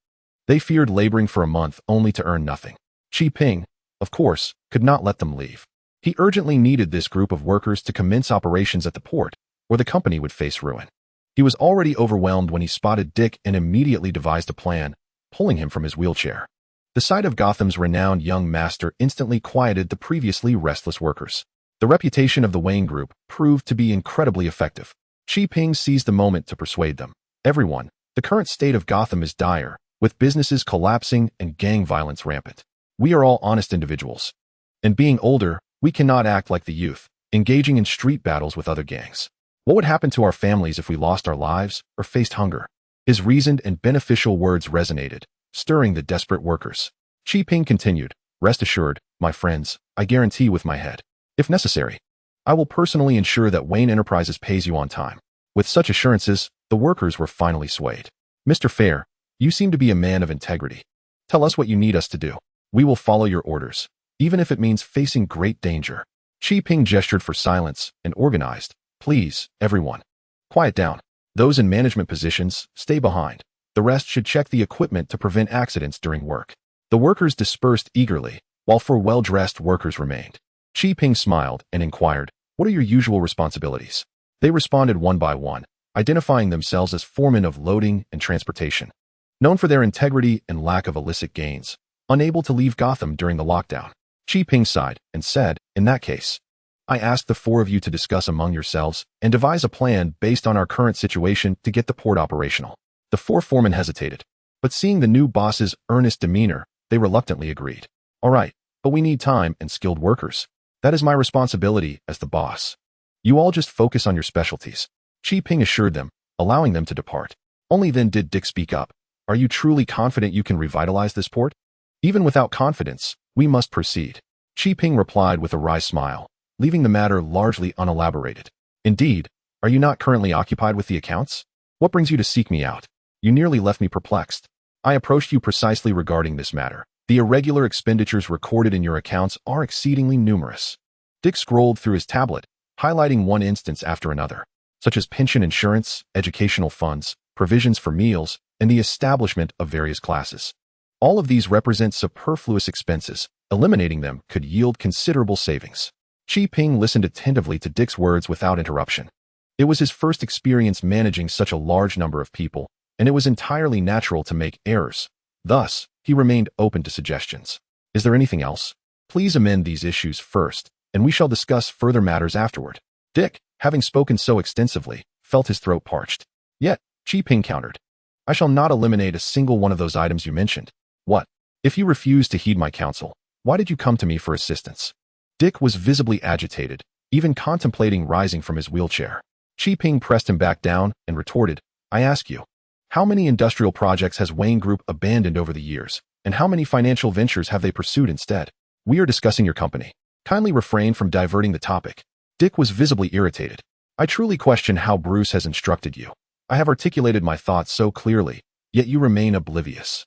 [SPEAKER 1] They feared laboring for a month only to earn nothing. Kingpin, of course, could not let them leave. He urgently needed this group of workers to commence operations at the port, or the company would face ruin. He was already overwhelmed when he spotted Dick and immediately devised a plan, pulling him from his wheelchair. The sight of Gotham's renowned young master instantly quieted the previously restless workers. The reputation of the Wayne Group proved to be incredibly effective. Kingpin seized the moment to persuade them. Everyone, the current state of Gotham is dire, with businesses collapsing and gang violence rampant. We are all honest individuals. And being older, we cannot act like the youth, engaging in street battles with other gangs. What would happen to our families if we lost our lives or faced hunger? His reasoned and beneficial words resonated, stirring the desperate workers. Kingpin continued, "Rest assured, my friends, I guarantee with my head. If necessary, I will personally ensure that Wayne Enterprises pays you on time." With such assurances, the workers were finally swayed. "Mr. Fair, you seem to be a man of integrity. Tell us what you need us to do. We will follow your orders, even if it means facing great danger." Kingpin gestured for silence and organized, "Please, everyone, quiet down. Those in management positions, stay behind. The rest should check the equipment to prevent accidents during work." The workers dispersed eagerly, while 4 well-dressed workers remained. Kingpin smiled and inquired, "What are your usual responsibilities?" They responded one by one, identifying themselves as foremen of loading and transportation. Known for their integrity and lack of illicit gains, unable to leave Gotham during the lockdown, Kingpin sighed and said, "In that case, I ask the 4 of you to discuss among yourselves and devise a plan based on our current situation to get the port operational." The 4 foremen hesitated, but seeing the new boss's earnest demeanor, they reluctantly agreed. "All right, but we need time and skilled workers. That is my responsibility as the boss. You all just focus on your specialties," Kingpin assured them, allowing them to depart. Only then did Dick speak up. "Are you truly confident you can revitalize this port?" "Even without confidence, we must proceed," Kingpin replied with a wry smile, leaving the matter largely unelaborated. "Indeed, are you not currently occupied with the accounts? What brings you to seek me out? You nearly left me perplexed. I approached you precisely regarding this matter. The irregular expenditures recorded in your accounts are exceedingly numerous." Dick scrolled through his tablet, highlighting one instance after another, such as pension insurance, educational funds, provisions for meals, and the establishment of various classes. All of these represent superfluous expenses. Eliminating them could yield considerable savings. Kingpin listened attentively to Dick's words without interruption. It was his first experience managing such a large number of people, and it was entirely natural to make errors. Thus, he remained open to suggestions. "Is there anything else? Please amend these issues first, and we shall discuss further matters afterward." Dick, having spoken so extensively, felt his throat parched. Yet, Kingpin countered, "I shall not eliminate a single one of those items you mentioned." "What? If you refuse to heed my counsel, why did you come to me for assistance?" Dick was visibly agitated, even contemplating rising from his wheelchair. Kingpin pressed him back down and retorted, "I ask you, how many industrial projects has Wayne Group abandoned over the years, and how many financial ventures have they pursued instead? We are discussing your company. Kindly refrain from diverting the topic." Dick was visibly irritated. "I truly question how Bruce has instructed you. I have articulated my thoughts so clearly, yet you remain oblivious."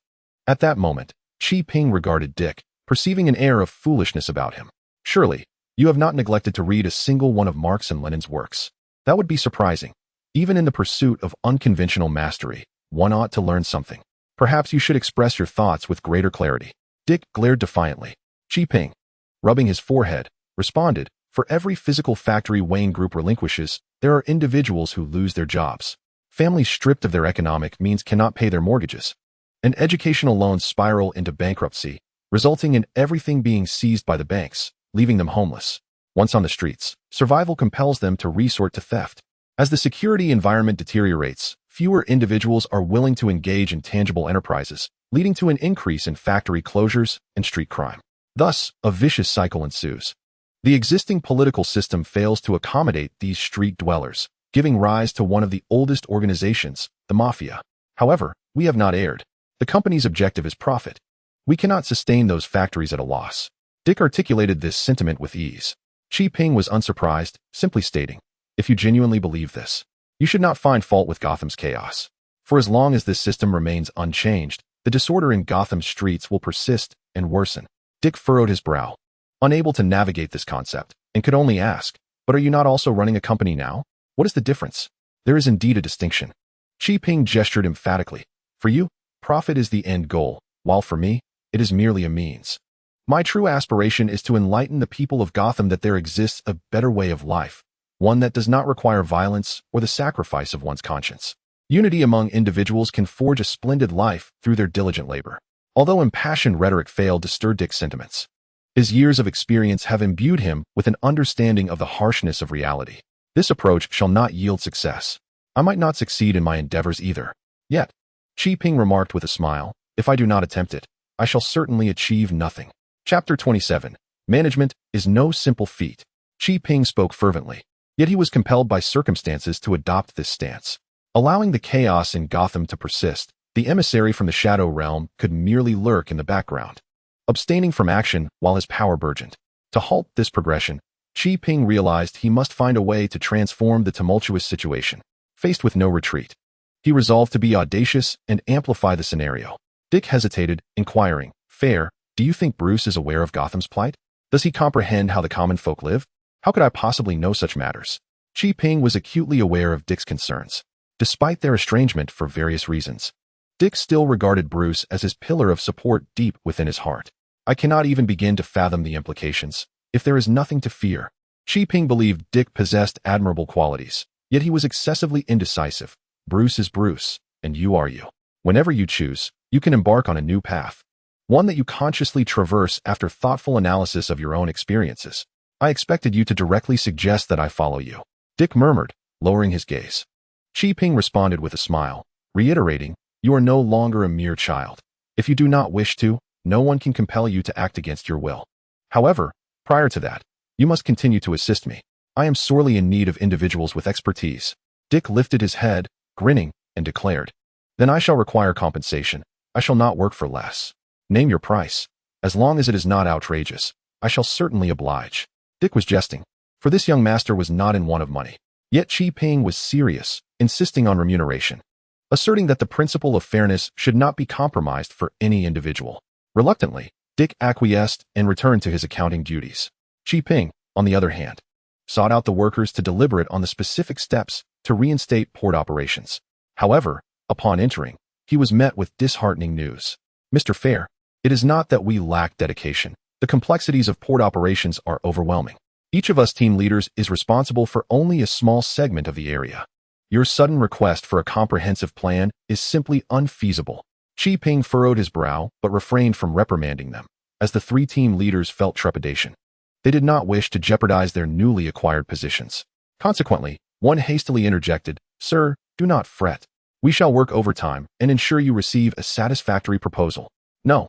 [SPEAKER 1] At that moment, Kingpin regarded Dick, perceiving an air of foolishness about him. "Surely, you have not neglected to read a single one of Marx and Lenin's works. That would be surprising. Even in the pursuit of unconventional mastery, one ought to learn something. Perhaps you should express your thoughts with greater clarity." Dick glared defiantly. Kingpin, rubbing his forehead, responded, "For every physical factory Wayne Group relinquishes, there are individuals who lose their jobs. Families stripped of their economic means cannot pay their mortgages. And educational loans spiral into bankruptcy, resulting in everything being seized by the banks, leaving them homeless. Once on the streets, survival compels them to resort to theft. As the security environment deteriorates, fewer individuals are willing to engage in tangible enterprises, leading to an increase in factory closures and street crime. Thus, a vicious cycle ensues. The existing political system fails to accommodate these street dwellers, giving rise to one of the oldest organizations, the mafia. However, we have not erred. The company's objective is profit. We cannot sustain those factories at a loss. Dick articulated this sentiment with ease. Ping was unsurprised, simply stating, if you genuinely believe this, you should not find fault with Gotham's chaos. For as long as this system remains unchanged, the disorder in Gotham's streets will persist and worsen. Dick furrowed his brow, unable to navigate this concept, and could only ask, but are you not also running a company now? What is the difference? There is indeed a distinction. Ping gestured emphatically. For you, profit is the end goal, while for me, it is merely a means. My true aspiration is to enlighten the people of Gotham that there exists a better way of life, one that does not require violence or the sacrifice of one's conscience. Unity among individuals can forge a splendid life through their diligent labor. Although impassioned rhetoric failed to stir Dick's sentiments, his years of experience have imbued him with an understanding of the harshness of reality. This approach shall not yield success. I might not succeed in my endeavors either. Yet, Ping remarked with a smile, if I do not attempt it, I shall certainly achieve nothing. Chapter 27. Management is no simple feat. Ping spoke fervently, yet he was compelled by circumstances to adopt this stance. Allowing the chaos in Gotham to persist, the emissary from the Shadow Realm could merely lurk in the background, abstaining from action while his power burgeoned. To halt this progression, Ping realized he must find a way to transform the tumultuous situation. Faced with no retreat, he resolved to be audacious and amplify the scenario. Dick hesitated, inquiring, Fair, do you think Bruce is aware of Gotham's plight? Does he comprehend how the common folk live? How could I possibly know such matters? Ping was acutely aware of Dick's concerns. Despite their estrangement for various reasons, Dick still regarded Bruce as his pillar of support deep within his heart. I cannot even begin to fathom the implications. If there is nothing to fear. Ping believed Dick possessed admirable qualities, yet he was excessively indecisive. Bruce is Bruce, and you are you. Whenever you choose, you can embark on a new path, one that you consciously traverse after thoughtful analysis of your own experiences. I expected you to directly suggest that I follow you, Dick murmured, lowering his gaze. Ping responded with a smile, reiterating, you are no longer a mere child. If you do not wish to, no one can compel you to act against your will. However, prior to that, you must continue to assist me. I am sorely in need of individuals with expertise. Dick lifted his head, grinning, and declared, then I shall require compensation. I shall not work for less. Name your price. As long as it is not outrageous, I shall certainly oblige. Dick was jesting, for this young master was not in want of money. Yet Ping was serious, insisting on remuneration, asserting that the principle of fairness should not be compromised for any individual. Reluctantly, Dick acquiesced and returned to his accounting duties. Ping, on the other hand, sought out the workers to deliberate on the specific steps to reinstate port operations. However, upon entering, he was met with disheartening news. Mr. Fair, it is not that we lack dedication. The complexities of port operations are overwhelming. Each of us team leaders is responsible for only a small segment of the area. Your sudden request for a comprehensive plan is simply unfeasible. Ping furrowed his brow but refrained from reprimanding them, as the three team leaders felt trepidation. They did not wish to jeopardize their newly acquired positions. Consequently, one hastily interjected, Sir, do not fret. We shall work overtime and ensure you receive a satisfactory proposal. No.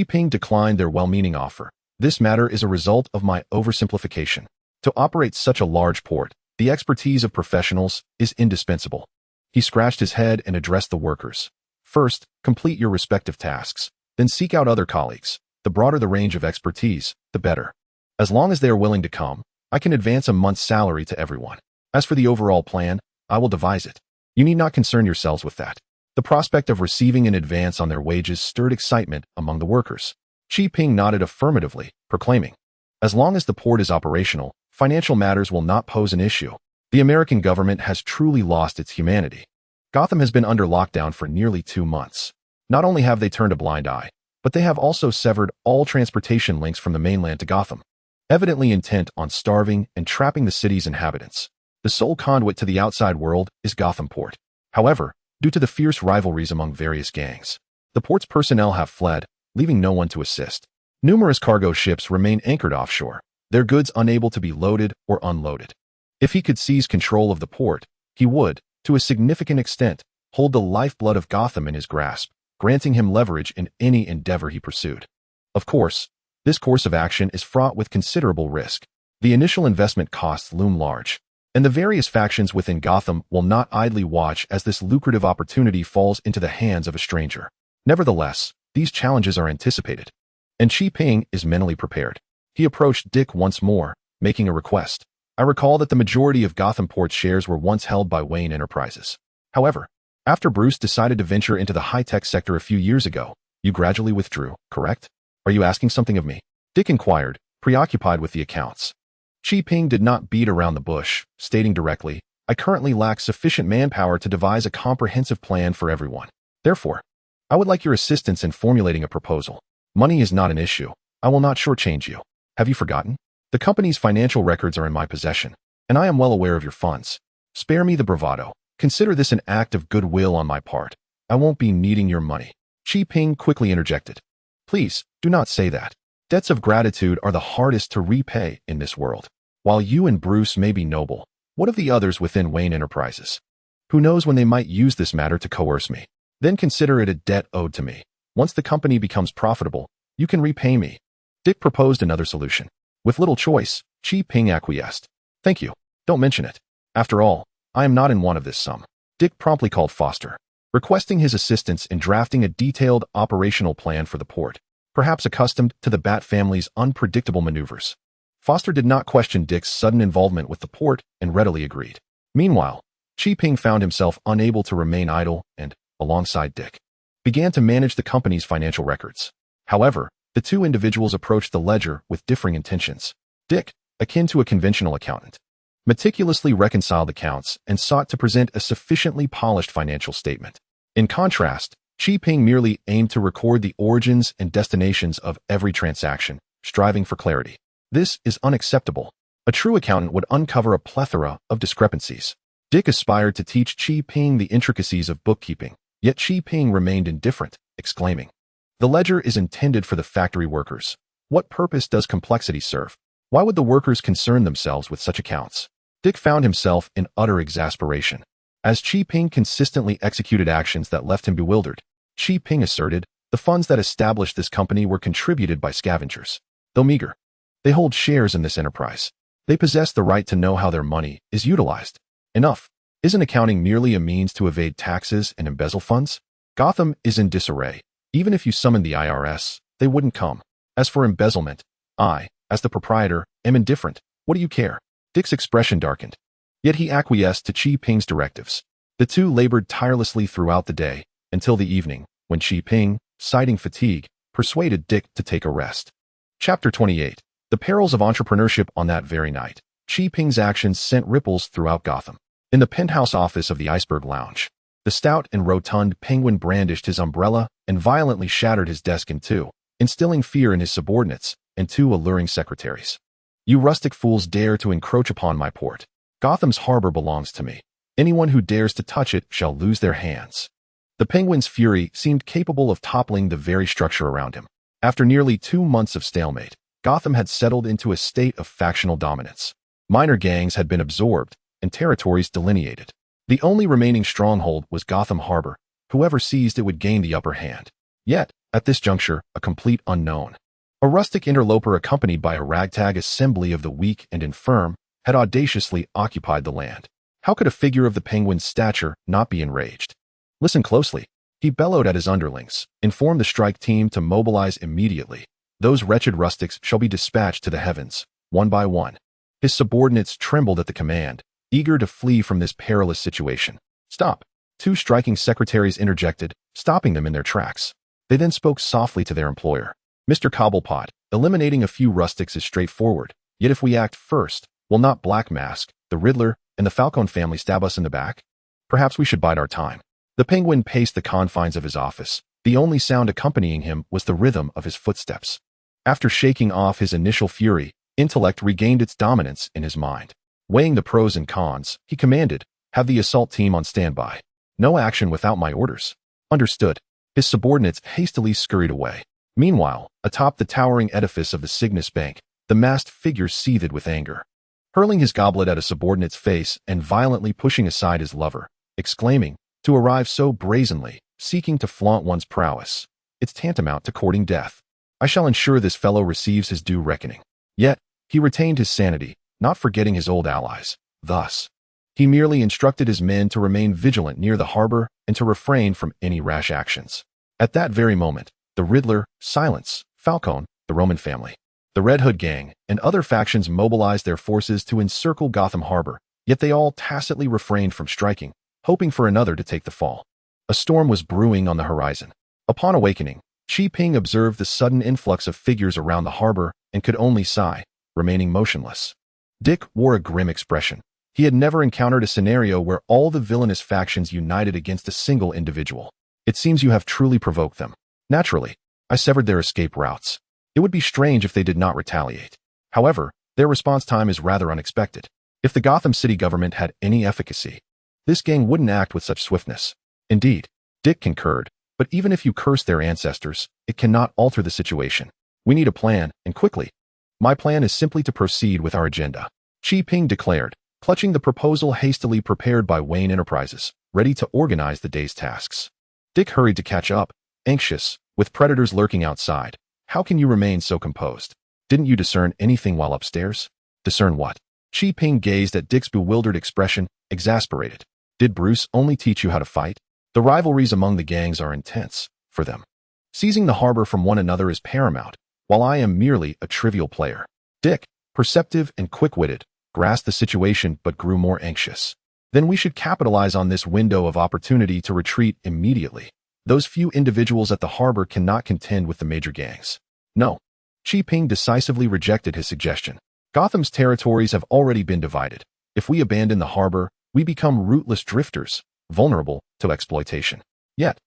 [SPEAKER 1] Ping declined their well-meaning offer. This matter is a result of my oversimplification. To operate such a large port, the expertise of professionals is indispensable. He scratched his head and addressed the workers. First, complete your respective tasks, then seek out other colleagues. The broader the range of expertise, the better. As long as they are willing to come, I can advance a month's salary to everyone. As for the overall plan, I will devise it. You need not concern yourselves with that. The prospect of receiving an advance on their wages stirred excitement among the workers. Ping nodded affirmatively, proclaiming, as long as the port is operational, financial matters will not pose an issue. The American government has truly lost its humanity. Gotham has been under lockdown for nearly 2 months. Not only have they turned a blind eye, but they have also severed all transportation links from the mainland to Gotham, evidently intent on starving and trapping the city's inhabitants. The sole conduit to the outside world is Gotham Port. However, due to the fierce rivalries among various gangs, the port's personnel have fled, leaving no one to assist. Numerous cargo ships remain anchored offshore, their goods unable to be loaded or unloaded. If he could seize control of the port, he would, to a significant extent, hold the lifeblood of Gotham in his grasp, granting him leverage in any endeavor he pursued. Of course, this course of action is fraught with considerable risk. The initial investment costs loom large. And the various factions within Gotham will not idly watch as this lucrative opportunity falls into the hands of a stranger. Nevertheless, these challenges are anticipated, and Chi Ping is mentally prepared. He approached Dick once more, making a request. I recall that the majority of Gotham Port's shares were once held by Wayne Enterprises. However, after Bruce decided to venture into the high-tech sector a few years ago, you gradually withdrew, correct? Are you asking something of me? Dick inquired, preoccupied with the accounts. Chi Ping did not beat around the bush, stating directly, I currently lack sufficient manpower to devise a comprehensive plan for everyone. Therefore, I would like your assistance in formulating a proposal. Money is not an issue. I will not shortchange you. Have you forgotten? The company's financial records are in my possession, and I am well aware of your funds. Spare me the bravado. Consider this an act of goodwill on my part. I won't be needing your money. Chi Ping quickly interjected. Please, do not say that. Debts of gratitude are the hardest to repay in this world. While you and Bruce may be noble, what of the others within Wayne Enterprises? Who knows when they might use this matter to coerce me? Then consider it a debt owed to me. Once the company becomes profitable, you can repay me. Dick proposed another solution. With little choice, Chi Ping acquiesced. Thank you. Don't mention it. After all, I am not in want of this sum. Dick promptly called Foster, requesting his assistance in drafting a detailed operational plan for the port, perhaps accustomed to the Bat family's unpredictable maneuvers. Foster did not question Dick's sudden involvement with the port and readily agreed. Meanwhile, Chi Ping found himself unable to remain idle and, alongside Dick, began to manage the company's financial records. However, the two individuals approached the ledger with differing intentions. Dick, akin to a conventional accountant, meticulously reconciled accounts and sought to present a sufficiently polished financial statement. In contrast, Chi Ping merely aimed to record the origins and destinations of every transaction, striving for clarity. This is unacceptable. A true accountant would uncover a plethora of discrepancies. Dick aspired to teach Chi Ping the intricacies of bookkeeping, yet Chi Ping remained indifferent, exclaiming, The ledger is intended for the factory workers. What purpose does complexity serve? Why would the workers concern themselves with such accounts? Dick found himself in utter exasperation. As Chi Ping consistently executed actions that left him bewildered, Chi Ping asserted, the funds that established this company were contributed by scavengers. Though meager, they hold shares in this enterprise. They possess the right to know how their money is utilized. Enough. Isn't accounting merely a means to evade taxes and embezzle funds? Gotham is in disarray. Even if you summoned the IRS, they wouldn't come. As for embezzlement, I, as the proprietor, am indifferent. What do you care? Dick's expression darkened. Yet he acquiesced to Chi Ping's directives. The two labored tirelessly throughout the day, until the evening, when Chi Ping, citing fatigue, persuaded Dick to take a rest. Chapter 28. The perils of entrepreneurship. On that very night, Chi Ping's actions sent ripples throughout Gotham. In the penthouse office of the Iceberg Lounge, the stout and rotund Penguin brandished his umbrella and violently shattered his desk in two, instilling fear in his subordinates and two alluring secretaries. You rustic fools dare to encroach upon my port. Gotham's harbor belongs to me. Anyone who dares to touch it shall lose their hands. The Penguin's fury seemed capable of toppling the very structure around him. After nearly 2 months of stalemate, Gotham had settled into a state of factional dominance. Minor gangs had been absorbed and territories delineated. The only remaining stronghold was Gotham Harbor. Whoever seized it would gain the upper hand. Yet, at this juncture, a complete unknown, a rustic interloper accompanied by a ragtag assembly of the weak and infirm, had audaciously occupied the land. How could a figure of the Penguin's stature not be enraged? Listen closely. He bellowed at his underlings, inform the strike team to mobilize immediately. Those wretched rustics shall be dispatched to the heavens, one by one. His subordinates trembled at the command, eager to flee from this perilous situation. Stop. 2 striking secretaries interjected, stopping them in their tracks. They then spoke softly to their employer. Mr. Cobblepot, eliminating a few rustics is straightforward, yet if we act first, will not Black Mask, the Riddler, and the Falcone family stab us in the back? Perhaps we should bide our time. The Penguin paced the confines of his office. The only sound accompanying him was the rhythm of his footsteps. After shaking off his initial fury, intellect regained its dominance in his mind. Weighing the pros and cons, he commanded, have the assault team on standby. No action without my orders. Understood. His subordinates hastily scurried away. Meanwhile, atop the towering edifice of the Cygnus Bank, the masked figure seethed with anger. Hurling his goblet at a subordinate's face and violently pushing aside his lover, exclaiming, to arrive so brazenly, seeking to flaunt one's prowess. It's tantamount to courting death. I shall ensure this fellow receives his due reckoning. Yet, he retained his sanity, not forgetting his old allies. Thus, he merely instructed his men to remain vigilant near the harbor and to refrain from any rash actions. At that very moment, the Riddler, Silence, Falcone, the Roman family, the Red Hood gang, and other factions mobilized their forces to encircle Gotham Harbor, yet they all tacitly refrained from striking, hoping for another to take the fall. A storm was brewing on the horizon. Upon awakening, Qi observed the sudden influx of figures around the harbor and could only sigh, remaining motionless. Dick wore a grim expression. He had never encountered a scenario where all the villainous factions united against a single individual. It seems you have truly provoked them. Naturally, I severed their escape routes. It would be strange if they did not retaliate. However, their response time is rather unexpected. If the Gotham City government had any efficacy, this gang wouldn't act with such swiftness. Indeed, Dick concurred, but even if you curse their ancestors, it cannot alter the situation. We need a plan, and quickly. My plan is simply to proceed with our agenda, Qi declared, clutching the proposal hastily prepared by Wayne Enterprises, ready to organize the day's tasks. Dick hurried to catch up, anxious, with predators lurking outside. How can you remain so composed? Didn't you discern anything while upstairs? Discern what? Qi gazed at Dick's bewildered expression, exasperated. Did Bruce only teach you how to fight? The rivalries among the gangs are intense, for them. Seizing the harbor from one another is paramount, while I am merely a trivial player. Dick, perceptive and quick-witted, grasped the situation but grew more anxious. Then we should capitalize on this window of opportunity to retreat immediately. Those few individuals at the harbor cannot contend with the major gangs. No. Qi decisively rejected his suggestion. Gotham's territories have already been divided. If we abandon the harbor, we become rootless drifters, vulnerable to exploitation. Yet,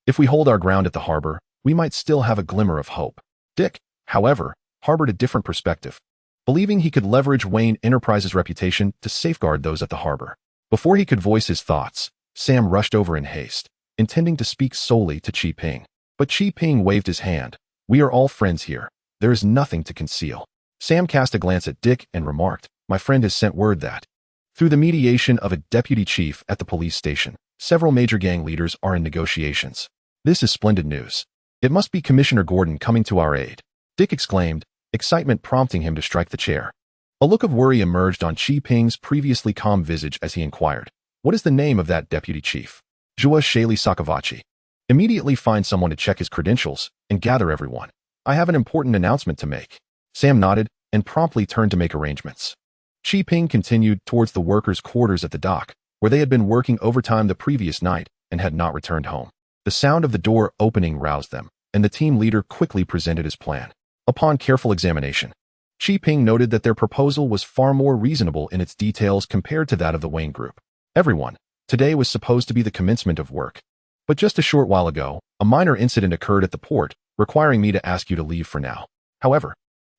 [SPEAKER 1] if we hold our ground at the harbor, we might still have a glimmer of hope. Dick, however, harbored a different perspective, believing he could leverage Wayne Enterprises' reputation to safeguard those at the harbor. Before he could voice his thoughts, Sam rushed over in haste, intending to speak solely to Qi. But Qi waved his hand. We are all friends here. There is nothing to conceal. Sam cast a glance at Dick and remarked, my friend has sent word that, through the mediation of a deputy chief at the police station, several major gang leaders are in negotiations. This is splendid news. It must be Commissioner Gordon coming to our aid. Dick exclaimed, excitement prompting him to strike the chair. A look of worry emerged on Qi previously calm visage as he inquired, what is the name of that deputy chief? Jua Shaley Sakavachi. Immediately find someone to check his credentials and gather everyone. I have an important announcement to make. Sam nodded and promptly turned to make arrangements. Qi continued towards the workers' quarters at the dock, where they had been working overtime the previous night and had not returned home. The sound of the door opening roused them, and the team leader quickly presented his plan. Upon careful examination, Qi noted that their proposal was far more reasonable in its details compared to that of the Wayne Group. Everyone, today was supposed to be the commencement of work. But just a short while ago, a minor incident occurred at the port, requiring me to ask you to leave for now. However,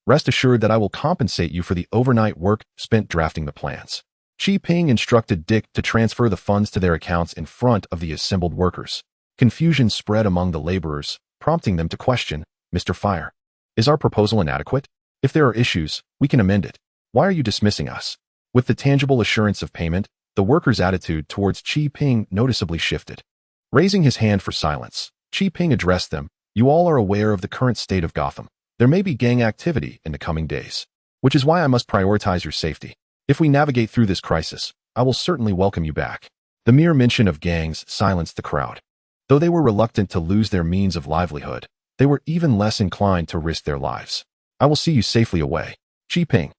[SPEAKER 1] rest assured that I will compensate you for the overnight work spent drafting the plans. Qi instructed Dick to transfer the funds to their accounts in front of the assembled workers. Confusion spread among the laborers, prompting them to question, Mr. Fire, is our proposal inadequate? If there are issues, we can amend it. Why are you dismissing us? With the tangible assurance of payment, the workers' attitude towards Qi noticeably shifted. Raising his hand for silence, Qi addressed them, you all are aware of the current state of Gotham. There may be gang activity in the coming days, which is why I must prioritize your safety. If we navigate through this crisis, I will certainly welcome you back. The mere mention of gangs silenced the crowd. Though they were reluctant to lose their means of livelihood, they were even less inclined to risk their lives. I will see you safely away. Qi,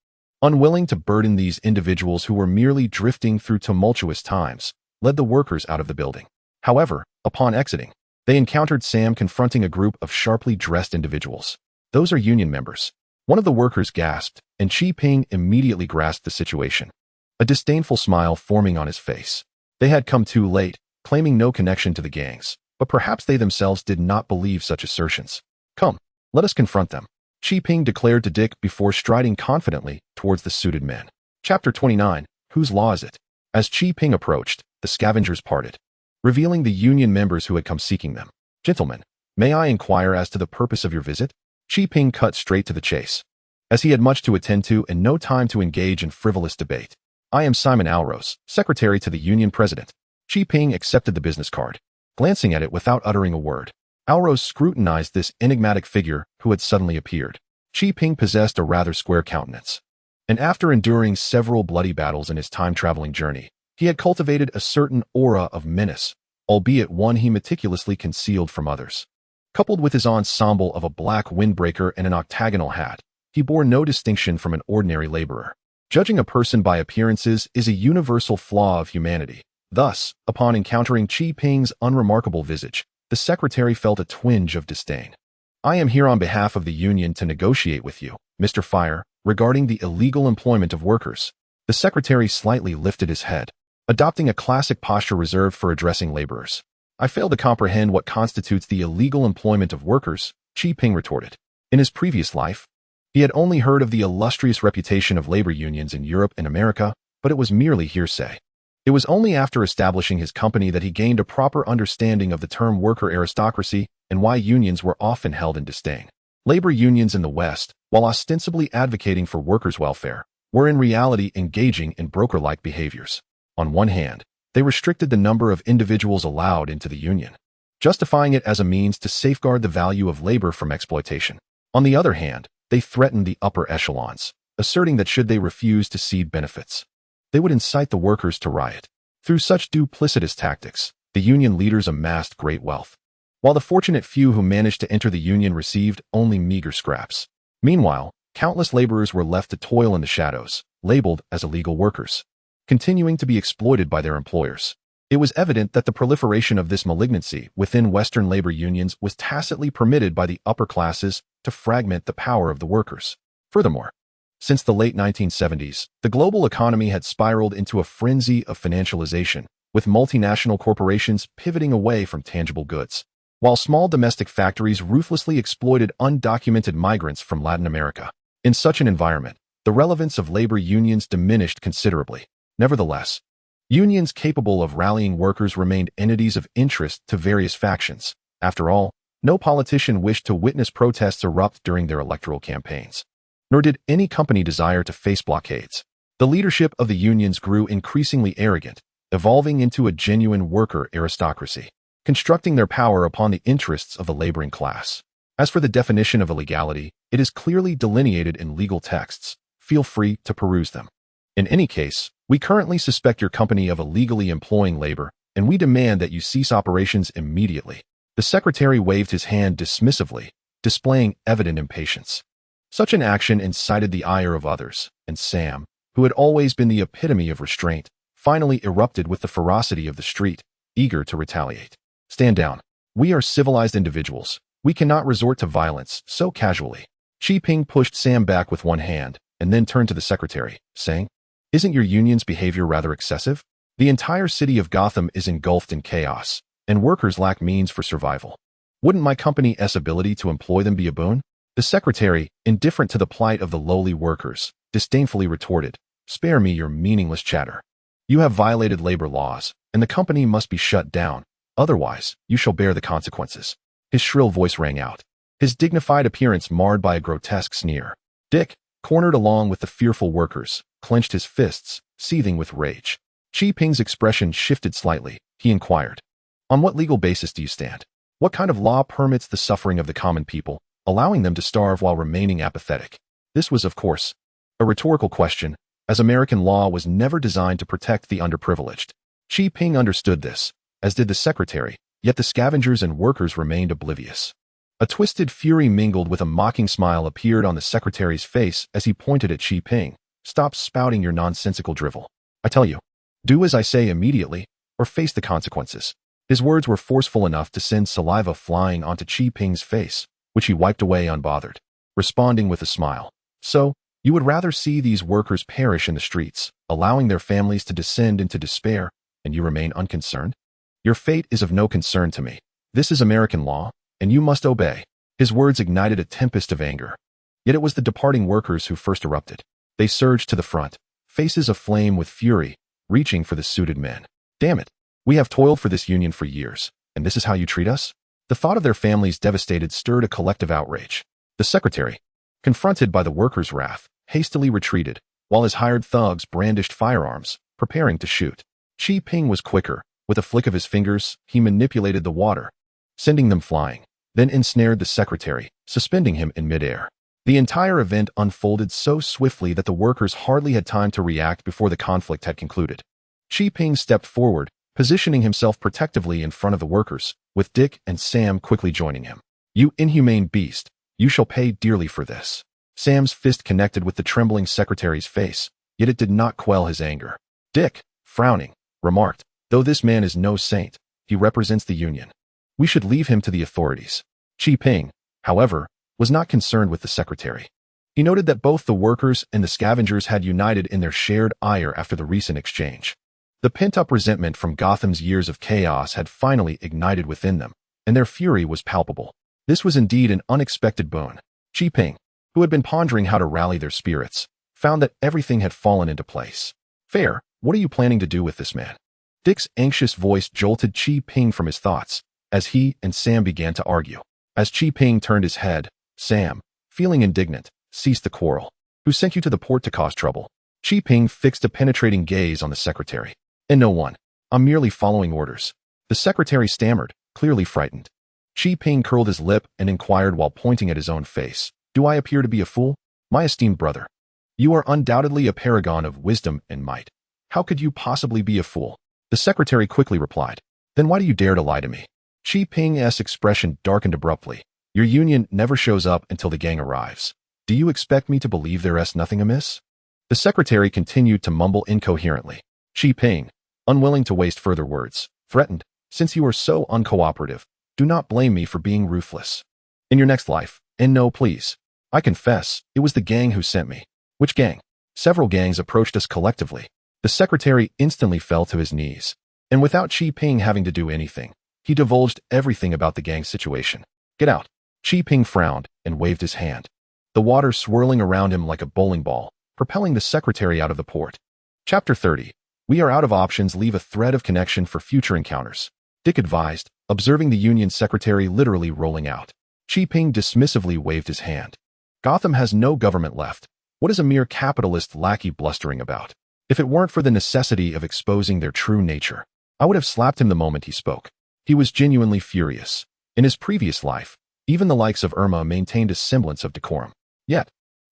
[SPEAKER 1] unwilling to burden these individuals who were merely drifting through tumultuous times, led the workers out of the building. However, upon exiting, they encountered Sam confronting a group of sharply dressed individuals. Those are union members. One of the workers gasped, and Qi immediately grasped the situation, a disdainful smile forming on his face. They had come too late, claiming no connection to the gangs, but perhaps they themselves did not believe such assertions. Come, let us confront them, Qi declared to Dick before striding confidently towards the suited men. Chapter 29, Whose Law Is It? As Qi approached, the scavengers parted, revealing the union members who had come seeking them. Gentlemen, may I inquire as to the purpose of your visit? Qi cut straight to the chase, as he had much to attend to and no time to engage in frivolous debate. I am Simon Alrose, secretary to the union president. Qi accepted the business card, glancing at it without uttering a word. Alrose scrutinized this enigmatic figure who had suddenly appeared. Qi possessed a rather square countenance, And after enduring several bloody battles in his time-traveling journey, he had cultivated a certain aura of menace, albeit one he meticulously concealed from others. Coupled with his ensemble of a black windbreaker and an octagonal hat, he bore no distinction from an ordinary laborer. Judging a person by appearances is a universal flaw of humanity. Thus, upon encountering Chi Ping's unremarkable visage, the secretary felt a twinge of disdain. "I am here on behalf of the union to negotiate with you, Mr. Fire, regarding the illegal employment of workers." The secretary slightly lifted his head, adopting a classic posture reserved for addressing laborers. "I fail to comprehend what constitutes the illegal employment of workers," Chi Ping retorted. In his previous life, he had only heard of the illustrious reputation of labor unions in Europe and America, but it was merely hearsay. It was only after establishing his company that he gained a proper understanding of the term worker aristocracy and why unions were often held in disdain. Labor unions in the West, while ostensibly advocating for workers' welfare, were in reality engaging in broker-like behaviors. On one hand, they restricted the number of individuals allowed into the union, justifying it as a means to safeguard the value of labor from exploitation. On the other hand, they threatened the upper echelons, asserting that should they refuse to cede benefits, they would incite the workers to riot. Through such duplicitous tactics, the union leaders amassed great wealth, while the fortunate few who managed to enter the union received only meager scraps. Meanwhile, countless laborers were left to toil in the shadows, labeled as illegal workers, continuing to be exploited by their employers. It was evident that the proliferation of this malignancy within Western labor unions was tacitly permitted by the upper classes to fragment the power of the workers. Furthermore, since the late 1970s, the global economy had spiraled into a frenzy of financialization, with multinational corporations pivoting away from tangible goods, while small domestic factories ruthlessly exploited undocumented migrants from Latin America. In such an environment, the relevance of labor unions diminished considerably. Nevertheless, unions capable of rallying workers remained entities of interest to various factions. After all, no politician wished to witness protests erupt during their electoral campaigns, nor did any company desire to face blockades. The leadership of the unions grew increasingly arrogant, evolving into a genuine worker aristocracy, constructing their power upon the interests of the laboring class. As for the definition of illegality, it is clearly delineated in legal texts. Feel free to peruse them. In any case, we currently suspect your company of illegally employing labor, and we demand that you cease operations immediately. The secretary waved his hand dismissively, displaying evident impatience. Such an action incited the ire of others, and Sam, who had always been the epitome of restraint, finally erupted with the ferocity of the street, eager to retaliate. "Stand down. We are civilized individuals. We cannot resort to violence so casually." Chi Ping pushed Sam back with one hand, and then turned to the secretary, saying, "Isn't your union's behavior rather excessive? The entire city of Gotham is engulfed in chaos, and workers lack means for survival. Wouldn't my company's ability to employ them be a boon?" The secretary, indifferent to the plight of the lowly workers, disdainfully retorted, "Spare me your meaningless chatter. You have violated labor laws, and the company must be shut down. Otherwise, you shall bear the consequences." His shrill voice rang out, his dignified appearance marred by a grotesque sneer. Dick, cornered along with the fearful workers, clenched his fists, seething with rage. Chi Ping's expression shifted slightly. He inquired, "On what legal basis do you stand? What kind of law permits the suffering of the common people, allowing them to starve while remaining apathetic?" This was, of course, a rhetorical question, as American law was never designed to protect the underprivileged. Chi Ping understood this, as did the secretary, yet the scavengers and workers remained oblivious. A twisted fury mingled with a mocking smile appeared on the secretary's face as he pointed at Chi Ping. "Stop spouting your nonsensical drivel. I tell you, do as I say immediately, or face the consequences." His words were forceful enough to send saliva flying onto Chi Ping's face, which he wiped away unbothered, responding with a smile. "So, you would rather see these workers perish in the streets, allowing their families to descend into despair, and you remain unconcerned? Your fate is of no concern to me. This is American law, and you must obey." His words ignited a tempest of anger. Yet it was the departing workers who first erupted. They surged to the front, faces aflame with fury, reaching for the suited men. "Damn it. We have toiled for this union for years, and this is how you treat us?" The thought of their families devastated stirred a collective outrage. The secretary, confronted by the workers' wrath, hastily retreated, while his hired thugs brandished firearms, preparing to shoot. Chi Ping was quicker. With a flick of his fingers, he manipulated the water, sending them flying, then ensnared the secretary, suspending him in midair. The entire event unfolded so swiftly that the workers hardly had time to react before the conflict had concluded. Ping stepped forward, positioning himself protectively in front of the workers, with Dick and Sam quickly joining him. "You inhumane beast, you shall pay dearly for this." Sam's fist connected with the trembling secretary's face, yet it did not quell his anger. Dick, frowning, remarked, "Though this man is no saint, he represents the Union. We should leave him to the authorities." Ping, however, was not concerned with the secretary. He noted that both the workers and the scavengers had united in their shared ire after the recent exchange. The pent-up resentment from Gotham's years of chaos had finally ignited within them, and their fury was palpable. This was indeed an unexpected boon. Ping, who had been pondering how to rally their spirits, found that everything had fallen into place. "Fair, what are you planning to do with this man?" Dick's anxious voice jolted Ping from his thoughts, as he and Sam began to argue. As Ping turned his head, Sam, feeling indignant, ceased the quarrel. "Who sent you to the port to cause trouble?" Ping fixed a penetrating gaze on the secretary. "And no one. I'm merely following orders." The secretary stammered, clearly frightened. Ping curled his lip and inquired while pointing at his own face, "Do I appear to be a fool? My esteemed brother, you are undoubtedly a paragon of wisdom and might. How could you possibly be a fool?" The secretary quickly replied, "Then why do you dare to lie to me?" Ping's expression darkened abruptly. "Your union never shows up until the gang arrives. Do you expect me to believe there's nothing amiss?" The secretary continued to mumble incoherently. Ping, unwilling to waste further words, threatened, "Since you are so uncooperative, do not blame me for being ruthless. In your next life, and no, please. I confess, it was the gang who sent me." "Which gang?" "Several gangs approached us collectively." The secretary instantly fell to his knees, and without Ping having to do anything, he divulged everything about the gang's situation. "Get out." Ping frowned and waved his hand, the water swirling around him like a bowling ball, propelling the secretary out of the port. Chapter 30. We are out of options. Leave a thread of connection for future encounters, Dick advised, observing the Union secretary literally rolling out. Ping dismissively waved his hand. "Gotham has no government left. What is a mere capitalist lackey blustering about? If it weren't for the necessity of exposing their true nature, I would have slapped him the moment he spoke." He was genuinely furious. In his previous life, even the likes of Irma maintained a semblance of decorum. Yet,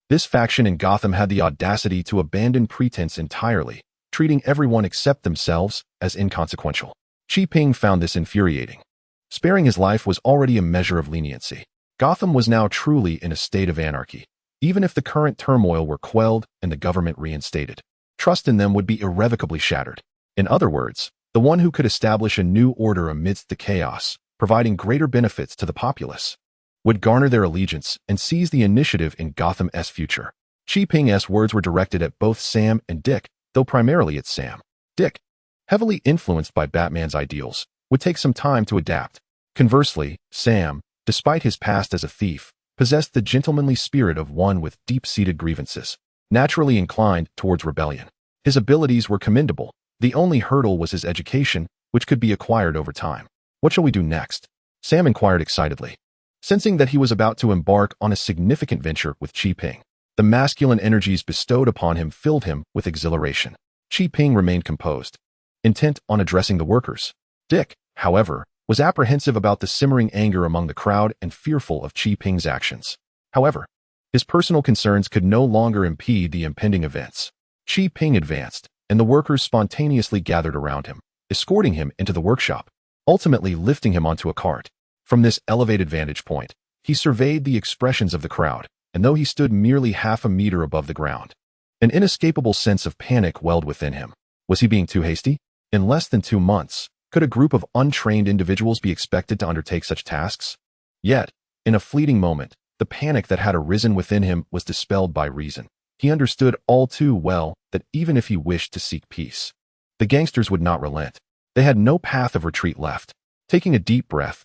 [SPEAKER 1] this faction in Gotham had the audacity to abandon pretense entirely, treating everyone except themselves as inconsequential. Ping found this infuriating. Sparing his life was already a measure of leniency. Gotham was now truly in a state of anarchy. Even if the current turmoil were quelled and the government reinstated, trust in them would be irrevocably shattered. In other words, the one who could establish a new order amidst the chaos, providing greater benefits to the populace, would garner their allegiance and seize the initiative in Gotham's future. Ping's words were directed at both Sam and Dick, though primarily at Sam. Dick, heavily influenced by Batman's ideals, would take some time to adapt. Conversely, Sam, despite his past as a thief, possessed the gentlemanly spirit of one with deep-seated grievances, naturally inclined towards rebellion. His abilities were commendable. The only hurdle was his education, which could be acquired over time. "What shall we do next?" Sam inquired excitedly, sensing that he was about to embark on a significant venture with Ping. The masculine energies bestowed upon him filled him with exhilaration. Ping remained composed, intent on addressing the workers. Dick, however, was apprehensive about the simmering anger among the crowd and fearful of Ping's actions. However, his personal concerns could no longer impede the impending events. Ping advanced, and the workers spontaneously gathered around him, escorting him into the workshop, ultimately lifting him onto a cart. From this elevated vantage point, he surveyed the expressions of the crowd, and though he stood merely half a meter above the ground, an inescapable sense of panic welled within him. Was he being too hasty? In less than 2 months, could a group of untrained individuals be expected to undertake such tasks? Yet, in a fleeting moment, the panic that had arisen within him was dispelled by reason. He understood all too well that even if he wished to seek peace, the gangsters would not relent. They had no path of retreat left. Taking a deep breath,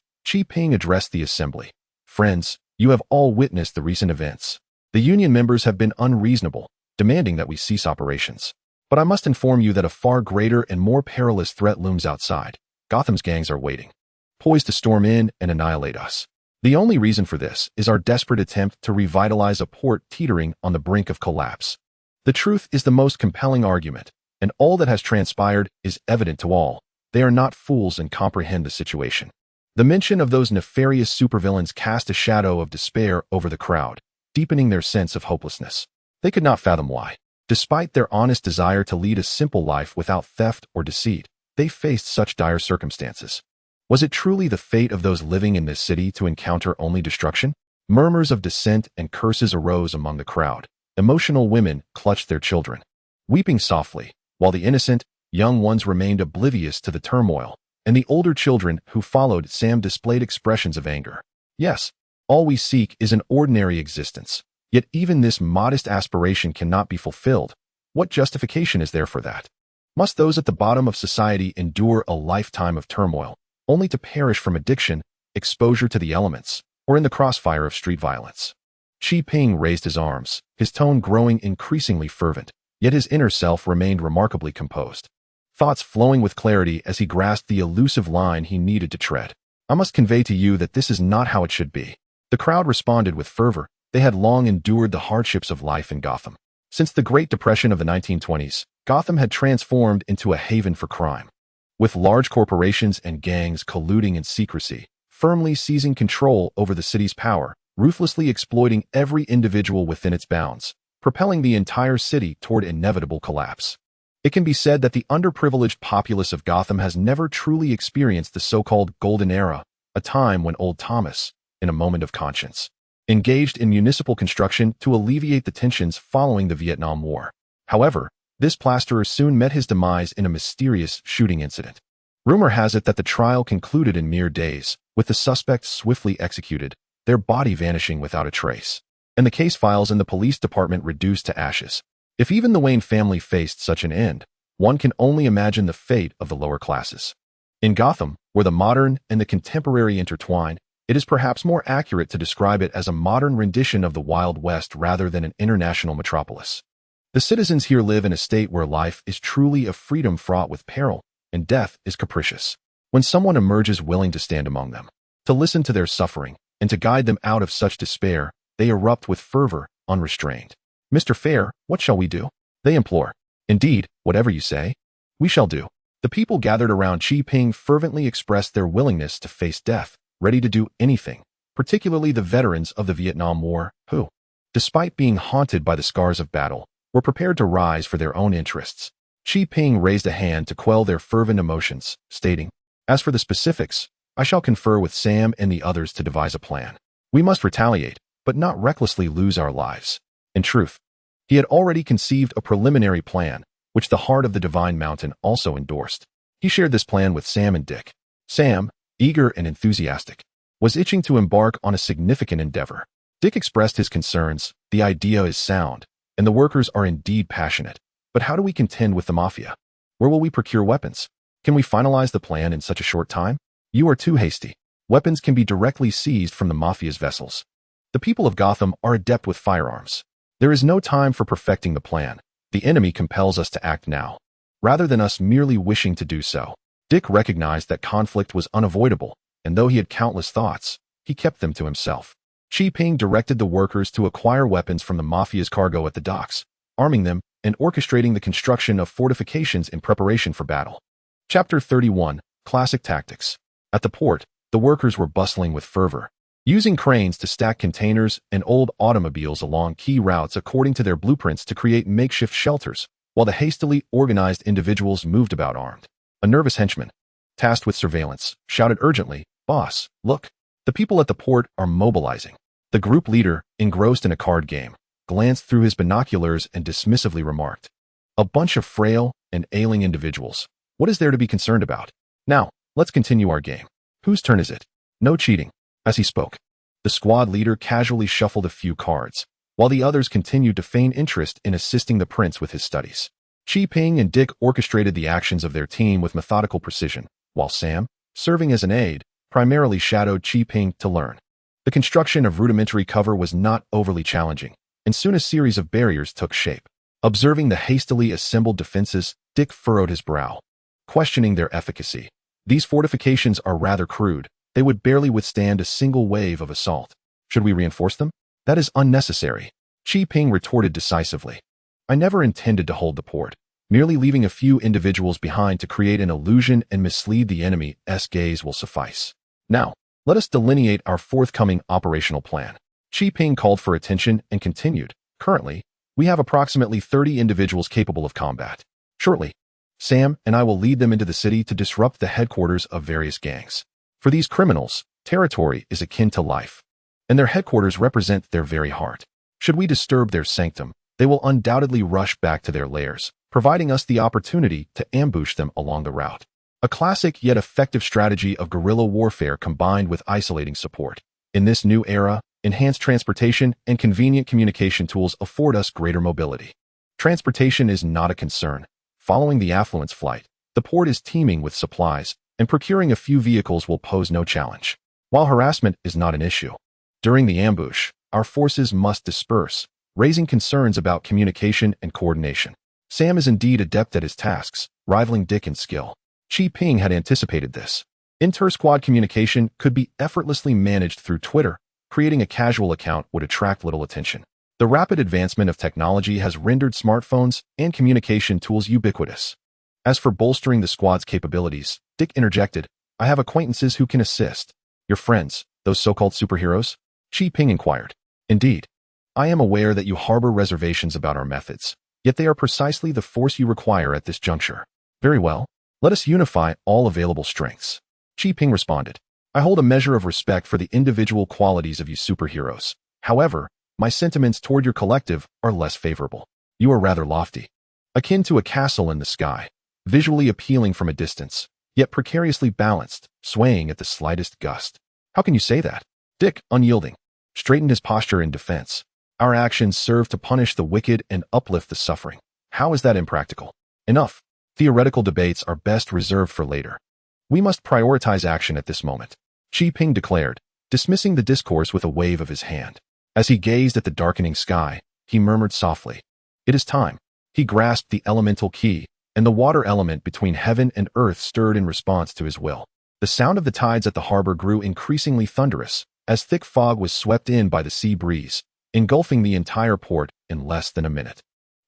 [SPEAKER 1] Ping addressed the assembly. "Friends, you have all witnessed the recent events. The Union members have been unreasonable, demanding that we cease operations. But I must inform you that a far greater and more perilous threat looms outside. Gotham's gangs are waiting, poised to storm in and annihilate us. The only reason for this is our desperate attempt to revitalize a port teetering on the brink of collapse. The truth is the most compelling argument, and all that has transpired is evident to all. They are not fools and comprehend the situation." The mention of those nefarious supervillains cast a shadow of despair over the crowd, deepening their sense of hopelessness. They could not fathom why. Despite their honest desire to lead a simple life without theft or deceit, they faced such dire circumstances. Was it truly the fate of those living in this city to encounter only destruction? Murmurs of dissent and curses arose among the crowd. Emotional women clutched their children, weeping softly, while the innocent, young ones remained oblivious to the turmoil, and the older children who followed Sam displayed expressions of anger. Yes, all we seek is an ordinary existence, yet even this modest aspiration cannot be fulfilled. What justification is there for that? Must those at the bottom of society endure a lifetime of turmoil, only to perish from addiction, exposure to the elements, or in the crossfire of street violence? Chi Ping raised his arms, his tone growing increasingly fervent, yet his inner self remained remarkably composed. Thoughts flowing with clarity as he grasped the elusive line he needed to tread. I must convey to you that this is not how it should be. The crowd responded with fervor. They had long endured the hardships of life in Gotham. Since the Great Depression of the 1920s, Gotham had transformed into a haven for crime, with large corporations and gangs colluding in secrecy, firmly seizing control over the city's power, ruthlessly exploiting every individual within its bounds, propelling the entire city toward inevitable collapse. It can be said that the underprivileged populace of Gotham has never truly experienced the so-called Golden Era, a time when old Thomas, in a moment of conscience, engaged in municipal construction to alleviate the tensions following the Vietnam War. However, this plasterer soon met his demise in a mysterious shooting incident. Rumor has it that the trial concluded in mere days, with the suspect swiftly executed, their body vanishing without a trace, and the case files in the police department reduced to ashes. If even the Wayne family faced such an end, one can only imagine the fate of the lower classes. In Gotham, where the modern and the contemporary intertwine, it is perhaps more accurate to describe it as a modern rendition of the Wild West rather than an international metropolis. The citizens here live in a state where life is truly a freedom fraught with peril, and death is capricious. When someone emerges willing to stand among them, to listen to their suffering, and to guide them out of such despair, they erupt with fervor, unrestrained. Mr. Fair, what shall we do? They implore. Indeed, whatever you say, we shall do. The people gathered around Chi Ping fervently expressed their willingness to face death, ready to do anything, particularly the veterans of the Vietnam War, who, despite being haunted by the scars of battle, were prepared to rise for their own interests. Chi Ping raised a hand to quell their fervent emotions, stating, "As for the specifics, I shall confer with Sam and the others to devise a plan. We must retaliate, but not recklessly lose our lives." In truth, he had already conceived a preliminary plan, which the heart of the Divine Mountain also endorsed. He shared this plan with Sam and Dick. Sam, eager and enthusiastic, was itching to embark on a significant endeavor. Dick expressed his concerns. The idea is sound, and the workers are indeed passionate. But how do we contend with the mafia? Where will we procure weapons? Can we finalize the plan in such a short time? You are too hasty. Weapons can be directly seized from the mafia's vessels. The people of Gotham are adept with firearms. There is no time for perfecting the plan. The enemy compels us to act now, rather than us merely wishing to do so. Dick recognized that conflict was unavoidable, and though he had countless thoughts, he kept them to himself. Chi Ping directed the workers to acquire weapons from the mafia's cargo at the docks, arming them and orchestrating the construction of fortifications in preparation for battle. Chapter 31, Classic Tactics. At the port, the workers were bustling with fervor, using cranes to stack containers and old automobiles along key routes according to their blueprints to create makeshift shelters, while the hastily organized individuals moved about armed. A nervous henchman, tasked with surveillance, shouted urgently, "Boss, look! The people at the port are mobilizing." The group leader, engrossed in a card game, glanced through his binoculars and dismissively remarked, "A bunch of frail and ailing individuals. What is there to be concerned about? Now, let's continue our game. Whose turn is it? No cheating." As he spoke, the squad leader casually shuffled a few cards, while the others continued to feign interest in assisting the prince with his studies. Chi Ping and Dick orchestrated the actions of their team with methodical precision, while Sam, serving as an aide, primarily shadowed Chi Ping to learn. The construction of rudimentary cover was not overly challenging, and soon a series of barriers took shape. Observing the hastily assembled defenses, Dick furrowed his brow, questioning their efficacy. These fortifications are rather crude. They would barely withstand a single wave of assault. Should we reinforce them? That is unnecessary. Chi Ping retorted decisively. I never intended to hold the port. Merely leaving a few individuals behind to create an illusion and mislead the enemy's gaze will suffice. Now, let us delineate our forthcoming operational plan. Chi Ping called for attention and continued. Currently, we have approximately 30 individuals capable of combat. Shortly, Sam and I will lead them into the city to disrupt the headquarters of various gangs. For these criminals, territory is akin to life, and their headquarters represent their very heart. Should we disturb their sanctum, they will undoubtedly rush back to their lairs, providing us the opportunity to ambush them along the route. A classic yet effective strategy of guerrilla warfare combined with isolating support. In this new era, enhanced transportation and convenient communication tools afford us greater mobility. Transportation is not a concern. Following the affluence flight, the port is teeming with supplies, and procuring a few vehicles will pose no challenge. While harassment is not an issue, during the ambush, our forces must disperse, raising concerns about communication and coordination. Sam is indeed adept at his tasks, rivaling Dick in skill. Chi Ping had anticipated this. Inter-squad communication could be effortlessly managed through Twitter. Creating a casual account would attract little attention. The rapid advancement of technology has rendered smartphones and communication tools ubiquitous. As for bolstering the squad's capabilities, Dick interjected, I have acquaintances who can assist. Your friends, those so-called superheroes? Chi Ping inquired. Indeed. I am aware that you harbor reservations about our methods, yet they are precisely the force you require at this juncture. Very well. Let us unify all available strengths. Chi Ping responded. I hold a measure of respect for the individual qualities of you superheroes. However, my sentiments toward your collective are less favorable. You are rather lofty, akin to a castle in the sky, visually appealing from a distance, yet precariously balanced, swaying at the slightest gust. How can you say that? Dick, unyielding, straightened his posture in defense. Our actions serve to punish the wicked and uplift the suffering. How is that impractical? Enough. Theoretical debates are best reserved for later. We must prioritize action at this moment. Chi Ping declared, dismissing the discourse with a wave of his hand. As he gazed at the darkening sky, he murmured softly, It is time. He grasped the elemental key, and the water element between heaven and earth stirred in response to his will. The sound of the tides at the harbor grew increasingly thunderous, as thick fog was swept in by the sea breeze, engulfing the entire port in less than a minute.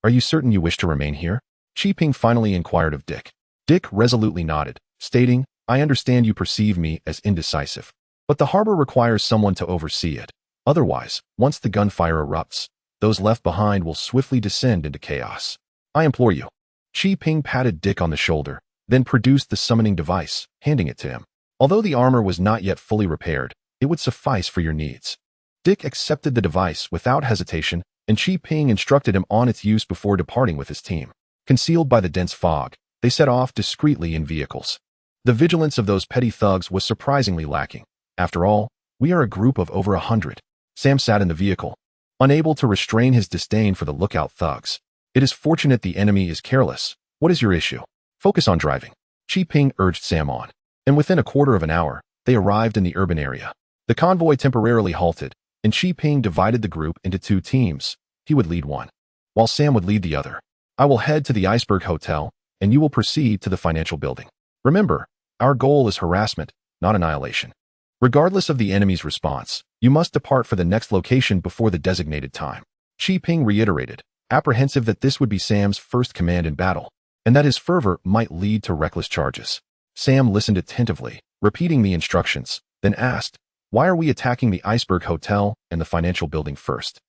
[SPEAKER 1] Are you certain you wish to remain here? Chi Ping finally inquired of Dick. Dick resolutely nodded, stating, I understand you perceive me as indecisive, but the harbor requires someone to oversee it. Otherwise, once the gunfire erupts, those left behind will swiftly descend into chaos. I implore you. Chi Ping patted Dick on the shoulder, then produced the summoning device, handing it to him. Although the armor was not yet fully repaired, it would suffice for your needs. Dick accepted the device without hesitation, and Chi Ping instructed him on its use before departing with his team. Concealed by the dense fog, they set off discreetly in vehicles. The vigilance of those petty thugs was surprisingly lacking. After all, we are a group of over 100. Sam sat in the vehicle, unable to restrain his disdain for the lookout thugs. It is fortunate the enemy is careless. What is your issue? Focus on driving. Chi Ping urged Sam on, and within a quarter of an hour, they arrived in the urban area. The convoy temporarily halted, and Chi Ping divided the group into two teams. He would lead one, while Sam would lead the other. I will head to the Iceberg Hotel, and you will proceed to the financial building. Remember, our goal is harassment, not annihilation. Regardless of the enemy's response, you must depart for the next location before the designated time. Chi Ping reiterated, apprehensive that this would be Sam's first command in battle, and that his fervor might lead to reckless charges. Sam listened attentively, repeating the instructions, then asked, why are we attacking the Iceberg Hotel and the financial building first?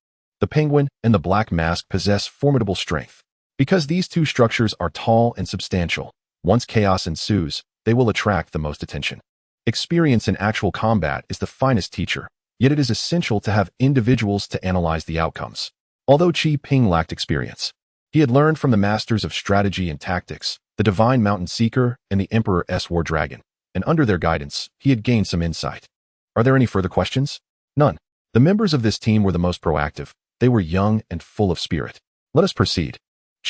[SPEAKER 1] The Penguin and the Black Mask possess formidable strength. Because these two structures are tall and substantial, once chaos ensues, they will attract the most attention. Experience in actual combat is the finest teacher, yet it is essential to have individuals to analyze the outcomes. Although Chi Ping lacked experience, he had learned from the masters of strategy and tactics, the Divine Mountain Seeker and the Emperor's War Dragon, and under their guidance, he had gained some insight. Are there any further questions? None. The members of this team were the most proactive. They were young and full of spirit. Let us proceed.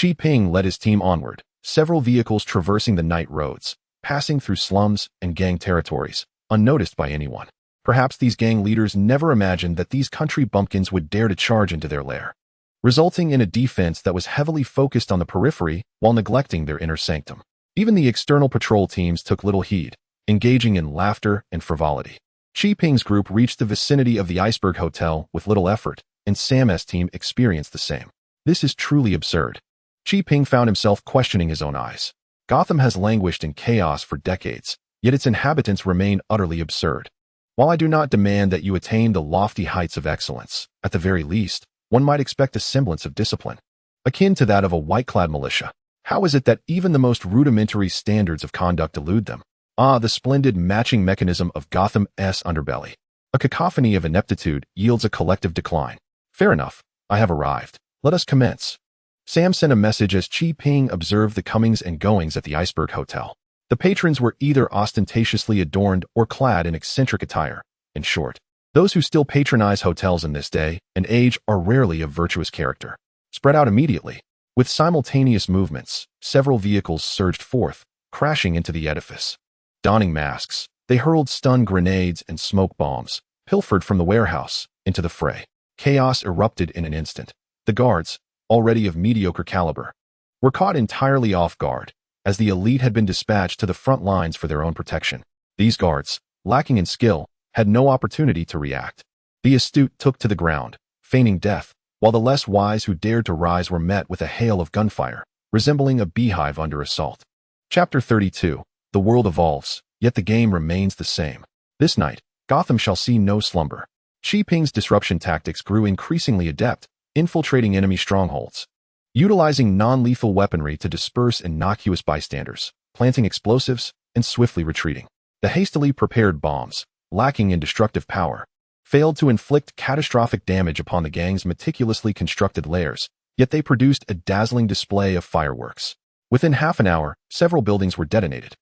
[SPEAKER 1] Chi Ping led his team onward, several vehicles traversing the night roads, passing through slums and gang territories, unnoticed by anyone. Perhaps these gang leaders never imagined that these country bumpkins would dare to charge into their lair, resulting in a defense that was heavily focused on the periphery while neglecting their inner sanctum. Even the external patrol teams took little heed, engaging in laughter and frivolity. Chi Ping's group reached the vicinity of the Iceberg Hotel with little effort, and Sam's team experienced the same. This is truly absurd. Chi Ping found himself questioning his own eyes. Gotham has languished in chaos for decades, yet its inhabitants remain utterly absurd. While I do not demand that you attain the lofty heights of excellence, at the very least, one might expect a semblance of discipline, akin to that of a white-clad militia. How is it that even the most rudimentary standards of conduct elude them? Ah, the splendid matching mechanism of Gotham's underbelly. A cacophony of ineptitude yields a collective decline. Fair enough, I have arrived. Let us commence. Sam sent a message as Chi Ping observed the comings and goings at the Iceberg Hotel. The patrons were either ostentatiously adorned or clad in eccentric attire. In short, those who still patronize hotels in this day and age are rarely of virtuous character. Spread out immediately. With simultaneous movements, several vehicles surged forth, crashing into the edifice. Donning masks, they hurled stun grenades and smoke bombs, pilfered from the warehouse, into the fray. Chaos erupted in an instant. The guards, already of mediocre caliber, were caught entirely off guard, as the elite had been dispatched to the front lines for their own protection. These guards, lacking in skill, had no opportunity to react. The astute took to the ground, feigning death, while the less wise who dared to rise were met with a hail of gunfire, resembling a beehive under assault. Chapter 32. The world evolves, yet the game remains the same. This night, Gotham shall see no slumber. Chi Ping's disruption tactics grew increasingly adept, infiltrating enemy strongholds, utilizing non-lethal weaponry to disperse innocuous bystanders, planting explosives, and swiftly retreating. The hastily prepared bombs, lacking in destructive power, failed to inflict catastrophic damage upon the gang's meticulously constructed lairs, yet they produced a dazzling display of fireworks. Within half an hour, several buildings were detonated,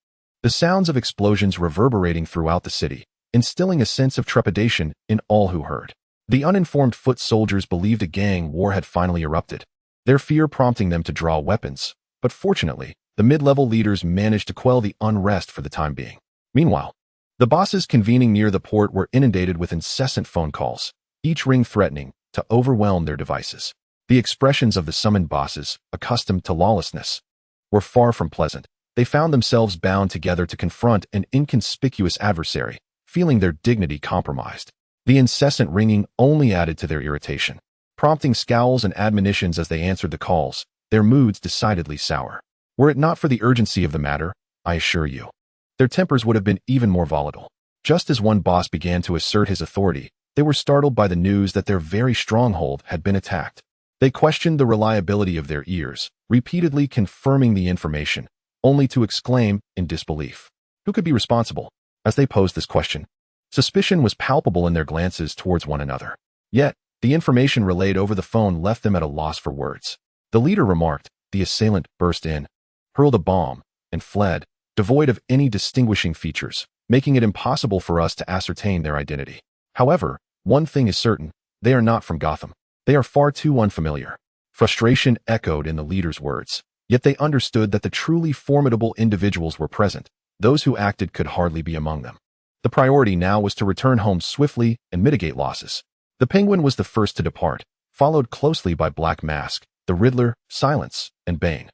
[SPEAKER 1] the sounds of explosions reverberating throughout the city, instilling a sense of trepidation in all who heard. The uninformed foot soldiers believed a gang war had finally erupted, their fear prompting them to draw weapons, but fortunately, the mid-level leaders managed to quell the unrest for the time being. Meanwhile, the bosses convening near the port were inundated with incessant phone calls, each ring threatening to overwhelm their devices. The expressions of the summoned bosses, accustomed to lawlessness, were far from pleasant. They found themselves bound together to confront an inconspicuous adversary, feeling their dignity compromised. The incessant ringing only added to their irritation, prompting scowls and admonitions as they answered the calls, their moods decidedly sour. Were it not for the urgency of the matter, I assure you, their tempers would have been even more volatile. Just as one boss began to assert his authority, they were startled by the news that their very stronghold had been attacked. They questioned the reliability of their ears, repeatedly confirming the information, only to exclaim in disbelief. Who could be responsible? As they posed this question, suspicion was palpable in their glances towards one another. Yet, the information relayed over the phone left them at a loss for words. The leader remarked, the assailant burst in, hurled a bomb, and fled, devoid of any distinguishing features, making it impossible for us to ascertain their identity. However, one thing is certain, they are not from Gotham. They are far too unfamiliar. Frustration echoed in the leader's words, yet they understood that the truly formidable individuals were present. Those who acted could hardly be among them. The priority now was to return home swiftly and mitigate losses. The Penguin was the first to depart, followed closely by Black Mask, the Riddler, Silence, and Bane,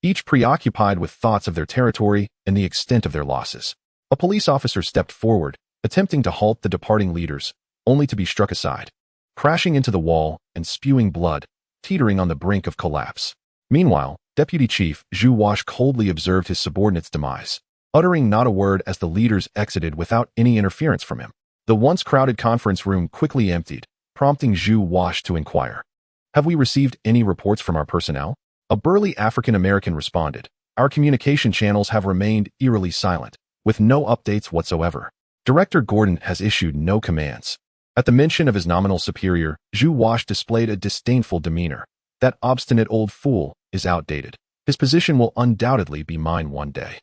[SPEAKER 1] each preoccupied with thoughts of their territory and the extent of their losses. A police officer stepped forward, attempting to halt the departing leaders, only to be struck aside, crashing into the wall and spewing blood, teetering on the brink of collapse. Meanwhile, Deputy Chief Zhu Wash coldly observed his subordinate's demise, uttering not a word as the leaders exited without any interference from him. The once crowded conference room quickly emptied, prompting Zhu Wash to inquire, "Have we received any reports from our personnel?" A burly African-American responded, "Our communication channels have remained eerily silent, with no updates whatsoever. Director Gordon has issued no commands." At the mention of his nominal superior, Zhu Wash displayed a disdainful demeanor. "That obstinate old fool is outdated. His position will undoubtedly be mine one day."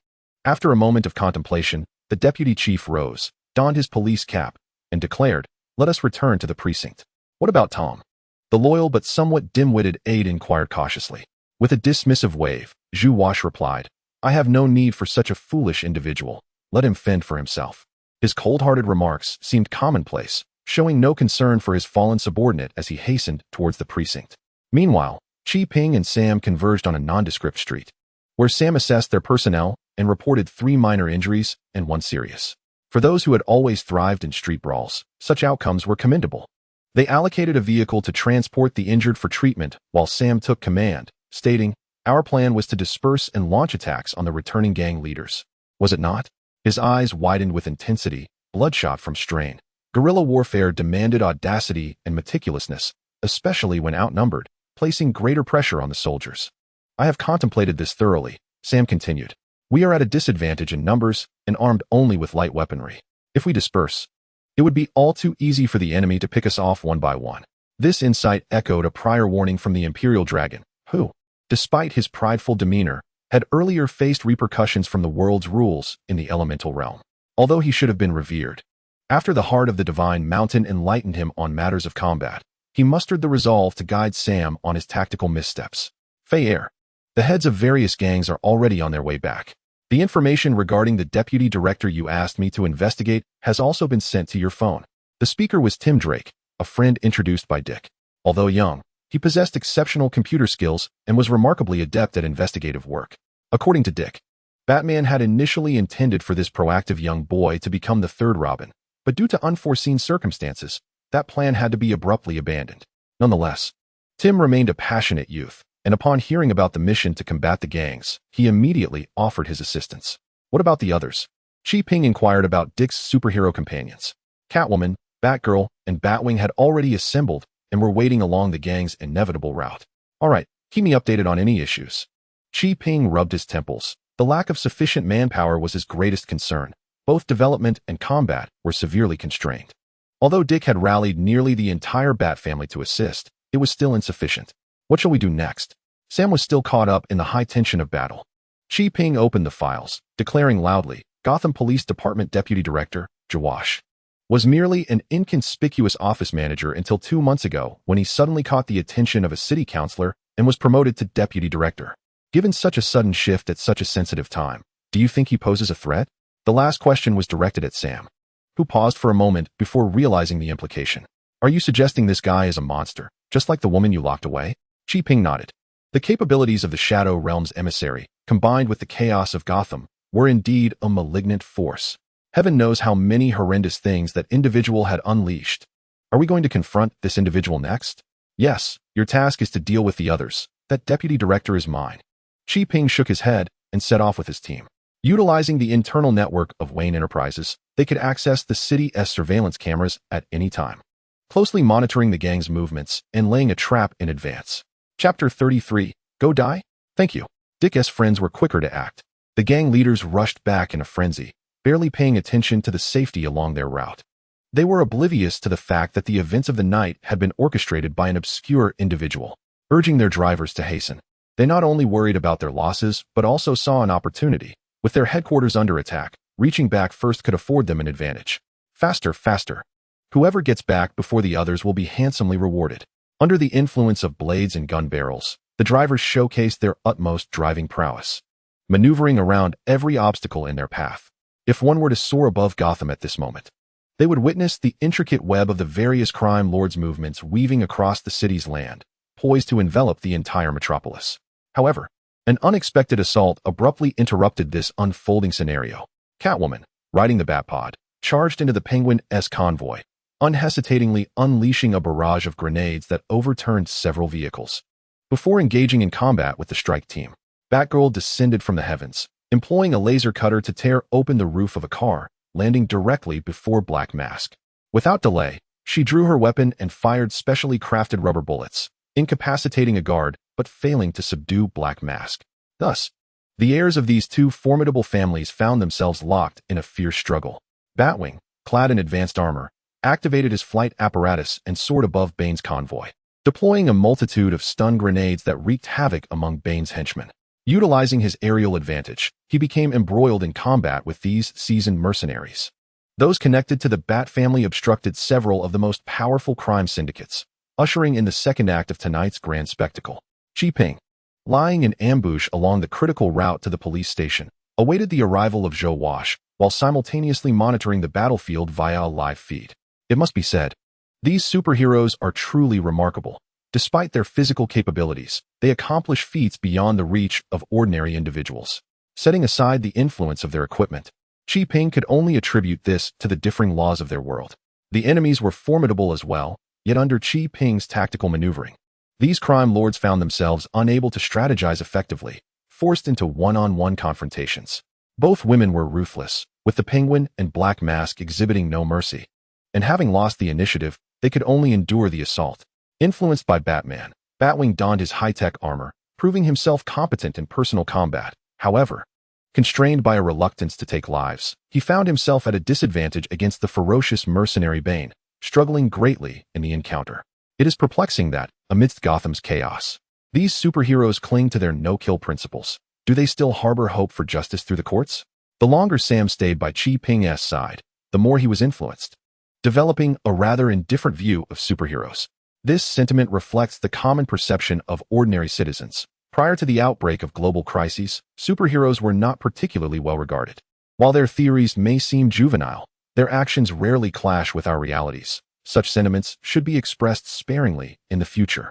[SPEAKER 1] After a moment of contemplation, the deputy chief rose, donned his police cap, and declared, "Let us return to the precinct." "What about Tom?" The loyal but somewhat dim-witted aide inquired cautiously. With a dismissive wave, Zhu Wash replied, "I have no need for such a foolish individual. Let him fend for himself." His cold-hearted remarks seemed commonplace, showing no concern for his fallen subordinate as he hastened towards the precinct. Meanwhile, Chi Ping and Sam converged on a nondescript street, where Sam assessed their personnel and reported 3 minor injuries and 1 serious. For those who had always thrived in street brawls, such outcomes were commendable. They allocated a vehicle to transport the injured for treatment while Sam took command, stating, "Our plan was to disperse and launch attacks on the returning gang leaders. Was it not?" His eyes widened with intensity, bloodshot from strain. Guerrilla warfare demanded audacity and meticulousness, especially when outnumbered, placing greater pressure on the soldiers. I have contemplated this thoroughly, Sam continued. We are at a disadvantage in numbers and armed only with light weaponry. If we disperse, it would be all too easy for the enemy to pick us off one by one. This insight echoed a prior warning from the Imperial Dragon, who, despite his prideful demeanor, had earlier faced repercussions from the world's rules in the elemental realm. Although he should have been revered, after the heart of the Divine Mountain enlightened him on matters of combat, he mustered the resolve to guide Sam on his tactical missteps. Fair. The heads of various gangs are already on their way back. The information regarding the deputy director you asked me to investigate has also been sent to your phone. The speaker was Tim Drake, a friend introduced by Dick. Although young, he possessed exceptional computer skills and was remarkably adept at investigative work. According to Dick, Batman had initially intended for this proactive young boy to become the third Robin, but due to unforeseen circumstances, that plan had to be abruptly abandoned. Nonetheless, Tim remained a passionate youth, and upon hearing about the mission to combat the gangs, he immediately offered his assistance. What about the others? Chi Ping inquired about Dick's superhero companions. Catwoman, Batgirl, and Batwing had already assembled and were waiting along the gang's inevitable route. All right, keep me updated on any issues. Chi Ping rubbed his temples. The lack of sufficient manpower was his greatest concern. Both development and combat were severely constrained. Although Dick had rallied nearly the entire Bat family to assist, it was still insufficient. What shall we do next? Sam was still caught up in the high tension of battle. Chi Ping opened the files, declaring loudly, Gotham Police Department Deputy Director, Jawash, was merely an inconspicuous office manager until 2 months ago when he suddenly caught the attention of a city councilor and was promoted to Deputy Director. Given such a sudden shift at such a sensitive time, do you think he poses a threat? The last question was directed at Sam, who paused for a moment before realizing the implication. Are you suggesting this guy is a monster, just like the woman you locked away? Chi Ping nodded. The capabilities of the Shadow Realm's emissary, combined with the chaos of Gotham, were indeed a malignant force. Heaven knows how many horrendous things that individual had unleashed. Are we going to confront this individual next? Yes, your task is to deal with the others. That deputy director is mine. Chi Ping shook his head and set off with his team. Utilizing the internal network of Wayne Enterprises, they could access the city's surveillance cameras at any time, closely monitoring the gang's movements and laying a trap in advance. Chapter 33, Go Die? Thank you. Dick's friends were quicker to act. The gang leaders rushed back in a frenzy, barely paying attention to the safety along their route. They were oblivious to the fact that the events of the night had been orchestrated by an obscure individual, urging their drivers to hasten. They not only worried about their losses, but also saw an opportunity. With their headquarters under attack, reaching back first could afford them an advantage. Faster, faster. Whoever gets back before the others will be handsomely rewarded. Under the influence of blades and gun barrels, the drivers showcased their utmost driving prowess, maneuvering around every obstacle in their path. If one were to soar above Gotham at this moment, they would witness the intricate web of the various crime lords' movements weaving across the city's land, poised to envelop the entire metropolis. However, an unexpected assault abruptly interrupted this unfolding scenario. Catwoman, riding the Batpod, charged into the Penguin's convoy, unhesitatingly unleashing a barrage of grenades that overturned several vehicles. Before engaging in combat with the strike team, Batgirl descended from the heavens, employing a laser cutter to tear open the roof of a car, landing directly before Black Mask. Without delay, she drew her weapon and fired specially crafted rubber bullets, incapacitating a guard but failing to subdue Black Mask. Thus, the heirs of these two formidable families found themselves locked in a fierce struggle. Batwing, clad in advanced armor, activated his flight apparatus and soared above Bane's convoy, deploying a multitude of stun grenades that wreaked havoc among Bane's henchmen. Utilizing his aerial advantage, he became embroiled in combat with these seasoned mercenaries. Those connected to the Bat family obstructed several of the most powerful crime syndicates, ushering in the second act of tonight's grand spectacle. Chi Ping, lying in ambush along the critical route to the police station, awaited the arrival of Zhou Wash while simultaneously monitoring the battlefield via a live feed. It must be said, these superheroes are truly remarkable. Despite their physical capabilities, they accomplish feats beyond the reach of ordinary individuals. Setting aside the influence of their equipment, Chi Ping could only attribute this to the differing laws of their world. The enemies were formidable as well, yet under Chi Ping's tactical maneuvering, these crime lords found themselves unable to strategize effectively, forced into one-on-one confrontations. Both women were ruthless, with the Penguin and Black Mask exhibiting no mercy. and having lost the initiative, they could only endure the assault. Influenced by Batman, Batwing donned his high-tech armor, proving himself competent in personal combat. However, constrained by a reluctance to take lives, he found himself at a disadvantage against the ferocious mercenary Bane, struggling greatly in the encounter. It is perplexing that, amidst Gotham's chaos, these superheroes cling to their no-kill principles. Do they still harbor hope for justice through the courts? The longer Sam stayed by Chi-Ping's side, the more he was influenced, developing a rather indifferent view of superheroes. This sentiment reflects the common perception of ordinary citizens. Prior to the outbreak of global crises, superheroes were not particularly well regarded. While their theories may seem juvenile, their actions rarely clash with our realities. Such sentiments should be expressed sparingly in the future.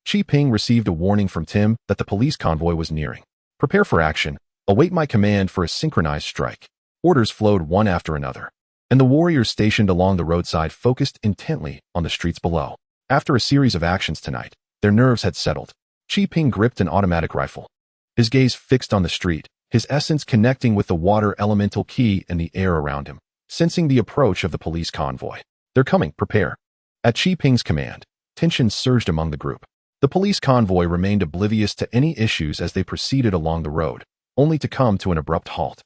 [SPEAKER 1] Chi-Ping received a warning from Tim that the police convoy was nearing. Prepare for action. Await my command for a synchronized strike. Orders flowed one after another, and the warriors stationed along the roadside focused intently on the streets below. After a series of actions tonight, their nerves had settled. Chi-Ping gripped an automatic rifle, his gaze fixed on the street, his essence connecting with the water elemental key in the air around him, sensing the approach of the police convoy. They're coming, prepare. At Chi-Ping's command, tension surged among the group. The police convoy remained oblivious to any issues as they proceeded along the road, only to come to an abrupt halt.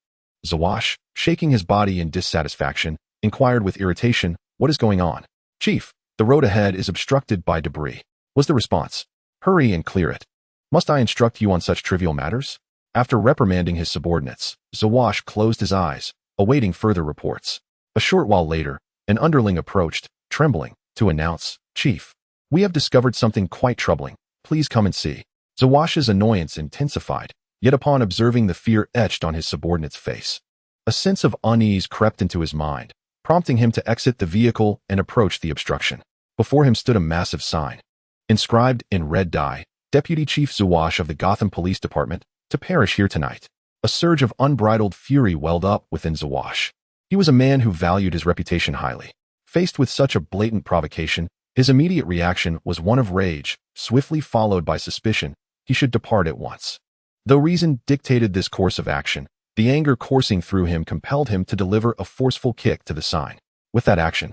[SPEAKER 1] Zawash, shaking his body in dissatisfaction, inquired with irritation, "What is going on?" "Chief, the road ahead is obstructed by debris," was the response. "Hurry and clear it." "Must I instruct you on such trivial matters?" After reprimanding his subordinates, Zawash closed his eyes, awaiting further reports. A short while later, an underling approached, trembling, to announce, "Chief, we have discovered something quite troubling. Please come and see." Zawash's annoyance intensified, yet upon observing the fear etched on his subordinate's face, a sense of unease crept into his mind, prompting him to exit the vehicle and approach the obstruction. Before him stood a massive sign, inscribed in red dye, "Deputy Chief Zawash of the Gotham Police Department, to perish here tonight." A surge of unbridled fury welled up within Zawash. He was a man who valued his reputation highly. Faced with such a blatant provocation, his immediate reaction was one of rage, swiftly followed by suspicion. He should depart at once. Though reason dictated this course of action, the anger coursing through him compelled him to deliver a forceful kick to the sign. With that action,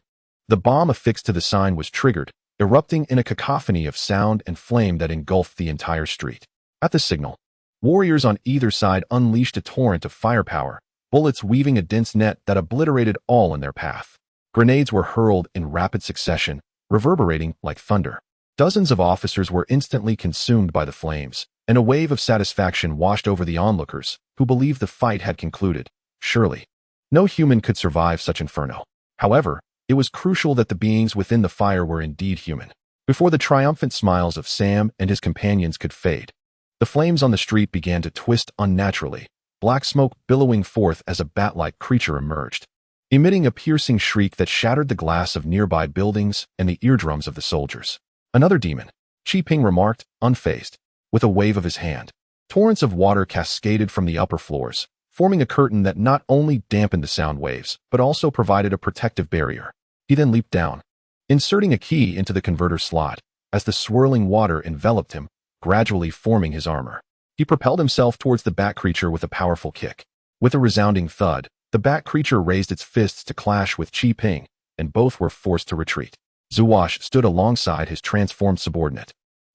[SPEAKER 1] the bomb affixed to the sign was triggered, erupting in a cacophony of sound and flame that engulfed the entire street. At the signal, warriors on either side unleashed a torrent of firepower, bullets weaving a dense net that obliterated all in their path. Grenades were hurled in rapid succession, reverberating like thunder. Dozens of officers were instantly consumed by the flames, and a wave of satisfaction washed over the onlookers, who believed the fight had concluded. Surely, no human could survive such inferno. However, it was crucial that the beings within the fire were indeed human. Before the triumphant smiles of Sam and his companions could fade, the flames on the street began to twist unnaturally, black smoke billowing forth as a bat-like creature emerged, emitting a piercing shriek that shattered the glass of nearby buildings and the eardrums of the soldiers. "Another demon," Chi-Ping remarked, unfazed. With a wave of his hand, torrents of water cascaded from the upper floors, forming a curtain that not only dampened the sound waves, but also provided a protective barrier. He then leaped down, inserting a key into the converter slot, as the swirling water enveloped him, gradually forming his armor. He propelled himself towards the bat creature with a powerful kick. With a resounding thud, the bat creature raised its fists to clash with Chi-Ping, and both were forced to retreat. Zawash stood alongside his transformed subordinate,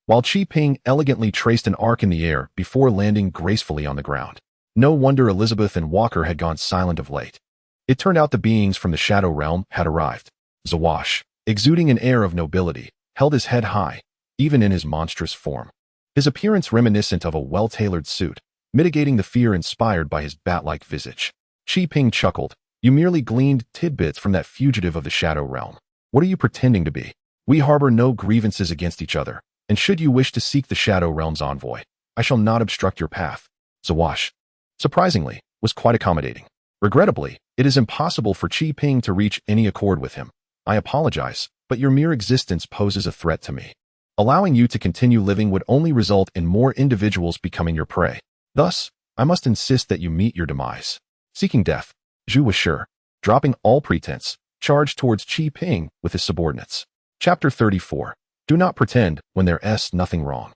[SPEAKER 1] while Chi-Ping elegantly traced an arc in the air before landing gracefully on the ground. No wonder Elizabeth and Walker had gone silent of late. It turned out the beings from the Shadow Realm had arrived. Zawash, exuding an air of nobility, held his head high, even in his monstrous form. His appearance reminiscent of a well-tailored suit, mitigating the fear inspired by his bat-like visage. Chi-Ping chuckled. "You merely gleaned tidbits from that fugitive of the Shadow Realm. What are you pretending to be? We harbor no grievances against each other, and should you wish to seek the Shadow Realm's envoy, I shall not obstruct your path." Zawash, surprisingly, was quite accommodating. "Regrettably, it is impossible for Chi-Ping to reach any accord with him. I apologize, but your mere existence poses a threat to me. Allowing you to continue living would only result in more individuals becoming your prey. Thus, I must insist that you meet your demise." Seeking death, Zhu was sure, dropping all pretense, charged towards Chi-Ping with his subordinates. Chapter 34. Do not pretend when there's nothing wrong.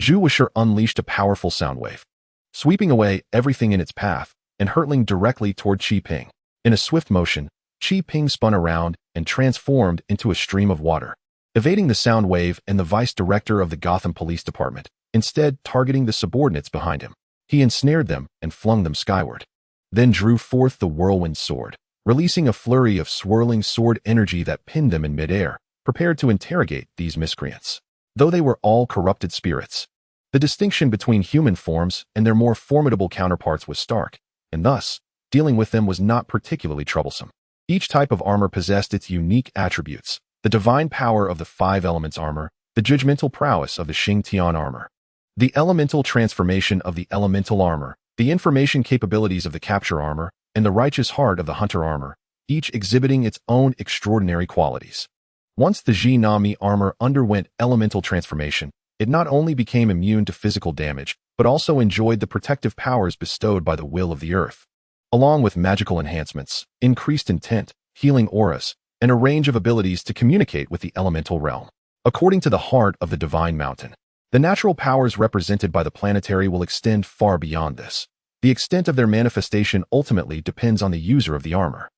[SPEAKER 1] Zhu was sure unleashed a powerful sound wave, sweeping away everything in its path and hurtling directly toward Chi-Ping. In a swift motion, Qi Ping spun around and transformed into a stream of water, evading the sound wave and the vice director of the Gotham Police Department, instead targeting the subordinates behind him. He ensnared them and flung them skyward, then drew forth the whirlwind sword, releasing a flurry of swirling sword energy that pinned them in midair, prepared to interrogate these miscreants. Though they were all corrupted spirits, the distinction between human forms and their more formidable counterparts was stark, and thus, dealing with them was not particularly troublesome. Each type of armor possessed its unique attributes: the divine power of the 5 elements armor, the judgmental prowess of the Xingtian armor, the elemental transformation of the elemental armor, the information capabilities of the capture armor, and the righteous heart of the hunter armor, each exhibiting its own extraordinary qualities. Once the Ji Nami armor underwent elemental transformation, it not only became immune to physical damage, but also enjoyed the protective powers bestowed by the will of the earth, along with magical enhancements, increased intent, healing auras, and a range of abilities to communicate with the elemental realm. According to the heart of the divine mountain, the natural powers represented by the planetary will extend far beyond this. The extent of their manifestation ultimately depends on the user of the armor.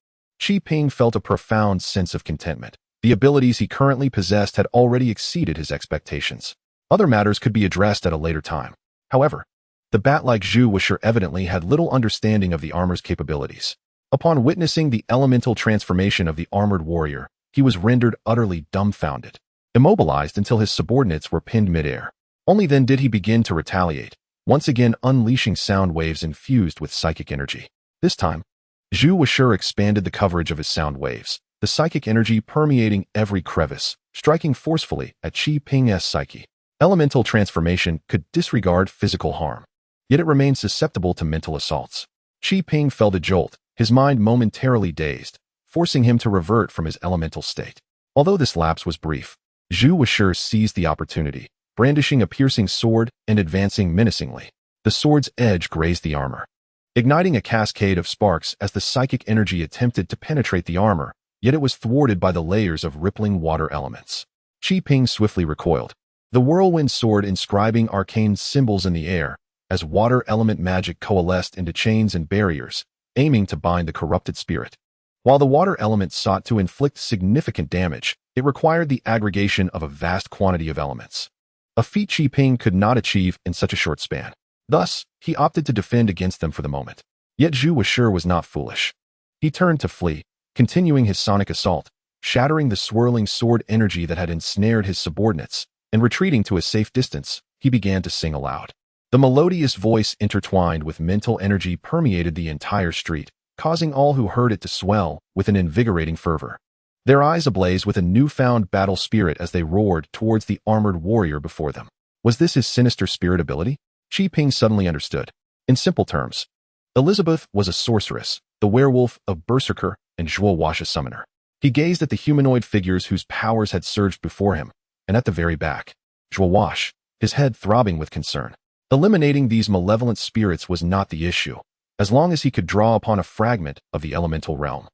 [SPEAKER 1] Qi Ping felt a profound sense of contentment. The abilities he currently possessed had already exceeded his expectations. Other matters could be addressed at a later time. However, the bat-like Zhu Wushi evidently had little understanding of the armor's capabilities. Upon witnessing the elemental transformation of the armored warrior, he was rendered utterly dumbfounded, immobilized until his subordinates were pinned midair. Only then did he begin to retaliate, once again unleashing sound waves infused with psychic energy. This time, Zhu Wushi expanded the coverage of his sound waves, the psychic energy permeating every crevice, striking forcefully at Qi Ping's psyche. Elemental transformation could disregard physical harm, yet it remained susceptible to mental assaults. Qi Ping felt a jolt, his mind momentarily dazed, forcing him to revert from his elemental state. Although this lapse was brief, Zhu Wushi seized the opportunity, brandishing a piercing sword and advancing menacingly. The sword's edge grazed the armor, igniting a cascade of sparks as the psychic energy attempted to penetrate the armor, yet it was thwarted by the layers of rippling water elements. Qi Ping swiftly recoiled, the whirlwind sword inscribing arcane symbols in the air, as water element magic coalesced into chains and barriers, aiming to bind the corrupted spirit. While the water element sought to inflict significant damage, it required the aggregation of a vast quantity of elements, a feat Qi Ping could not achieve in such a short span. Thus, he opted to defend against them for the moment. Yet Zhu Wushi was not foolish. He turned to flee, continuing his sonic assault, shattering the swirling sword energy that had ensnared his subordinates, and retreating to a safe distance, he began to sing aloud. The melodious voice intertwined with mental energy permeated the entire street, causing all who heard it to swell with an invigorating fervor. Their eyes ablaze with a newfound battle spirit as they roared towards the armored warrior before them. Was this his sinister spirit ability? Qi Ping suddenly understood. In simple terms, Elizabeth was a sorceress, the werewolf, a berserker, and Zhuo Wash a summoner. He gazed at the humanoid figures whose powers had surged before him, and at the very back, Zhuo Wash, his head throbbing with concern. Eliminating these malevolent spirits was not the issue, as long as he could draw upon a fragment of the elemental realm.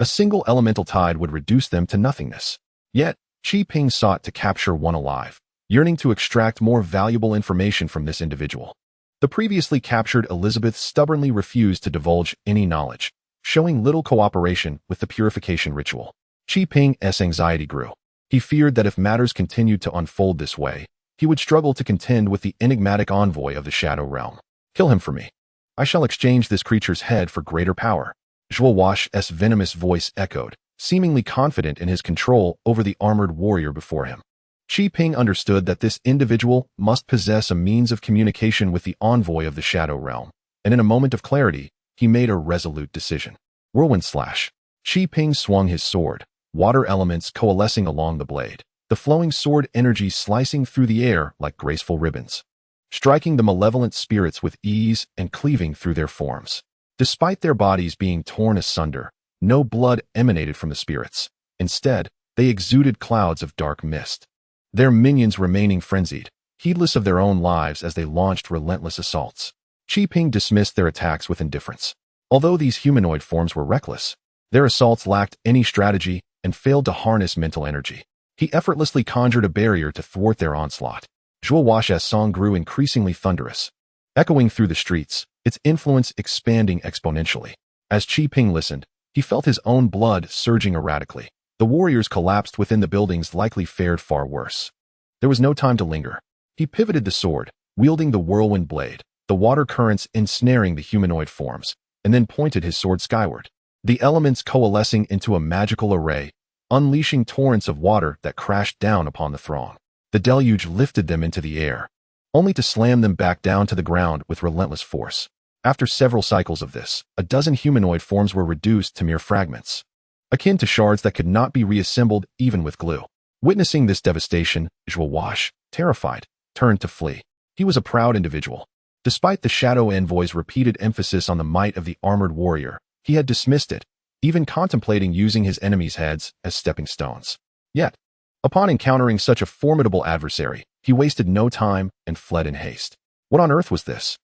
[SPEAKER 1] A single elemental tide would reduce them to nothingness. Yet, Qi Ping sought to capture one alive, yearning to extract more valuable information from this individual. The previously captured Elizabeth stubbornly refused to divulge any knowledge, showing little cooperation with the purification ritual. Qi Ping's anxiety grew. He feared that if matters continued to unfold this way, he would struggle to contend with the enigmatic envoy of the Shadow Realm. Kill him for me. I shall exchange this creature's head for greater power. Zhuo Wash's venomous voice echoed, seemingly confident in his control over the armored warrior before him. Qi Ping understood that this individual must possess a means of communication with the envoy of the Shadow Realm, and in a moment of clarity, he made a resolute decision. Whirlwind slash. Qi Ping swung his sword, water elements coalescing along the blade, the flowing sword energy slicing through the air like graceful ribbons, striking the malevolent spirits with ease and cleaving through their forms. Despite their bodies being torn asunder, no blood emanated from the spirits. Instead, they exuded clouds of dark mist, their minions remaining frenzied, heedless of their own lives as they launched relentless assaults. Qi Ping dismissed their attacks with indifference. Although these humanoid forms were reckless, their assaults lacked any strategy and failed to harness mental energy. He effortlessly conjured a barrier to thwart their onslaught. Zhuo Wash's song grew increasingly thunderous, echoing through the streets, its influence expanding exponentially. As Qi Ping listened, He felt his own blood surging erratically. The warriors collapsed within the buildings likely fared far worse. There was no time to linger. He pivoted the sword, wielding the whirlwind blade, the water currents ensnaring the humanoid forms, and then pointed his sword skyward. The elements coalescing into a magical array, unleashing torrents of water that crashed down upon the throng. The deluge lifted them into the air, only to slam them back down to the ground with relentless force. After several cycles of this, a dozen humanoid forms were reduced to mere fragments, akin to shards that could not be reassembled even with glue. Witnessing this devastation, Zhuowash, terrified, turned to flee. He was a proud individual. Despite the Shadow Envoy's repeated emphasis on the might of the armored warrior, he had dismissed it, even contemplating using his enemies' heads as stepping stones. Yet, upon encountering such a formidable adversary, he wasted no time and fled in haste. What on earth was this?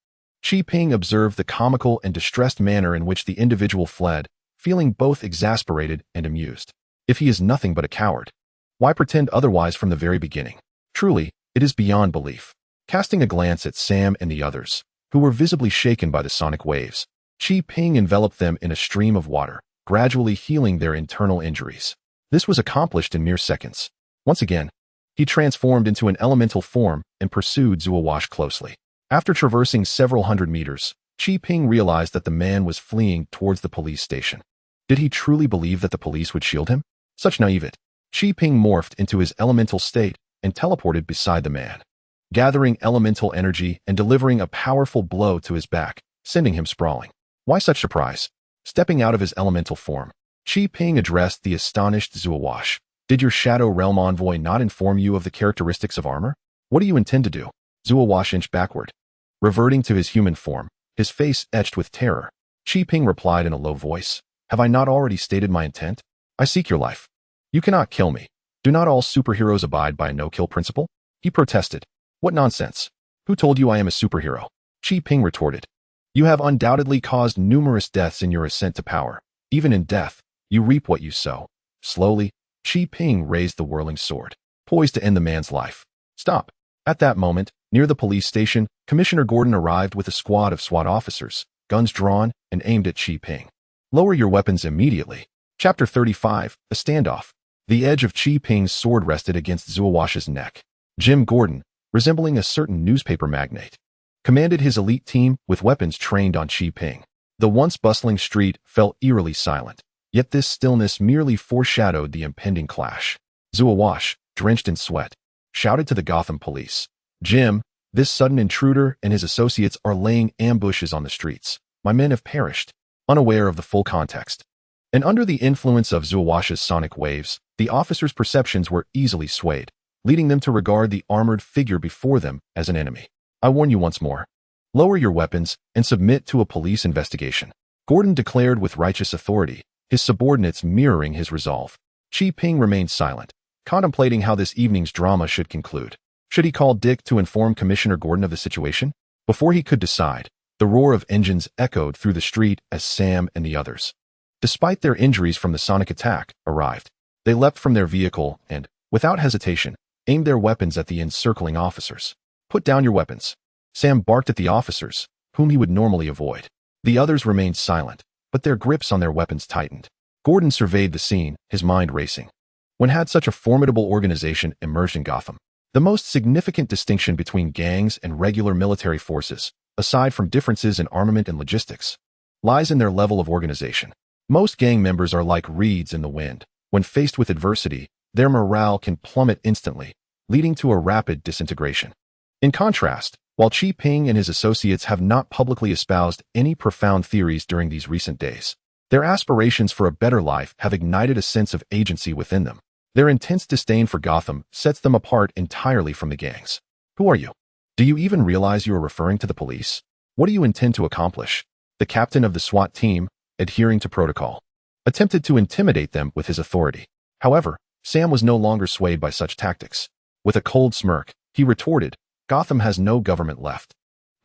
[SPEAKER 1] Qi Ping observed the comical and distressed manner in which the individual fled, feeling both exasperated and amused. If he is nothing but a coward, why pretend otherwise from the very beginning? Truly, it is beyond belief. Casting a glance at Sam and the others, who were visibly shaken by the sonic waves, Qi Ping enveloped them in a stream of water, gradually healing their internal injuries. This was accomplished in mere seconds. Once again, he transformed into an elemental form and pursued Zhuowash closely. After traversing several hundred meters, Qi Ping realized that the man was fleeing towards the police station. Did he truly believe that the police would shield him? Such naivete. Qi Ping morphed into his elemental state and teleported beside the man, gathering elemental energy and delivering a powerful blow to his back, sending him sprawling. Why such surprise? Stepping out of his elemental form, Qi Ping addressed the astonished Zhuowash. Did your Shadow Realm envoy not inform you of the characteristics of armor? What do you intend to do? Zhuowash inched backward. Reverting to his human form, his face etched with terror, Qi Ping replied in a low voice, "Have I not already stated my intent? I seek your life. You cannot kill me. Do not all superheroes abide by a no-kill principle?" He protested. "What nonsense? Who told you I am a superhero?" Qi Ping retorted. "You have undoubtedly caused numerous deaths in your ascent to power. Even in death, you reap what you sow." Slowly, Qi Ping raised the whirling sword, poised to end the man's life. "Stop." At that moment, near the police station, Commissioner Gordon arrived with a squad of SWAT officers, guns drawn and aimed at Qi Ping. "Lower your weapons immediately." Chapter 35, A Standoff. The edge of Qi Ping's sword rested against Zhuowash's neck. Jim Gordon, resembling a certain newspaper magnate, commanded his elite team with weapons trained on Qi Ping. The once bustling street felt eerily silent, yet this stillness merely foreshadowed the impending clash. Zhuowash, drenched in sweat, shouted to the Gotham police, "Jim, this sudden intruder and his associates are laying ambushes on the streets. My men have perished," unaware of the full context. And under the influence of Zhuowash's sonic waves, the officers' perceptions were easily swayed, leading them to regard the armored figure before them as an enemy. "I warn you once more. Lower your weapons and submit to a police investigation," Gordon declared with righteous authority, his subordinates mirroring his resolve. Qi Ping remained silent, contemplating how this evening's drama should conclude. Should he call Dick to inform Commissioner Gordon of the situation? Before he could decide, the roar of engines echoed through the street as Sam and the others, despite their injuries from the sonic attack, arrived. They leapt from their vehicle and, without hesitation, aimed their weapons at the encircling officers. "Put down your weapons." Sam barked at the officers, whom he would normally avoid. The others remained silent, but their grips on their weapons tightened. Gordon surveyed the scene, his mind racing. When had such a formidable organization emerged in Gotham? The most significant distinction between gangs and regular military forces, aside from differences in armament and logistics, lies in their level of organization. Most gang members are like reeds in the wind. When faced with adversity, their morale can plummet instantly, leading to a rapid disintegration. In contrast, while Qi Ping and his associates have not publicly espoused any profound theories during these recent days, their aspirations for a better life have ignited a sense of agency within them. Their intense disdain for Gotham sets them apart entirely from the gangs. "Who are you? Do you even realize you are referring to the police? What do you intend to accomplish?" The captain of the SWAT team, adhering to protocol, attempted to intimidate them with his authority. However, Sam was no longer swayed by such tactics. With a cold smirk, he retorted, "Gotham has no government left.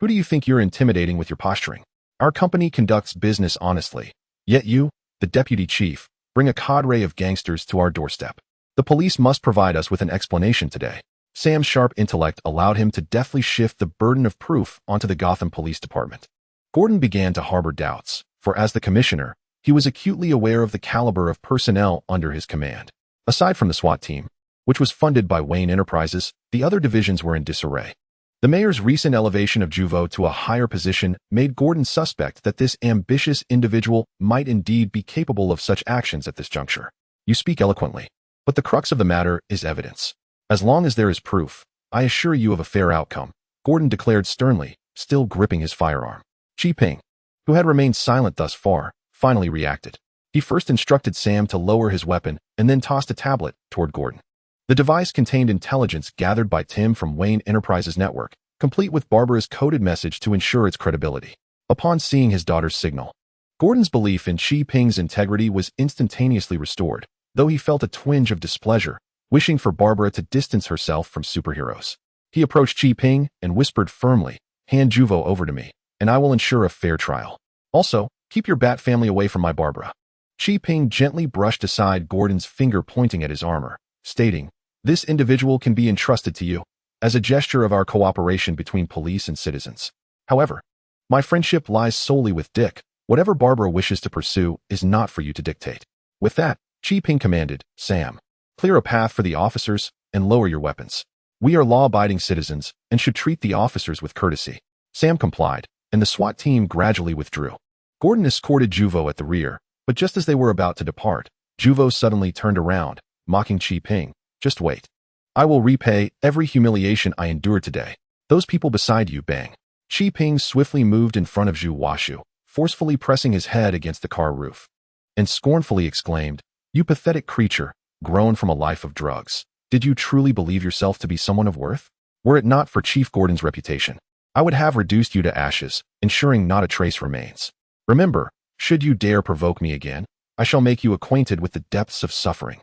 [SPEAKER 1] Who do you think you're intimidating with your posturing? Our company conducts business honestly. Yet you, the deputy chief, bring a cadre of gangsters to our doorstep. The police must provide us with an explanation today." Sam's sharp intellect allowed him to deftly shift the burden of proof onto the Gotham Police Department. Gordon began to harbor doubts, for as the commissioner, He was acutely aware of the caliber of personnel under his command. Aside from the SWAT team, which was funded by Wayne Enterprises, the other divisions were in disarray. The mayor's recent elevation of Juvo to a higher position made Gordon suspect that this ambitious individual might indeed be capable of such actions at this juncture. You speak eloquently, but the crux of the matter is evidence. As long as there is proof, I assure you of a fair outcome, Gordon declared sternly, still gripping his firearm. Ping, who had remained silent thus far, finally reacted. He first instructed Sam to lower his weapon and then tossed a tablet toward Gordon. The device contained intelligence gathered by Tim from Wayne Enterprises network, complete with Barbara's coded message to ensure its credibility. Upon seeing his daughter's signal, Gordon's belief in Ping's integrity was instantaneously restored, though he felt a twinge of displeasure, wishing for Barbara to distance herself from superheroes. He approached Ping and whispered firmly, "Hand Juvo over to me, and I will ensure a fair trial. Also, keep your Bat family away from my Barbara." Ping gently brushed aside Gordon's finger pointing at his armor, stating, "This individual can be entrusted to you, as a gesture of our cooperation between police and citizens. However, my friendship lies solely with Dick. Whatever Barbara wishes to pursue is not for you to dictate." With that, Ping commanded, "Sam, clear a path for the officers and lower your weapons. We are law-abiding citizens and should treat the officers with courtesy." Sam complied, and the SWAT team gradually withdrew. Gordon escorted Juvo at the rear, but just as they were about to depart, Juvo suddenly turned around, mocking Ping. "Just wait. I will repay every humiliation I endured today. Those people beside you, bang." Ping swiftly moved in front of Zhu Washu, forcefully pressing his head against the car roof, and scornfully exclaimed, "You pathetic creature, grown from a life of drugs. Did you truly believe yourself to be someone of worth? Were it not for Chief Gordon's reputation, I would have reduced you to ashes, ensuring not a trace remains. Remember, should you dare provoke me again, I shall make you acquainted with the depths of suffering."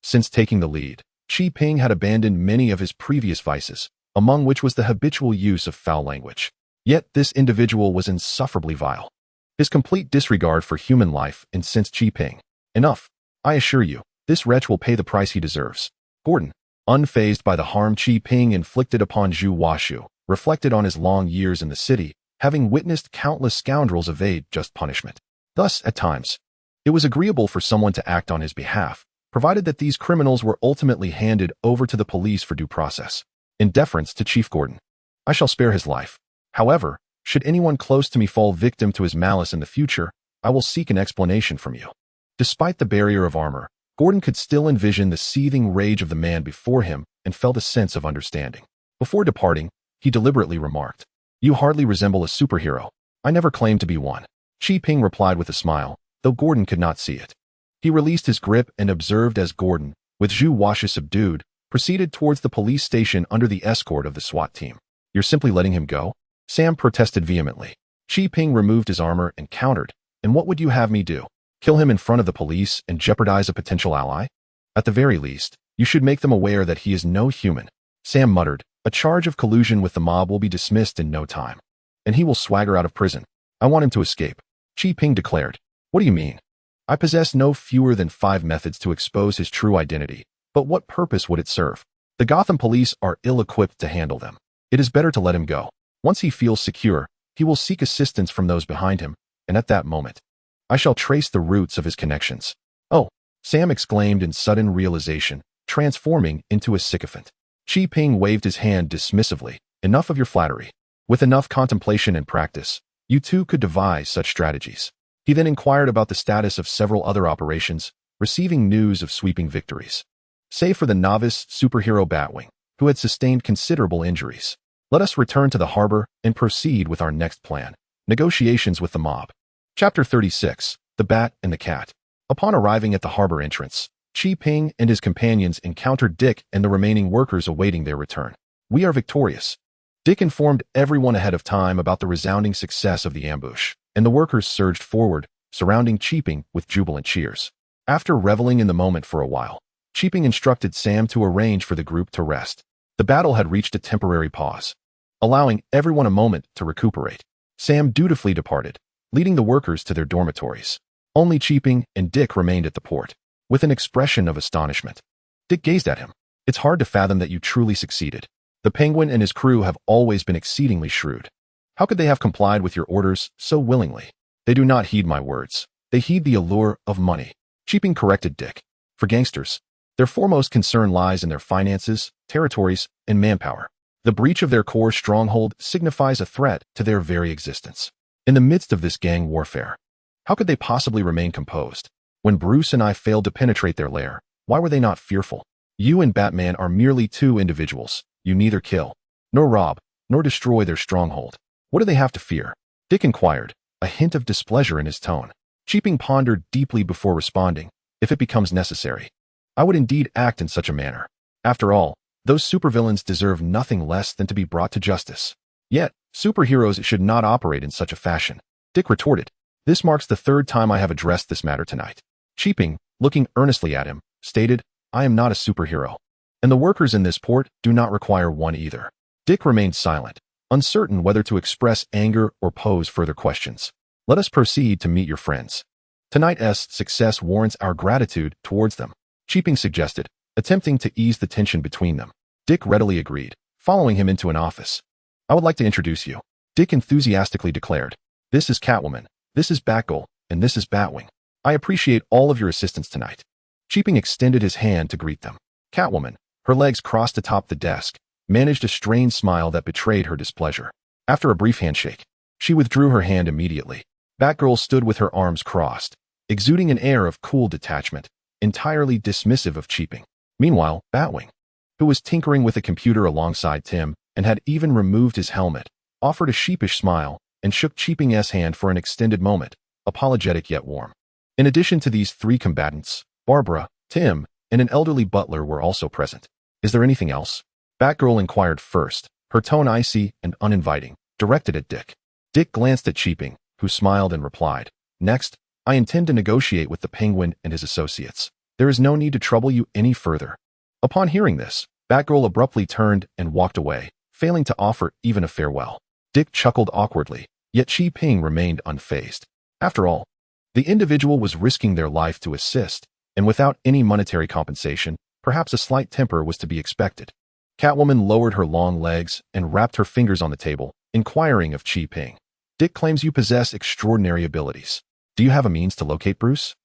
[SPEAKER 1] Since taking the lead, Ping had abandoned many of his previous vices, among which was the habitual use of foul language. Yet this individual was insufferably vile. His complete disregard for human life incensed Ping. "Enough. I assure you, this wretch will pay the price he deserves." Gordon, unfazed by the harm Ping inflicted upon Zhu Washu, reflected on his long years in the city, having witnessed countless scoundrels evade just punishment. Thus, at times, it was agreeable for someone to act on his behalf, provided that these criminals were ultimately handed over to the police for due process. In deference to Chief Gordon, I shall spare his life. However, should anyone close to me fall victim to his malice in the future, I will seek an explanation from you. Despite the barrier of armor, Gordon could still envision the seething rage of the man before him and felt a sense of understanding. Before departing, he deliberately remarked, "You hardly resemble a superhero. I never claimed to be one." Ping replied with a smile, though Gordon could not see it. He released his grip and observed as Gordon, with Zhu Washu subdued, proceeded towards the police station under the escort of the SWAT team. "You're simply letting him go?" Sam protested vehemently. Ping removed his armor and countered, "And what would you have me do? Kill him in front of the police and jeopardize a potential ally? At the very least, you should make them aware that he is no human." Sam muttered, "A charge of collusion with the mob will be dismissed in no time, and he will swagger out of prison. I want him to escape." Ping declared, "What do you mean? I possess no fewer than 5 methods to expose his true identity, but what purpose would it serve? The Gotham police are ill-equipped to handle them. It is better to let him go. Once he feels secure, he will seek assistance from those behind him, and at that moment, I shall trace the roots of his connections." "Oh," Sam exclaimed in sudden realization, transforming into a sycophant. Ping waved his hand dismissively. "Enough of your flattery. With enough contemplation and practice, you too could devise such strategies." He then inquired about the status of several other operations, receiving news of sweeping victories. Save for the novice superhero Batwing, who had sustained considerable injuries. Let us return to the harbor and proceed with our next plan: negotiations with the mob. Chapter 36, The Bat and the Cat. Upon arriving at the harbor entrance, Ping and his companions encountered Dick and the remaining workers awaiting their return. "We are victorious." Dick informed everyone ahead of time about the resounding success of the ambush, and the workers surged forward, surrounding Ping with jubilant cheers. After reveling in the moment for a while, Ping instructed Sam to arrange for the group to rest. The battle had reached a temporary pause, allowing everyone a moment to recuperate. Sam dutifully departed, leading the workers to their dormitories. Only Ping and Dick remained at the port, with an expression of astonishment. Dick gazed at him. "It's hard to fathom that you truly succeeded. The Penguin and his crew have always been exceedingly shrewd. How could they have complied with your orders so willingly?" "They do not heed my words. They heed the allure of money. Cheaping corrected Dick. For gangsters, their foremost concern lies in their finances, territories, and manpower. The breach of their core stronghold signifies a threat to their very existence. In the midst of this gang warfare, how could they possibly remain composed? When Bruce and I failed to penetrate their lair, why were they not fearful? You and Batman are merely two individuals. You neither kill, nor rob, nor destroy their stronghold. What do they have to fear? Dick inquired, a hint of displeasure in his tone. Cheaping pondered deeply before responding. If it becomes necessary, I would indeed act in such a manner. After all, those supervillains deserve nothing less than to be brought to justice. Yet, superheroes should not operate in such a fashion. Dick retorted, this marks the third time I have addressed this matter tonight. Cheaping, looking earnestly at him, stated, I am not a superhero, and the workers in this port do not require one either. Dick remained silent, uncertain whether to express anger or pose further questions. Let us proceed to meet your friends. Tonight's success warrants our gratitude towards them, Cheaping suggested, attempting to ease the tension between them. Dick readily agreed, following him into an office. I would like to introduce you, Dick enthusiastically declared. This is Catwoman, this is Batgirl, and this is Batwing. I appreciate all of your assistance tonight. Cheaping extended his hand to greet them. Catwoman, her legs crossed atop the desk, managed a strained smile that betrayed her displeasure. After a brief handshake, she withdrew her hand immediately. Batgirl stood with her arms crossed, exuding an air of cool detachment, entirely dismissive of Cheaping. Meanwhile, Batwing, who was tinkering with a computer alongside Tim and had even removed his helmet, offered a sheepish smile and shook Cheaping's hand for an extended moment, apologetic yet warm. In addition to these three combatants, Barbara, Tim, and an elderly butler were also present. Is there anything else? Batgirl inquired first, her tone icy and uninviting, directed at Dick. Dick glanced at Cheaping, who smiled and replied, Next, I intend to negotiate with the Penguin and his associates. There is no need to trouble you any further. Upon hearing this, Batgirl abruptly turned and walked away, failing to offer even a farewell. Dick chuckled awkwardly, yet Cheaping remained unfazed. After all, the individual was risking their life to assist, and without any monetary compensation, perhaps a slight temper was to be expected. Catwoman lowered her long legs and wrapped her fingers on the table, inquiring of Cheaping. Dick claims you possess extraordinary abilities. Do you have a means to locate Bruce?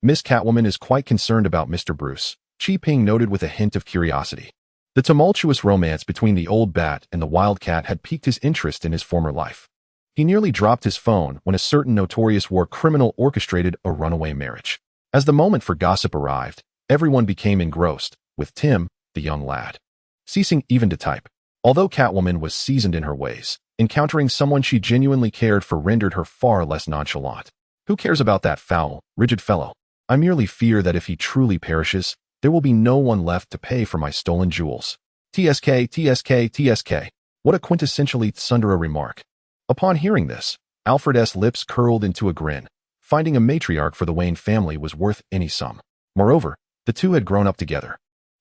[SPEAKER 1] Miss Catwoman is quite concerned about Mr. Bruce, Cheaping noted with a hint of curiosity. The tumultuous romance between the old bat and the wildcat had piqued his interest in his former life. He nearly dropped his phone when a certain notorious war criminal orchestrated a runaway marriage. As the moment for gossip arrived, everyone became engrossed, with Tim, the young lad, ceasing even to type. Although Catwoman was seasoned in her ways, encountering someone she genuinely cared for rendered her far less nonchalant. Who cares about that foul, rigid fellow? I merely fear that if he truly perishes, there will be no one left to pay for my stolen jewels. TSK, TSK, TSK. What a quintessentially tsundere remark. Upon hearing this, Alfred's lips curled into a grin. Finding a matriarch for the Wayne family was worth any sum. Moreover, the two had grown up together.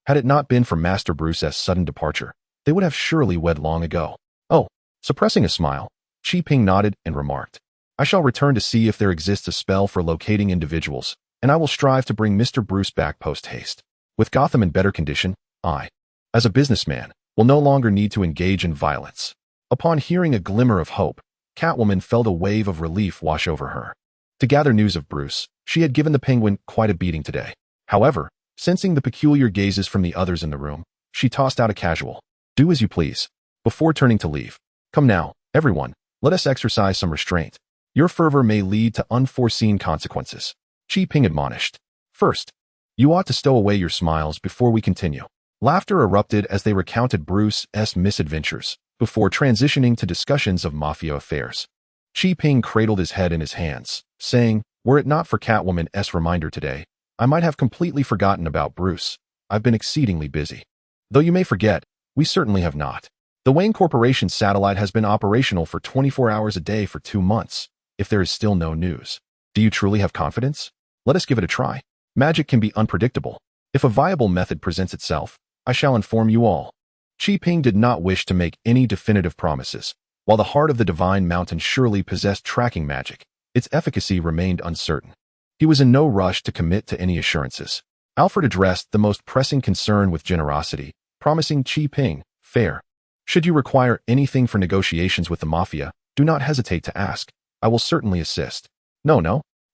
[SPEAKER 1] Had it not been for Master Bruce's sudden departure, they would have surely wed long ago. Oh, suppressing a smile, Cheaping nodded and remarked, I shall return to see if there exists a spell for locating individuals, and I will strive to bring Mr. Bruce back post-haste. With Gotham in better condition, I, as a businessman, will no longer need to engage in violence. Upon hearing a glimmer of hope, Catwoman felt a wave of relief wash over her. To gather news of Bruce, she had given the Penguin quite a beating today. However, sensing the peculiar gazes from the others in the room, she tossed out a casual, do as you please, before turning to leave. Come now, everyone, let us exercise some restraint. Your fervor may lead to unforeseen consequences. Cheaping admonished. First, you ought to stow away your smiles before we continue. Laughter erupted as they recounted Bruce's misadventures, before transitioning to discussions of mafia affairs. Cheaping cradled his head in his hands, saying, were it not for Catwoman's reminder today, I might have completely forgotten about Bruce. I've been exceedingly busy. Though you may forget, we certainly have not. The Wayne Corporation satellite has been operational for 24 hours a day for 2 months, if there is still no news. Do you truly have confidence? Let us give it a try. Magic can be unpredictable. If a viable method presents itself, I shall inform you all. Cheaping did not wish to make any definitive promises. While the heart of the Divine Mountain surely possessed tracking magic, its efficacy remained uncertain. He was in no rush to commit to any assurances. Alfred addressed the most pressing concern with generosity, promising Cheaping fare. Should you require anything for negotiations with the Mafia, do not hesitate to ask. I will certainly assist. No,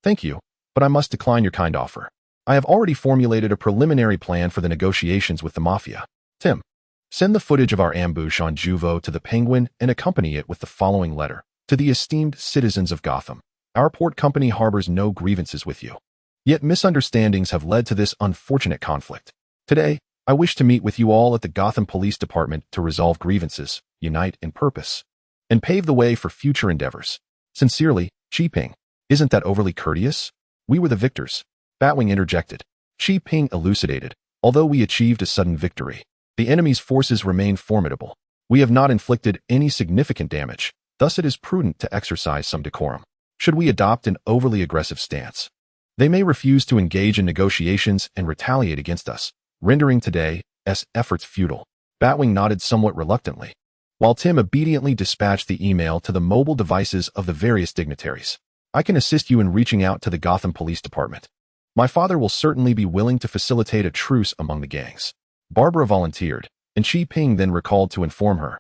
[SPEAKER 1] Thank you, but I must decline your kind offer. I have already formulated a preliminary plan for the negotiations with the Mafia. Tim, send the footage of our ambush on Juvo to the Penguin and accompany it with the following letter. To the esteemed citizens of Gotham, our port company harbors no grievances with you. Yet misunderstandings have led to this unfortunate conflict. Today, I wish to meet with you all at the Gotham Police Department to resolve grievances, unite in purpose, and pave the way for future endeavors. Sincerely, Xi Ping. Isn't that overly courteous? We were the victors. Batwing interjected. Xi Ping elucidated. Although we achieved a sudden victory, the enemy's forces remain formidable. We have not inflicted any significant damage, thus it is prudent to exercise some decorum. Should we adopt an overly aggressive stance, they may refuse to engage in negotiations and retaliate against us, rendering today's efforts futile. Batwing nodded somewhat reluctantly, while Tim obediently dispatched the email to the mobile devices of the various dignitaries. I can assist you in reaching out to the Gotham Police Department. My father will certainly be willing to facilitate a truce among the gangs. Barbara volunteered, and Xi Ping then recalled to inform her.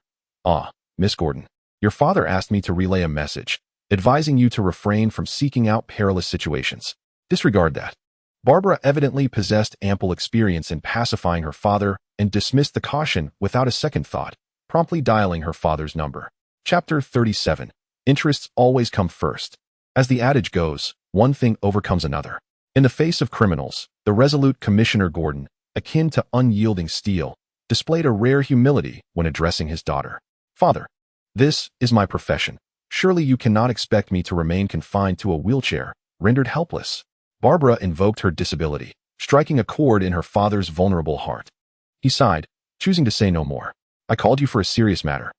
[SPEAKER 1] Miss Gordon, your father asked me to relay a message, advising you to refrain from seeking out perilous situations. Disregard that. Barbara evidently possessed ample experience in pacifying her father and dismissed the caution without a second thought, promptly dialing her father's number. Chapter 37. Interests always come first. As the adage goes, one thing overcomes another. In the face of criminals, the resolute Commissioner Gordon, akin to unyielding steel, displayed a rare humility when addressing his daughter. Father, this is my profession. Surely you cannot expect me to remain confined to a wheelchair, rendered helpless. Barbara invoked her disability, striking a chord in her father's vulnerable heart. He sighed, choosing to say no more. I called you for a serious matter.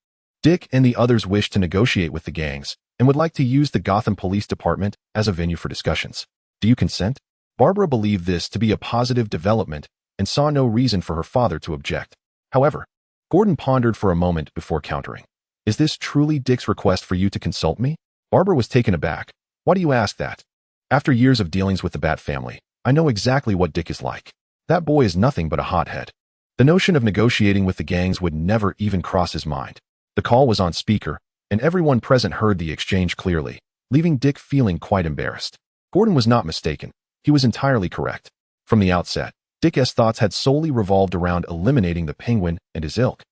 [SPEAKER 1] Dick and the others wish to negotiate with the gangs and would like to use the Gotham Police Department as a venue for discussions. Do you consent? Barbara believed this to be a positive development and saw no reason for her father to object. However, Gordon pondered for a moment before countering. Is this truly Dick's request for you to consult me? Barbara was taken aback. Why do you ask that? After years of dealings with the Bat family, I know exactly what Dick is like. That boy is nothing but a hothead. The notion of negotiating with the gangs would never even cross his mind. The call was on speaker, and everyone present heard the exchange clearly, leaving Dick feeling quite embarrassed. Gordon was not mistaken. He was entirely correct. From the outset, Dick's thoughts had solely revolved around eliminating the Penguin and his ilk.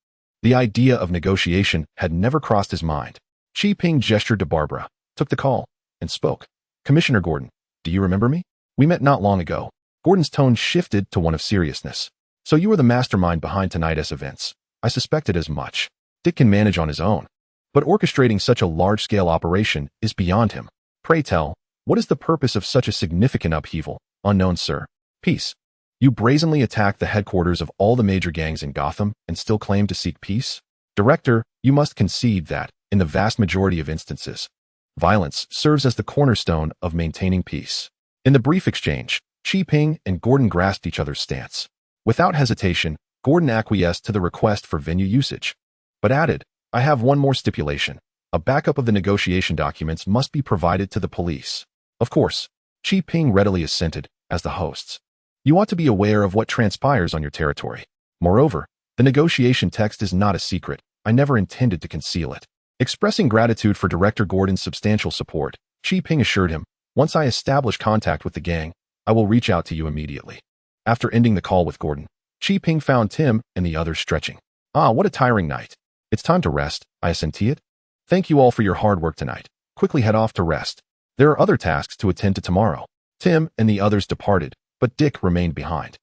[SPEAKER 1] The idea of negotiation had never crossed his mind. Xi Ping gestured to Barbara, took the call, and spoke. Commissioner Gordon, do you remember me? We met not long ago. Gordon's tone shifted to one of seriousness. So you were the mastermind behind tonight's events. I suspected as much. Dick can manage on his own, but orchestrating such a large-scale operation is beyond him. Pray tell, what is the purpose of such a significant upheaval? Unknown, sir. Peace. You brazenly attack the headquarters of all the major gangs in Gotham and still claim to seek peace? Director, you must concede that, in the vast majority of instances, violence serves as the cornerstone of maintaining peace. In the brief exchange, Xi Ping and Gordon grasped each other's stance. Without hesitation, Gordon acquiesced to the request for venue usage, but added, I have one more stipulation. A backup of the negotiation documents must be provided to the police. Of course, Xi Ping readily assented, as the hosts. You ought to be aware of what transpires on your territory. Moreover, the negotiation text is not a secret. I never intended to conceal it. Expressing gratitude for Director Gordon's substantial support, Xi Ping assured him, once I establish contact with the gang, I will reach out to you immediately. After ending the call with Gordon, Xi Ping found Tim and the others stretching. What a tiring night. It's time to rest, I assentied. Thank you all for your hard work tonight. Quickly head off to rest. There are other tasks to attend to tomorrow. Tim and the others departed, but Dick remained behind.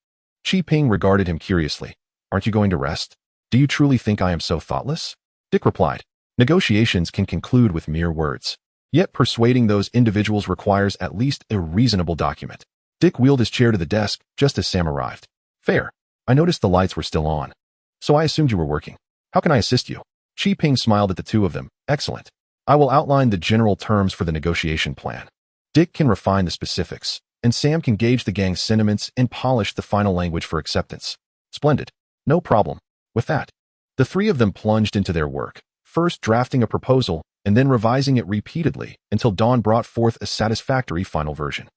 [SPEAKER 1] Xi Ping regarded him curiously. Aren't you going to rest? Do you truly think I am so thoughtless? Dick replied. Negotiations can conclude with mere words. Yet persuading those individuals requires at least a reasonable document. Dick wheeled his chair to the desk just as Sam arrived. Fair. I noticed the lights were still on, so I assumed you were working. How can I assist you? Xi Ping smiled at the two of them. Excellent. I will outline the general terms for the negotiation plan. Dick can refine the specifics, and Sam can gauge the gang's sentiments and polish the final language for acceptance. Splendid. No problem. With that, the three of them plunged into their work, first drafting a proposal and then revising it repeatedly until Dawn brought forth a satisfactory final version.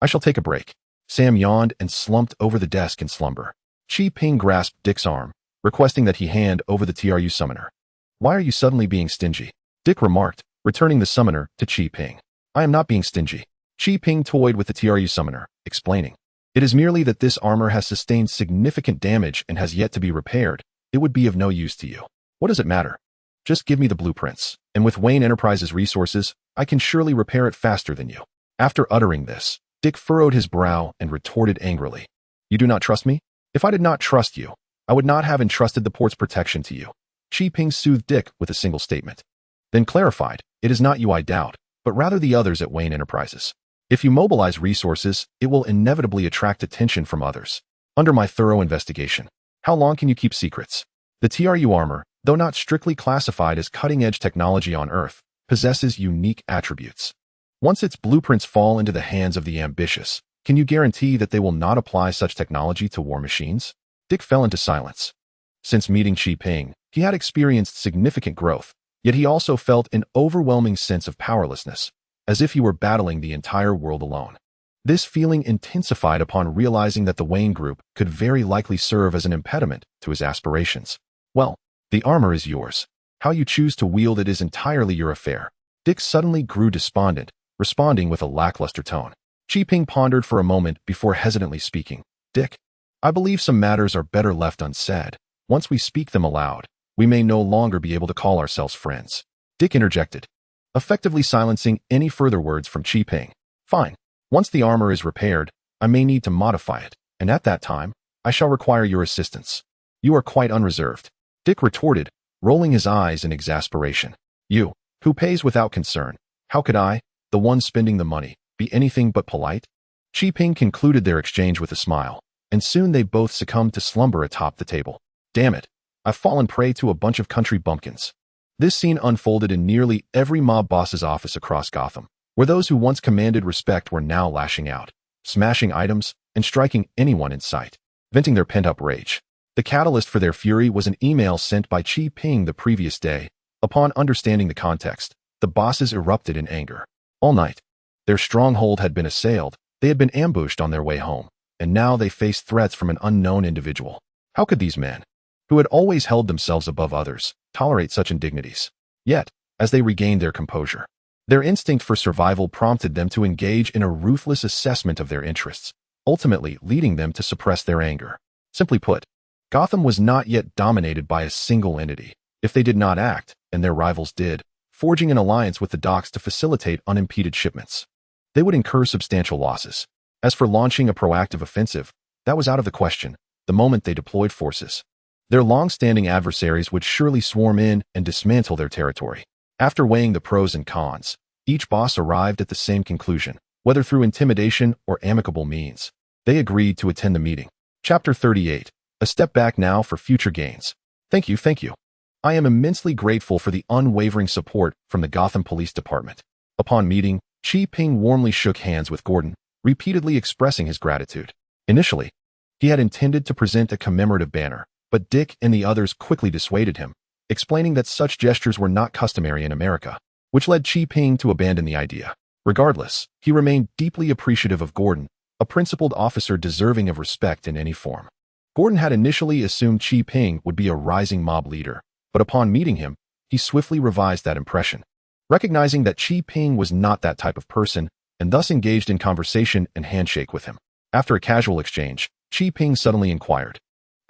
[SPEAKER 1] I shall take a break. Sam yawned and slumped over the desk in slumber. Xi Ping grasped Dick's arm, requesting that he hand over the TRU summoner. Why are you suddenly being stingy? Dick remarked, returning the summoner to Xi Ping. I am not being stingy. Chi Ping toyed with the TRU summoner, explaining, "It is merely that this armor has sustained significant damage and has yet to be repaired. It would be of no use to you. What does it matter? Just give me the blueprints, and with Wayne Enterprises' resources, I can surely repair it faster than you." After uttering this, Dick furrowed his brow and retorted angrily, "You do not trust me? If I did not trust you, I would not have entrusted the port's protection to you." Chi Ping soothed Dick with a single statement, then clarified, "It is not you I doubt, but rather the others at Wayne Enterprises. If you mobilize resources, it will inevitably attract attention from others. Under my thorough investigation, how long can you keep secrets? The TRU armor, though not strictly classified as cutting-edge technology on Earth, possesses unique attributes. Once its blueprints fall into the hands of the ambitious, can you guarantee that they will not apply such technology to war machines?" Dick fell into silence. Since meeting Chi Ping, he had experienced significant growth, yet he also felt an overwhelming sense of powerlessness, as if he were battling the entire world alone. This feeling intensified upon realizing that the Wayne Group could very likely serve as an impediment to his aspirations. "Well, the armor is yours. How you choose to wield it is entirely your affair." Dick suddenly grew despondent, responding with a lackluster tone. Chi Ping pondered for a moment before hesitantly speaking, "Dick, I believe some matters are better left unsaid. Once we speak them aloud, we may no longer be able to call ourselves friends." Dick interjected, effectively silencing any further words from Chi Ping. "Fine. Once the armor is repaired, I may need to modify it, and at that time, I shall require your assistance." "You are quite unreserved," Dick retorted, rolling his eyes in exasperation. "You, who pays without concern, how could I, the one spending the money, be anything but polite?" Chi Ping concluded their exchange with a smile, and soon they both succumbed to slumber atop the table. "Damn it, I've fallen prey to a bunch of country bumpkins." This scene unfolded in nearly every mob boss's office across Gotham, where those who once commanded respect were now lashing out, smashing items, and striking anyone in sight, venting their pent-up rage. The catalyst for their fury was an email sent by Chi Ping the previous day. Upon understanding the context, the bosses erupted in anger. All night, their stronghold had been assailed, they had been ambushed on their way home, and now they faced threats from an unknown individual. How could these men, who had always held themselves above others, tolerate such indignities? Yet, as they regained their composure, their instinct for survival prompted them to engage in a ruthless assessment of their interests, ultimately leading them to suppress their anger. Simply put, Gotham was not yet dominated by a single entity. If they did not act, and their rivals did, forging an alliance with the docks to facilitate unimpeded shipments, they would incur substantial losses. As for launching a proactive offensive, that was out of the question the moment they deployed forces. Their long-standing adversaries would surely swarm in and dismantle their territory. After weighing the pros and cons, each boss arrived at the same conclusion, whether through intimidation or amicable means. They agreed to attend the meeting. Chapter 38. A step back now for future gains. Thank you. I am immensely grateful for the unwavering support from the Gotham Police Department. Upon meeting, Chi Ping warmly shook hands with Gordon, repeatedly expressing his gratitude. Initially, he had intended to present a commemorative banner, but Dick and the others quickly dissuaded him, explaining that such gestures were not customary in America, which led Chi Ping to abandon the idea. Regardless, he remained deeply appreciative of Gordon, a principled officer deserving of respect in any form. Gordon had initially assumed Chi Ping would be a rising mob leader, but upon meeting him, he swiftly revised that impression, recognizing that Chi Ping was not that type of person, and thus engaged in conversation and handshake with him. After a casual exchange, Chi Ping suddenly inquired,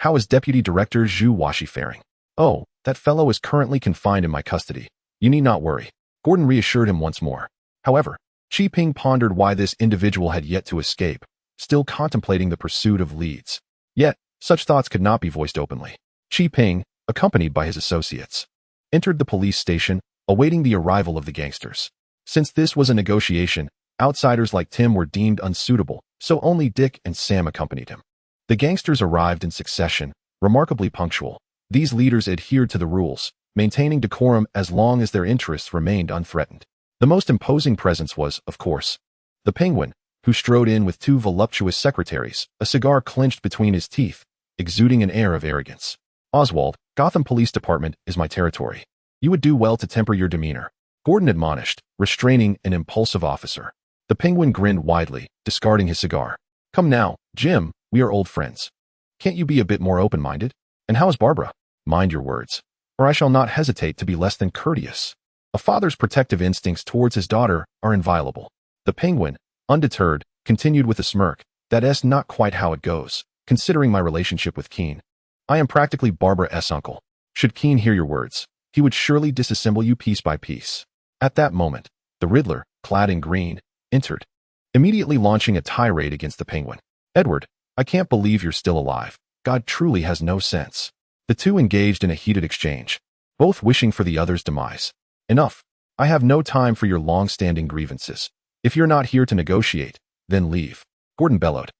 [SPEAKER 1] "How is Deputy Director Zhu Washi faring?" "Oh, that fellow is currently confined in my custody. You need not worry," Gordon reassured him once more. However, Chi Ping pondered why this individual had yet to escape, still contemplating the pursuit of leads. Yet, such thoughts could not be voiced openly. Chi Ping, accompanied by his associates, entered the police station, awaiting the arrival of the gangsters. Since this was a negotiation, outsiders like Tim were deemed unsuitable, so only Dick and Sam accompanied him. The gangsters arrived in succession, remarkably punctual. These leaders adhered to the rules, maintaining decorum as long as their interests remained unthreatened. The most imposing presence was, of course, the Penguin, who strode in with two voluptuous secretaries, a cigar clenched between his teeth, exuding an air of arrogance. "Oswald, Gotham Police Department is my territory. You would do well to temper your demeanor," Gordon admonished, restraining an impulsive officer. The Penguin grinned widely, discarding his cigar. "Come now, Jim, we are old friends. Can't you be a bit more open-minded? And how is Barbara?" "Mind your words, or I shall not hesitate to be less than courteous." A father's protective instincts towards his daughter are inviolable. The Penguin, undeterred, continued with a smirk, "That's not quite how it goes, considering my relationship with Keen. I am practically Barbara's uncle. Should Keen hear your words, he would surely disassemble you piece by piece." At that moment, the Riddler, clad in green, entered, immediately launching a tirade against the Penguin. "Edward, I can't believe you're still alive. God truly has no sense." The two engaged in a heated exchange, both wishing for the other's demise. "Enough. I have no time for your long-standing grievances. If you're not here to negotiate, then leave," Gordon bellowed,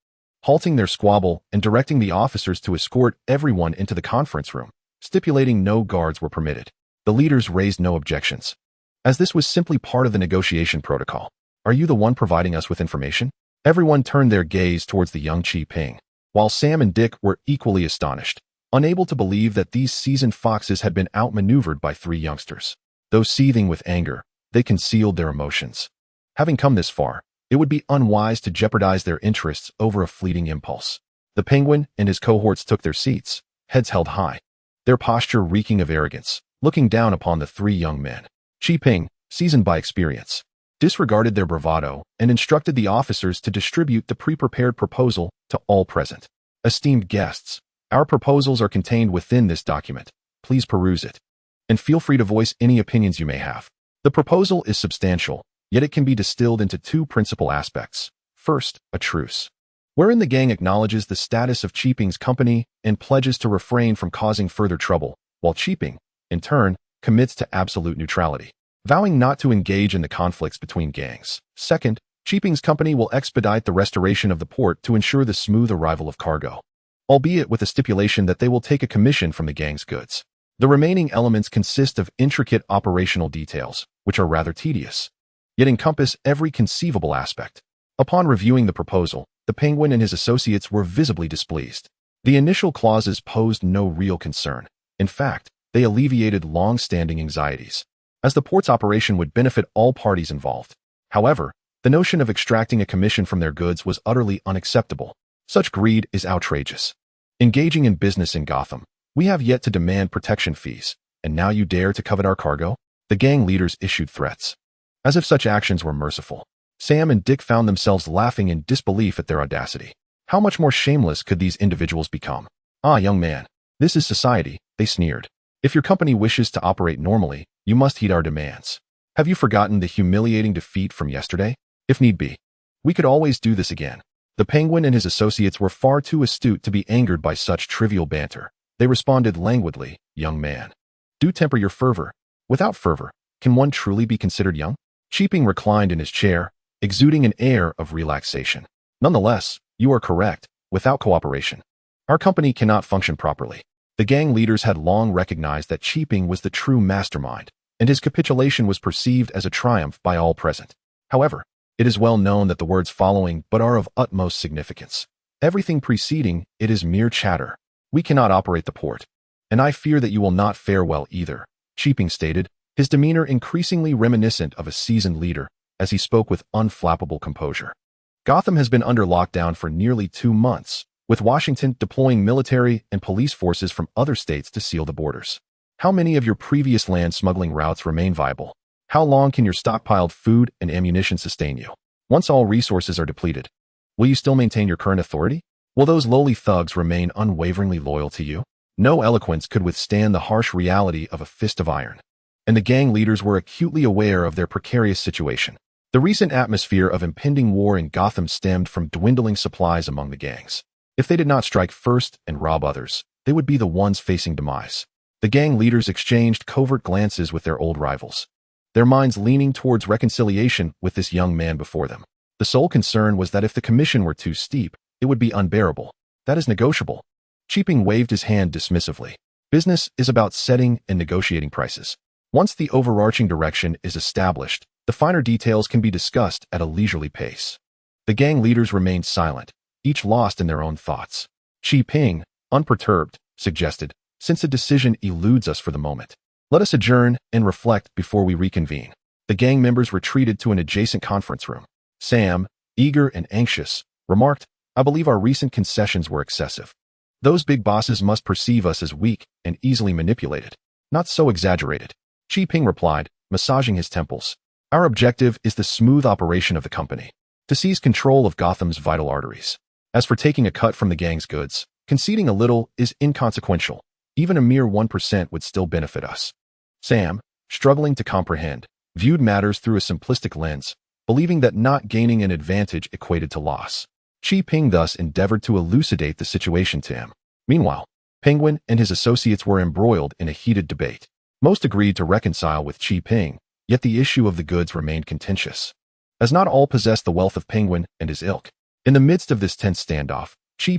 [SPEAKER 1] halting their squabble and directing the officers to escort everyone into the conference room, stipulating no guards were permitted. The leaders raised no objections, as this was simply part of the negotiation protocol. "Are you the one providing us with information?" Everyone turned their gaze towards the young Kingpin, while Sam and Dick were equally astonished, unable to believe that these seasoned foxes had been outmaneuvered by three youngsters. Though seething with anger, they concealed their emotions. Having come this far, it would be unwise to jeopardize their interests over a fleeting impulse. The Penguin and his cohorts took their seats, heads held high, their posture reeking of arrogance, looking down upon the three young men. Kingpin, seasoned by experience, disregarded their bravado and instructed the officers to distribute the pre-prepared proposal to all present. "Esteemed guests, our proposals are contained within this document. Please peruse it, and feel free to voice any opinions you may have." The proposal is substantial, yet it can be distilled into two principal aspects. First, a truce, wherein the gang acknowledges the status of Kingpin's company and pledges to refrain from causing further trouble, while Kingpin, in turn, commits to absolute neutrality, vowing not to engage in the conflicts between gangs. Second, Kingpin's company will expedite the restoration of the port to ensure the smooth arrival of cargo, albeit with a stipulation that they will take a commission from the gang's goods. The remaining elements consist of intricate operational details, which are rather tedious, yet encompass every conceivable aspect. Upon reviewing the proposal, the Penguin and his associates were visibly displeased. The initial clauses posed no real concern. In fact, they alleviated long-standing anxieties, as the port's operation would benefit all parties involved. However, the notion of extracting a commission from their goods was utterly unacceptable. Such greed is outrageous. Engaging in business in Gotham, we have yet to demand protection fees, and now you dare to covet our cargo? The gang leaders issued threats, as if such actions were merciful. Sam and Dick found themselves laughing in disbelief at their audacity. How much more shameless could these individuals become? "Ah, young man, this is society," they sneered. "If your company wishes to operate normally, you must heed our demands. Have you forgotten the humiliating defeat from yesterday? If need be, we could always do this again." The Penguin and his associates were far too astute to be angered by such trivial banter. They responded languidly, "Young man, do temper your fervor. Without fervor, can one truly be considered young?" Kingpin reclined in his chair, exuding an air of relaxation. "Nonetheless, you are correct. Without cooperation, our company cannot function properly." The gang leaders had long recognized that Kingpin was the true mastermind, and his capitulation was perceived as a triumph by all present. However, it is well known that the words following but are of utmost significance. Everything preceding it is mere chatter. "We cannot operate the port, and I fear that you will not fare well either," Kingpin stated, his demeanor increasingly reminiscent of a seasoned leader as he spoke with unflappable composure. "Gotham has been under lockdown for nearly 2 months, with Washington deploying military and police forces from other states to seal the borders. How many of your previous land smuggling routes remain viable? How long can your stockpiled food and ammunition sustain you? Once all resources are depleted, will you still maintain your current authority? Will those lowly thugs remain unwaveringly loyal to you?" No eloquence could withstand the harsh reality of a fist of iron, and the gang leaders were acutely aware of their precarious situation. The recent atmosphere of impending war in Gotham stemmed from dwindling supplies among the gangs. If they did not strike first and rob others, they would be the ones facing demise. The gang leaders exchanged covert glances with their old rivals, their minds leaning towards reconciliation with this young man before them. The sole concern was that if the commission were too steep, it would be unbearable. "That is negotiable." Kingpin waved his hand dismissively. "Business is about setting and negotiating prices. Once the overarching direction is established, the finer details can be discussed at a leisurely pace." The gang leaders remained silent, each lost in their own thoughts. Kingpin, unperturbed, suggested, "Since a decision eludes us for the moment, let us adjourn and reflect before we reconvene." The gang members retreated to an adjacent conference room. Sam, eager and anxious, remarked, "I believe our recent concessions were excessive. Those big bosses must perceive us as weak and easily manipulated." "Not so exaggerated," Kingpin replied, massaging his temples. "Our objective is the smooth operation of the company. to seize control of Gotham's vital arteries. As for taking a cut from the gang's goods, conceding a little is inconsequential. Even a mere 1% would still benefit us. Sam, struggling to comprehend, viewed matters through a simplistic lens, believing that not gaining an advantage equated to loss. Ping thus endeavored to elucidate the situation to him. Meanwhile, Penguin and his associates were embroiled in a heated debate. Most agreed to reconcile with Ping, yet the issue of the goods remained contentious, as not all possessed the wealth of Penguin and his ilk. In the midst of this tense standoff,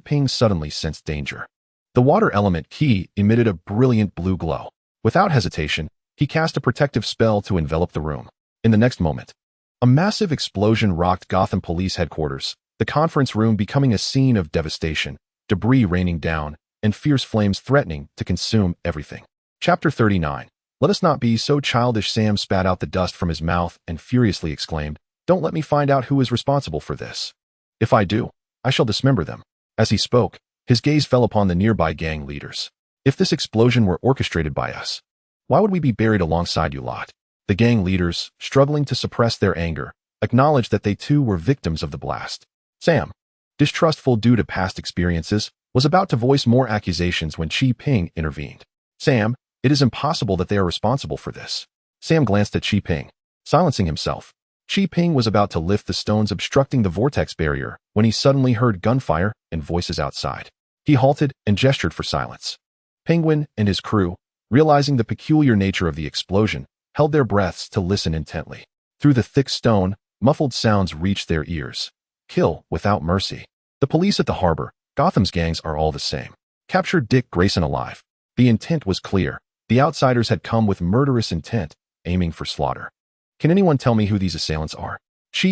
[SPEAKER 1] Ping suddenly sensed danger. The water element key emitted a brilliant blue glow. Without hesitation, he cast a protective spell to envelop the room. In the next moment, a massive explosion rocked Gotham Police Headquarters, the conference room becoming a scene of devastation, debris raining down, and fierce flames threatening to consume everything. Chapter 39. Let us not be so childish. Sam spat out the dust from his mouth and furiously exclaimed, "Don't let me find out who is responsible for this. If I do, I shall dismember them." As he spoke, his gaze fell upon the nearby gang leaders. If this explosion were orchestrated by us, why would we be buried alongside you lot? The gang leaders, struggling to suppress their anger, acknowledged that they too were victims of the blast. Sam, distrustful due to past experiences, was about to voice more accusations when Ping intervened. "Sam, it is impossible that they are responsible for this." Sam glanced at Ping, silencing himself. Ping was about to lift the stones obstructing the vortex barrier when he suddenly heard gunfire and voices outside. He halted and gestured for silence. Penguin and his crew, realizing the peculiar nature of the explosion, held their breaths to listen intently. Through the thick stone, muffled sounds reached their ears. Kill without mercy. The police at the harbor, Gotham's gangs are all the same. Captured Dick Grayson alive. The intent was clear. The outsiders had come with murderous intent, aiming for slaughter. Can anyone tell me who these assailants are?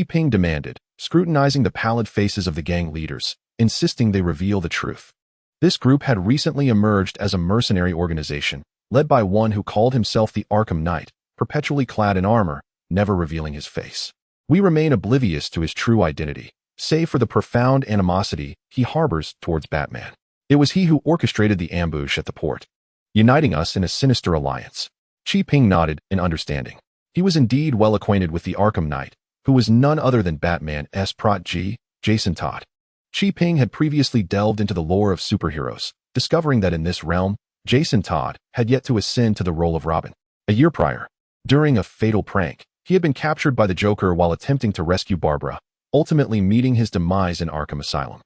[SPEAKER 1] Ping demanded, scrutinizing the pallid faces of the gang leaders, insisting they reveal the truth. This group had recently emerged as a mercenary organization, led by one who called himself the Arkham Knight, perpetually clad in armor, never revealing his face. We remain oblivious to his true identity, save for the profound animosity he harbors towards Batman. It was he who orchestrated the ambush at the port, uniting us in a sinister alliance. Ping nodded in understanding. He was indeed well acquainted with the Arkham Knight, who was none other than Batman's protege, Jason Todd. Ping had previously delved into the lore of superheroes, discovering that in this realm, Jason Todd had yet to ascend to the role of Robin. A year prior, during a fatal prank, he had been captured by the Joker while attempting to rescue Barbara, ultimately meeting his demise in Arkham Asylum.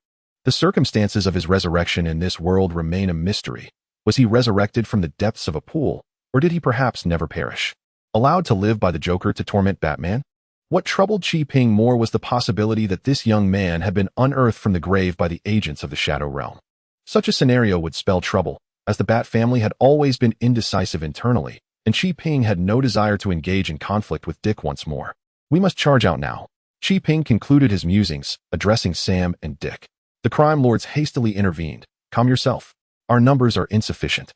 [SPEAKER 1] The circumstances of his resurrection in this world remain a mystery. Was he resurrected from the depths of a pool, or did he perhaps never perish, allowed to live by the Joker to torment Batman? What troubled Ping more was the possibility that this young man had been unearthed from the grave by the agents of the Shadow Realm. Such a scenario would spell trouble, as the Bat family had always been indecisive internally, and Ping had no desire to engage in conflict with Dick once more. We must charge out now. Ping concluded his musings, addressing Sam and Dick. The crime lords hastily intervened. Calm yourself. Our numbers are insufficient.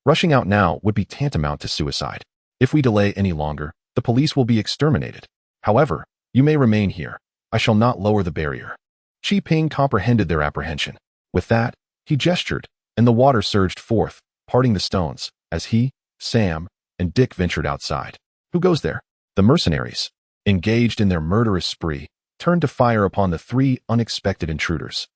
[SPEAKER 1] Rushing out now would be tantamount to suicide. If we delay any longer, the police will be exterminated. However, you may remain here. I shall not lower the barrier. Ping comprehended their apprehension. With that, he gestured, and the water surged forth, parting the stones, as he, Sam, and Dick ventured outside. Who goes there? The mercenaries, engaged in their murderous spree, turned to fire upon the three unexpected intruders.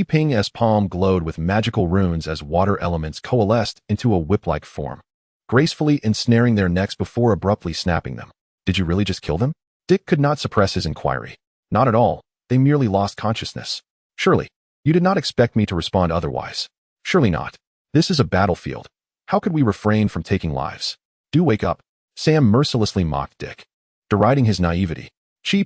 [SPEAKER 1] Ping's palm glowed with magical runes as water elements coalesced into a whip-like form, gracefully ensnaring their necks before abruptly snapping them. Did you really just kill them? Dick could not suppress his inquiry. Not at all. They merely lost consciousness. Surely, you did not expect me to respond otherwise. Surely not. This is a battlefield. How could we refrain from taking lives? Do wake up. Sam mercilessly mocked Dick. Deriding his naivety,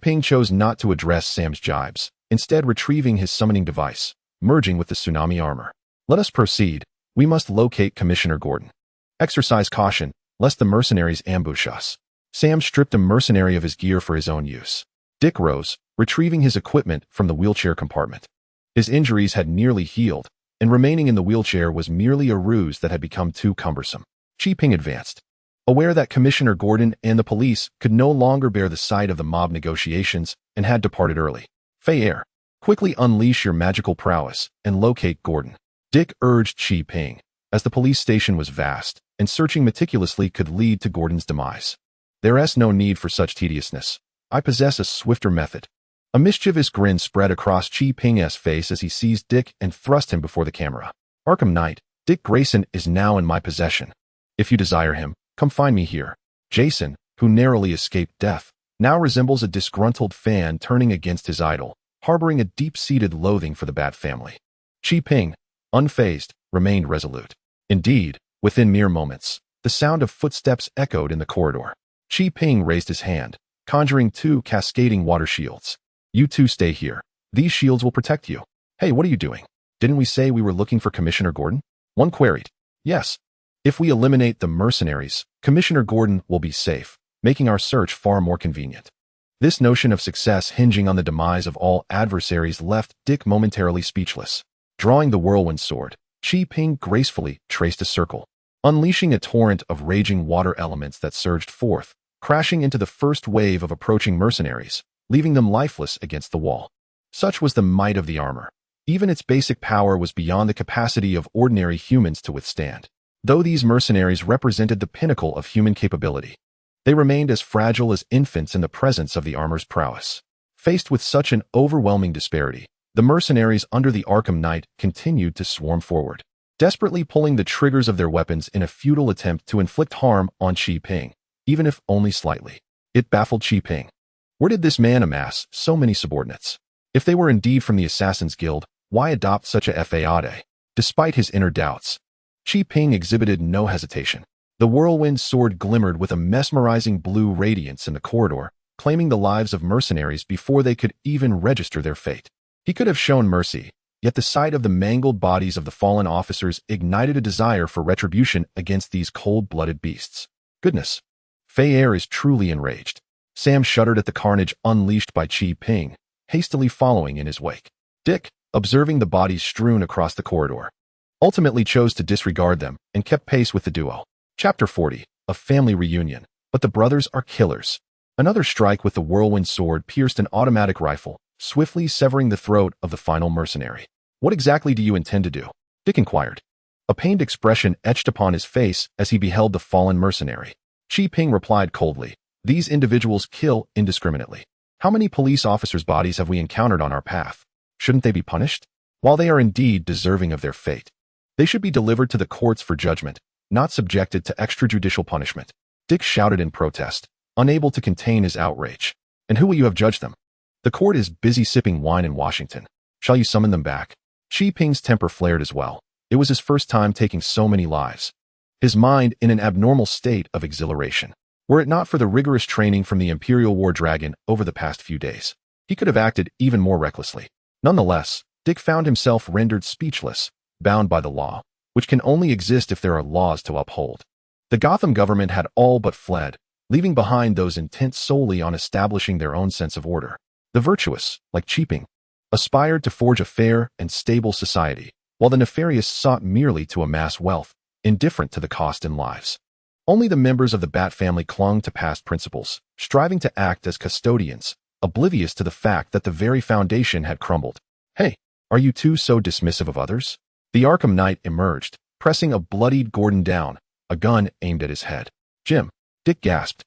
[SPEAKER 1] Ping chose not to address Sam's jibes, instead retrieving his summoning device, merging with the tsunami armor. Let us proceed. We must locate Commissioner Gordon. Exercise caution, lest the mercenaries ambush us. Sam stripped a mercenary of his gear for his own use. Dick rose, retrieving his equipment from the wheelchair compartment. His injuries had nearly healed, and remaining in the wheelchair was merely a ruse that had become too cumbersome. Ping advanced, aware that Commissioner Gordon and the police could no longer bear the sight of the mob negotiations and had departed early. Fair, quickly unleash your magical prowess and locate Gordon. Dick urged Ping, as the police station was vast, and searching meticulously could lead to Gordon's demise. There's no need for such tediousness. I possess a swifter method. A mischievous grin spread across Chi Ping's face as he seized Dick and thrust him before the camera. Arkham Knight, Dick Grayson is now in my possession. If you desire him, come find me here. Jason, who narrowly escaped death, now resembles a disgruntled fan turning against his idol, harboring a deep-seated loathing for the Bat family. Chi Ping, unfazed, remained resolute. Indeed, within mere moments, the sound of footsteps echoed in the corridor. Chi Ping raised his hand, conjuring 2 cascading water shields. You two stay here. These shields will protect you. Hey, what are you doing? Didn't we say we were looking for Commissioner Gordon? One queried. Yes. If we eliminate the mercenaries, Commissioner Gordon will be safe, making our search far more convenient. This notion of success hinging on the demise of all adversaries left Dick momentarily speechless. Drawing the whirlwind sword, Chi Ping gracefully traced a circle, unleashing a torrent of raging water elements that surged forth, crashing into the first wave of approaching mercenaries, leaving them lifeless against the wall. Such was the might of the armor. Even its basic power was beyond the capacity of ordinary humans to withstand. Though these mercenaries represented the pinnacle of human capability, they remained as fragile as infants in the presence of the armor's prowess. Faced with such an overwhelming disparity, the mercenaries under the Arkham Knight continued to swarm forward, desperately pulling the triggers of their weapons in a futile attempt to inflict harm on Chi Ping, even if only slightly. It baffled Chi Ping. Where did this man amass so many subordinates? If they were indeed from the Assassin's Guild, why adopt such a fade? Despite his inner doubts, Chi Ping exhibited no hesitation. The whirlwind sword glimmered with a mesmerizing blue radiance in the corridor, claiming the lives of mercenaries before they could even register their fate. He could have shown mercy, yet the sight of the mangled bodies of the fallen officers ignited a desire for retribution against these cold-blooded beasts. Goodness, Fei Air is truly enraged. Sam shuddered at the carnage unleashed by Chi Ping, hastily following in his wake. Dick, observing the bodies strewn across the corridor, ultimately chose to disregard them and kept pace with the duo. Chapter 40, A Family Reunion. But the brothers are killers. Another strike with the whirlwind sword pierced an automatic rifle, swiftly severing the throat of the final mercenary. What exactly do you intend to do? Dick inquired. A pained expression etched upon his face as he beheld the fallen mercenary. Chi Ping replied coldly, These individuals kill indiscriminately. How many police officers' bodies have we encountered on our path? Shouldn't they be punished? While they are indeed deserving of their fate, they should be delivered to the courts for judgment, not subjected to extrajudicial punishment. Dick shouted in protest, unable to contain his outrage. And who will you have judged them? The court is busy sipping wine in Washington. Shall you summon them back? Chi Ping's temper flared as well. It was his first time taking so many lives. His mind in an abnormal state of exhilaration. Were it not for the rigorous training from the Imperial War Dragon over the past few days, he could have acted even more recklessly. Nonetheless, Dick found himself rendered speechless, bound by the law, which can only exist if there are laws to uphold. The Gotham government had all but fled, leaving behind those intent solely on establishing their own sense of order. The virtuous, like Chi Ping, aspired to forge a fair and stable society, while the nefarious sought merely to amass wealth, indifferent to the cost in lives. Only the members of the Bat family clung to past principles, striving to act as custodians, oblivious to the fact that the very foundation had crumbled. Hey, are you two so dismissive of others? The Arkham Knight emerged, pressing a bloodied Gordon down, a gun aimed at his head. Jim, Dick gasped.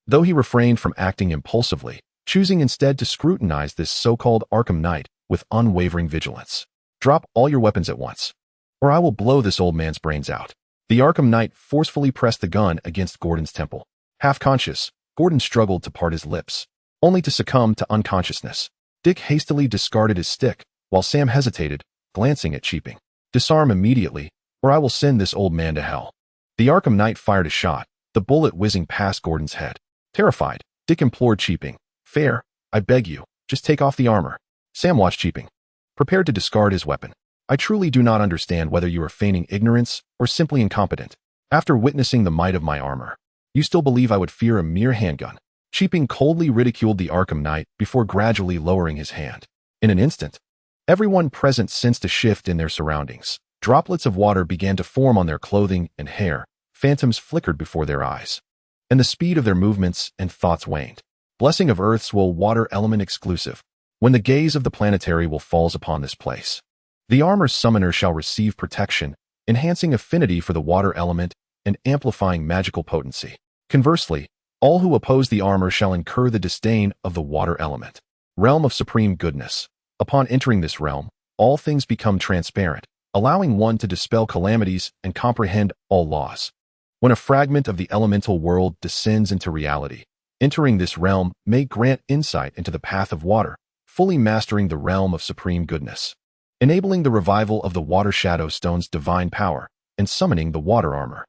[SPEAKER 1] Though he refrained from acting impulsively, choosing instead to scrutinize this so-called Arkham Knight with unwavering vigilance. Drop all your weapons at once, or I will blow this old man's brains out. The Arkham Knight forcefully pressed the gun against Gordon's temple. Half conscious, Gordon struggled to part his lips, only to succumb to unconsciousness. Dick hastily discarded his stick, while Sam hesitated, glancing at Chi Ping. Disarm immediately, or I will send this old man to hell. The Arkham Knight fired a shot, the bullet whizzing past Gordon's head. Terrified, Dick implored Chi Ping. Fair, I beg you, just take off the armor. Sam watched Chi Ping, prepared to discard his weapon. I truly do not understand whether you are feigning ignorance or simply incompetent. After witnessing the might of my armor, you still believe I would fear a mere handgun. Chi Ping coldly ridiculed the Arkham Knight before gradually lowering his hand. In an instant, everyone present sensed a shift in their surroundings. Droplets of water began to form on their clothing and hair, phantoms flickered before their eyes, and the speed of their movements and thoughts waned. Blessing of Earth's will water element exclusive. When the gaze of the planetary will falls upon this place, the armor's summoner shall receive protection, enhancing affinity for the water element and amplifying magical potency. Conversely, all who oppose the armor shall incur the disdain of the water element. Realm of Supreme Goodness. Upon entering this realm, all things become transparent, allowing one to dispel calamities and comprehend all laws. When a fragment of the elemental world descends into reality, entering this realm may grant insight into the path of water, fully mastering the realm of supreme goodness, enabling the revival of the Water Shadow Stone's divine power, and summoning the water armor.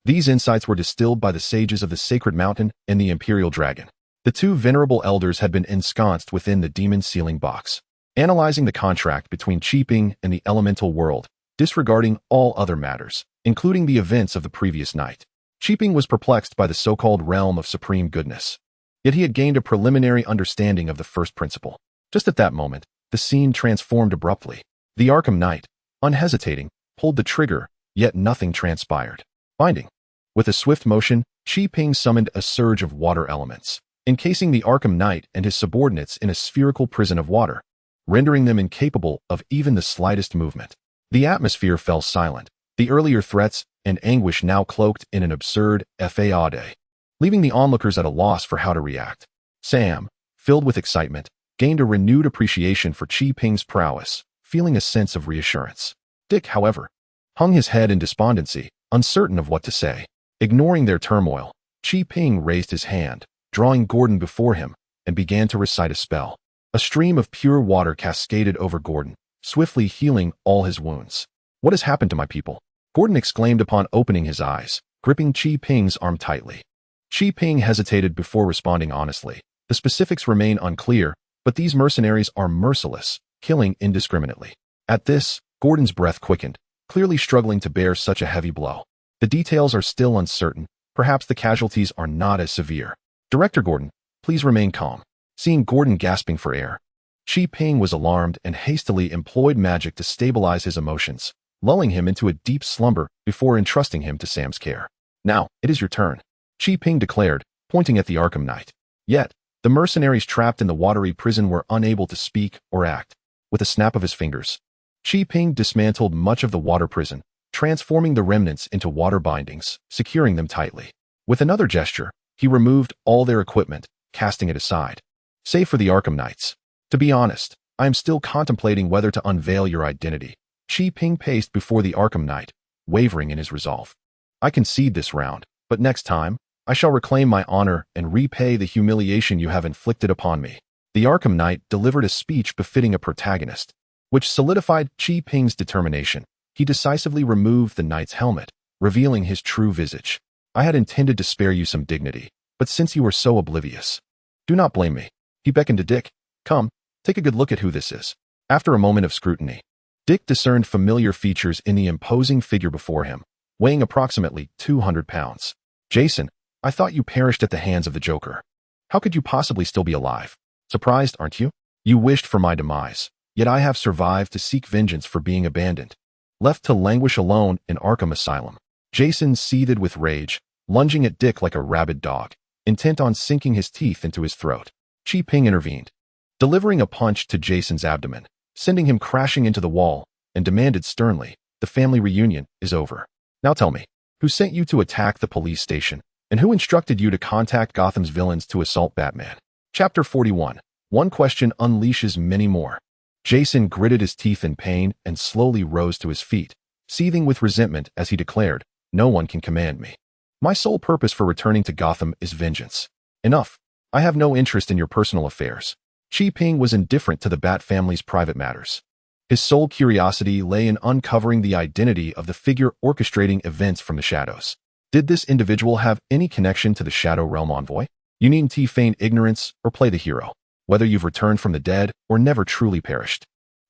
[SPEAKER 1] These insights were distilled by the sages of the Sacred Mountain and the Imperial Dragon. The two venerable elders had been ensconced within the demon sealing box, analyzing the contract between Qi Ping and the elemental world, disregarding all other matters, including the events of the previous night. Qi Ping was perplexed by the so-called realm of supreme goodness. Yet he had gained a preliminary understanding of the first principle. Just at that moment, the scene transformed abruptly. The Arkham Knight, unhesitating, pulled the trigger, yet nothing transpired. Binding. With a swift motion, Qi Ping summoned a surge of water elements, encasing the Arkham Knight and his subordinates in a spherical prison of water, rendering them incapable of even the slightest movement. The atmosphere fell silent, the earlier threats and anguish now cloaked in an absurd faade, leaving the onlookers at a loss for how to react. Sam, filled with excitement, gained a renewed appreciation for Qi Ping's prowess, feeling a sense of reassurance. Dick, however, hung his head in despondency, uncertain of what to say. Ignoring their turmoil, Qi Ping raised his hand, drawing Gordon before him, and began to recite a spell. A stream of pure water cascaded over Gordon, swiftly healing all his wounds. "What has happened to my people?" Gordon exclaimed upon opening his eyes, gripping Qi Ping's arm tightly. Qi Ping hesitated before responding honestly. The specifics remain unclear, but these mercenaries are merciless, killing indiscriminately. At this, Gordon's breath quickened, clearly struggling to bear such a heavy blow. The details are still uncertain. Perhaps the casualties are not as severe. "Director Gordon, please remain calm." Seeing Gordon gasping for air, Qi Ping was alarmed and hastily employed magic to stabilize his emotions, lulling him into a deep slumber before entrusting him to Sam's care. "Now, it is your turn," Qi Ping declared, pointing at the Arkham Knight. Yet, the mercenaries trapped in the watery prison were unable to speak or act. With a snap of his fingers, Qi Ping dismantled much of the water prison, transforming the remnants into water bindings, securing them tightly. With another gesture, he removed all their equipment, casting it aside. "Save for the Arkham Knights. To be honest, I am still contemplating whether to unveil your identity." Qi Ping paced before the Arkham Knight, wavering in his resolve. "I concede this round, but next time, I shall reclaim my honor and repay the humiliation you have inflicted upon me." The Arkham Knight delivered a speech befitting a protagonist, which solidified Qi Ping's determination. He decisively removed the knight's helmet, revealing his true visage. "I had intended to spare you some dignity, but since you were so oblivious, do not blame me." He beckoned to Dick. "Come, take a good look at who this is." After a moment of scrutiny, Dick discerned familiar features in the imposing figure before him, weighing approximately 200 pounds. "Jason, I thought you perished at the hands of the Joker. How could you possibly still be alive? Surprised, aren't you? You wished for my demise, yet I have survived to seek vengeance for being abandoned, left to languish alone in Arkham Asylum." Jason seethed with rage, lunging at Dick like a rabid dog, intent on sinking his teeth into his throat. Qi Ping intervened, delivering a punch to Jason's abdomen, sending him crashing into the wall, and demanded sternly, "The family reunion is over. Now tell me, who sent you to attack the police station, and who instructed you to contact Gotham's villains to assault Batman?" Chapter 41. One question unleashes many more. Jason gritted his teeth in pain and slowly rose to his feet, seething with resentment as he declared, "No one can command me. My sole purpose for returning to Gotham is vengeance. Enough. I have no interest in your personal affairs." Qi Ping was indifferent to the Bat family's private matters. His sole curiosity lay in uncovering the identity of the figure orchestrating events from the shadows. Did this individual have any connection to the Shadow Realm envoy? You needn't feign ignorance or play the hero, whether you've returned from the dead or never truly perished.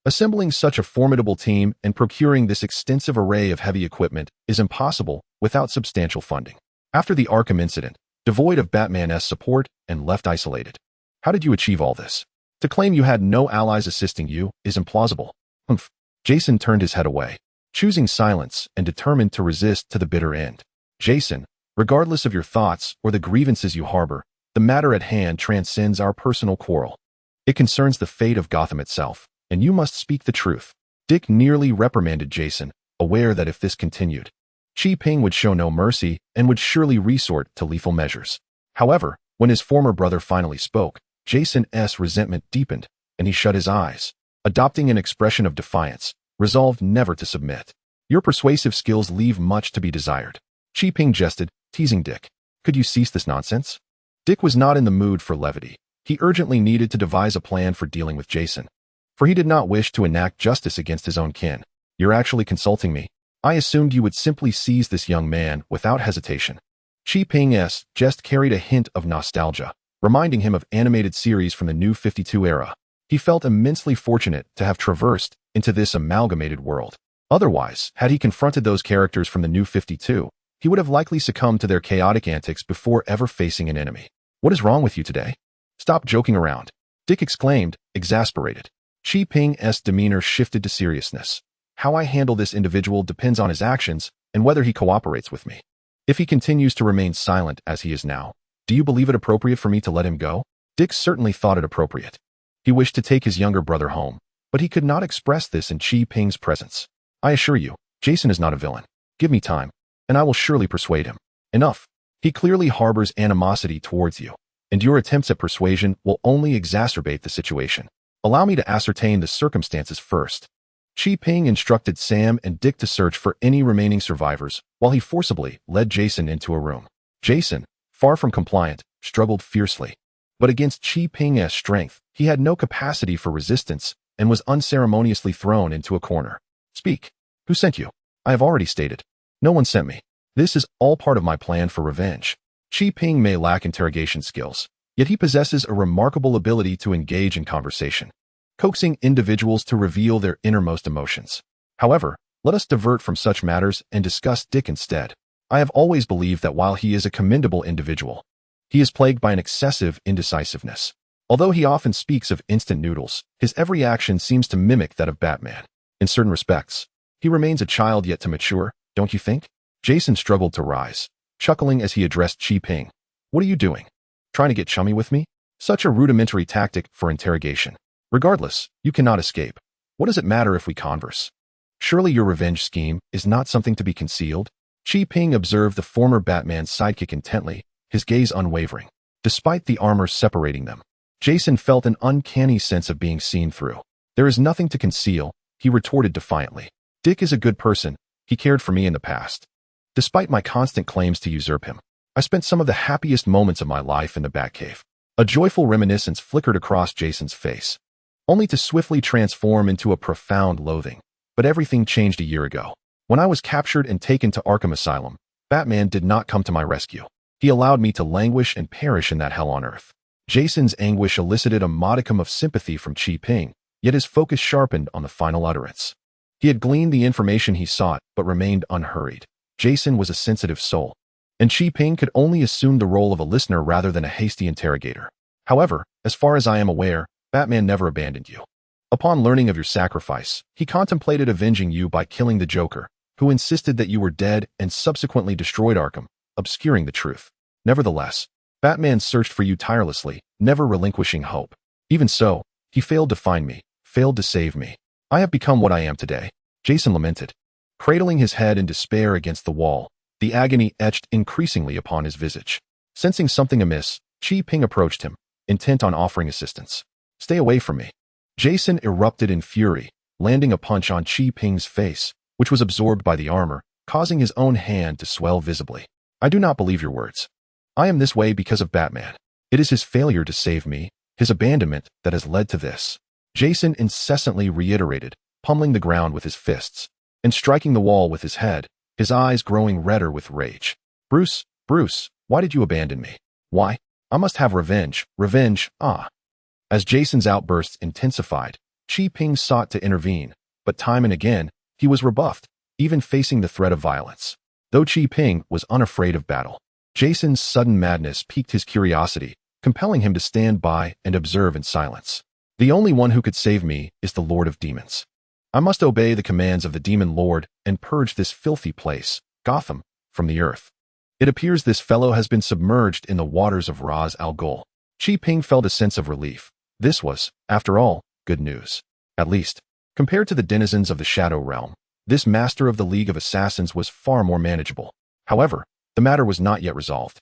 [SPEAKER 1] Assembling such a formidable team and procuring this extensive array of heavy equipment is impossible without substantial funding. After the Arkham incident, devoid of Batman's support and left isolated. How did you achieve all this? To claim you had no allies assisting you is implausible. Humph. Jason turned his head away, choosing silence and determined to resist to the bitter end. "Jason, regardless of your thoughts or the grievances you harbor, the matter at hand transcends our personal quarrel. It concerns the fate of Gotham itself, and you must speak the truth." Dick nearly reprimanded Jason, aware that if this continued, Qi Ping would show no mercy and would surely resort to lethal measures. However, when his former brother finally spoke, Jason's resentment deepened, and he shut his eyes, adopting an expression of defiance, resolved never to submit. Your persuasive skills leave much to be desired. Qiping jested, teasing Dick. Could you cease this nonsense? Dick was not in the mood for levity. He urgently needed to devise a plan for dealing with Jason, for he did not wish to enact justice against his own kin. You're actually consulting me? I assumed you would simply seize this young man without hesitation. Qiping's jest carried a hint of nostalgia, reminding him of animated series from the New 52 era. He felt immensely fortunate to have traversed into this amalgamated world. Otherwise, had he confronted those characters from the New 52, he would have likely succumbed to their chaotic antics before ever facing an enemy. What is wrong with you today? Stop joking around, Dick exclaimed, exasperated. Qiping's demeanor shifted to seriousness. How I handle this individual depends on his actions and whether he cooperates with me. If he continues to remain silent as he is now, do you believe it appropriate for me to let him go? Dick certainly thought it appropriate. He wished to take his younger brother home, but he could not express this in Qiping's presence. I assure you, Jason is not a villain. Give me time, and I will surely persuade him. Enough. He clearly harbors animosity towards you, and your attempts at persuasion will only exacerbate the situation. Allow me to ascertain the circumstances first. Qiping instructed Sam and Dick to search for any remaining survivors while he forcibly led Jason into a room. Jason, far from compliant, struggled fiercely. But against Qiping's strength, he had no capacity for resistance and was unceremoniously thrown into a corner. Speak. Who sent you? I have already stated. No one sent me. This is all part of my plan for revenge. Qiping may lack interrogation skills, yet he possesses a remarkable ability to engage in conversation, coaxing individuals to reveal their innermost emotions. However, let us divert from such matters and discuss Dick instead. I have always believed that while he is a commendable individual, he is plagued by an excessive indecisiveness. Although he often speaks of instant noodles, his every action seems to mimic that of Batman. In certain respects, he remains a child yet to mature, don't you think? Jason struggled to rise, chuckling as he addressed Qiping. What are you doing? Trying to get chummy with me? Such a rudimentary tactic for interrogation. Regardless, you cannot escape. What does it matter if we converse? Surely your revenge scheme is not something to be concealed? Qiping observed the former Batman's sidekick intently, his gaze unwavering. Despite the armor separating them, Jason felt an uncanny sense of being seen through. There is nothing to conceal, he retorted defiantly. Dick is a good person. He cared for me in the past. Despite my constant claims to usurp him, I spent some of the happiest moments of my life in the Batcave. A joyful reminiscence flickered across Jason's face, only to swiftly transform into a profound loathing. But everything changed a year ago. When I was captured and taken to Arkham Asylum, Batman did not come to my rescue. He allowed me to languish and perish in that hell on earth. Jason's anguish elicited a modicum of sympathy from Qiping, yet his focus sharpened on the final utterance. He had gleaned the information he sought, but remained unhurried. Jason was a sensitive soul, and Qiping could only assume the role of a listener rather than a hasty interrogator. However, as far as I am aware, Batman never abandoned you. Upon learning of your sacrifice, he contemplated avenging you by killing the Joker, who insisted that you were dead and subsequently destroyed Arkham, obscuring the truth. Nevertheless, Batman searched for you tirelessly, never relinquishing hope. Even so, he failed to find me, failed to save me. I have become what I am today, Jason lamented. Cradling his head in despair against the wall, the agony etched increasingly upon his visage. Sensing something amiss, Qiping approached him, intent on offering assistance. Stay away from me. Jason erupted in fury, landing a punch on Qiping's face, which was absorbed by the armor, causing his own hand to swell visibly. I do not believe your words. I am this way because of Batman. It is his failure to save me, his abandonment, that has led to this. Jason incessantly reiterated, pummeling the ground with his fists and striking the wall with his head, his eyes growing redder with rage. Bruce, why did you abandon me? Why? I must have revenge, ah. As Jason's outbursts intensified, Qiping sought to intervene, but time and again, he was rebuffed, even facing the threat of violence. Though Qiping was unafraid of battle, Jason's sudden madness piqued his curiosity, compelling him to stand by and observe in silence. The only one who could save me is the Lord of Demons. I must obey the commands of the Demon Lord and purge this filthy place, Gotham, from the earth. It appears this fellow has been submerged in the waters of Ra's al Ghul. Qiping felt a sense of relief. This was, after all, good news. At least, compared to the denizens of the Shadow Realm, this master of the League of Assassins was far more manageable. However, the matter was not yet resolved.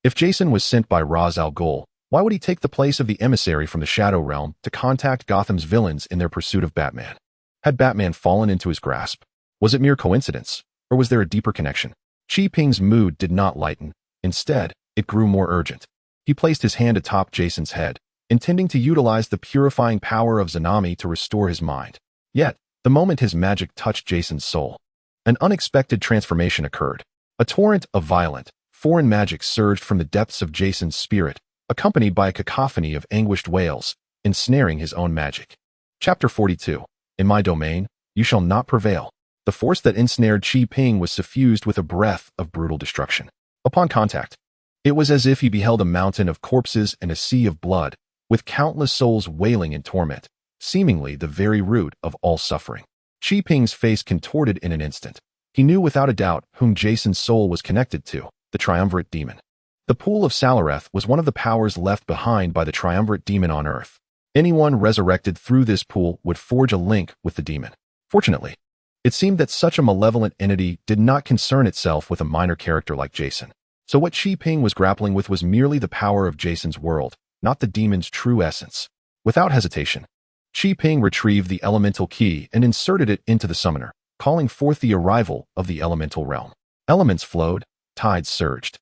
[SPEAKER 1] If Jason was sent by Ra's al Ghul, Why would he take the place of the emissary from the Shadow Realm to contact Gotham's villains in their pursuit of Batman? Had Batman fallen into his grasp? Was it mere coincidence, or was there a deeper connection? Qi-Ping's mood did not lighten. Instead, it grew more urgent. He placed his hand atop Jason's head, intending to utilize the purifying power of Zanami to restore his mind. Yet, the moment his magic touched Jason's soul, an unexpected transformation occurred. A torrent of violent, foreign magic surged from the depths of Jason's spirit, accompanied by a cacophony of anguished wails, ensnaring his own magic. Chapter 42. In my domain, you shall not prevail. The force that ensnared Qi-Ping was suffused with a breath of brutal destruction. Upon contact, it was as if he beheld a mountain of corpses and a sea of blood, with countless souls wailing in torment, seemingly the very root of all suffering. Qi-Ping's face contorted in an instant. He knew without a doubt whom Jason's soul was connected to, the triumvirate demon. The pool of Salareth was one of the powers left behind by the triumvirate demon on Earth. Anyone resurrected through this pool would forge a link with the demon. Fortunately, it seemed that such a malevolent entity did not concern itself with a minor character like Jason. So what Qi-Ping was grappling with was merely the power of Jason's world, not the demon's true essence. Without hesitation, Qi-Ping retrieved the elemental key and inserted it into the summoner, calling forth the arrival of the elemental realm. Elements flowed, tides surged,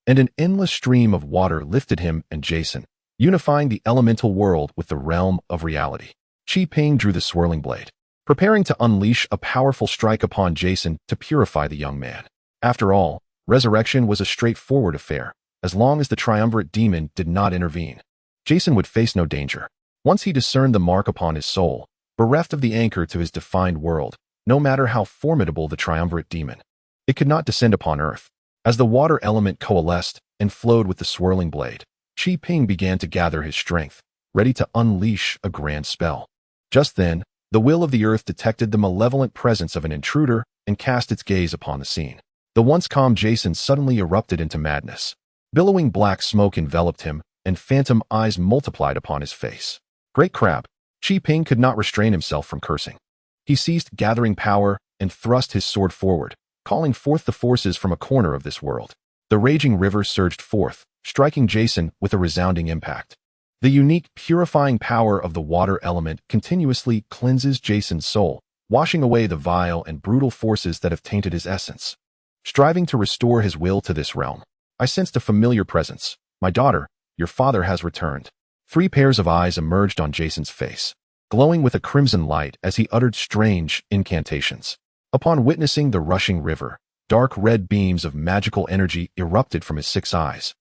[SPEAKER 1] and an endless stream of water lifted him and Jason, unifying the elemental world with the realm of reality. Qi-Ping drew the swirling blade, preparing to unleash a powerful strike upon Jason to purify the young man. After all, resurrection was a straightforward affair, as long as the triumvirate demon did not intervene. Jason would face no danger. Once he discerned the mark upon his soul, bereft of the anchor to his defined world, no matter how formidable the triumvirate demon, it could not descend upon Earth. As the water element coalesced and flowed with the swirling blade, Qi-Ping began to gather his strength, ready to unleash a grand spell. Just then, the will of the Earth detected the malevolent presence of an intruder and cast its gaze upon the scene. The once calm Jason suddenly erupted into madness. Billowing black smoke enveloped him, and phantom eyes multiplied upon his face. Great crab! Qi-Ping could not restrain himself from cursing. He ceased gathering power and thrust his sword forward, calling forth the forces from a corner of this world. The raging river surged forth, striking Jason with a resounding impact. The unique, purifying power of the water element continuously cleanses Jason's soul, washing away the vile and brutal forces that have tainted his essence. Striving to restore his will to this realm, I sensed a familiar presence. My daughter, your father has returned. 3 pairs of eyes emerged on Jason's face, glowing with a crimson light as he uttered strange incantations. Upon witnessing the rushing river, dark red beams of magical energy erupted from his 6 eyes,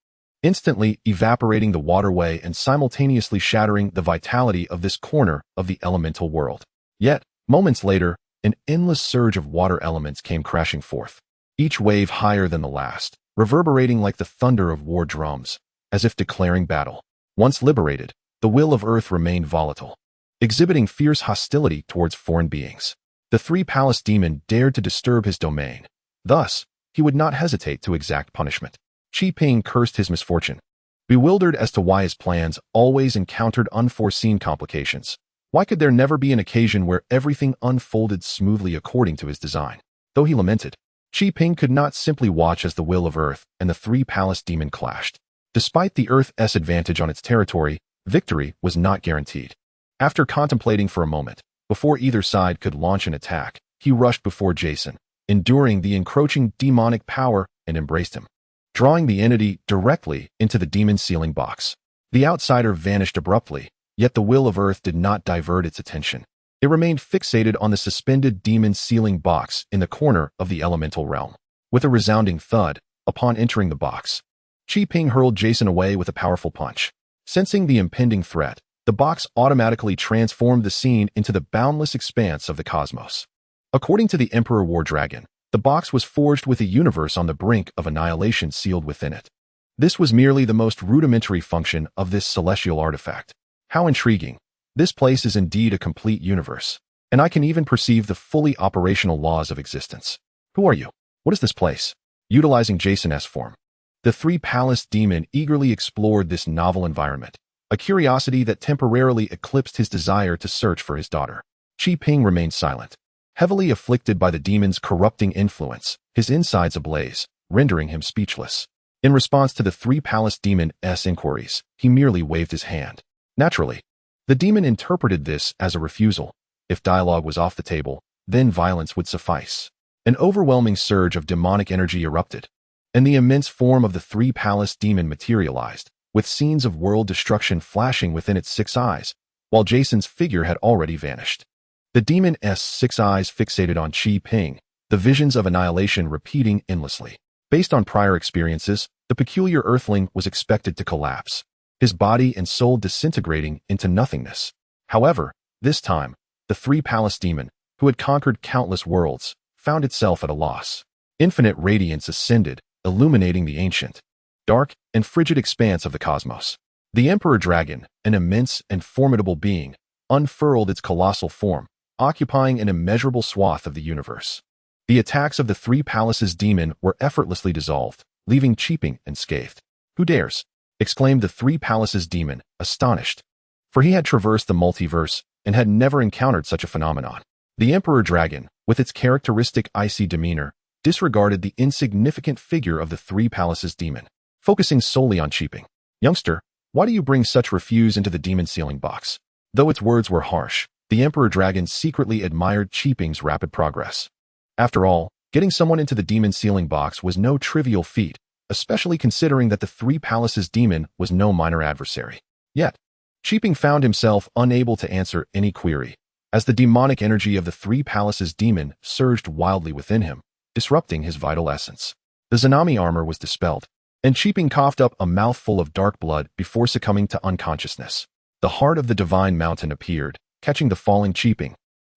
[SPEAKER 1] instantly evaporating the waterway and simultaneously shattering the vitality of this corner of the elemental world. Yet, moments later, an endless surge of water elements came crashing forth, each wave higher than the last, reverberating like the thunder of war drums, as if declaring battle. Once liberated, the will of Earth remained volatile, exhibiting fierce hostility towards foreign beings. The 3-palace demon dared to disturb his domain. Thus, he would not hesitate to exact punishment. Qi-Ping cursed his misfortune, bewildered as to why his plans always encountered unforeseen complications. Why could there never be an occasion where everything unfolded smoothly according to his design? Though he lamented, Qi-Ping could not simply watch as the will of Earth and the 3-palace demon clashed. Despite the Earth's advantage on its territory, victory was not guaranteed. After contemplating for a moment, before either side could launch an attack, he rushed before Jason, enduring the encroaching demonic power, and embraced him, drawing the entity directly into the demon's sealing box. The outsider vanished abruptly, yet the will of Earth did not divert its attention. It remained fixated on the suspended demon's sealing box in the corner of the elemental realm. With a resounding thud, upon entering the box, Qi-Ping hurled Jason away with a powerful punch. Sensing the impending threat, the box automatically transformed the scene into the boundless expanse of the cosmos. According to the Emperor War Dragon, the box was forged with a universe on the brink of annihilation sealed within it. This was merely the most rudimentary function of this celestial artifact. How intriguing! This place is indeed a complete universe, and I can even perceive the fully operational laws of existence. Who are you? What is this place? Utilizing Jason's form, the 3-palace demon eagerly explored this novel environment, a curiosity that temporarily eclipsed his desire to search for his daughter. Qi-Ping remained silent, heavily afflicted by the demon's corrupting influence, his insides ablaze, rendering him speechless. In response to the three palace demon's inquiries, he merely waved his hand. Naturally, the demon interpreted this as a refusal. If dialogue was off the table, then violence would suffice. An overwhelming surge of demonic energy erupted, and the immense form of the three palace demon materialized, with scenes of world destruction flashing within its 6 eyes, while Jason's figure had already vanished. The demon's 6 eyes fixated on Qi Ping, the visions of annihilation repeating endlessly. Based on prior experiences, the peculiar earthling was expected to collapse, his body and soul disintegrating into nothingness. However, this time, the three palace demon, who had conquered countless worlds, found itself at a loss. Infinite radiance ascended, illuminating the ancient, dark, and frigid expanse of the cosmos. The Emperor Dragon, an immense and formidable being, unfurled its colossal form, occupying an immeasurable swath of the universe. The attacks of the three palaces demon were effortlessly dissolved, leaving Qi Ping unscathed. "Who dares?" exclaimed the three palaces demon, astonished, for he had traversed the multiverse and had never encountered such a phenomenon. The Emperor Dragon, with its characteristic icy demeanor, disregarded the insignificant figure of the three palaces demon, focusing solely on Qi Ping. "Youngster, why do you bring such refuse into the demon sealing box?" Though its words were harsh, the Emperor Dragon secretly admired Qi Ping's rapid progress. After all, getting someone into the demon sealing box was no trivial feat, especially considering that the three palaces demon was no minor adversary. Yet, Qi Ping found himself unable to answer any query, as the demonic energy of the three palaces demon surged wildly within him, disrupting his vital essence. The Zanami armor was dispelled, and Qi Ping coughed up a mouthful of dark blood before succumbing to unconsciousness. The heart of the divine mountain appeared, catching the falling Qi Ping,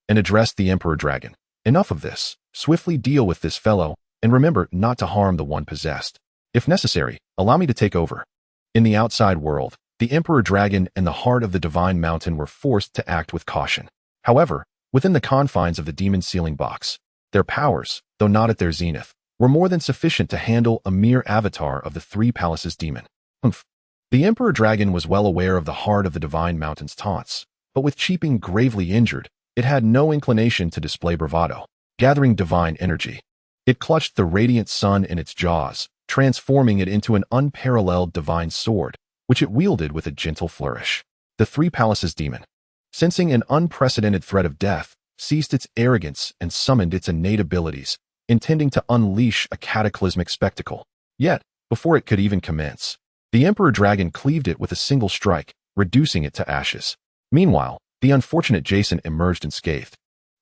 [SPEAKER 1] and addressed the Emperor Dragon. "Enough of this. Swiftly deal with this fellow, and remember not to harm the one possessed. If necessary, allow me to take over." In the outside world, the Emperor Dragon and the heart of the divine mountain were forced to act with caution. However, within the confines of the demon sealing box, their powers, though not at their zenith, were more than sufficient to handle a mere avatar of the three palaces demon. The Emperor Dragon was well aware of the heart of the divine mountain's taunts, but with Qi Ping gravely injured, it had no inclination to display bravado. Gathering divine energy, it clutched the radiant sun in its jaws, transforming it into an unparalleled divine sword, which it wielded with a gentle flourish. The three palaces demon, sensing an unprecedented threat of death, ceased its arrogance and summoned its innate abilities, intending to unleash a cataclysmic spectacle. Yet, before it could even commence, the Emperor Dragon cleaved it with a single strike, reducing it to ashes. Meanwhile, the unfortunate Jason emerged unscathed,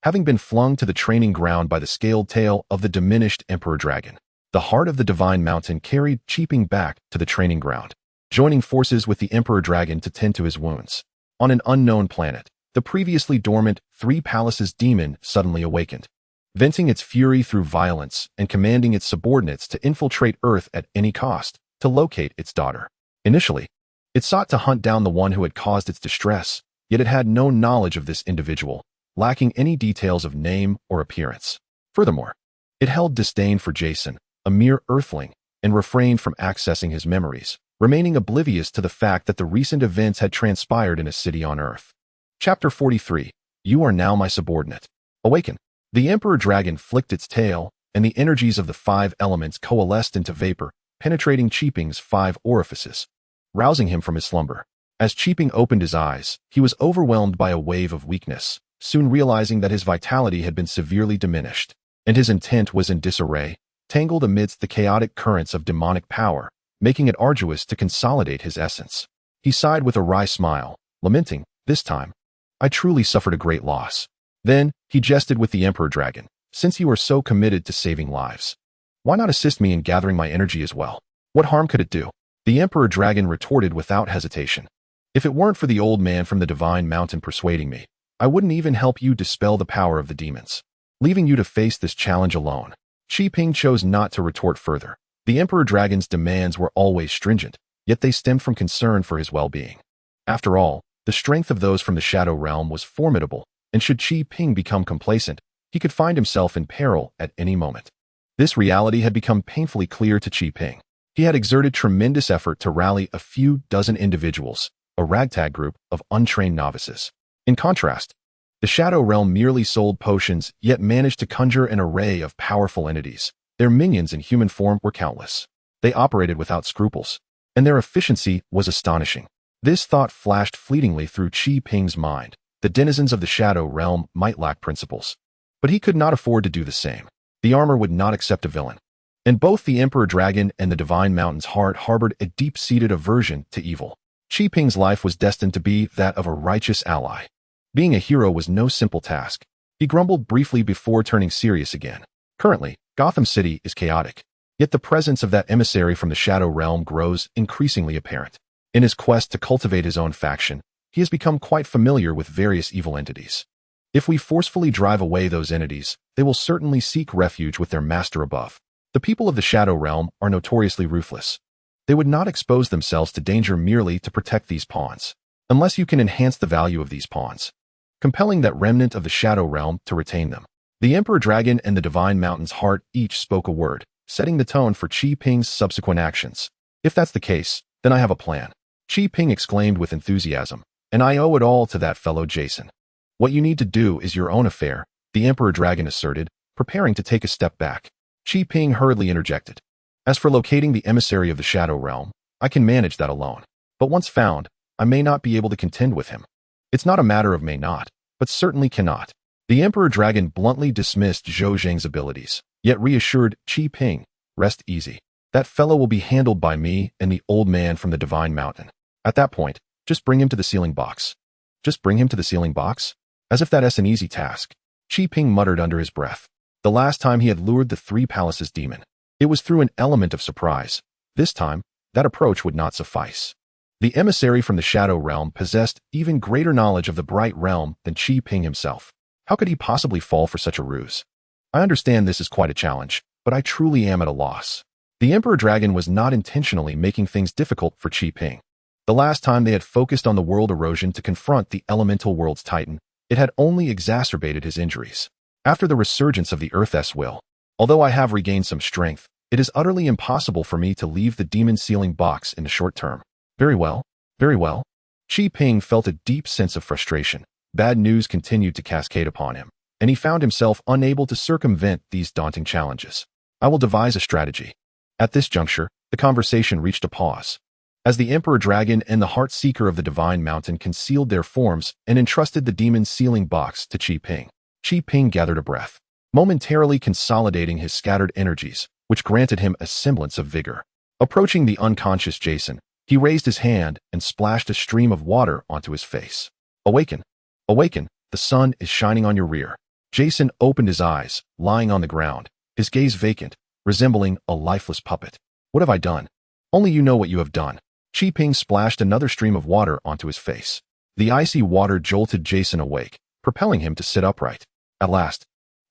[SPEAKER 1] having been flung to the training ground by the scaled tail of the diminished Emperor Dragon. The heart of the divine mountain carried Qi Ping back to the training ground, joining forces with the Emperor Dragon to tend to his wounds. On an unknown planet, the previously dormant three palaces demon suddenly awakened, venting its fury through violence and commanding its subordinates to infiltrate Earth at any cost to locate its daughter. Initially, it sought to hunt down the one who had caused its distress, yet it had no knowledge of this individual, lacking any details of name or appearance. Furthermore, it held disdain for Jason, a mere earthling, and refrained from accessing his memories, remaining oblivious to the fact that the recent events had transpired in a city on Earth. Chapter 43. You are now my subordinate. Awaken. The Emperor Dragon flicked its tail, and the energies of the 5 elements coalesced into vapor, penetrating Qi Ping's 5 orifices, rousing him from his slumber. As Qi Ping opened his eyes, he was overwhelmed by a wave of weakness, soon realizing that his vitality had been severely diminished, and his intent was in disarray, tangled amidst the chaotic currents of demonic power, making it arduous to consolidate his essence. He sighed with a wry smile, lamenting, "This time, I truly suffered a great loss." Then, he jested with the Emperor Dragon, "Since you are so committed to saving lives, why not assist me in gathering my energy as well? What harm could it do?" The Emperor Dragon retorted without hesitation, "If it weren't for the old man from the Divine Mountain persuading me, I wouldn't even help you dispel the power of the demons, leaving you to face this challenge alone." Qi Ping chose not to retort further. The Emperor Dragon's demands were always stringent, yet they stemmed from concern for his well-being. After all, the strength of those from the Shadow Realm was formidable, and should Qi Ping become complacent, he could find himself in peril at any moment. This reality had become painfully clear to Qi Ping. He had exerted tremendous effort to rally a few dozen individuals, a ragtag group of untrained novices. In contrast, the Shadow Realm merely sold potions yet managed to conjure an array of powerful entities. Their minions in human form were countless. They operated without scruples, and their efficiency was astonishing. This thought flashed fleetingly through Qi Ping's mind. The denizens of the Shadow Realm might lack principles, but he could not afford to do the same. The armor would not accept a villain. And both the Emperor Dragon and the Divine Mountain's heart harbored a deep-seated aversion to evil. Qi Ping's life was destined to be that of a righteous ally. Being a hero was no simple task. He grumbled briefly before turning serious again. Currently, Gotham City is chaotic, yet the presence of that emissary from the Shadow Realm grows increasingly apparent. In his quest to cultivate his own faction, he has become quite familiar with various evil entities. If we forcefully drive away those entities, they will certainly seek refuge with their master above. The people of the Shadow Realm are notoriously ruthless. They would not expose themselves to danger merely to protect these pawns, unless you can enhance the value of these pawns, compelling that remnant of the Shadow Realm to retain them. The Emperor Dragon and the Divine Mountain's heart each spoke a word, setting the tone for Qi Ping's subsequent actions. If that's the case, then I have a plan. Qi Ping exclaimed with enthusiasm, and I owe it all to that fellow Jason. What you need to do is your own affair, the Emperor Dragon asserted, preparing to take a step back. Qi Ping hurriedly interjected. As for locating the emissary of the Shadow Realm, I can manage that alone. But once found, I may not be able to contend with him. It's not a matter of may not, but certainly cannot. The Emperor Dragon bluntly dismissed Zhou Zhang's abilities, yet reassured Qi Ping, rest easy. That fellow will be handled by me and the old man from the Divine Mountain. At that point, just bring him to the sealing box. Just bring him to the sealing box? As if that's an easy task. Qi Ping muttered under his breath. The last time he had lured the Three Palaces demon, it was through an element of surprise. This time, that approach would not suffice. The emissary from the Shadow Realm possessed even greater knowledge of the Bright Realm than Qi Ping himself. How could he possibly fall for such a ruse? I understand this is quite a challenge, but I truly am at a loss. The Emperor Dragon was not intentionally making things difficult for Qi Ping. The last time they had focused on the world erosion to confront the elemental world's titan, it had only exacerbated his injuries. After the resurgence of the Earth's will, although I have regained some strength, it is utterly impossible for me to leave the demon sealing box in the short term. Very well, very well. Qi Ping felt a deep sense of frustration. Bad news continued to cascade upon him, and he found himself unable to circumvent these daunting challenges. I will devise a strategy. At this juncture, the conversation reached a pause. As the Emperor Dragon and the Heart Seeker of the Divine Mountain concealed their forms and entrusted the demon sealing box to Qi Ping gathered a breath, momentarily consolidating his scattered energies, which granted him a semblance of vigor. Approaching the unconscious Jason, he raised his hand and splashed a stream of water onto his face. Awaken! Awaken! The sun is shining on your rear. Jason opened his eyes, lying on the ground, his gaze vacant, resembling a lifeless puppet. What have I done? Only you know what you have done. Qi Ping splashed another stream of water onto his face. The icy water jolted Jason awake, propelling him to sit upright. At last,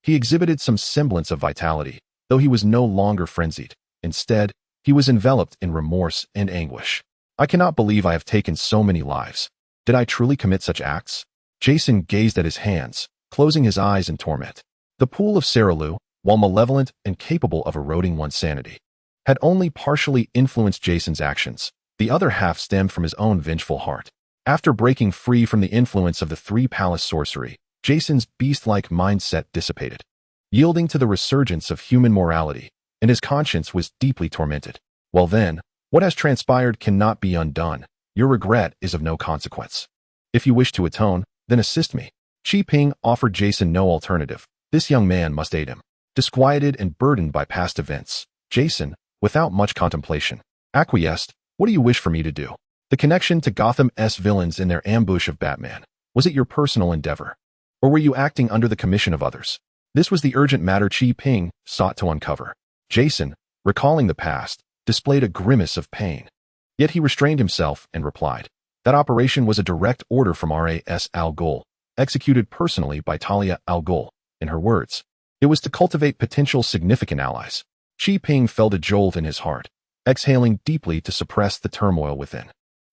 [SPEAKER 1] he exhibited some semblance of vitality, though he was no longer frenzied. Instead, he was enveloped in remorse and anguish. I cannot believe I have taken so many lives. Did I truly commit such acts? Jason gazed at his hands, closing his eyes in torment. The pool of Saralu, while malevolent and capable of eroding one's sanity, had only partially influenced Jason's actions. The other half stemmed from his own vengeful heart. After breaking free from the influence of the Three Palace sorcery, Jason's beast-like mindset dissipated, yielding to the resurgence of human morality, and his conscience was deeply tormented. Well then, what has transpired cannot be undone. Your regret is of no consequence. If you wish to atone, then assist me. Qi Ping offered Jason no alternative. This young man must aid him. Disquieted and burdened by past events, Jason, without much contemplation, acquiesced. What do you wish for me to do? The connection to Gotham's villains in their ambush of Batman. Was it your personal endeavor? Or were you acting under the commission of others? This was the urgent matter Qi Ping sought to uncover. Jason, recalling the past, displayed a grimace of pain. Yet he restrained himself and replied, that operation was a direct order from Ras Al Ghul, executed personally by Talia Al Ghul. In her words, it was to cultivate potential significant allies. Qi Ping felt a jolt in his heart, exhaling deeply to suppress the turmoil within.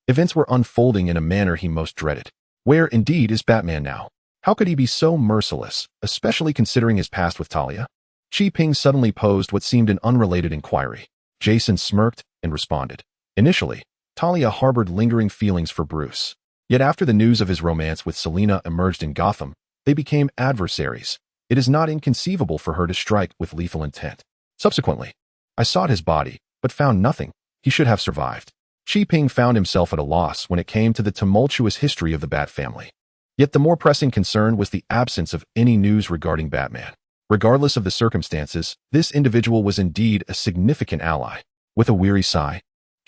[SPEAKER 1] Events were unfolding in a manner he most dreaded. Where indeed is Batman now? How could he be so merciless, especially considering his past with Talia? Qi Ping suddenly posed what seemed an unrelated inquiry. Jason smirked and responded. Initially, Talia harbored lingering feelings for Bruce. Yet after the news of his romance with Selina emerged in Gotham, they became adversaries. It is not inconceivable for her to strike with lethal intent. Subsequently, I sought his body, but found nothing. He should have survived. Chi Ping found himself at a loss when it came to the tumultuous history of the Bat family. Yet the more pressing concern was the absence of any news regarding Batman. Regardless of the circumstances, this individual was indeed a significant ally. With a weary sigh,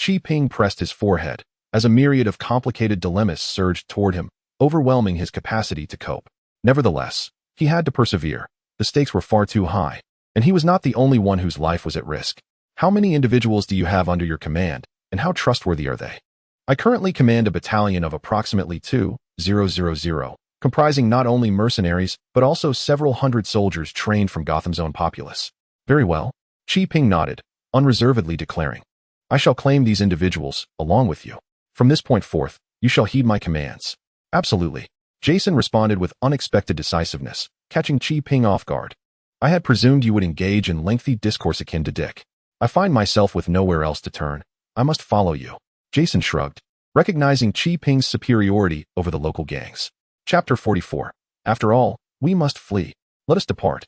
[SPEAKER 1] Chi Ping pressed his forehead as a myriad of complicated dilemmas surged toward him, overwhelming his capacity to cope. Nevertheless, he had to persevere. The stakes were far too high, and he was not the only one whose life was at risk. How many individuals do you have under your command, and how trustworthy are they? I currently command a battalion of approximately 2,000, comprising not only mercenaries, but also several hundred soldiers trained from Gotham's own populace. Very well. Chi Ping nodded, unreservedly declaring, I shall claim these individuals, along with you. From this point forth, you shall heed my commands. Absolutely. Jason responded with unexpected decisiveness, catching Chi Ping off guard. I had presumed you would engage in lengthy discourse akin to Dick. I find myself with nowhere else to turn. I must follow you. Jason shrugged, recognizing Chi Ping's superiority over the local gangs. Chapter 44. After all, we must flee. Let us depart.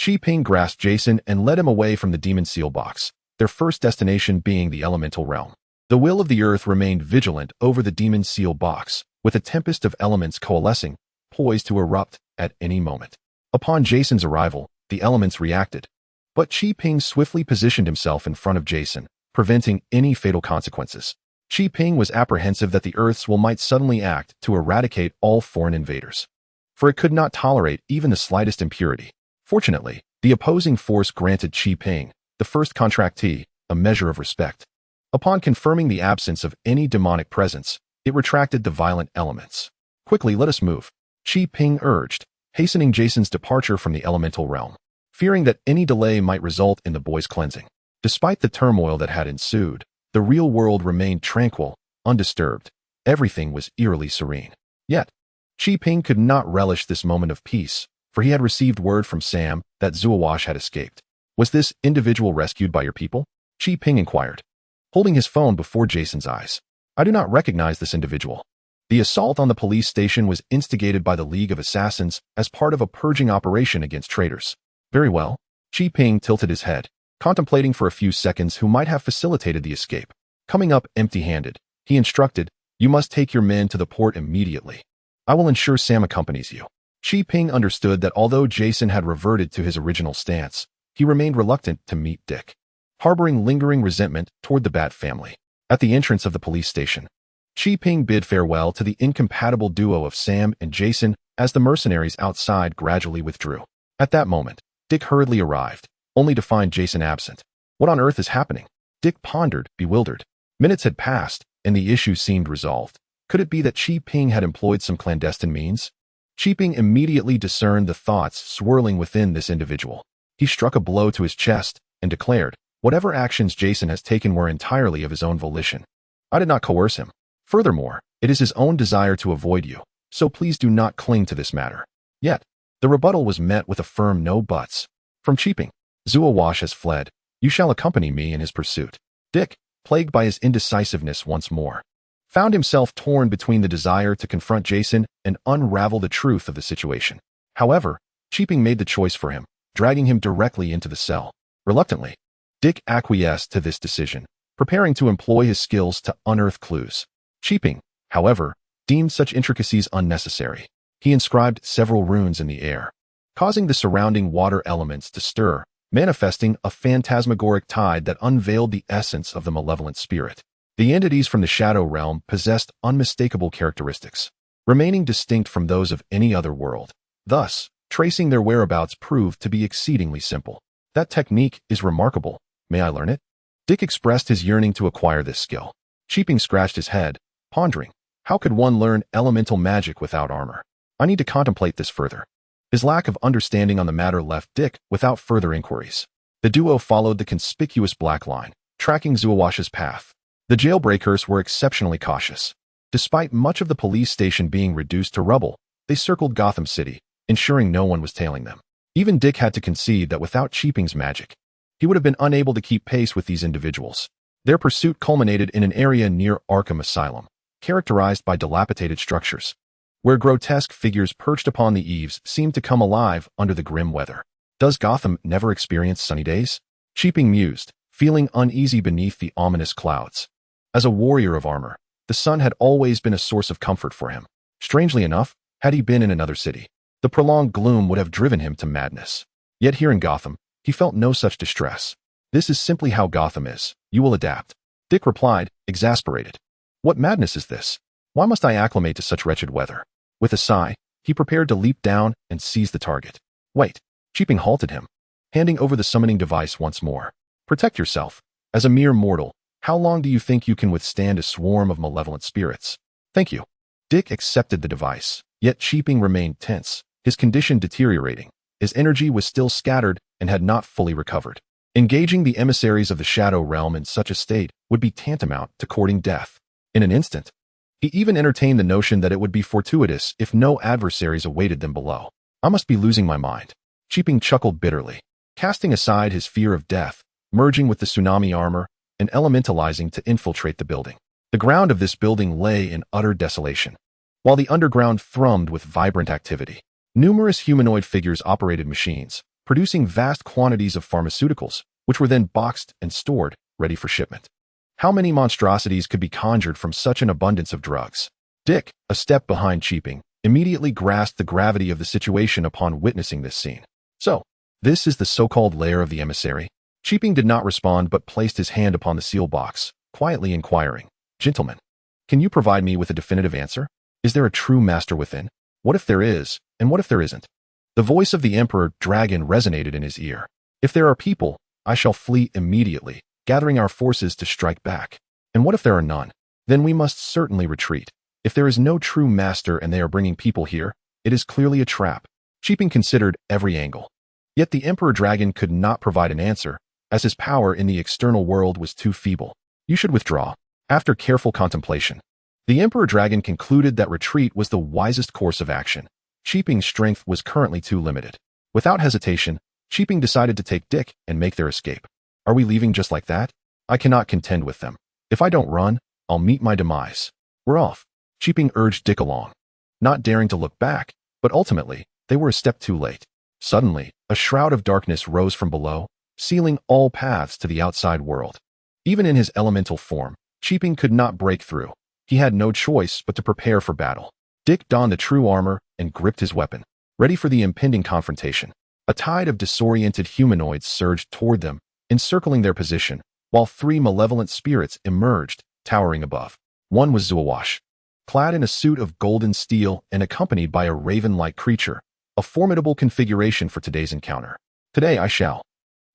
[SPEAKER 1] Chi Ping grasped Jason and led him away from the demon seal box, their first destination being the elemental realm. The will of the earth remained vigilant over the demon seal box, with a tempest of elements coalescing, poised to erupt at any moment. Upon Jason's arrival, the elements reacted. But Chi Ping swiftly positioned himself in front of Jason, preventing any fatal consequences. Chi Ping was apprehensive that the Earth's will might suddenly act to eradicate all foreign invaders, for it could not tolerate even the slightest impurity. Fortunately, the opposing force granted Chi Ping, the first contractee, a measure of respect. Upon confirming the absence of any demonic presence, it retracted the violent elements. Quickly, let us move, Chi Ping urged, hastening Jason's departure from the elemental realm, fearing that any delay might result in the boy's cleansing. Despite the turmoil that had ensued, the real world remained tranquil, undisturbed. Everything was eerily serene. Yet, Chi Ping could not relish this moment of peace, for he had received word from Sam that Zuawash had escaped. Was this individual rescued by your people? Chi Ping inquired, holding his phone before Jason's eyes. I do not recognize this individual. The assault on the police station was instigated by the League of Assassins as part of a purging operation against traitors. Very well. Chi Ping tilted his head, contemplating for a few seconds who might have facilitated the escape. Coming up empty-handed, he instructed, you must take your men to the port immediately. I will ensure Sam accompanies you. Chi Ping understood that although Jason had reverted to his original stance, he remained reluctant to meet Dick, harboring lingering resentment toward the Bat family. At the entrance of the police station, Chi Ping bid farewell to the incompatible duo of Sam and Jason as the mercenaries outside gradually withdrew. At that moment, Dick hurriedly arrived, only to find Jason absent. What on earth is happening? Dick pondered, bewildered. Minutes had passed, and the issue seemed resolved. Could it be that Chi Ping had employed some clandestine means? Chi Ping immediately discerned the thoughts swirling within this individual. He struck a blow to his chest and declared, whatever actions Jason has taken were entirely of his own volition. I did not coerce him. Furthermore, it is his own desire to avoid you, so please do not cling to this matter. Yet, the rebuttal was met with a firm no buts. From Chi Ping, Zuawash has fled. You shall accompany me in his pursuit. Dick, plagued by his indecisiveness once more, found himself torn between the desire to confront Jason and unravel the truth of the situation. However, Chi Ping made the choice for him, dragging him directly into the cell. Reluctantly, Dick acquiesced to this decision, preparing to employ his skills to unearth clues. Chi Ping, however, deemed such intricacies unnecessary. He inscribed several runes in the air, causing the surrounding water elements to stir, manifesting a phantasmagoric tide that unveiled the essence of the malevolent spirit. The entities from the Shadow Realm possessed unmistakable characteristics, remaining distinct from those of any other world. Thus, tracing their whereabouts proved to be exceedingly simple. That technique is remarkable. May I learn it? Dick expressed his yearning to acquire this skill. Chi Ping scratched his head, pondering, how could one learn elemental magic without armor? I need to contemplate this further. His lack of understanding on the matter left Dick without further inquiries. The duo followed the conspicuous black line, tracking Zuawash's path. The jailbreakers were exceptionally cautious. Despite much of the police station being reduced to rubble, they circled Gotham City, ensuring no one was tailing them. Even Dick had to concede that without Chi Ping's magic, he would have been unable to keep pace with these individuals. Their pursuit culminated in an area near Arkham Asylum, characterized by dilapidated structures, where grotesque figures perched upon the eaves seemed to come alive under the grim weather. Does Gotham never experience sunny days? Chi Ping mused, feeling uneasy beneath the ominous clouds. As a warrior of armor, the sun had always been a source of comfort for him. Strangely enough, had he been in another city, the prolonged gloom would have driven him to madness. Yet here in Gotham, he felt no such distress. This is simply how Gotham is. You will adapt. Dick replied, exasperated. What madness is this? Why must I acclimate to such wretched weather? With a sigh, he prepared to leap down and seize the target. Wait. Cheaping halted him, handing over the summoning device once more. Protect yourself. As a mere mortal, how long do you think you can withstand a swarm of malevolent spirits? Thank you. Dick accepted the device, yet Cheaping remained tense, his condition deteriorating. His energy was still scattered and had not fully recovered. Engaging the emissaries of the Shadow Realm in such a state would be tantamount to courting death. In an instant, he even entertained the notion that it would be fortuitous if no adversaries awaited them below. I must be losing my mind. Cheaping chuckled bitterly, casting aside his fear of death, merging with the tsunami armor, and elementalizing to infiltrate the building. The ground of this building lay in utter desolation, while the underground thrummed with vibrant activity. Numerous humanoid figures operated machines, producing vast quantities of pharmaceuticals, which were then boxed and stored, ready for shipment. How many monstrosities could be conjured from such an abundance of drugs? Dick, a step behind Cheaping, immediately grasped the gravity of the situation upon witnessing this scene. So, this is the so-called lair of the emissary? Cheaping did not respond but placed his hand upon the seal box, quietly inquiring, Gentlemen, can you provide me with a definitive answer? Is there a true master within? What if there is, and what if there isn't? The voice of the Emperor Dragon resonated in his ear. If there are people, I shall flee immediately, gathering our forces to strike back. And what if there are none? Then we must certainly retreat. If there is no true master and they are bringing people here, it is clearly a trap. Cheaping considered every angle. Yet the Emperor Dragon could not provide an answer, as his power in the external world was too feeble. You should withdraw. After careful contemplation, the Emperor Dragon concluded that retreat was the wisest course of action. Cheaping's strength was currently too limited. Without hesitation, Cheaping decided to take Dick and make their escape. Are we leaving just like that? I cannot contend with them. If I don't run, I'll meet my demise. We're off. Cheaping urged Dick along, not daring to look back, but ultimately, they were a step too late. Suddenly, a shroud of darkness rose from below, sealing all paths to the outside world. Even in his elemental form, Cheaping could not break through. He had no choice but to prepare for battle. Dick donned the true armor and gripped his weapon, ready for the impending confrontation. A tide of disoriented humanoids surged toward them, encircling their position, while three malevolent spirits emerged, towering above. One was Zuawash, clad in a suit of golden steel and accompanied by a raven-like creature, a formidable configuration for today's encounter. Today I shall.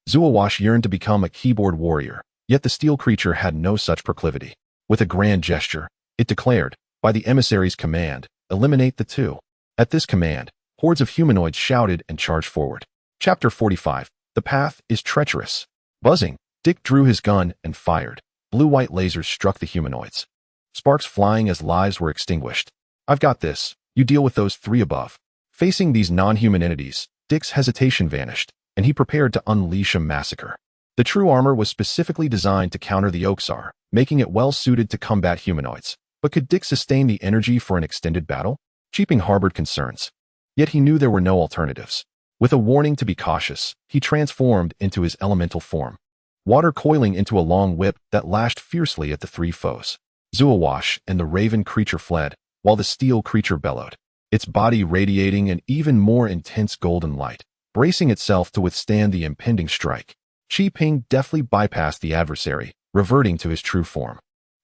[SPEAKER 1] Zuawash yearned to become a keyboard warrior, yet the steel creature had no such proclivity. With a grand gesture, it declared, by the emissary's command, eliminate the two. At this command, hordes of humanoids shouted and charged forward. Chapter 45. The path is treacherous. Buzzing, Dick drew his gun and fired. Blue-white lasers struck the humanoids, sparks flying as lives were extinguished. I've got this. You deal with those three above. Facing these non-human entities, Dick's hesitation vanished, and he prepared to unleash a massacre. The true armor was specifically designed to counter the Oxar, making it well-suited to combat humanoids. But could Dick sustain the energy for an extended battle? Cheaping harbored concerns. Yet he knew there were no alternatives. With a warning to be cautious, he transformed into his elemental form, water coiling into a long whip that lashed fiercely at the three foes. Zuawash and the raven creature fled, while the steel creature bellowed, its body radiating an even more intense golden light, bracing itself to withstand the impending strike. Cheaping deftly bypassed the adversary, reverting to his true form.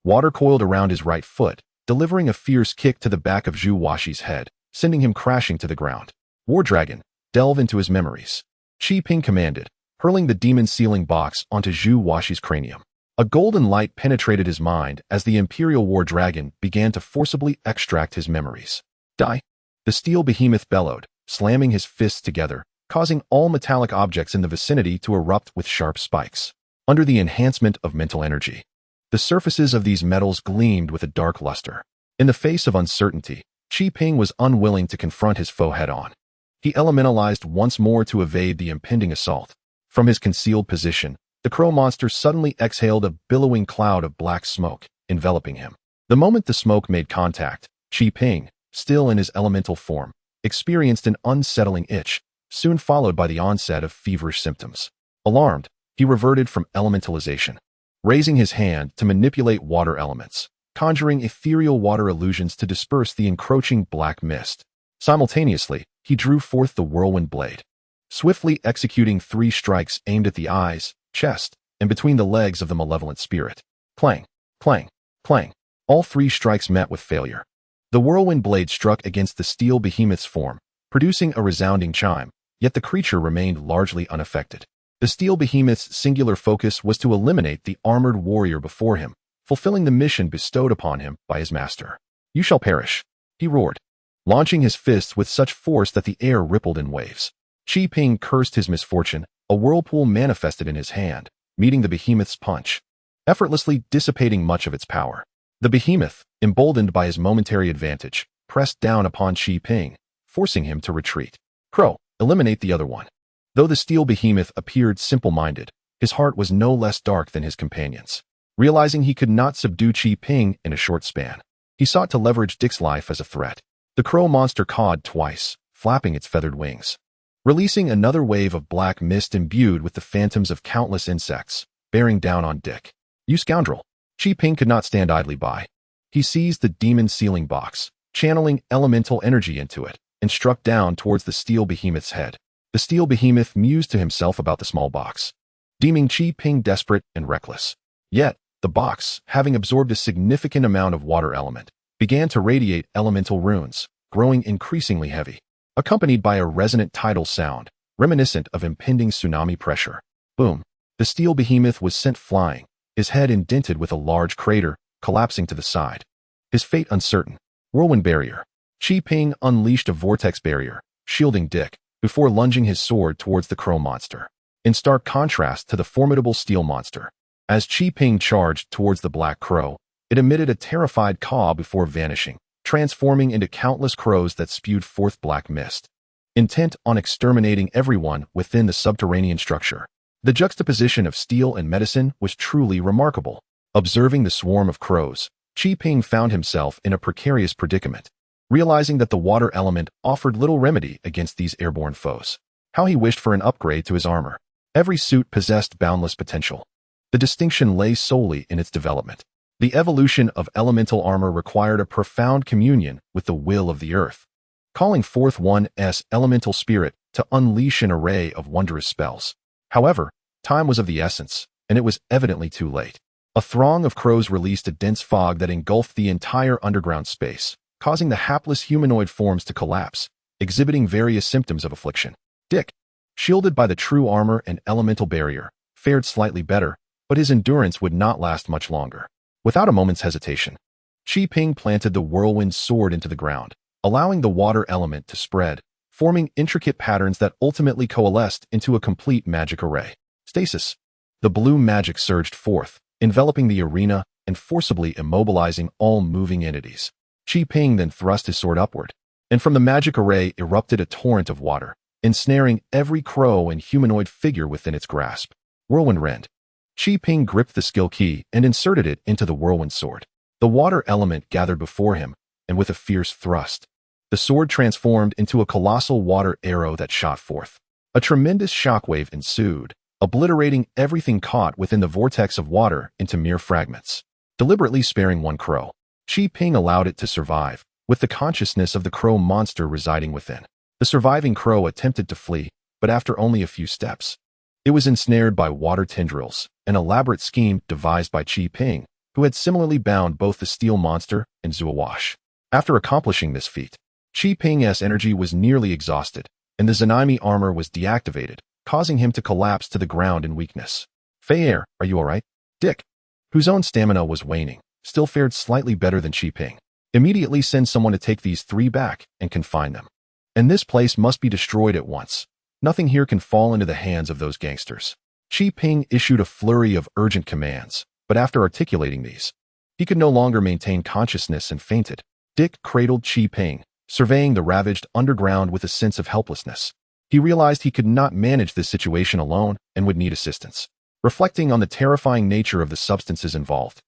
[SPEAKER 1] Water coiled around his right foot, delivering a fierce kick to the back of Zuawashi's head, sending him crashing to the ground. War Dragon, delve into his memories. Cheaping commanded, hurling the demon-sealing box onto Zuawashi's cranium. A golden light penetrated his mind as the Imperial War Dragon began to forcibly extract his memories. Die! The steel behemoth bellowed, slamming his fists together, causing all metallic objects in the vicinity to erupt with sharp spikes. Under the enhancement of mental energy, the surfaces of these metals gleamed with a dark luster. In the face of uncertainty, Cheaping was unwilling to confront his foe head-on. He elementalized once more to evade the impending assault. From his concealed position, the crow monster suddenly exhaled a billowing cloud of black smoke, enveloping him. The moment the smoke made contact, Cheaping, still in his elemental form, experienced an unsettling itch, soon followed by the onset of feverish symptoms. Alarmed, he reverted from elementalization, raising his hand to manipulate water elements, conjuring ethereal water illusions to disperse the encroaching black mist. Simultaneously, he drew forth the whirlwind blade, swiftly executing 3 strikes aimed at the eyes, chest, and between the legs of the malevolent spirit. Clang, clang, clang. All 3 strikes met with failure. The whirlwind blade struck against the steel behemoth's form, producing a resounding chime, yet the creature remained largely unaffected. The steel behemoth's singular focus was to eliminate the armored warrior before him, fulfilling the mission bestowed upon him by his master. "You shall perish," he roared, launching his fists with such force that the air rippled in waves. Qi-Ping cursed his misfortune. A whirlpool manifested in his hand, meeting the behemoth's punch, effortlessly dissipating much of its power. The behemoth, emboldened by his momentary advantage, pressed down upon Qi-Ping, forcing him to retreat. "Crow, eliminate the other one." Though the steel behemoth appeared simple-minded, his heart was no less dark than his companions. Realizing he could not subdue Qi-Ping in a short span, he sought to leverage Dick's life as a threat. The crow monster cawed twice, flapping its feathered wings, releasing another wave of black mist imbued with the phantoms of countless insects, bearing down on Dick. "You scoundrel!" Qi-Ping could not stand idly by. He seized the demon sealing box, channeling elemental energy into it, and struck down towards the steel behemoth's head. The steel behemoth mused to himself about the small box, deeming Qi-Ping desperate and reckless. Yet, the box, having absorbed a significant amount of water element, began to radiate elemental runes, growing increasingly heavy, accompanied by a resonant tidal sound, reminiscent of impending tsunami pressure. Boom! The steel behemoth was sent flying, his head indented with a large crater, collapsing to the side. His fate uncertain. Whirlwind barrier. Qi-Ping unleashed a vortex barrier, shielding Dick, before lunging his sword towards the crow monster. In stark contrast to the formidable steel monster, as Qi-Ping charged towards the black crow, it emitted a terrified caw before vanishing, transforming into countless crows that spewed forth black mist, intent on exterminating everyone within the subterranean structure. The juxtaposition of steel and medicine was truly remarkable. Observing the swarm of crows, Qi-Ping found himself in a precarious predicament, realizing that the water element offered little remedy against these airborne foes. How he wished for an upgrade to his armor. Every suit possessed boundless potential. The distinction lay solely in its development. The evolution of elemental armor required a profound communion with the will of the earth, calling forth one's elemental spirit to unleash an array of wondrous spells. However, time was of the essence, and it was evidently too late. A throng of crows released a dense fog that engulfed the entire underground space, causing the hapless humanoid forms to collapse, exhibiting various symptoms of affliction. Dick, shielded by the true armor and elemental barrier, fared slightly better, but his endurance would not last much longer. Without a moment's hesitation, Qi-Ping planted the whirlwind sword into the ground, allowing the water element to spread, forming intricate patterns that ultimately coalesced into a complete magic array. Stasis. The blue magic surged forth, enveloping the arena and forcibly immobilizing all moving entities. Qi-Ping then thrust his sword upward, and from the magic array erupted a torrent of water, ensnaring every crow and humanoid figure within its grasp. Whirlwind rend. Qi-Ping gripped the skill key and inserted it into the whirlwind sword. The water element gathered before him, and with a fierce thrust, the sword transformed into a colossal water arrow that shot forth. A tremendous shockwave ensued, obliterating everything caught within the vortex of water into mere fragments. Deliberately sparing one crow, Qi-Ping allowed it to survive, with the consciousness of the crow monster residing within. The surviving crow attempted to flee, but after only a few steps, it was ensnared by water tendrils, an elaborate scheme devised by Qi-Ping, who had similarly bound both the steel monster and Zuawash. After accomplishing this feat, Qi-Ping's energy was nearly exhausted, and the Zanime armor was deactivated, causing him to collapse to the ground in weakness. "Fei-Er, are you alright?" Dick, whose own stamina was waning, still fared slightly better than Qi-Ping. "Immediately send someone to take these 3 back and confine them. And this place must be destroyed at once. Nothing here can fall into the hands of those gangsters." Qi-Ping issued a flurry of urgent commands, but after articulating these, he could no longer maintain consciousness and fainted. Dick cradled Qi-Ping, surveying the ravaged underground with a sense of helplessness. He realized he could not manage this situation alone and would need assistance. Reflecting on the terrifying nature of the substances involved,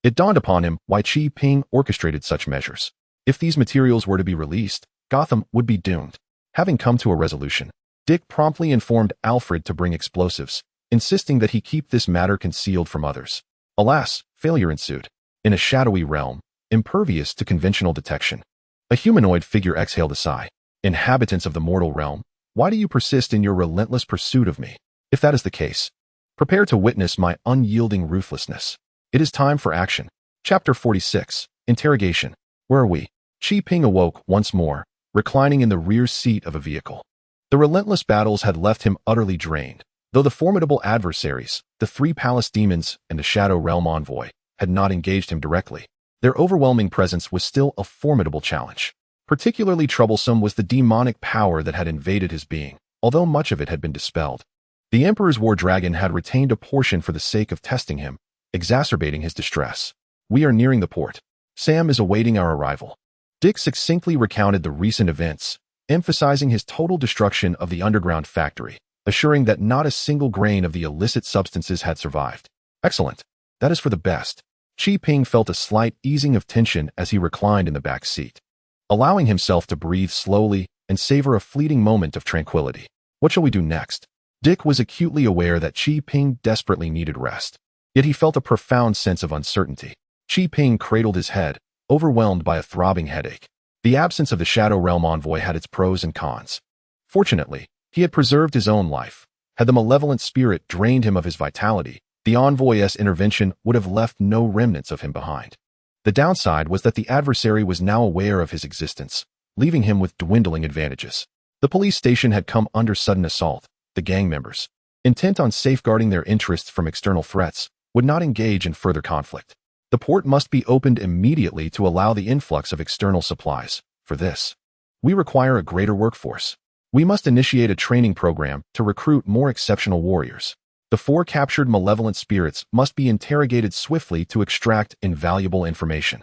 [SPEAKER 1] it dawned upon him why Qi-Ping orchestrated such measures. If these materials were to be released, Gotham would be doomed. Having come to a resolution, Dick promptly informed Alfred to bring explosives, insisting that he keep this matter concealed from others. Alas, failure ensued. In a shadowy realm, impervious to conventional detection, a humanoid figure exhaled a sigh. Inhabitants of the mortal realm, why do you persist in your relentless pursuit of me? If that is the case, prepare to witness my unyielding ruthlessness. It is time for action. Chapter 46. Interrogation. Where are we? Qi awoke once more, reclining in the rear seat of a vehicle. The relentless battles had left him utterly drained, though the formidable adversaries, the three palace demons and the Shadow Realm envoy, had not engaged him directly. Their overwhelming presence was still a formidable challenge. Particularly troublesome was the demonic power that had invaded his being, although much of it had been dispelled. The Emperor's war dragon had retained a portion for the sake of testing him, exacerbating his distress. We are nearing the port. Sam is awaiting our arrival. Dick succinctly recounted the recent events, emphasizing his total destruction of the underground factory, assuring that not a single grain of the illicit substances had survived. Excellent. That is for the best. Qi felt a slight easing of tension as he reclined in the back seat, allowing himself to breathe slowly and savor a fleeting moment of tranquility. What shall we do next? Dick was acutely aware that Qi desperately needed rest, yet he felt a profound sense of uncertainty. Qi cradled his head, overwhelmed by a throbbing headache. The absence of the Shadow Realm envoy had its pros and cons. Fortunately, he had preserved his own life. Had the malevolent spirit drained him of his vitality, the envoy's intervention would have left no remnants of him behind. The downside was that the adversary was now aware of his existence, leaving him with dwindling advantages. The police station had come under sudden assault. The gang members, intent on safeguarding their interests from external threats, would not engage in further conflict. The port must be opened immediately to allow the influx of external supplies. For this, we require a greater workforce. We must initiate a training program to recruit more exceptional warriors. The 4 captured malevolent spirits must be interrogated swiftly to extract invaluable information.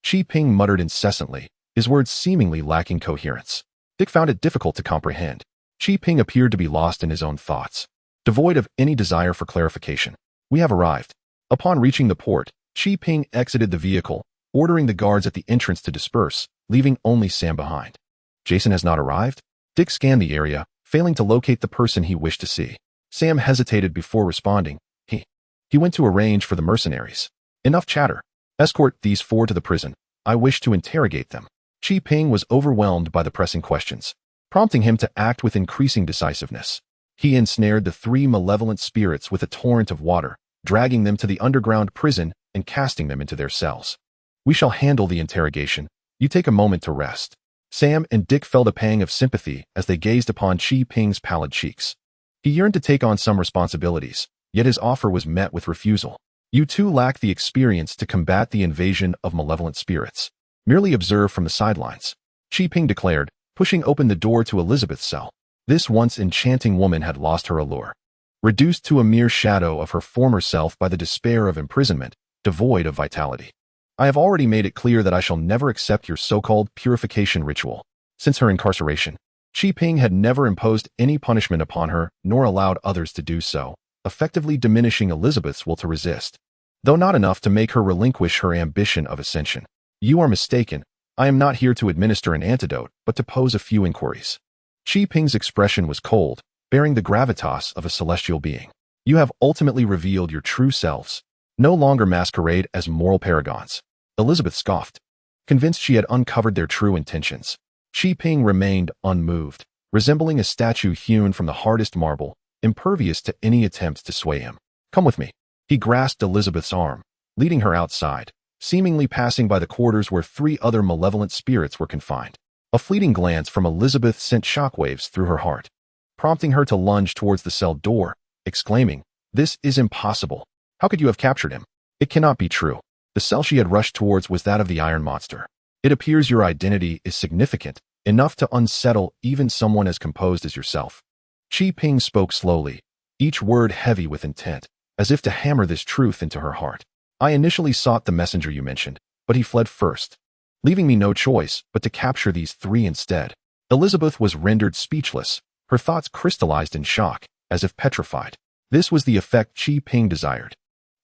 [SPEAKER 1] Qi muttered incessantly, his words seemingly lacking coherence. Dick found it difficult to comprehend. Qi appeared to be lost in his own thoughts, devoid of any desire for clarification. We have arrived. Upon reaching the port, Qi exited the vehicle, ordering the guards at the entrance to disperse, leaving only Sam behind. Jason has not arrived? Dick scanned the area, failing to locate the person he wished to see. Sam hesitated before responding. He went to arrange for the mercenaries. Enough chatter. Escort these 4 to the prison. I wish to interrogate them. Qi was overwhelmed by the pressing questions, prompting him to act with increasing decisiveness. He ensnared the 3 malevolent spirits with a torrent of water, dragging them to the underground prison and casting them into their cells. We shall handle the interrogation. You take a moment to rest. Sam and Dick felt a pang of sympathy as they gazed upon Qi pallid cheeks. He yearned to take on some responsibilities, yet his offer was met with refusal. You 2 lack the experience to combat the invasion of malevolent spirits. Merely observe from the sidelines. Qi declared, pushing open the door to Elizabeth's cell. This once enchanting woman had lost her allure. Reduced to a mere shadow of her former self by the despair of imprisonment, devoid of vitality. I have already made it clear that I shall never accept your so-called purification ritual. Since her incarceration, Qi had never imposed any punishment upon her, nor allowed others to do so, effectively diminishing Elizabeth's will to resist, though not enough to make her relinquish her ambition of ascension. You are mistaken. I am not here to administer an antidote, but to pose a few inquiries. Qi expression was cold, bearing the gravitas of a celestial being. You have ultimately revealed your true selves, no longer masquerade as moral paragons. Elizabeth scoffed, convinced she had uncovered their true intentions. Qi remained unmoved, resembling a statue hewn from the hardest marble, impervious to any attempt to sway him. Come with me. He grasped Elizabeth's arm, leading her outside, seemingly passing by the quarters where 3 other malevolent spirits were confined. A fleeting glance from Elizabeth sent shockwaves through her heart, prompting her to lunge towards the cell door, exclaiming, "This is impossible. How could you have captured him? It cannot be true." The cell she had rushed towards was that of the Iron Monster. It appears your identity is significant, enough to unsettle even someone as composed as yourself. Qi spoke slowly, each word heavy with intent, as if to hammer this truth into her heart. I initially sought the messenger you mentioned, but he fled first, leaving me no choice but to capture these 3 instead. Elizabeth was rendered speechless, her thoughts crystallized in shock, as if petrified. This was the effect Qi desired.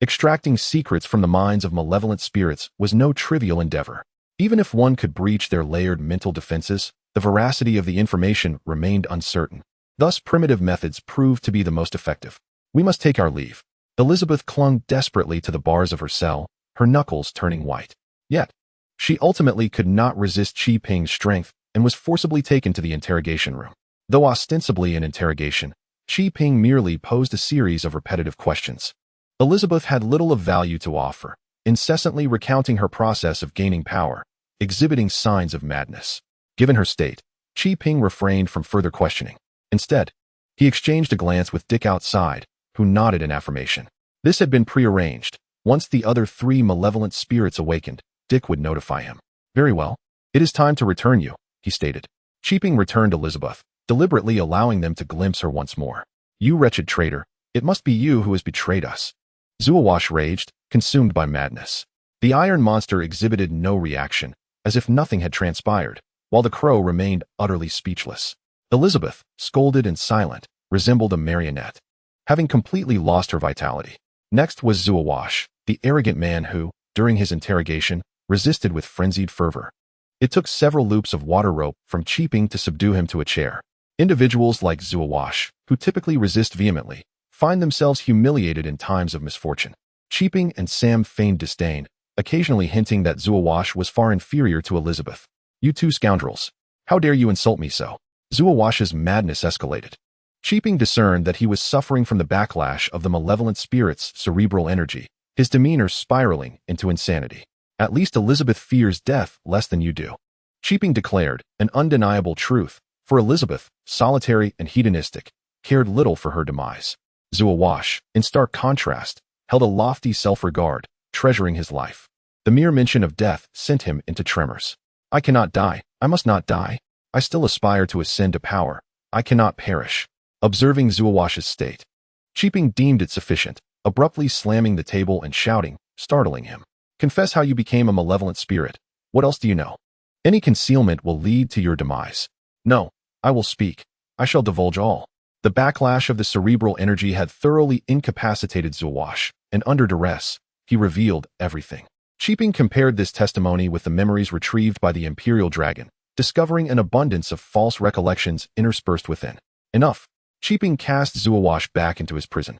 [SPEAKER 1] Extracting secrets from the minds of malevolent spirits was no trivial endeavor. Even if one could breach their layered mental defenses, the veracity of the information remained uncertain. Thus, primitive methods proved to be the most effective. We must take our leave. Elizabeth clung desperately to the bars of her cell, her knuckles turning white. Yet, she ultimately could not resist Qi Ping's strength and was forcibly taken to the interrogation room. Though ostensibly an interrogation, Qi Ping merely posed a series of repetitive questions. Elizabeth had little of value to offer, incessantly recounting her process of gaining power, exhibiting signs of madness. Given her state, Qi Ping refrained from further questioning. Instead, he exchanged a glance with Dick outside, who nodded in affirmation. This had been prearranged. Once the other 3 malevolent spirits awakened, Dick would notify him. Very well. It is time to return you, he stated. Qi Ping returned Elizabeth, deliberately allowing them to glimpse her once more. You wretched traitor, it must be you who has betrayed us. Zuawash raged, consumed by madness. The iron monster exhibited no reaction, as if nothing had transpired, while the crow remained utterly speechless. Elizabeth, scolded and silent, resembled a marionette, having completely lost her vitality. Next was Zuawash, the arrogant man who, during his interrogation, resisted with frenzied fervor. It took several loops of water rope from Qi Ping to subdue him to a chair. Individuals like Zuawash, who typically resist vehemently, find themselves humiliated in times of misfortune. Qi Ping and Sam feigned disdain, occasionally hinting that Zuawash was far inferior to Elizabeth. You two scoundrels! How dare you insult me so? Zuawash's madness escalated. Qi Ping discerned that he was suffering from the backlash of the malevolent spirit's cerebral energy, his demeanor spiraling into insanity. At least Elizabeth fears death less than you do. Qi Ping declared, an undeniable truth, for Elizabeth, solitary and hedonistic, cared little for her demise. Zuawash, in stark contrast, held a lofty self-regard, treasuring his life. The mere mention of death sent him into tremors. I cannot die. I must not die. I still aspire to ascend to power. I cannot perish. Observing Zuawash's state, Qi Ping deemed it sufficient, abruptly slamming the table and shouting, startling him. Confess how you became a malevolent spirit. What else do you know? Any concealment will lead to your demise. No, I will speak. I shall divulge all. The backlash of the cerebral energy had thoroughly incapacitated Zuawash, and under duress, he revealed everything. Qi Ping compared this testimony with the memories retrieved by the Imperial Dragon, discovering an abundance of false recollections interspersed within. Enough. Qi Ping cast Zuawash back into his prison.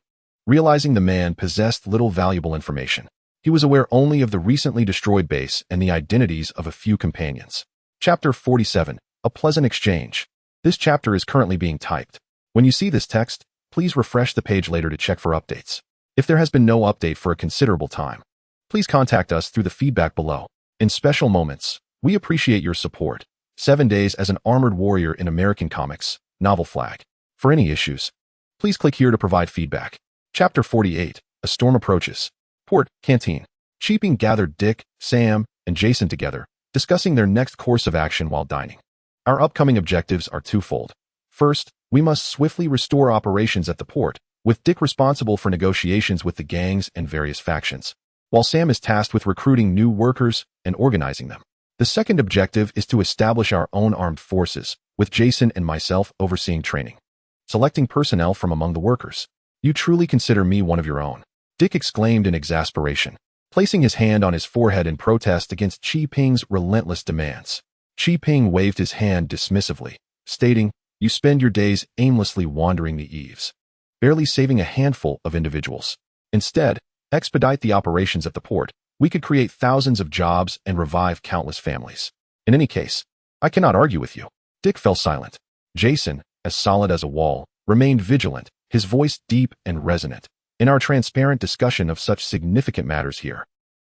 [SPEAKER 1] Realizing the man possessed little valuable information, he was aware only of the recently destroyed base and the identities of a few companions. Chapter 47, A Pleasant Exchange. This chapter is currently being typed. When you see this text, please refresh the page later to check for updates. If there has been no update for a considerable time, please contact us through the feedback below. In special moments, we appreciate your support. 7 days as an armored warrior in American comics, novel flag. For any issues, please click here to provide feedback. Chapter 48, A Storm Approaches. Port, Canteen. Qi Ping gathered Dick, Sam, and Jason together, discussing their next course of action while dining. Our upcoming objectives are twofold. First, we must swiftly restore operations at the port, with Dick responsible for negotiations with the gangs and various factions, while Sam is tasked with recruiting new workers and organizing them. The second objective is to establish our own armed forces, with Jason and myself overseeing training. Selecting personnel from among the workers. You truly consider me one of your own, Dick exclaimed in exasperation, placing his hand on his forehead in protest against Qi Ping's relentless demands. Qi Ping waved his hand dismissively, stating, You spend your days aimlessly wandering the eaves, barely saving a handful of individuals. Instead, expedite the operations at the port. We could create thousands of jobs and revive countless families. In any case, I cannot argue with you. Dick fell silent. Jason, as solid as a wall, remained vigilant, his voice deep and resonant. In our transparent discussion of such significant matters here,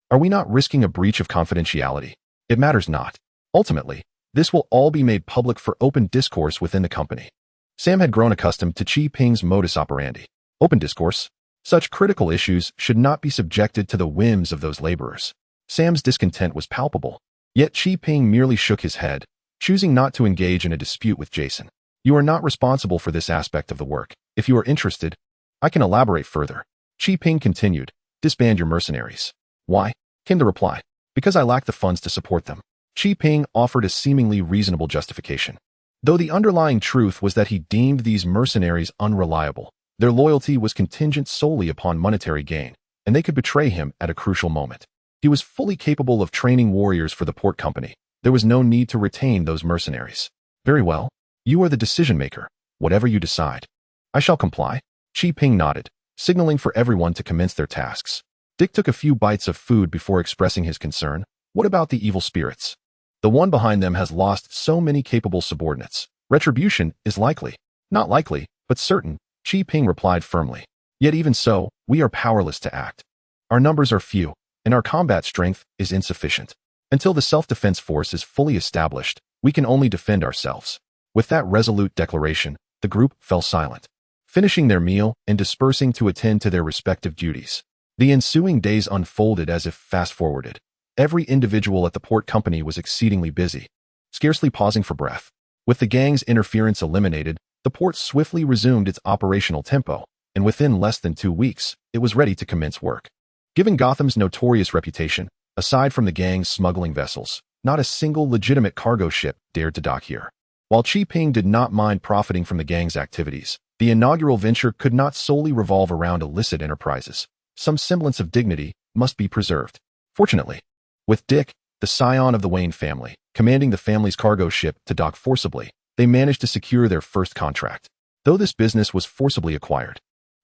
[SPEAKER 1] are we not risking a breach of confidentiality? It matters not. Ultimately, this will all be made public for open discourse within the company. Sam had grown accustomed to Qi Ping's modus operandi. Open discourse? Such critical issues should not be subjected to the whims of those laborers. Sam's discontent was palpable, yet Qi Ping merely shook his head, choosing not to engage in a dispute with Jason. You are not responsible for this aspect of the work. If you are interested, I can elaborate further. Qi Ping continued, Disband your mercenaries. Why? Came the reply. Because I lack the funds to support them. Qi Ping offered a seemingly reasonable justification, though the underlying truth was that he deemed these mercenaries unreliable. Their loyalty was contingent solely upon monetary gain, and they could betray him at a crucial moment. He was fully capable of training warriors for the port company. There was no need to retain those mercenaries. Very well. You are the decision maker. Whatever you decide. I shall comply. Qi Ping nodded, signaling for everyone to commence their tasks. Dick took a few bites of food before expressing his concern. What about the evil spirits? The one behind them has lost so many capable subordinates. Retribution is likely. Not likely, but certain, Qi Ping replied firmly. Yet even so, we are powerless to act. Our numbers are few, and our combat strength is insufficient. Until the self-defense force is fully established, we can only defend ourselves. With that resolute declaration, the group fell silent, finishing their meal and dispersing to attend to their respective duties. The ensuing days unfolded as if fast-forwarded. Every individual at the port company was exceedingly busy, scarcely pausing for breath. With the gang's interference eliminated, the port swiftly resumed its operational tempo, and within less than 2 weeks, it was ready to commence work. Given Gotham's notorious reputation, aside from the gang's smuggling vessels, not a single legitimate cargo ship dared to dock here. While Qi Ping did not mind profiting from the gang's activities, the inaugural venture could not solely revolve around illicit enterprises. Some semblance of dignity must be preserved. Fortunately, with Dick, the scion of the Wayne family, commanding the family's cargo ship to dock forcibly, they managed to secure their first contract. Though this business was forcibly acquired,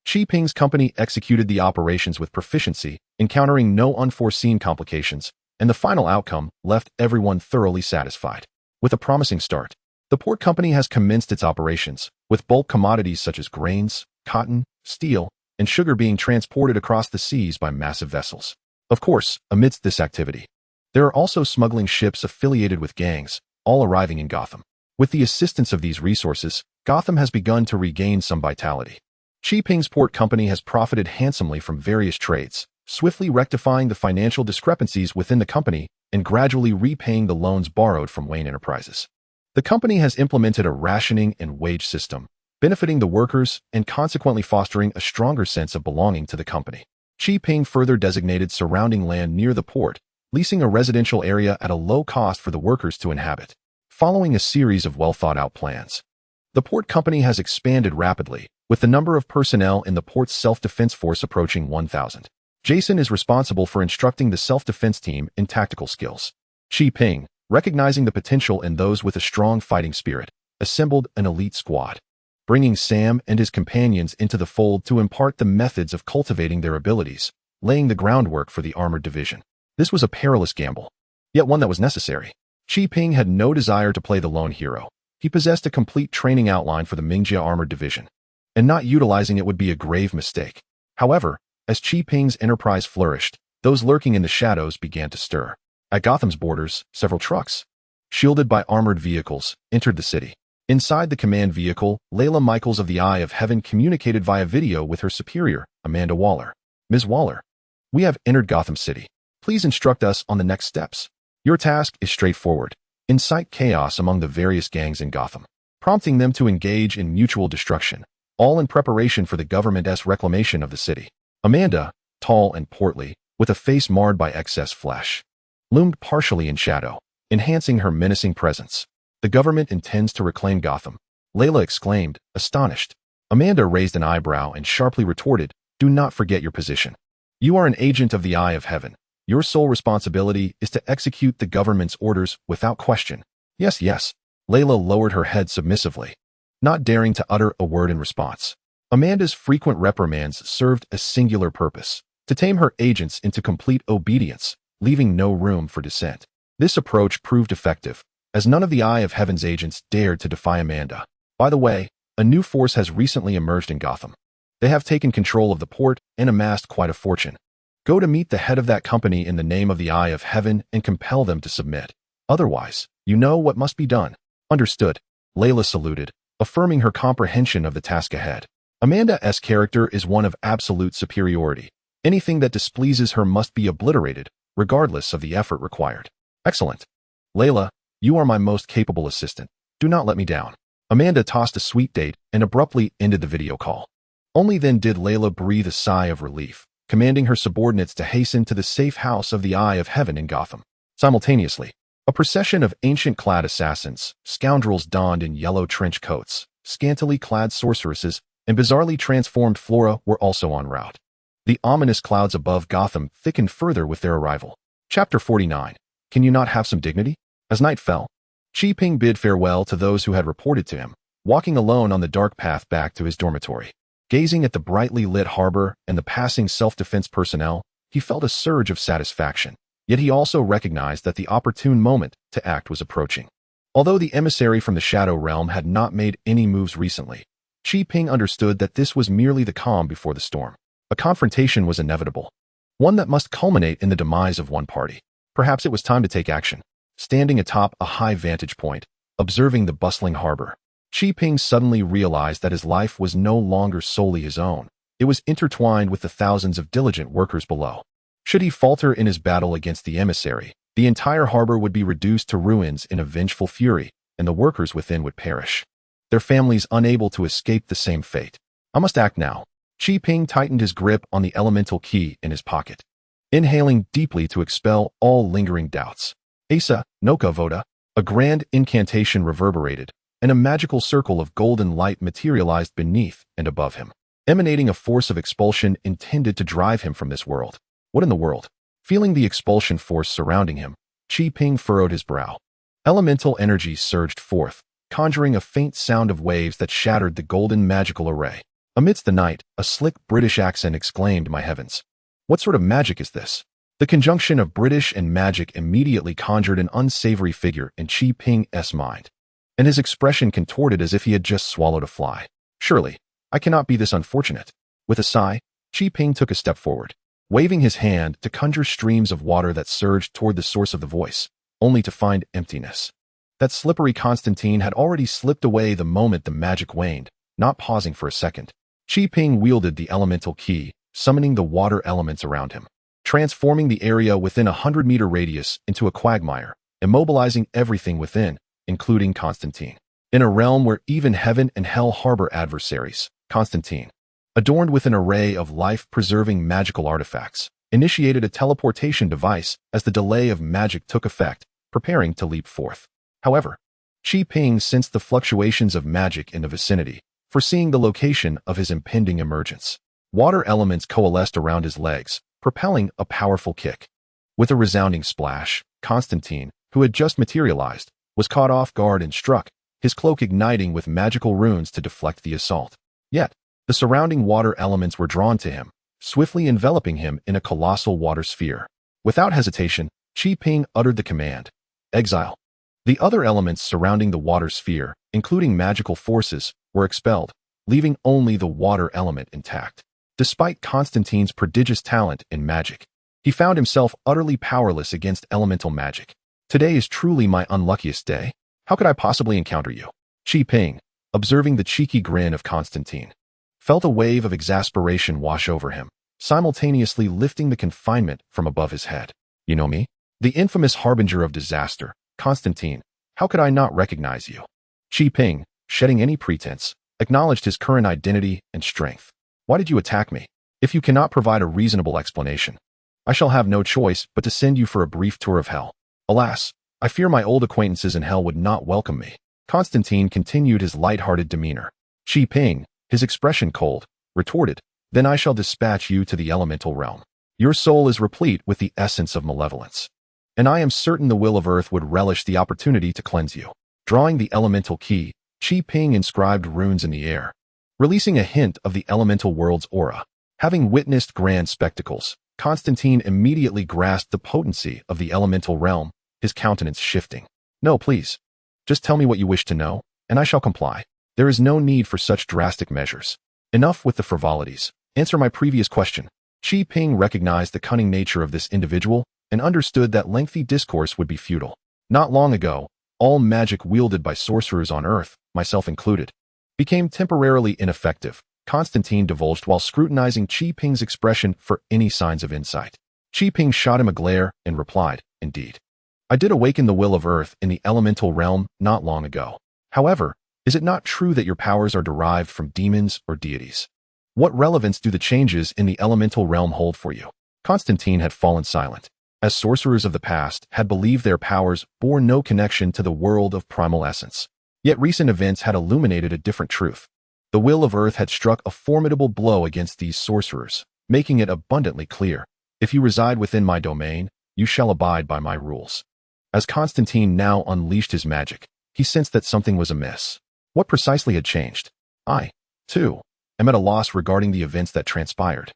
[SPEAKER 1] Qi Ping's company executed the operations with proficiency, encountering no unforeseen complications, and the final outcome left everyone thoroughly satisfied. With a promising start, the port company has commenced its operations, with bulk commodities such as grains, cotton, steel, and sugar being transported across the seas by massive vessels. Of course, amidst this activity, there are also smuggling ships affiliated with gangs, all arriving in Gotham. With the assistance of these resources, Gotham has begun to regain some vitality. Qi Ping's port company has profited handsomely from various trades, swiftly rectifying the financial discrepancies within the company and gradually repaying the loans borrowed from Wayne Enterprises. The company has implemented a rationing and wage system, benefiting the workers and consequently fostering a stronger sense of belonging to the company. Qi Ping further designated surrounding land near the port, leasing a residential area at a low cost for the workers to inhabit. Following a series of well-thought-out plans, the port company has expanded rapidly, with the number of personnel in the port's self-defense force approaching 1,000. Jason is responsible for instructing the self-defense team in tactical skills. Qi Ping, recognizing the potential in those with a strong fighting spirit, assembled an elite squad, bringing Sam and his companions into the fold to impart the methods of cultivating their abilities, laying the groundwork for the armored division. This was a perilous gamble, yet one that was necessary. Qi Ping had no desire to play the lone hero. He possessed a complete training outline for the Mingjia armored division, and not utilizing it would be a grave mistake. However, as Qi Ping's enterprise flourished, those lurking in the shadows began to stir. At Gotham's borders, several trucks, shielded by armored vehicles, entered the city. Inside the command vehicle, Layla Michaels of the Eye of Heaven communicated via video with her superior, Amanda Waller. Ms. Waller, we have entered Gotham City. Please instruct us on the next steps. Your task is straightforward. Incite chaos among the various gangs in Gotham, prompting them to engage in mutual destruction, all in preparation for the government's reclamation of the city. Amanda, tall and portly, with a face marred by excess flesh, loomed partially in shadow, enhancing her menacing presence. The government intends to reclaim Gotham, Layla exclaimed, astonished. Amanda raised an eyebrow and sharply retorted, do not forget your position. You are an agent of the Eye of Heaven. Your sole responsibility is to execute the government's orders without question. Yes, yes. Layla lowered her head submissively, not daring to utter a word in response. Amanda's frequent reprimands served a singular purpose, to tame her agents into complete obedience, leaving no room for dissent. This approach proved effective, as none of the Eye of Heaven's agents dared to defy Amanda. By the way, a new force has recently emerged in Gotham. They have taken control of the port and amassed quite a fortune. Go to meet the head of that company in the name of the Eye of Heaven and compel them to submit. Otherwise, you know what must be done. Understood. Layla saluted, affirming her comprehension of the task ahead. Amanda's character is one of absolute superiority. Anything that displeases her must be obliterated, regardless of the effort required. Excellent. Layla, you are my most capable assistant. Do not let me down. Amanda tossed a sweet date and abruptly ended the video call. Only then did Layla breathe a sigh of relief, commanding her subordinates to hasten to the safe house of the Eye of Heaven in Gotham. Simultaneously, a procession of ancient-clad assassins, scoundrels donned in yellow trench coats, scantily clad sorceresses, and bizarrely transformed flora were also en route. The ominous clouds above Gotham thickened further with their arrival. Chapter 49. Can you not have some dignity? As night fell, Qi Ping bid farewell to those who had reported to him, walking alone on the dark path back to his dormitory. Gazing at the brightly lit harbor and the passing self-defense personnel, he felt a surge of satisfaction. Yet he also recognized that the opportune moment to act was approaching. Although the emissary from the Shadow Realm had not made any moves recently, Qi Ping understood that this was merely the calm before the storm. A confrontation was inevitable, one that must culminate in the demise of one party. Perhaps it was time to take action. Standing atop a high vantage point, observing the bustling harbor, Qi Ping suddenly realized that his life was no longer solely his own. It was intertwined with the thousands of diligent workers below. Should he falter in his battle against the emissary, the entire harbor would be reduced to ruins in a vengeful fury, and the workers within would perish, their families unable to escape the same fate. I must act now. Qi Ping tightened his grip on the elemental key in his pocket, inhaling deeply to expel all lingering doubts. Asa, Noka Voda, a grand incantation reverberated, and a magical circle of golden light materialized beneath and above him, emanating a force of expulsion intended to drive him from this world. What in the world? Feeling the expulsion force surrounding him, Qi Ping furrowed his brow. Elemental energy surged forth, conjuring a faint sound of waves that shattered the golden magical array. Amidst the night, a slick British accent exclaimed, "My heavens! What sort of magic is this?" The conjunction of British and magic immediately conjured an unsavory figure in Qi Ping's mind, and his expression contorted as if he had just swallowed a fly. Surely, I cannot be this unfortunate. With a sigh, Qi Ping took a step forward, waving his hand to conjure streams of water that surged toward the source of the voice, only to find emptiness. That slippery Constantine had already slipped away the moment the magic waned, not pausing for a second. Qi Ping wielded the elemental key, summoning the water elements around him, transforming the area within a 100-meter radius into a quagmire, immobilizing everything within, including Constantine. In a realm where even heaven and hell harbor adversaries, Constantine, adorned with an array of life-preserving magical artifacts, initiated a teleportation device as the delay of magic took effect, preparing to leap forth. However, Qi Ping sensed the fluctuations of magic in the vicinity, foreseeing the location of his impending emergence. Water elements coalesced around his legs, propelling a powerful kick. With a resounding splash, Constantine, who had just materialized, was caught off guard and struck, his cloak igniting with magical runes to deflect the assault. Yet, the surrounding water elements were drawn to him, swiftly enveloping him in a colossal water sphere. Without hesitation, Qi Ping uttered the command, "Exile." The other elements surrounding the water sphere, including magical forces, were expelled, leaving only the water element intact. Despite Constantine's prodigious talent in magic, he found himself utterly powerless against elemental magic. "Today is truly my unluckiest day. How could I possibly encounter you?" Qi Ping, observing the cheeky grin of Constantine, felt a wave of exasperation wash over him, simultaneously lifting the confinement from above his head. "You know me? The infamous harbinger of disaster, Constantine. How could I not recognize you?" Qi Ping, shedding any pretense, acknowledged his current identity and strength. "Why did you attack me? If you cannot provide a reasonable explanation, I shall have no choice but to send you for a brief tour of hell. Alas, I fear my old acquaintances in hell would not welcome me." Constantine continued his light-hearted demeanor. Qi Ping, his expression cold, retorted, "Then I shall dispatch you to the elemental realm. Your soul is replete with the essence of malevolence, and I am certain the will of earth would relish the opportunity to cleanse you." Drawing the elemental key, Qi Ping inscribed runes in the air, releasing a hint of the elemental world's aura. Having witnessed grand spectacles, Constantine immediately grasped the potency of the elemental realm, his countenance shifting. "No, please. Just tell me what you wish to know, and I shall comply. There is no need for such drastic measures. Enough with the frivolities. Answer my previous question." Qi Ping recognized the cunning nature of this individual and understood that lengthy discourse would be futile. Not long ago, all magic wielded by sorcerers on Earth, myself included, became temporarily ineffective, Constantine divulged while scrutinizing Qi Ping's expression for any signs of insight. Qi Ping shot him a glare and replied, "Indeed. I did awaken the will of Earth in the elemental realm not long ago. However, is it not true that your powers are derived from demons or deities? What relevance do the changes in the elemental realm hold for you?" Constantine had fallen silent, as sorcerers of the past had believed their powers bore no connection to the world of primal essence. Yet recent events had illuminated a different truth. The will of Earth had struck a formidable blow against these sorcerers, making it abundantly clear, "If you reside within my domain, you shall abide by my rules." As Constantine now unleashed his magic, he sensed that something was amiss. What precisely had changed? I, too, am at a loss regarding the events that transpired.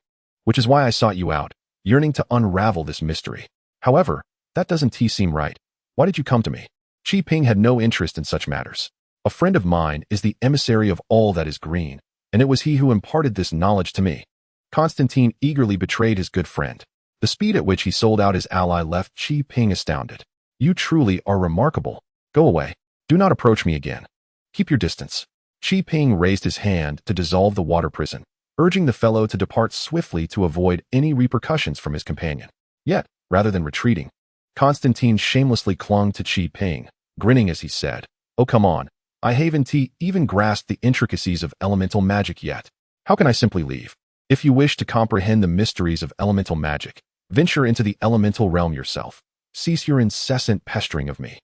[SPEAKER 1] Which is why I sought you out, yearning to unravel this mystery. However, that doesn't seem right. Why did you come to me? Qi had no interest in such matters. A friend of mine is the emissary of all that is green, and it was he who imparted this knowledge to me. Constantine eagerly betrayed his good friend. The speed at which he sold out his ally left Qi astounded. You truly are remarkable. Go away. Do not approach me again. Keep your distance. Qi raised his hand to dissolve the water prison, urging the fellow to depart swiftly to avoid any repercussions from his companion. Yet, rather than retreating, Constantine shamelessly clung to Qi, grinning as he said, "Oh, come on. I haven't even grasped the intricacies of elemental magic yet. How can I simply leave? If you wish to comprehend the mysteries of elemental magic, venture into the elemental realm yourself. Cease your incessant pestering of me."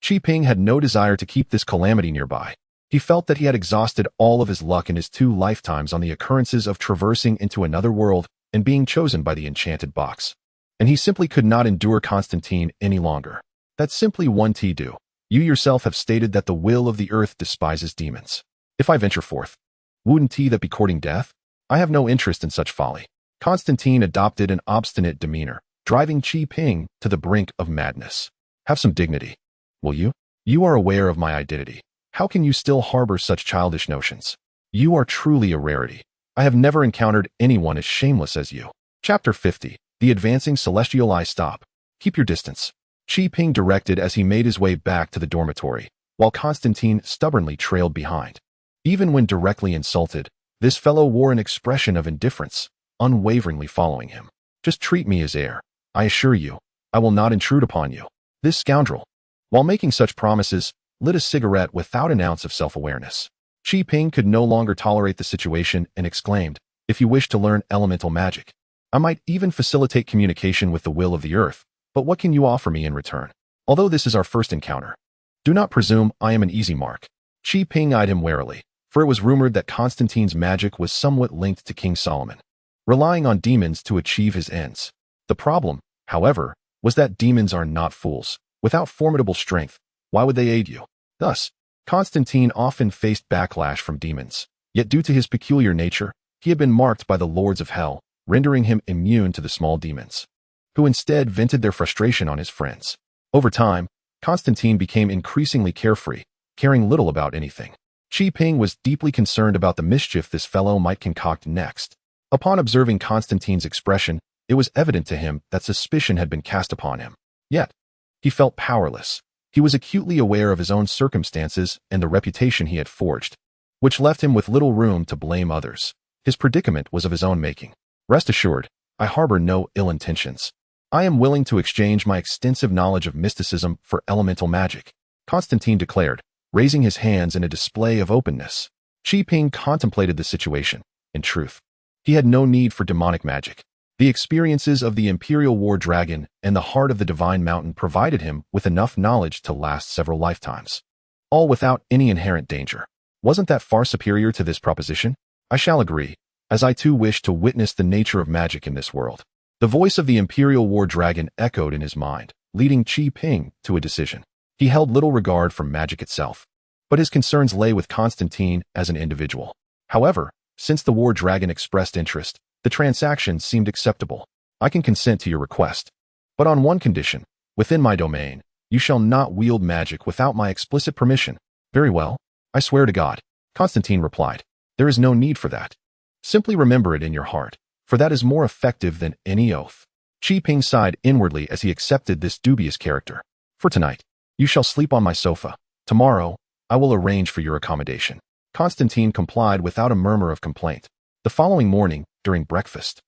[SPEAKER 1] Qi had no desire to keep this calamity nearby. He felt that he had exhausted all of his luck in his 2 lifetimes on the occurrences of traversing into another world and being chosen by the enchanted box. And he simply could not endure Constantine any longer. That's simply one do. You yourself have stated that the will of the earth despises demons. If I venture forth, wouldn't that be courting death? I have no interest in such folly. Constantine adopted an obstinate demeanor, driving Qi to the brink of madness. Have some dignity. Will you? You are aware of my identity. How can you still harbor such childish notions? You are truly a rarity. I have never encountered anyone as shameless as you. Chapter 50. The advancing celestial eye. Stop. Keep your distance. Qi directed as he made his way back to the dormitory, while Constantine stubbornly trailed behind. Even when directly insulted, this fellow wore an expression of indifference, unwaveringly following him. Just treat me as heir. I assure you, I will not intrude upon you. This scoundrel, while making such promises, lit a cigarette without an ounce of self-awareness. Qi could no longer tolerate the situation and exclaimed, "If you wish to learn elemental magic, I might even facilitate communication with the will of the earth, but what can you offer me in return? Although this is our first encounter, do not presume I am an easy mark." Qi eyed him warily, for it was rumored that Constantine's magic was somewhat linked to King Solomon, relying on demons to achieve his ends. The problem, however, was that demons are not fools. Without formidable strength, why would they aid you? Thus, Constantine often faced backlash from demons, yet due to his peculiar nature, he had been marked by the lords of hell, rendering him immune to the small demons, who instead vented their frustration on his friends. Over time, Constantine became increasingly carefree, caring little about anything. Qi was deeply concerned about the mischief this fellow might concoct next. Upon observing Constantine's expression, it was evident to him that suspicion had been cast upon him. Yet, he felt powerless. He was acutely aware of his own circumstances and the reputation he had forged, which left him with little room to blame others. His predicament was of his own making. Rest assured, I harbor no ill intentions. I am willing to exchange my extensive knowledge of mysticism for elemental magic, Constantine declared, raising his hands in a display of openness. Qi contemplated the situation. In truth, he had no need for demonic magic. The experiences of the Imperial War Dragon and the heart of the Divine Mountain provided him with enough knowledge to last several lifetimes, all without any inherent danger. Wasn't that far superior to this proposition? I shall agree, as I too wish to witness the nature of magic in this world. The voice of the Imperial War Dragon echoed in his mind, leading Qi to a decision. He held little regard for magic itself, but his concerns lay with Constantine as an individual. However, since the War Dragon expressed interest, the transaction seemed acceptable. I can consent to your request, but on one condition: within my domain, you shall not wield magic without my explicit permission. Very well, I swear to God, Constantine replied. There is no need for that. Simply remember it in your heart, for that is more effective than any oath. Qi sighed inwardly as he accepted this dubious character. For tonight, you shall sleep on my sofa. Tomorrow, I will arrange for your accommodation. Constantine complied without a murmur of complaint. The following morning, during breakfast,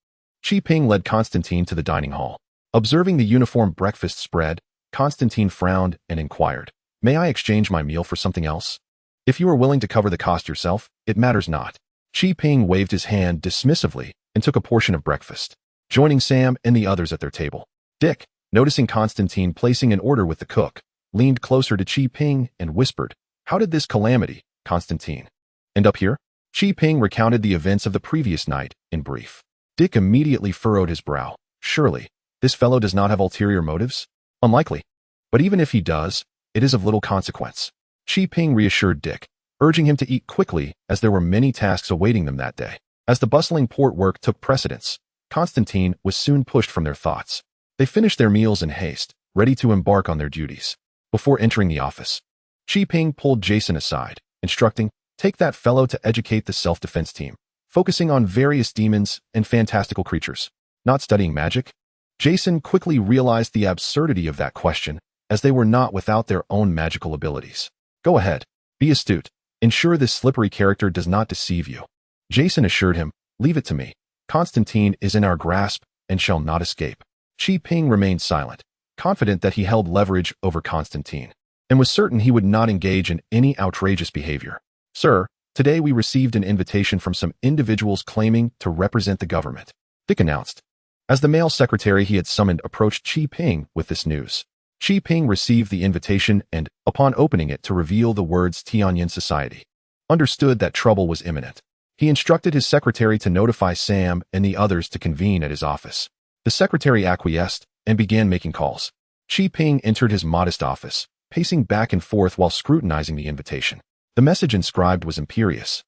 [SPEAKER 1] Qi led Constantine to the dining hall. Observing the uniform breakfast spread, Constantine frowned and inquired, "May I exchange my meal for something else? If you are willing to cover the cost yourself, it matters not." Qi waved his hand dismissively and took a portion of breakfast, joining Sam and the others at their table. Dick, noticing Constantine placing an order with the cook, leaned closer to Qi and whispered, "How did this calamity, Constantine, end up here?" Qi recounted the events of the previous night in brief. Dick immediately furrowed his brow. Surely, this fellow does not have ulterior motives? Unlikely. But even if he does, it is of little consequence. Qi reassured Dick, urging him to eat quickly as there were many tasks awaiting them that day. As the bustling port work took precedence, Constantine was soon pushed from their thoughts. They finished their meals in haste, ready to embark on their duties. Before entering the office, Qi pulled Jason aside, instructing, "Take that fellow to educate the self-defense team, focusing on various demons and fantastical creatures, not studying magic." Jason quickly realized the absurdity of that question, as they were not without their own magical abilities. "Go ahead. Be astute. Ensure this slippery character does not deceive you." Jason assured him, "Leave it to me. Constantine is in our grasp and shall not escape." Qi remained silent, confident that he held leverage over Constantine, and was certain he would not engage in any outrageous behavior. "Sir, today we received an invitation from some individuals claiming to represent the government," Dick announced. As the male secretary he had summoned approached Qi with this news. Qi received the invitation and, upon opening it to reveal the words Tianyin Society, understood that trouble was imminent. He instructed his secretary to notify Sam and the others to convene at his office. The secretary acquiesced and began making calls. Qi entered his modest office, pacing back and forth while scrutinizing the invitation. The message inscribed was imperious,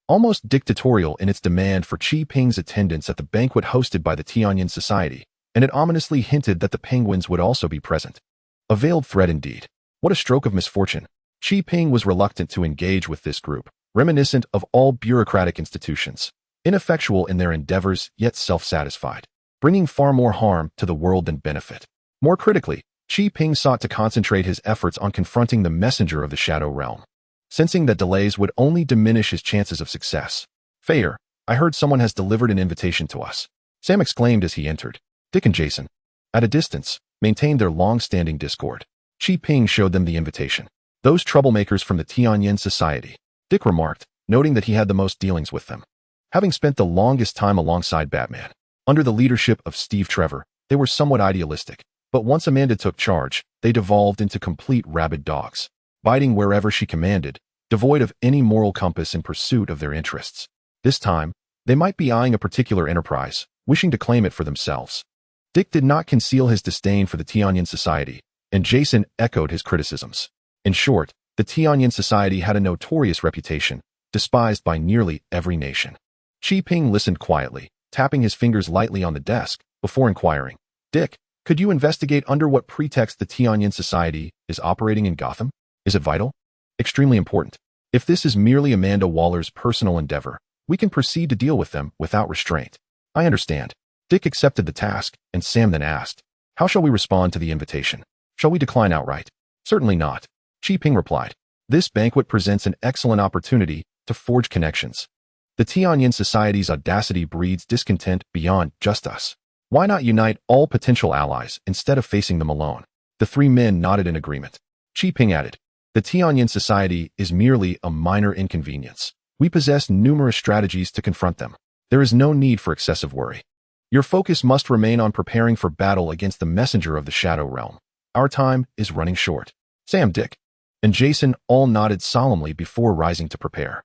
[SPEAKER 1] almost dictatorial in its demand for Qi attendance at the banquet hosted by the Tianyin Society, and it ominously hinted that the penguins would also be present. A veiled threat indeed. What a stroke of misfortune. Qi was reluctant to engage with this group, reminiscent of all bureaucratic institutions, ineffectual in their endeavors yet self-satisfied, bringing far more harm to the world than benefit. More critically, Qi sought to concentrate his efforts on confronting the messenger of the Shadow Realm, sensing that delays would only diminish his chances of success. "Fair, I heard someone has delivered an invitation to us," Sam exclaimed as he entered. Dick and Jason, at a distance, maintained their long-standing discord. Qi showed them the invitation. "Those troublemakers from the Tianyin Society," Dick remarked, noting that he had the most dealings with them. Having spent the longest time alongside Batman, under the leadership of Steve Trevor, they were somewhat idealistic, but once Amanda took charge, they devolved into complete rabid dogs, biting wherever she commanded, devoid of any moral compass in pursuit of their interests. This time, they might be eyeing a particular enterprise, wishing to claim it for themselves. Dick did not conceal his disdain for the Tianyin Society, and Jason echoed his criticisms. In short, the Tianyin Society had a notorious reputation, despised by nearly every nation. Qi listened quietly, tapping his fingers lightly on the desk, before inquiring, "Dick, could you investigate under what pretext the Tianyin Society is operating in Gotham? Is it vital? Extremely important. If this is merely Amanda Waller's personal endeavor, we can proceed to deal with them without restraint." "I understand." Dick accepted the task, and Sam then asked, "How shall we respond to the invitation? Shall we decline outright?" "Certainly not," Qi replied. "This banquet presents an excellent opportunity to forge connections. The Tianyin Society's audacity breeds discontent beyond just us. Why not unite all potential allies instead of facing them alone?" The three men nodded in agreement. Qi added, "The Tianyin Society is merely a minor inconvenience. We possess numerous strategies to confront them. There is no need for excessive worry. Your focus must remain on preparing for battle against the messenger of the Shadow Realm. Our time is running short." Sam, Dick, and Jason all nodded solemnly before rising to prepare.